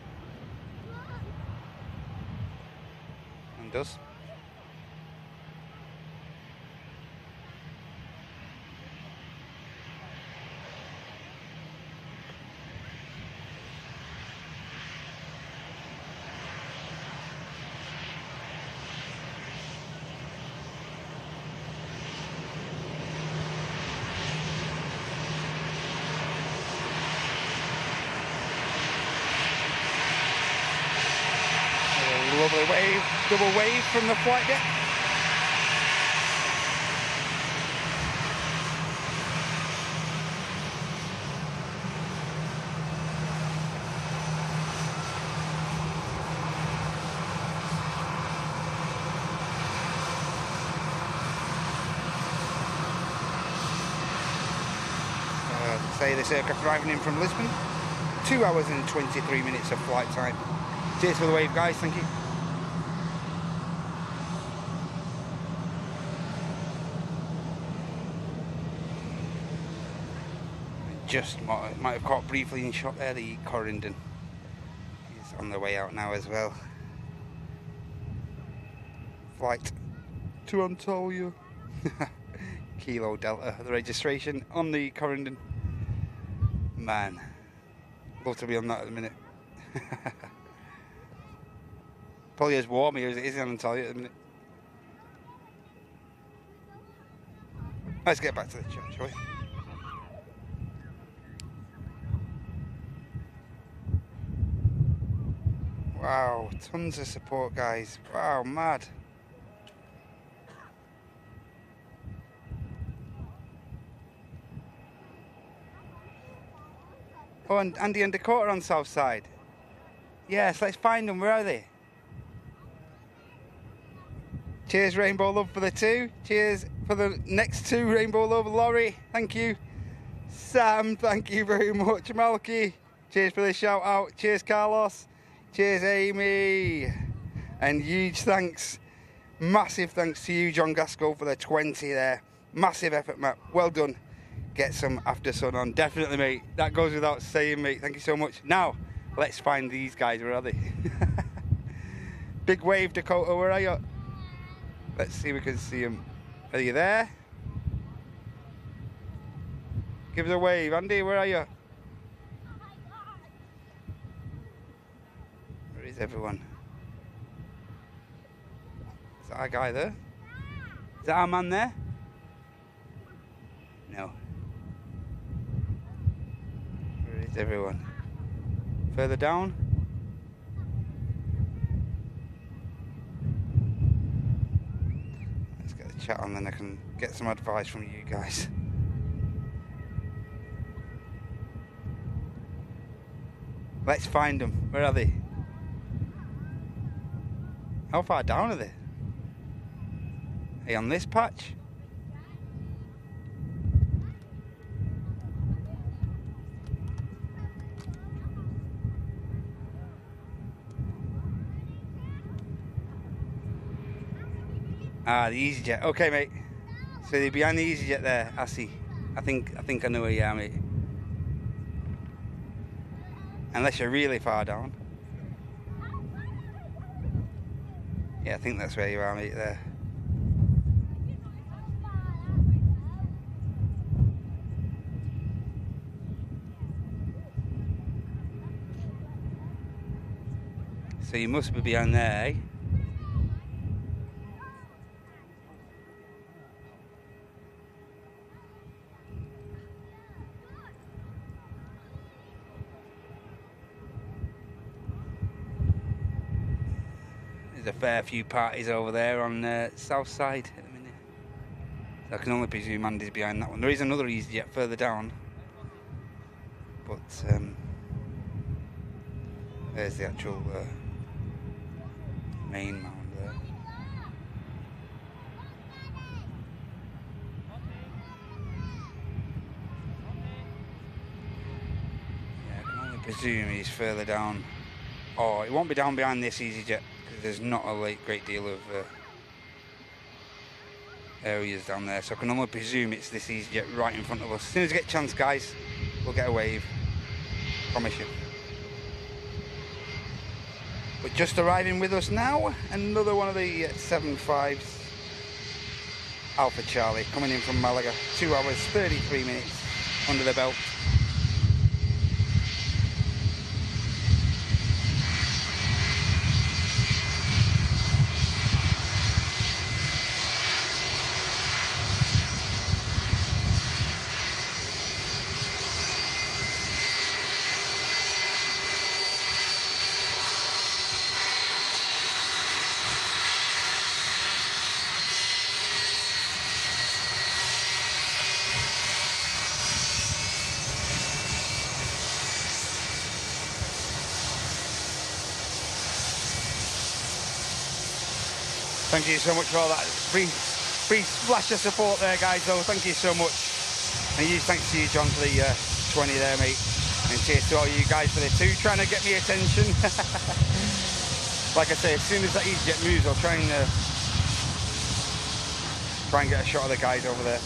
And does. Lovely wave, double wave from the flight deck. Say this aircraft arriving in from Lisbon, 2 hours and 23 minutes of flight time. Cheers for the wave, guys, thank you. Just might have caught briefly in shot there, the Corendon is on the way out now as well. Flight to Antalya. Kilo Delta, the registration on the Corendon. Man, love to be on that at the minute. Probably as warm here as it is in Antalya at the minute. Let's get back to the chat, shall we? Wow, tons of support, guys. Wow, mad. Oh, and Andy and Dakota on south side. Yes, let's find them. Where are they? Cheers, Rainbow Love, for the 2. Cheers for the next 2, Rainbow Love. Laurie, thank you. Sam, thank you very much. Malky, cheers for the shout out. Cheers, Carlos. Cheers, Amy. And huge thanks, massive thanks to you, John Gaskell, for the 20 there. Massive effort, Matt. Well done. Get some after sun on. Definitely, mate. That goes without saying, mate. Thank you so much. Now, let's find these guys. Where are they? Big wave, Dakota. Where are you? Let's see if we can see them. Are you there? Give us a wave. Andy, where are you? Where is everyone? Is that our guy there? Is that our man there? No. Where is everyone? Further down? Let's get the chat on, then I can get some advice from you guys. Let's find them. Where are they? How far down are they? Are they on this patch? Ah, the EasyJet. Okay, mate. So they're behind the EasyJet there. I see. I think I know where you are, mate. Unless you're really far down. Yeah, I think that's where you are, mate, there. So you must be behind there, eh? There's a fair few parties over there on the south side at the minute. So I can only presume Andy's behind that one. There is another EasyJet further down. But there's the actual main mound there. Yeah, I can only presume he's further down. Oh, it won't be down behind this EasyJet. There's not a great deal of areas down there, so I can only presume it's this EasyJet right in front of us. As soon as we get a chance, guys, we'll get a wave. Promise you. But just arriving with us now, another one of the 7.5s, Alpha Charlie, coming in from Malaga. 2 hours, 33 minutes under the belt. Thank you so much for all that free splash of support there, guys, though. Thank you so much. And huge thanks to you, John, for the 20 there, mate. And cheers to all you guys for the 2, trying to get me attention. Like I say, as soon as that EasyJet moves, I'll try and get a shot of the guys over there.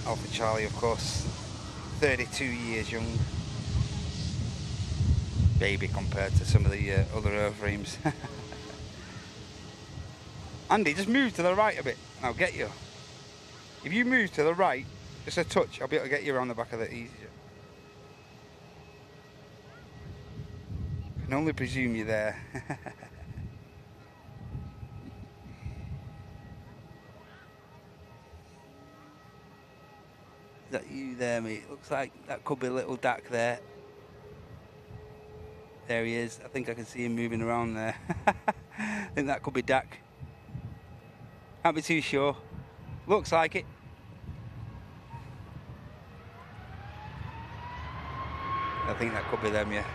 Alpha Charlie, of course, 32 years young. Baby compared to some of the other airframes. Andy, just move to the right a bit and I'll get you. If you move to the right, just a touch, I'll be able to get you around the back of the EasyJet. I can only presume you're there. Is that you there, mate? Looks like that could be a little Dak there. There he is. I think I can see him moving around there. I think that could be Dak. Can't be too sure. Looks like it. I think that could be them, yeah.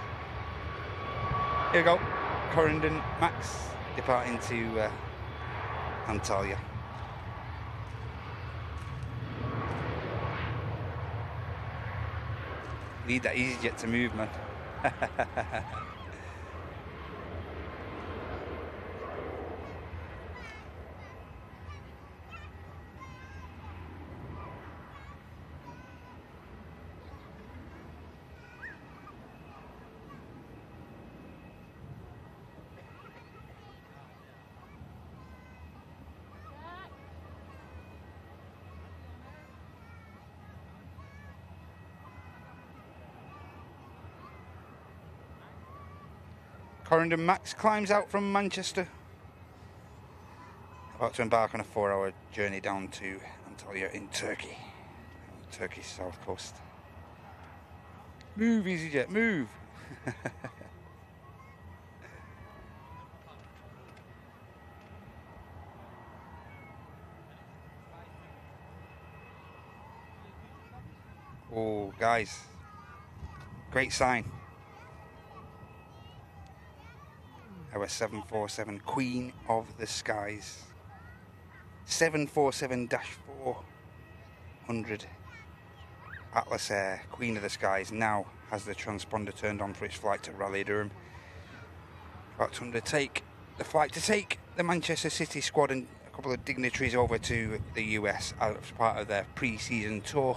Here we go. Corendon Max departing to Antalya. Need that EasyJet to move, man. Corendon Max climbs out from Manchester. About to embark on a 4-hour journey down to Antalya in Turkey. Turkey's south coast. Move, EasyJet, move! Oh, guys. Great sign. Our 747 Queen of the Skies. 747-400 Atlas Air Queen of the Skies now has the transponder turned on for its flight to Raleigh, Durham. About to undertake the flight to take the Manchester City squad and a couple of dignitaries over to the US as part of their pre-season tour.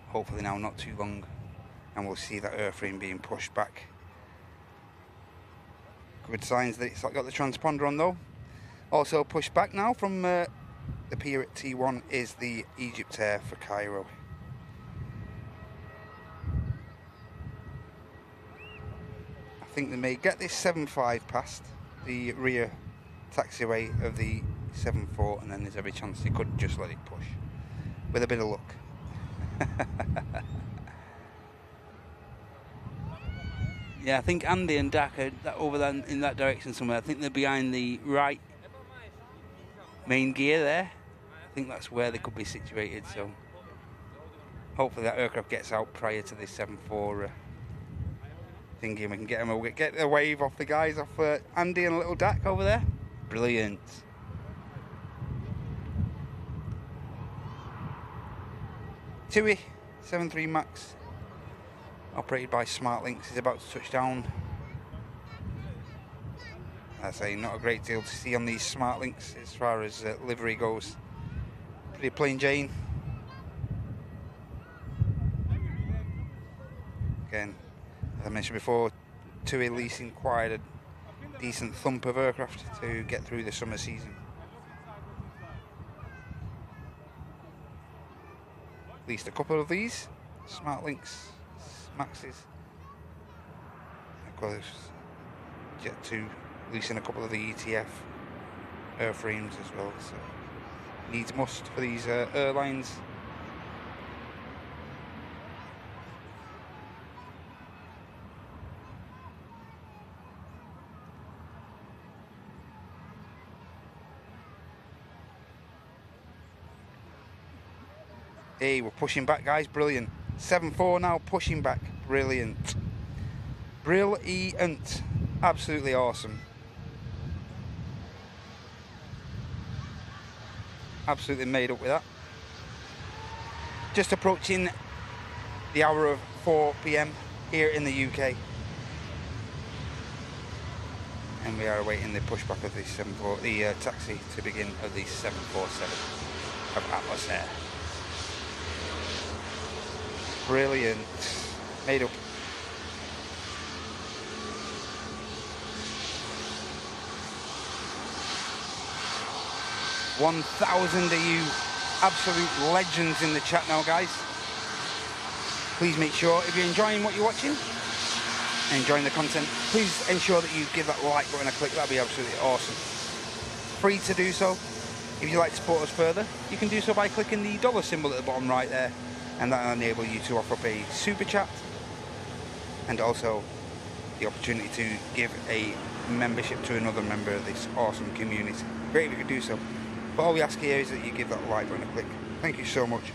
Hopefully now not too long, and we'll see that airframe being pushed back. Good signs that it's got the transponder on though. Also pushed back now from the pier at T1 is the Egypt Air for Cairo. I think they may get this 7.5 past the rear taxiway of the 7.4, and then there's every chance they could just let it push with a bit of luck. Yeah, I think Andy and Dak are over there in that direction somewhere. I think they're behind the right main gear there. I think that's where they could be situated, so hopefully that aircraft gets out prior to this 7.4 thingy, and we can get a wave off the guys, off Andy and little Dak over there. Brilliant. TUI 73 Max, operated by SmartLynx, is about to touch down. I say not a great deal to see on these SmartLynx as far as livery goes. Pretty plain Jane. Again, as I mentioned before, TUI leasing quite a decent thump of aircraft to get through the summer season. Leased a couple of these SmartLynx Maxes. Of course, Jet2 leasing a couple of the ETF airframes as well. So needs must for these airlines. Hey, we're pushing back, guys. Brilliant. 7.4 now, pushing back. Brilliant. Brilliant. Absolutely awesome. Absolutely made up with that. Just approaching the hour of 4 PM here in the UK. And we are awaiting the pushback of the 7.4, the taxi to begin of the 747 of Atlas Air. Brilliant. Made up. $1,000 of you absolute legends in the chat now, guys. Please make sure, if you're enjoying what you're watching, enjoying the content, please ensure that you give that like button a click. That'd be absolutely awesome. Free to do so. If you'd like to support us further, you can do so by clicking the dollar symbol at the bottom right there, and that will enable you to offer up a super chat and also the opportunity to give a membership to another member of this awesome community. Great if you could do so. But all we ask here is that you give that like button a click. Thank you so much.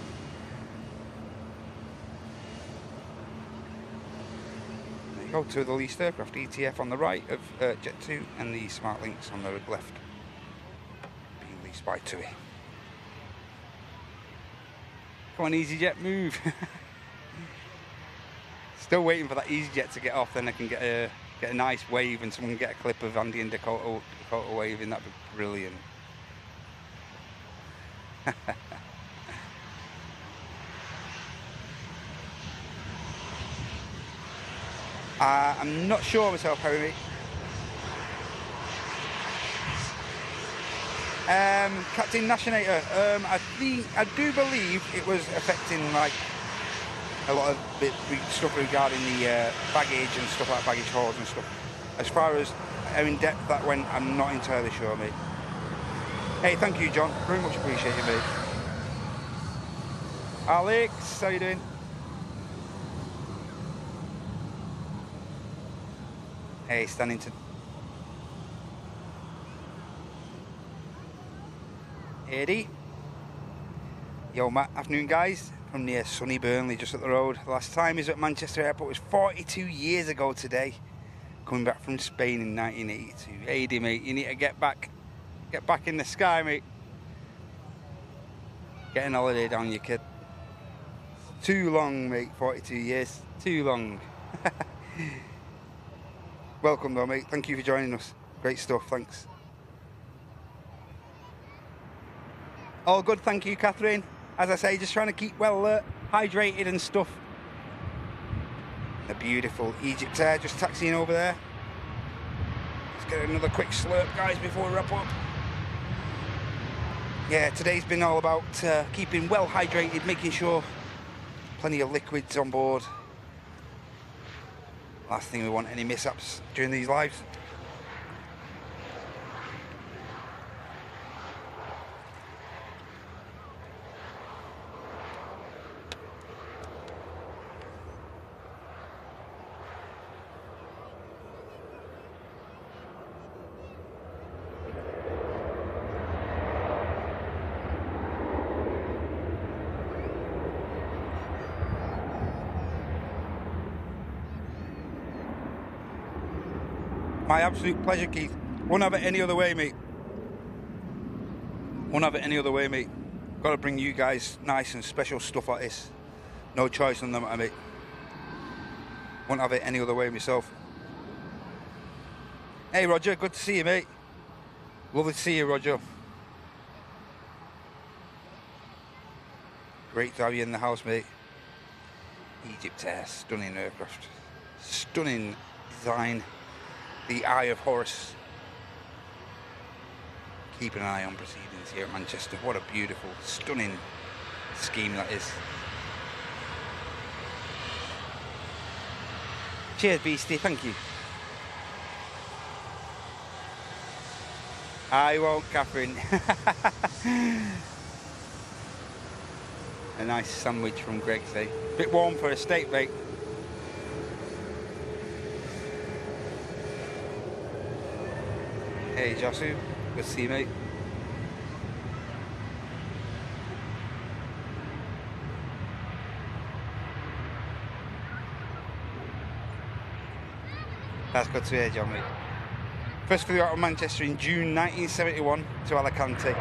There you go, to the leased aircraft, ETF on the right of Jet2 and the SmartLynx on the left, being leased by TUI. Come on, EasyJet, move. Still waiting for that EasyJet to get off, then I can get a nice wave and someone can get a clip of Andy and Dakota waving. That'd be brilliant. I'm not sure myself, Harry. Captain Nationator, I do believe it was affecting like a lot of stuff regarding the baggage and stuff like baggage hauls and stuff. As far as how in depth that went, I'm not entirely sure, mate. Hey, thank you, John. Very much appreciated, mate. Alex, how you doing? Hey, standing to... Eddie. Yo, Matt, afternoon, guys. From near sunny Burnley, just up the road. The last time he was at Manchester Airport was 42 years ago today. Coming back from Spain in 1982. Eddie, mate, you need to get back in the sky, mate. Get an holiday down, you kid. Too long, mate, 42 years. Too long. Welcome though, mate. Thank you for joining us. Great stuff, thanks. All good, thank you, Catherine. As I say, just trying to keep well hydrated and stuff. The beautiful Egypt Air just taxiing over there. Let's get another quick slurp, guys, before we wrap up. Yeah, today's been all about keeping well hydrated, making sure plenty of liquids on board. Last thing we want, any mishaps during these lives. My absolute pleasure, Keith. Won't have it any other way, mate. Won't have it any other way, mate. Got to bring you guys nice and special stuff like this. No choice on them, mate. Won't have it any other way myself. Hey, Roger, good to see you, mate. Lovely to see you, Roger. Great to have you in the house, mate. Egypt Air, stunning aircraft. Stunning design. The Eye of Horus. Keep an eye on proceedings here at Manchester. What a beautiful, stunning scheme that is. Cheers, Beastie, thank you. I won't, Catherine. A nice sandwich from Greg, say. Bit warm for a steak, mate. Hey Josu, good to see you, mate. That's good to hear, John, mate. First flew out of Manchester in June 1971 to Alicante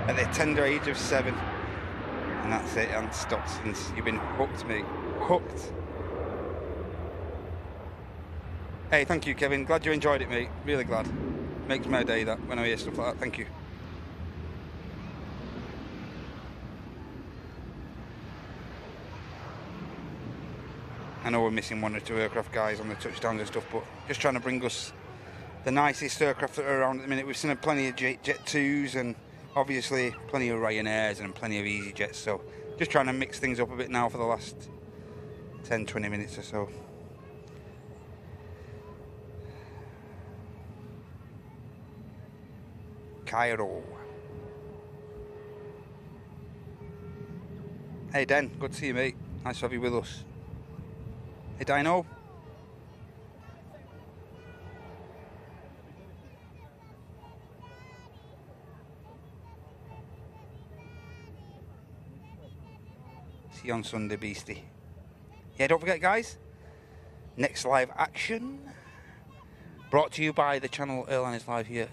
at the tender age of 7. And that's it, and stopped since. You've been hooked, mate. Hooked. Hey, thank you, Kevin. Glad you enjoyed it, mate. Really glad. Makes my day that when I hear stuff like that. Thank you. I know we're missing 1 or 2 aircraft guys on the touchdowns and stuff, but just trying to bring us the nicest aircraft that are around at the minute. We've seen plenty of Jet 2s and obviously plenty of Ryanairs and plenty of EasyJets, so just trying to mix things up a bit now for the last 10-20 minutes or so. Cairo. Hey Den, good to see you, mate. Nice to have you with us. Hey Dino. See you on Sunday, Beastie. Yeah, don't forget, guys, next live action brought to you by the channel Airline is Live here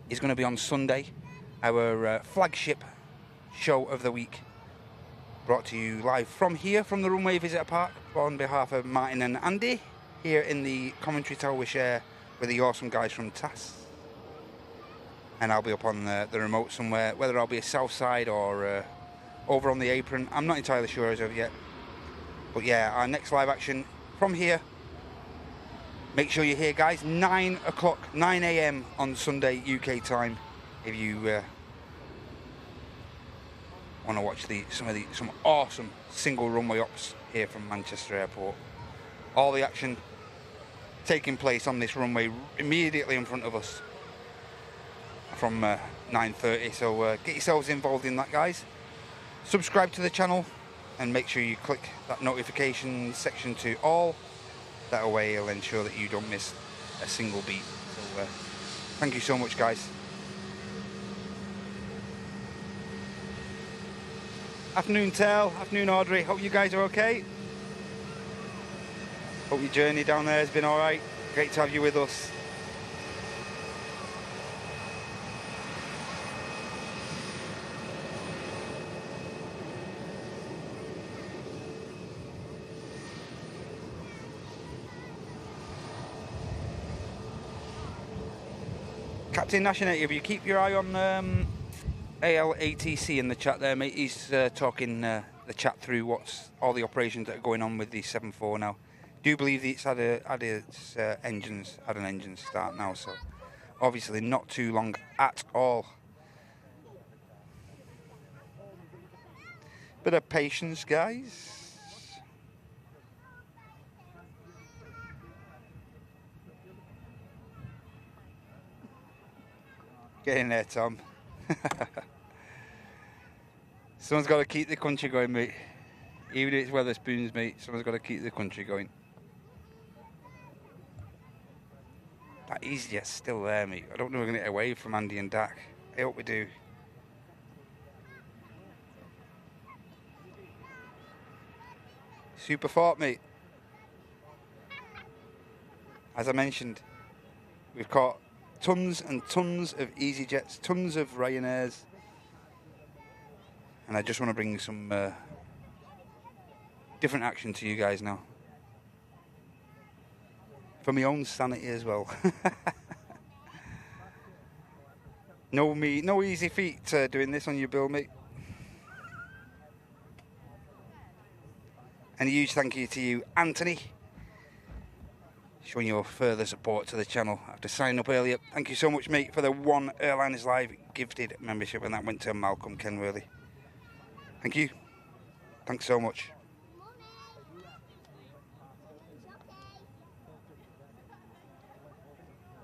is going to be on Sunday, our flagship show of the week, brought to you live from here, from the Runway Visitor Park, on behalf of Martin and Andy, here in the commentary tower we share with the awesome guys from TAS. And I'll be up on the remote somewhere, whether I'll be a south side or over on the apron, I'm not entirely sure as of yet. But yeah, our next live action from here. Make sure you're here, guys. 9 o'clock, 9 a.m. on Sunday UK time. If you want to watch some awesome single runway ops here from Manchester Airport. All the action taking place on this runway immediately in front of us from 9:30. So get yourselves involved in that, guys. Subscribe to the channel and make sure you click that notification section to all. That way it'll ensure that you don't miss a single beat. So thank you so much, guys. Afternoon, Tel. Afternoon, Audrey. Hope you guys are okay. Hope your journey down there has been all right. Great to have you with us. Captain Nationality, if you keep your eye on ALATC in the chat there, mate. He's talking the chat through what's all the operations that are going on with the 7-4 now. Do believe it's had an engine start now, so obviously not too long at all. Bit of patience, guys. Get in there, Tom. Someone's got to keep the country going, mate. Even if it's Weatherspoons, mate, someone's got to keep the country going. That EasyJet's still there, mate. I don't know if we're going to get away from Andy and Dak. I hope we do. Super fort, mate. As I mentioned, we've caught tons and tons of EasyJets, tons of Ryanairs. And I just want to bring some different action to you guys now. For my own sanity as well. No easy feat doing this on your bill, mate. And a huge thank you to you, Anthony, showing your further support to the channel after signing up earlier. Thank you so much, mate, for the One Airliners Live gifted membership, and that went to Malcolm Kenworthy. Thank you. Thanks so much.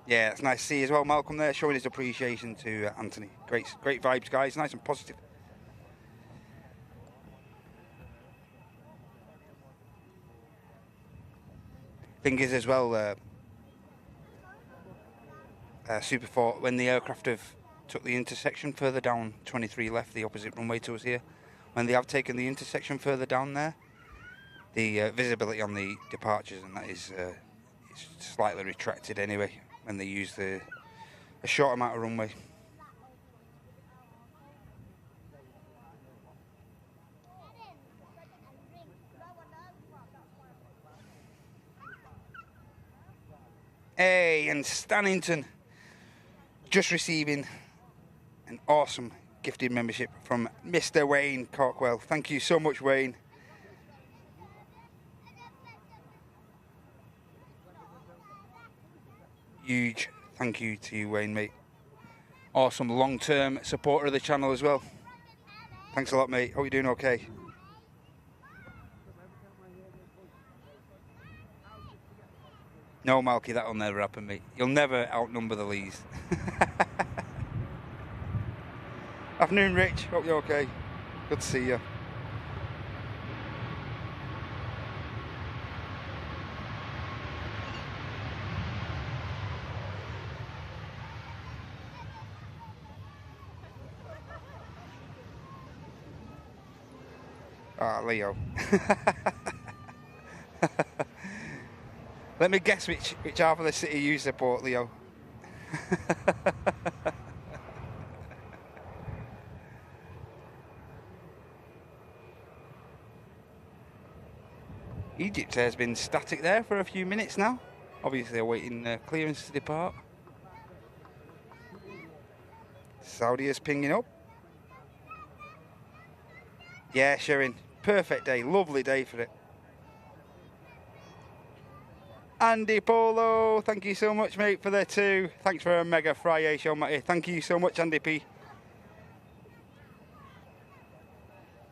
Yeah, it's nice to see you as well, Malcolm there, showing his appreciation to Anthony. Great vibes, guys. Nice and positive. Thing is as well, Super 4, when the aircraft have took the intersection further down, 23 left, the opposite runway to us here, when they have taken the intersection further down there, the visibility on the departures and that is slightly retracted anyway when they use a short amount of runway. Hey, and Stannington just receiving an awesome gifted membership from Mr. Wayne Corkwell. Thank you so much, Wayne. Huge thank you to you, Wayne, mate. Awesome long-term supporter of the channel as well. Thanks a lot, mate. Hope you're doing okay. No, Malky, that'll never happen, mate. You'll never outnumber the Lees. Afternoon, Rich. Hope you're okay. Good to see you. Ah, Leo. Let me guess which half of the city you support, Leo. Egypt has been static there for a few minutes now. Obviously awaiting clearance to depart. Saudi is pinging up. Yeah, Sharon, perfect day, lovely day for it. Andy Polo, thank you so much, mate, for the 2. Thanks for a mega Friday show, mate. Thank you so much, Andy P.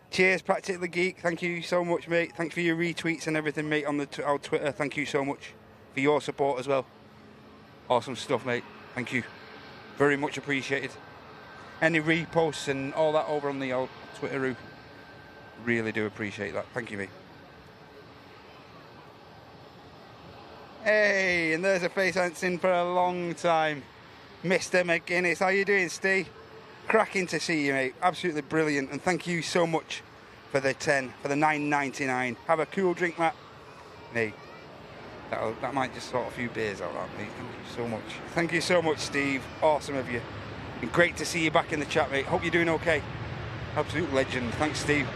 Cheers, Practically Geek. Thank you so much, mate. Thanks for your retweets and everything, mate, on our Twitter. Thank you so much for your support as well. Awesome stuff, mate. Thank you. Very much appreciated. Any reposts and all that over on the old Twitter, really do appreciate that. Thank you, mate. Hey, and there's a face I haven't seen for a long time. Mr. McGuinness, how you doing, Steve? Cracking to see you, mate. Absolutely brilliant. And thank you so much for the 10, for the $9.99. Have a cool drink, Matt. Mate, that might just sort a few beers out, that, mate. Thank you so much. Thank you so much, Steve. Awesome of you. And great to see you back in the chat, mate. Hope you're doing okay. Absolute legend. Thanks, Steve.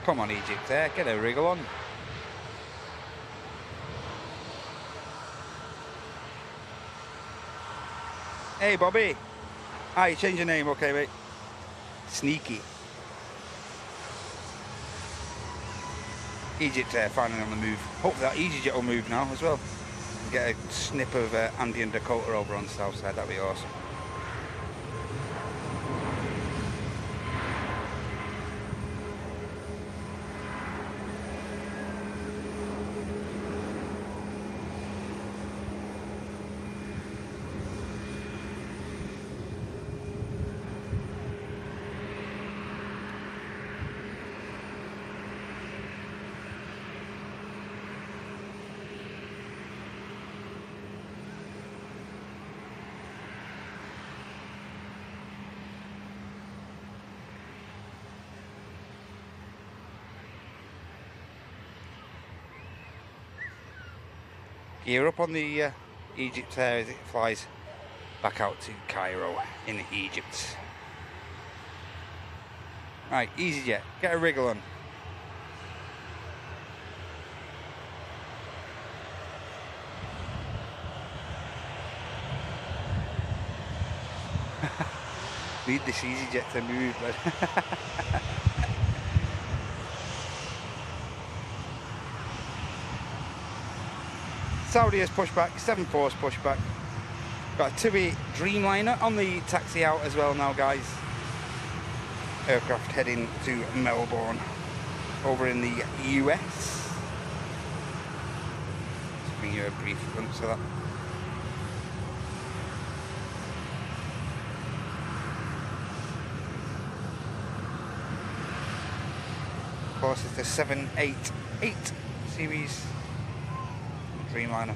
Come on, Egypt there. Get a wriggle on. Hey, Bobby. Ah, you changed your name. Okay, mate. Sneaky. Egypt finally on the move. Hopefully that EasyJet will move now as well. And get a snip of Andy and Dakota over on the south side. That'd be awesome. Gear up on the Egypt Air as it flies back out to Cairo in Egypt. Right, EasyJet, get a wriggle on. Need this EasyJet to move, but Saudi has pushed back, 7-4's pushed back. Got a TUI Dreamliner on the taxi out as well now, guys. Aircraft heading to Melbourne, over in the US. Just bring you a brief glimpse of that. Of course, it's the 788 series Dreamliner.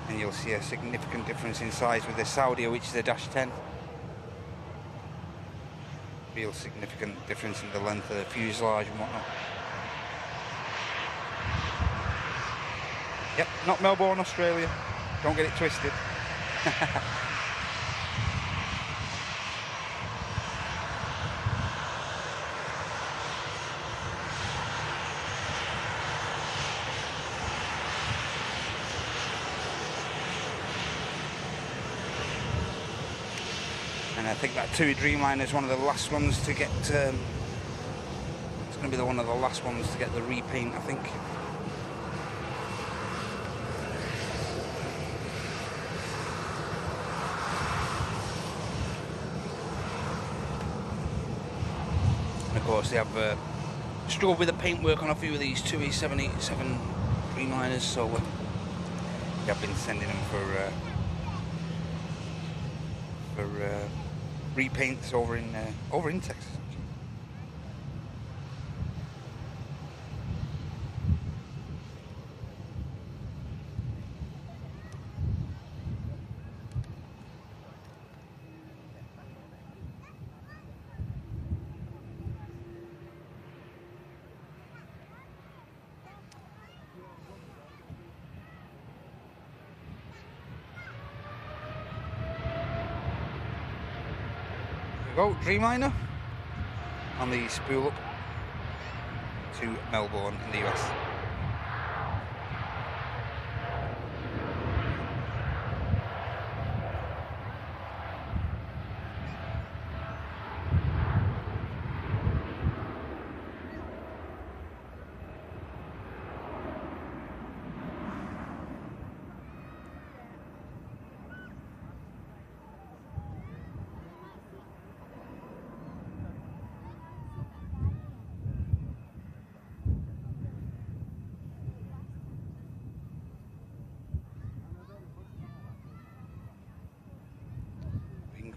And you'll see a significant difference in size with the Saudi, which is a Dash 10. Real significant difference in the length of the fuselage and whatnot. Yep, not Melbourne, Australia. Don't get it twisted. And I think that TUI Dreamliner is one of the last ones to get, it's going to be one of the last ones to get the repaint, I think. And of course they have struggled with the paintwork on a few of these TUI 787 Dreamliners, so they have been sending them for repaints over in Texas. we go, Dreamliner on the spool up to Melbourne in the US.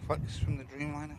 Flex from the Dreamliner.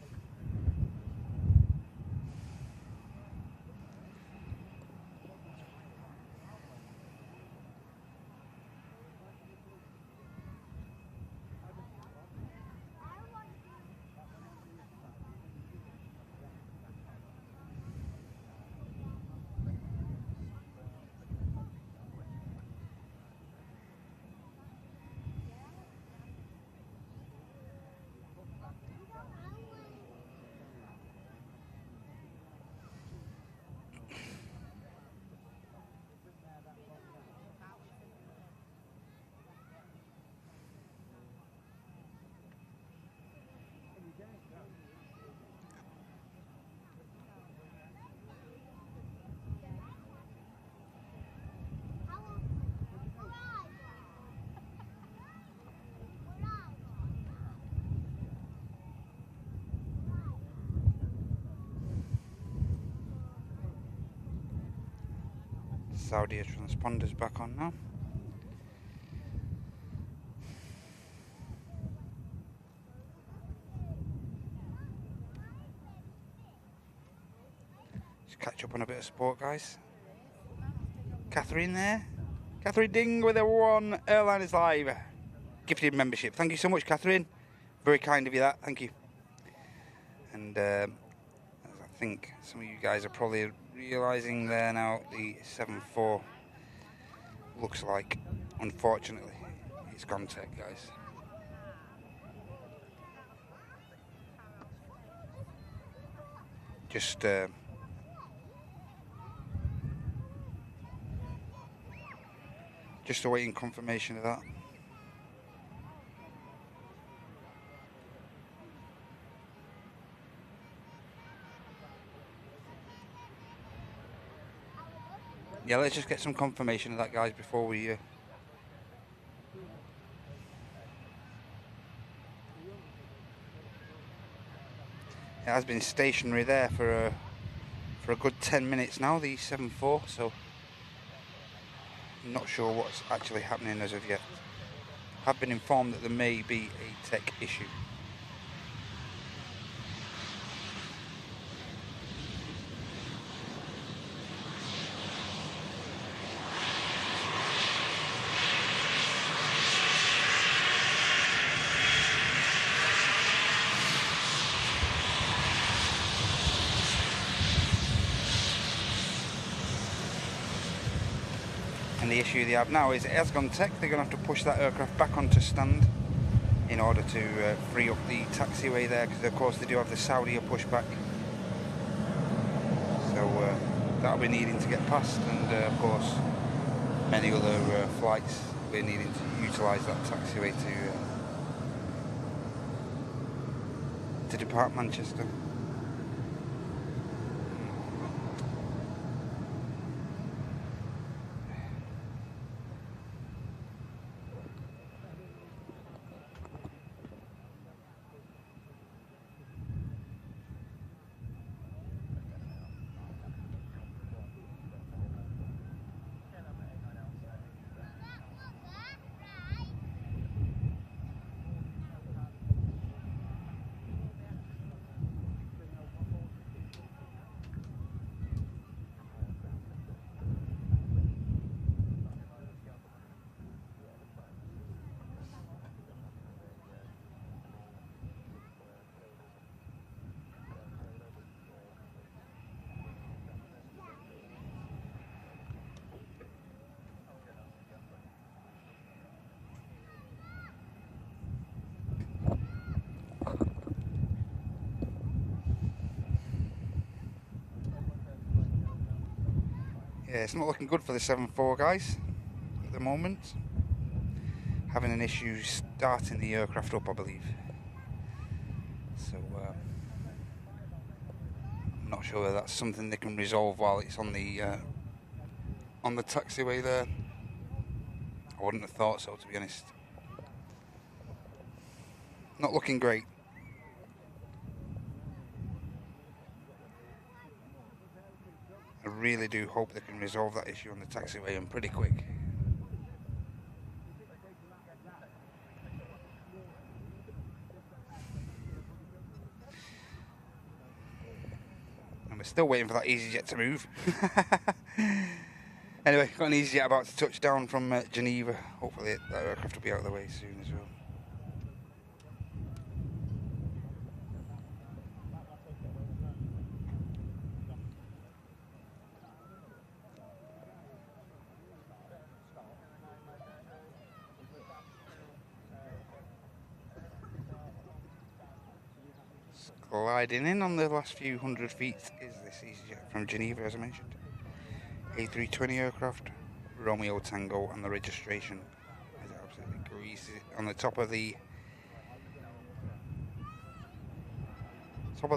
Saudi transponder's back on now. Just catch up on a bit of sport, guys. Catherine there. Catherine Ding with a 1 Airline is live. Gifted membership. Thank you so much, Catherine. Very kind of you that. Thank you. And as I think some of you guys are probably realising there now, the 7.4 looks like, unfortunately, it's gone tech, guys. Just awaiting confirmation of that. Yeah, let's just get some confirmation of that, guys, before we... It has been stationary there for a good 10 minutes now, the 7.4, so I'm not sure what's actually happening as of yet. Have been informed that there may be a tech issue. And the issue they have now is it has gone tech. They're going to have to push that aircraft back onto stand in order to free up the taxiway there, because of course they do have the Saudi pushback. So that'll be needing to get past, and of course many other flights will be needing to utilise that taxiway to depart Manchester. Yeah, it's not looking good for the 7-4 guys at the moment. Having an issue starting the aircraft up, I believe. So I'm not sure whether that's something they can resolve while it's on the taxiway there. I wouldn't have thought so, to be honest. Not looking great. I really do hope they can resolve that issue on the taxiway and pretty quick. And we're still waiting for that EasyJet to move. Anyway, got an EasyJet about to touch down from Geneva. Hopefully that aircraft will be out of the way soon as well. Gliding in on the last few hundred feet is this EasyJet from Geneva, as I mentioned. A320 aircraft, Romeo Tango, and the registration is absolutely greasy on the top of the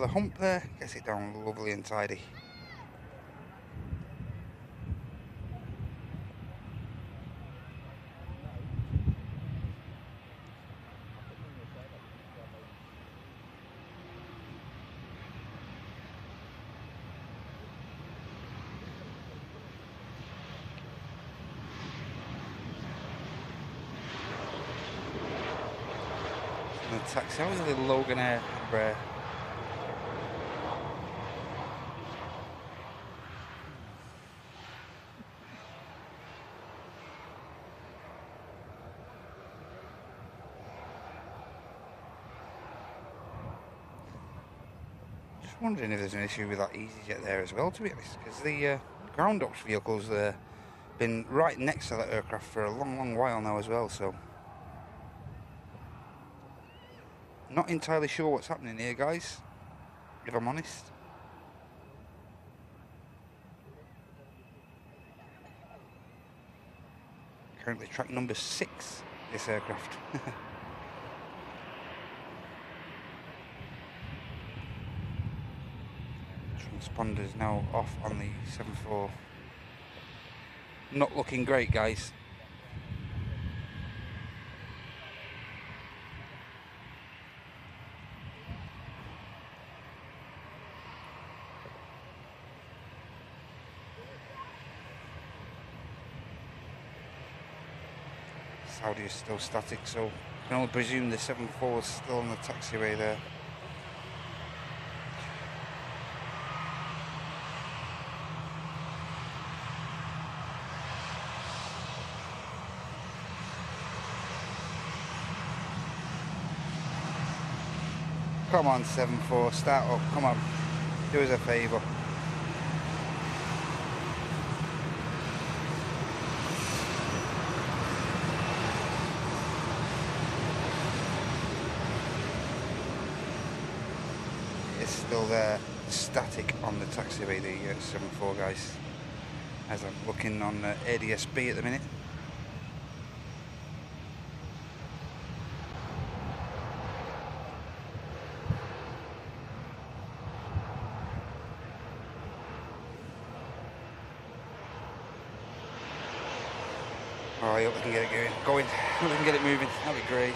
hump there. Gets it down lovely and tidy. And the taxi, how is the Logan Air Embraer? Just wondering if there's an issue with that EasyJet there as well, to be honest, because the ground ops vehicles there been right next to that aircraft for a long while now as well, so not entirely sure what's happening here, guys, if I'm honest. Currently track number 6, this aircraft. Transponder's now off on the 7-4. Not looking great, guys. Saudi is still static, so I can only presume the 7-4 is still on the taxiway there. Come on, 7-4, start up, come on, do us a favour. It's still there, static on the taxiway, the 7-4 guys, as I'm looking on ADS-B at the minute. Oh, I hope we can get it going. I hope we can get it moving. That'd be great.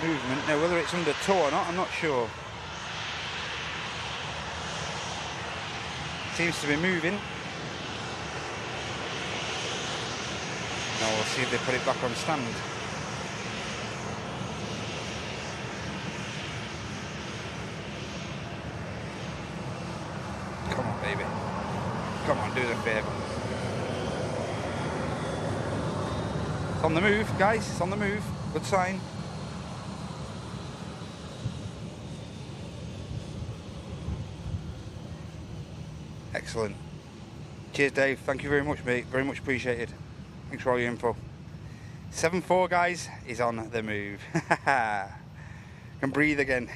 Movement. Now, whether it's under tow or not, I'm not sure. Seems to be moving. Now we'll see if they put it back on stand. Come on, baby. Come on, do us a favour. It's on the move, guys. It's on the move. Good sign. Excellent. Cheers, Dave. Thank you very much, mate. Very much appreciated. Thanks for all your info. 7-4, guys, is on the move. Can breathe again.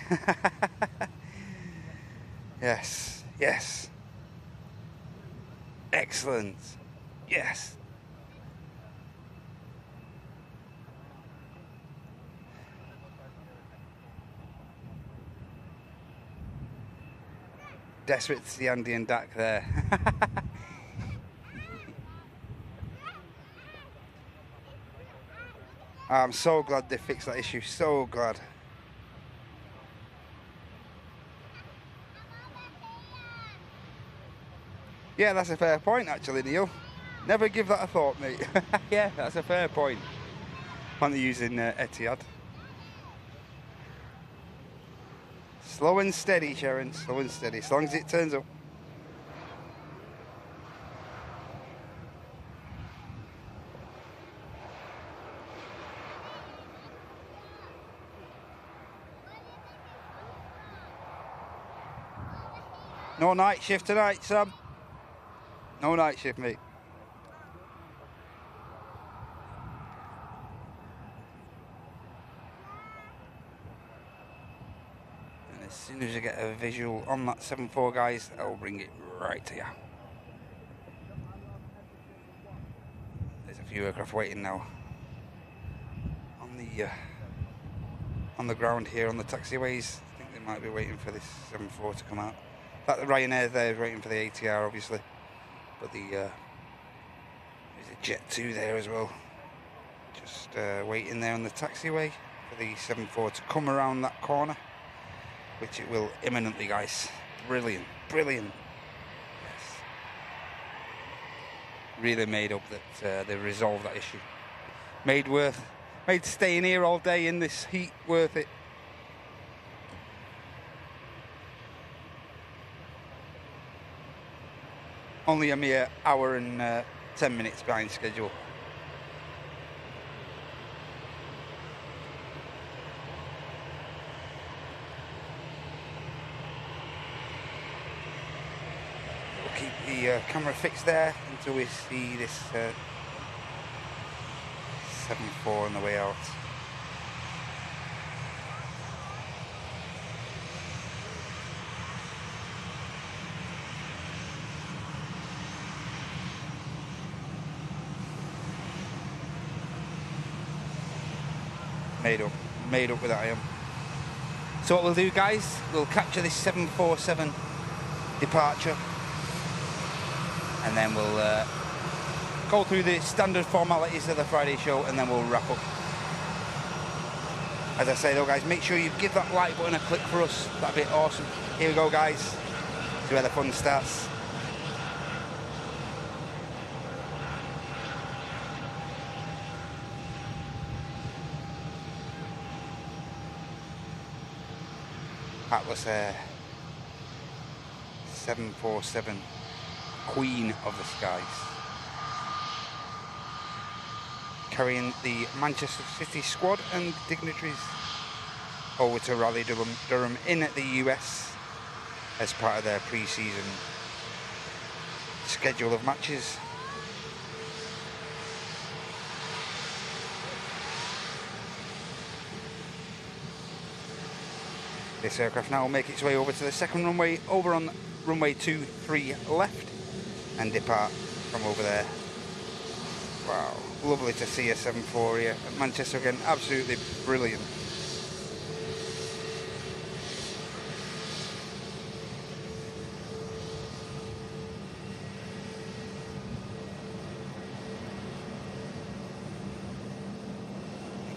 Yes, yes. Excellent. Yes. Desperate to see Andy and Dak there. I'm so glad they fixed that issue. So glad. Yeah, that's a fair point, actually, Neil. Never give that a thought, mate. Yeah, that's a fair point. On using Etihad. Slow and steady, Sharon. Slow and steady. As long as it turns up. No night shift tonight, Sam. No night shift, mate. And as soon as I get a visual on that 7-4, guys, I'll bring it right to you. There's a few aircraft waiting now on the ground here on the taxiways. I think they might be waiting for this 7-4 to come out. That the Ryanair there is waiting for the ATR, obviously, but there's a Jet 2 there as well. Just waiting there on the taxiway for the 7-4 to come around that corner, which it will imminently, guys. Brilliant, brilliant. Yes. Really made up that they resolved that issue. Made staying here all day in this heat worth it. Only a mere hour and 10 minutes behind schedule. We'll keep the camera fixed there until we see this 7-4 on the way out. Made up with that I am. So what we'll do, guys, we'll capture this 747 departure, and then we'll go through the standard formalities of the Friday show, and then we'll wrap up. As I say though, guys, make sure you give that like button a click for us. That'd be awesome. Here we go, guys. See where the fun starts. Atlas Air 747, Queen of the Skies, carrying the Manchester City squad and dignitaries over to Raleigh Durham in the US as part of their pre-season schedule of matches. This aircraft now will make its way over to the second runway, over on runway 23 left, and depart from over there. Wow, lovely to see a 7-4 here at Manchester again, absolutely brilliant.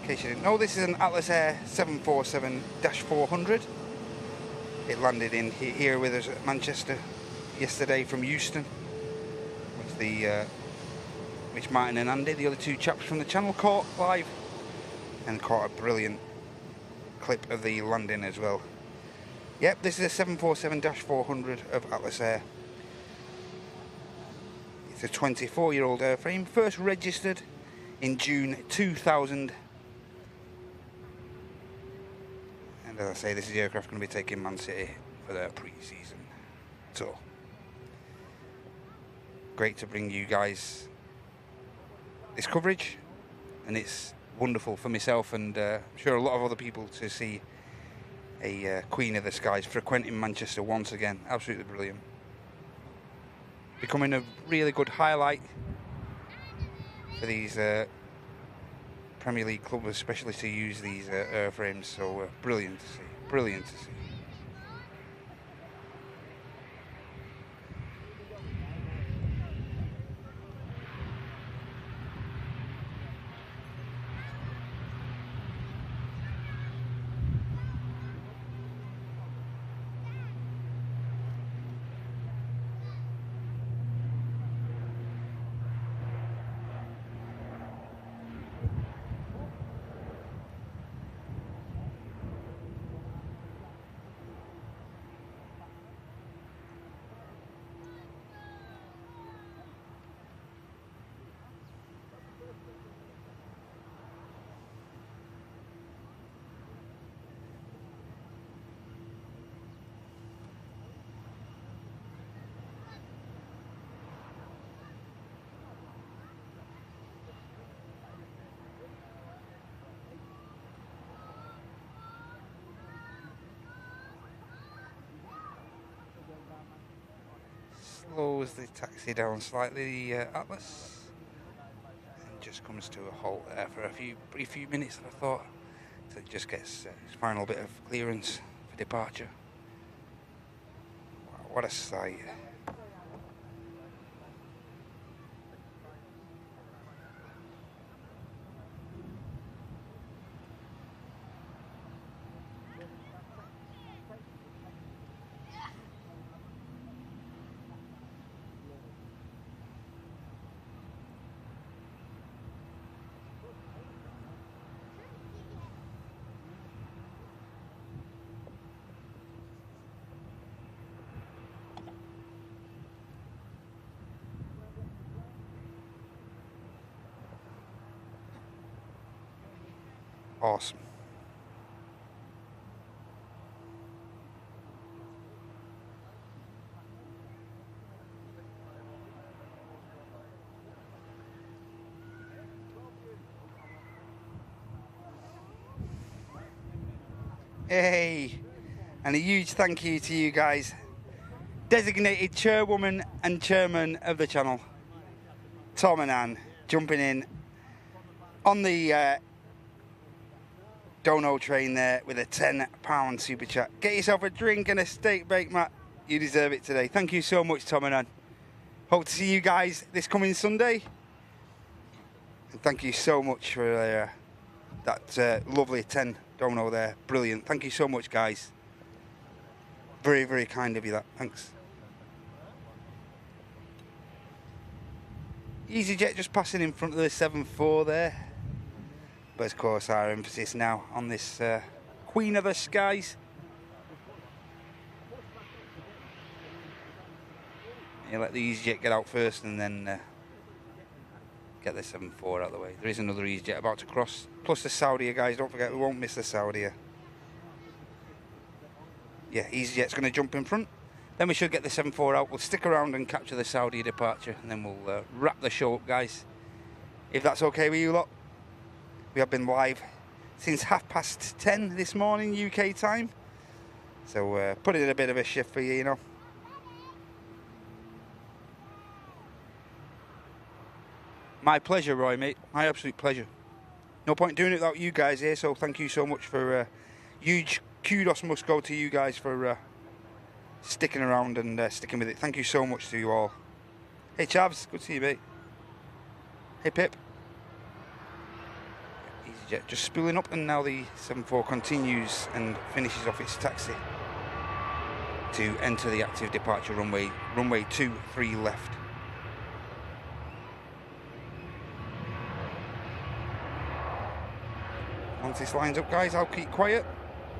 In case you didn't know, this is an Atlas Air 747-400. It landed in here with us at Manchester yesterday from Euston, which Martin and Andy, the other two chaps from the channel, caught live, and caught a brilliant clip of the landing as well. Yep, this is a 747-400 of Atlas Air. It's a 24-year-old airframe, first registered in June 2000. As I say, this is the aircraft going to be taking Man City for their pre-season tour. great to bring you guys this coverage, and it's wonderful for myself and I'm sure a lot of other people to see a Queen of the Skies frequenting Manchester once again. Absolutely brilliant. Becoming a really good highlight for these Premier League clubs, especially to use these airframes. So brilliant to see. Brilliant to see. Slows the taxi down slightly, Atlas, and just comes to a halt there for a few minutes. I thought, so it just gets its final bit of clearance for departure. Wow, what a sight! Awesome. Hey, and a huge thank you to you guys, designated chairwoman and chairman of the channel, Tom and Ann, jumping in on the Dono train there with a £10 super chat. Get yourself a drink and a steak bake, Matt. You deserve it today. Thank you so much, Tom and Ann. Hope to see you guys this coming Sunday. And thank you so much for that lovely 10 Dono there. Brilliant. Thank you so much, guys. Very, very kind of you, that. Thanks. EasyJet just passing in front of the 7-4 there. But of course, our emphasis now on this Queen of the Skies. You let the EasyJet get out first and then get the 7-4 out of the way. There is another EasyJet about to cross. Plus the Saudia guys, don't forget, we won't miss the Saudia. Yeah, EasyJet's going to jump in front. Then we should get the 7-4 out. We'll stick around and capture the Saudi departure. And then we'll wrap the show up, guys. If that's okay with you lot. We have been live since 10:30 this morning, UK time. So put in a bit of a shift for you, you know. My pleasure, Roy, mate. My absolute pleasure. No point doing it without you guys here, so thank you so much for... huge kudos must go to you guys for sticking around and sticking with it. Thank you so much to you all. Hey, Chavs. Good to see you, mate. Hey, Pip. EasyJet just spooling up, and now the 7-4 continues and finishes off its taxi to enter the active departure runway 23 left. Once this lines up, guys, I'll keep quiet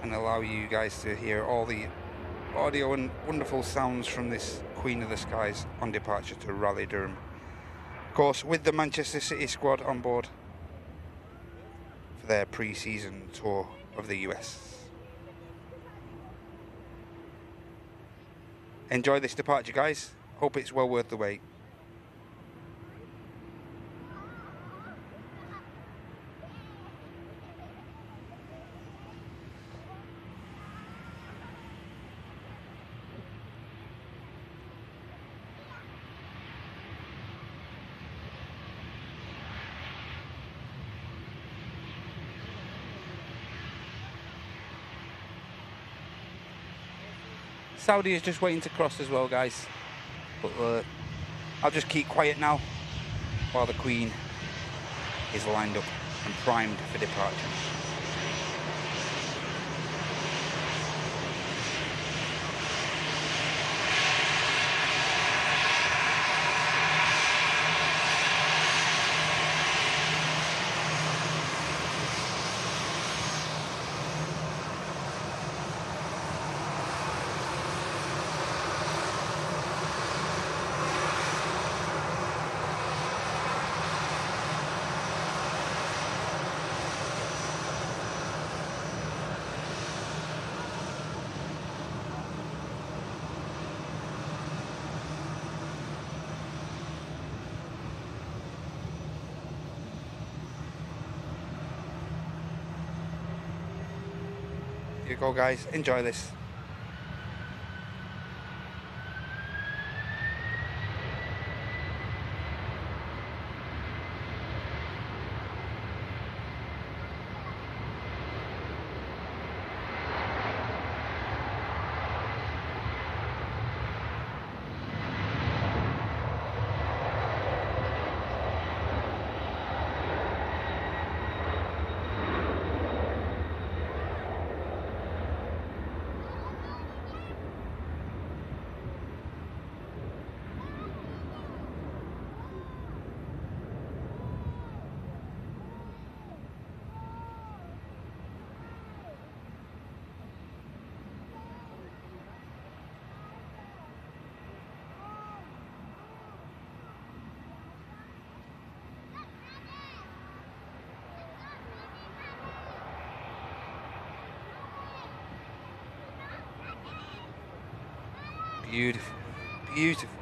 and allow you guys to hear all the audio and wonderful sounds from this Queen of the Skies on departure to Raleigh, Durham. Of course, with the Manchester City squad on board for their pre-season tour of the US. Enjoy this departure, guys. Hope it's well worth the wait. Saudi is just waiting to cross as well, guys. But I'll just keep quiet now while the Queen is lined up and primed for departure. Here you go, guys. Enjoy this. Beautiful, beautiful.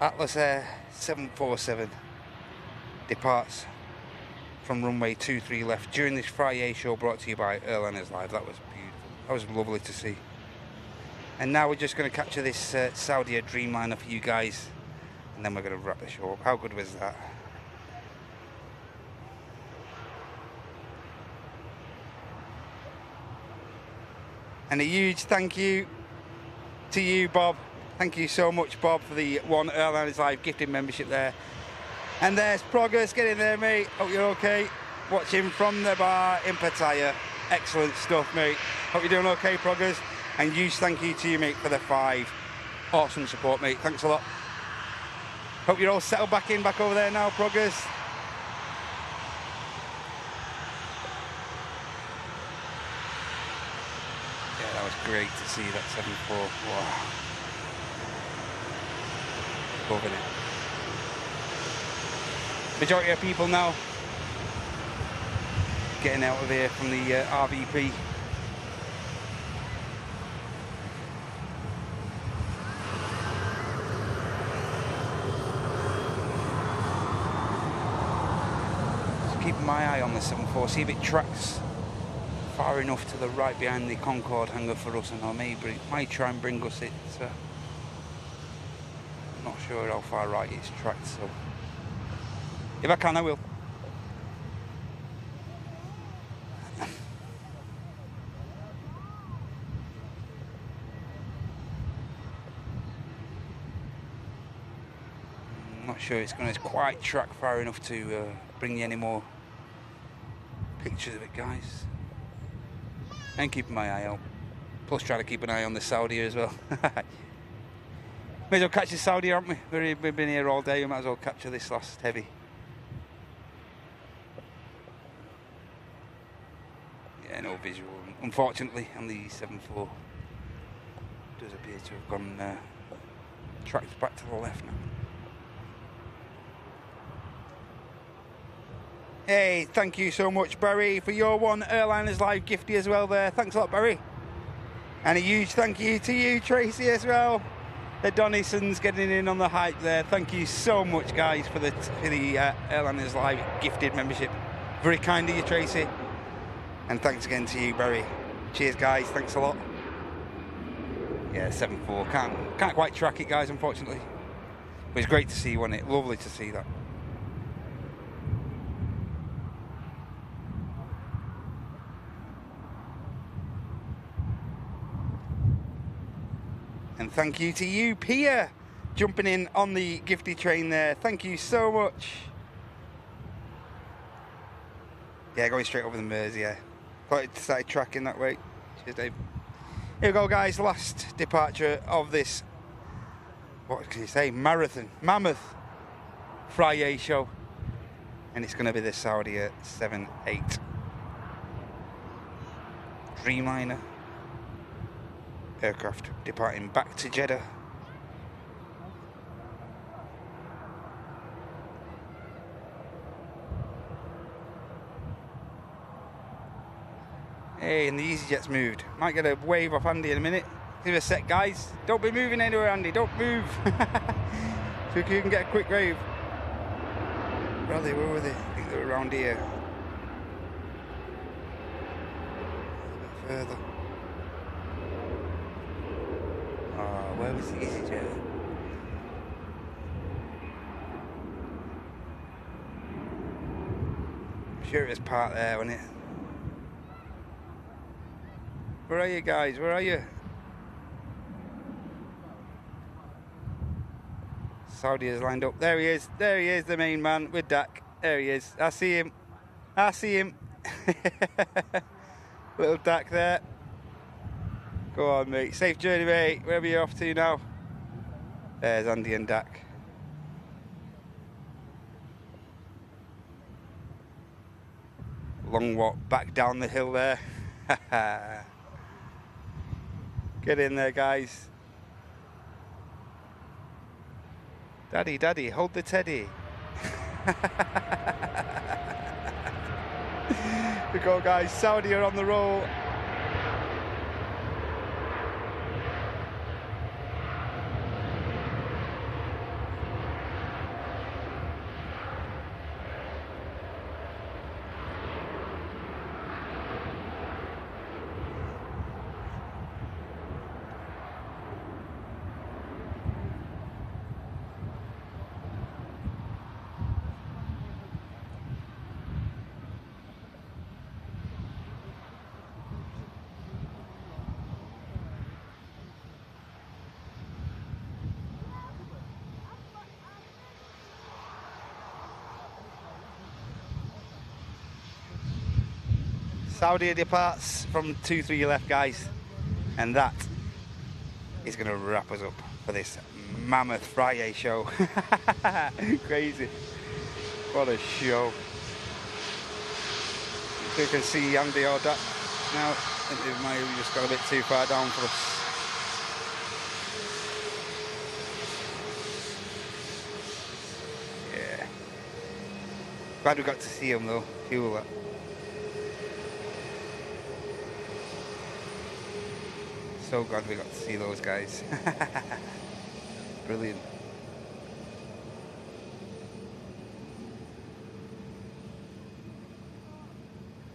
Atlas Air 747 departs from runway 23 left during this Friday show brought to you by Airliners Live. That was beautiful. That was lovely to see. And now we're just going to capture this Saudi Dreamliner for you guys, and then we're going to wrap the show up. How good was that? And a huge thank you to you, Bob. Thank you so much, Bob, for the One Airliners Live gifted membership there. And there's Progress. Get in there, mate. Hope you're okay. Watching from the bar in Pattaya. Excellent stuff, mate. Hope you're doing okay, Progress. And huge thank you to you, mate, for the 5. Awesome support, mate. Thanks a lot. Hope you're all settled back over there now, Progress. That was great to see that 7-4. Wow. Loving it. Majority of people now getting out of here from the RVP. Just keeping my eye on the 7-4, see if it tracks far enough to the right behind the Concorde hangar for us, and I might try and bring us it. I'm not sure how far right it's tracked, so if I can, I will. I'm not sure it's going to quite track far enough to bring you any more pictures of it, guys. And keeping my eye out. Plus trying to keep an eye on the Saudi as well. May as well catch the Saudi, aren't we? We've been here all day, we might as well capture this last heavy. Yeah, no visual, unfortunately, on the 7-4. Does appear to have gone tracked back to the left now. Hey, thank you so much, Barry, for your One Airliners Live gifty as well there. Thanks a lot, Barry. And a huge thank you to you, Tracy, as well. The Donnisons getting in on the hype there. Thank you so much, guys, for the Airliners Live gifted membership. Very kind of you, Tracy. And thanks again to you, Barry. Cheers, guys. Thanks a lot. Yeah, 7-4. Can't quite track it, guys, unfortunately. But it's great to see, wasn't it? Lovely to see that. And thank you to you, Pia, jumping in on the gifted train there. Thank you so much. Yeah, going straight over the Mersey, yeah. Thought it started tracking that way. Cheers, Dave. Here we go, guys. Last departure of this, what can you say, mammoth Friday show. And it's going to be the Saudi 78 Dreamliner aircraft departing back to Jeddah. Hey, and the EasyJet's moved. Might get a wave off Andy in a minute. Give it a sec, guys. Don't be moving anywhere, Andy. Don't move. So you can get a quick wave. Where are they? Where were they? I think they were around here. A bit further. Oh, where was the EasyJet? I'm sure it was parked there, wasn't it? Where are you guys? Where are you? Saudi is lined up. There he is. There he is, the main man with Dak. There he is. I see him. I see him. Little Dak there. Go on, mate. Safe journey, mate. Where are you off to now? There's Andy and Dak. Long walk back down the hill there. Get in there, guys. Daddy, daddy, hold the teddy. Here we go, guys. Saudi are on the roll. Saudi departs from 2-3 left, guys, and that is going to wrap us up for this mammoth Friday show. Crazy. What a show. You can see Andy or that now. I think they might have just got a bit too far down for us. Yeah. Glad we got to see him though. Fuel that. So glad we got to see those guys. Brilliant.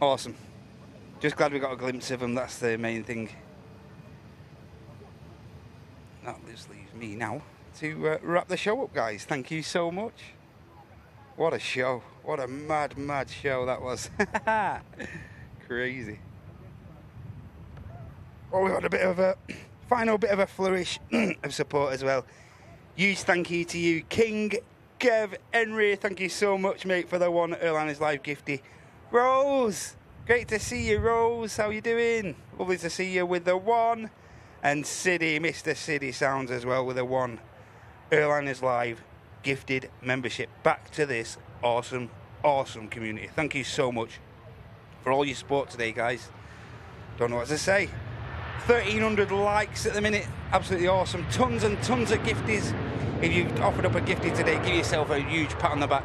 Awesome. Just glad we got a glimpse of them. That's the main thing. That just leaves me now to wrap the show up, guys. Thank you so much. What a show. What a mad, mad show that was. Crazy. Well, we had a bit of a final bit of a flourish of support as well. Huge thank you to you, King, Kev, Henry. Thank you so much, mate, for the one Airliners Live gifty. Rose, great to see you, Rose. How you doing? Lovely to see you with the one. And City, Mr. City Sounds as well with the one Airliners Live gifted membership. Back to this awesome, awesome community. Thank you so much for all your support today, guys. Don't know what to say. 1,300 likes at the minute. Absolutely awesome. Tons and tons of gifties. If you've offered up a gifty today, give yourself a huge pat on the back.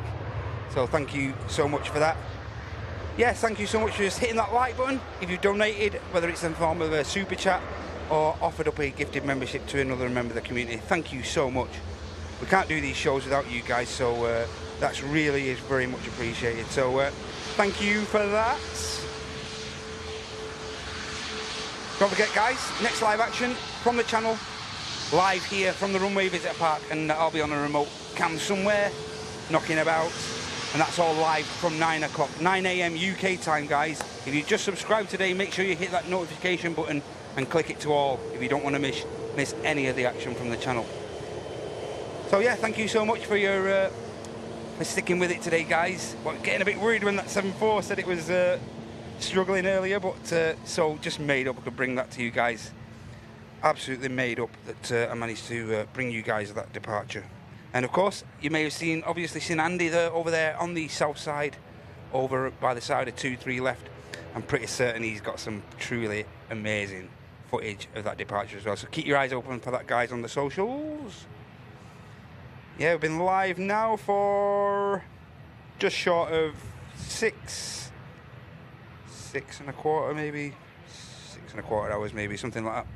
So thank you so much for that. Yes, thank you so much for just hitting that like button. If you've donated, whether it's in the form of a super chat or offered up a gifted membership to another member of the community, thank you so much. We can't do these shows without you guys, so that's really is very much appreciated. So thank you for that. Don't forget, guys, next live action from the channel, live here from the Runway Visitor Park, and I'll be on a remote cam somewhere, knocking about, and that's all live from 9 o'clock, 9 AM UK time, guys. If you just subscribe today, make sure you hit that notification button and click it to all if you don't want to miss miss any of the action from the channel. So yeah, thank you so much for your for sticking with it today, guys. Well, getting a bit worried when that 7.4 said it was struggling earlier, but so just made up I could bring that to you guys. Absolutely made up that I managed to bring you guys that departure. And of course, you may have obviously seen Andy there, over there on the south side, over by the side of 2-3 left. I'm pretty certain he's got some truly amazing footage of that departure as well. So keep your eyes open for that, guys, on the socials. Yeah, we've been live now for just short of 6 and a quarter, maybe 6 and a quarter hours, maybe something like that.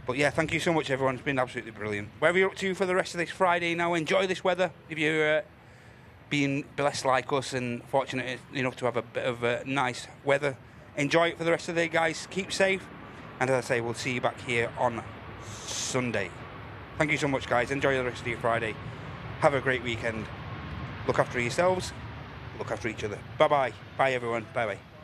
But yeah, thank you so much, everyone. It's been absolutely brilliant. Wherever you're up to for the rest of this Friday now, enjoy this weather. If you're being blessed like us and fortunate enough to have a bit of nice weather, enjoy it for the rest of the day, guys. Keep safe. And as I say, we'll see you back here on Sunday. Thank you so much, guys. Enjoy the rest of your Friday. Have a great weekend. Look after yourselves. Look after each other. Bye-bye. Bye, everyone. Bye-bye.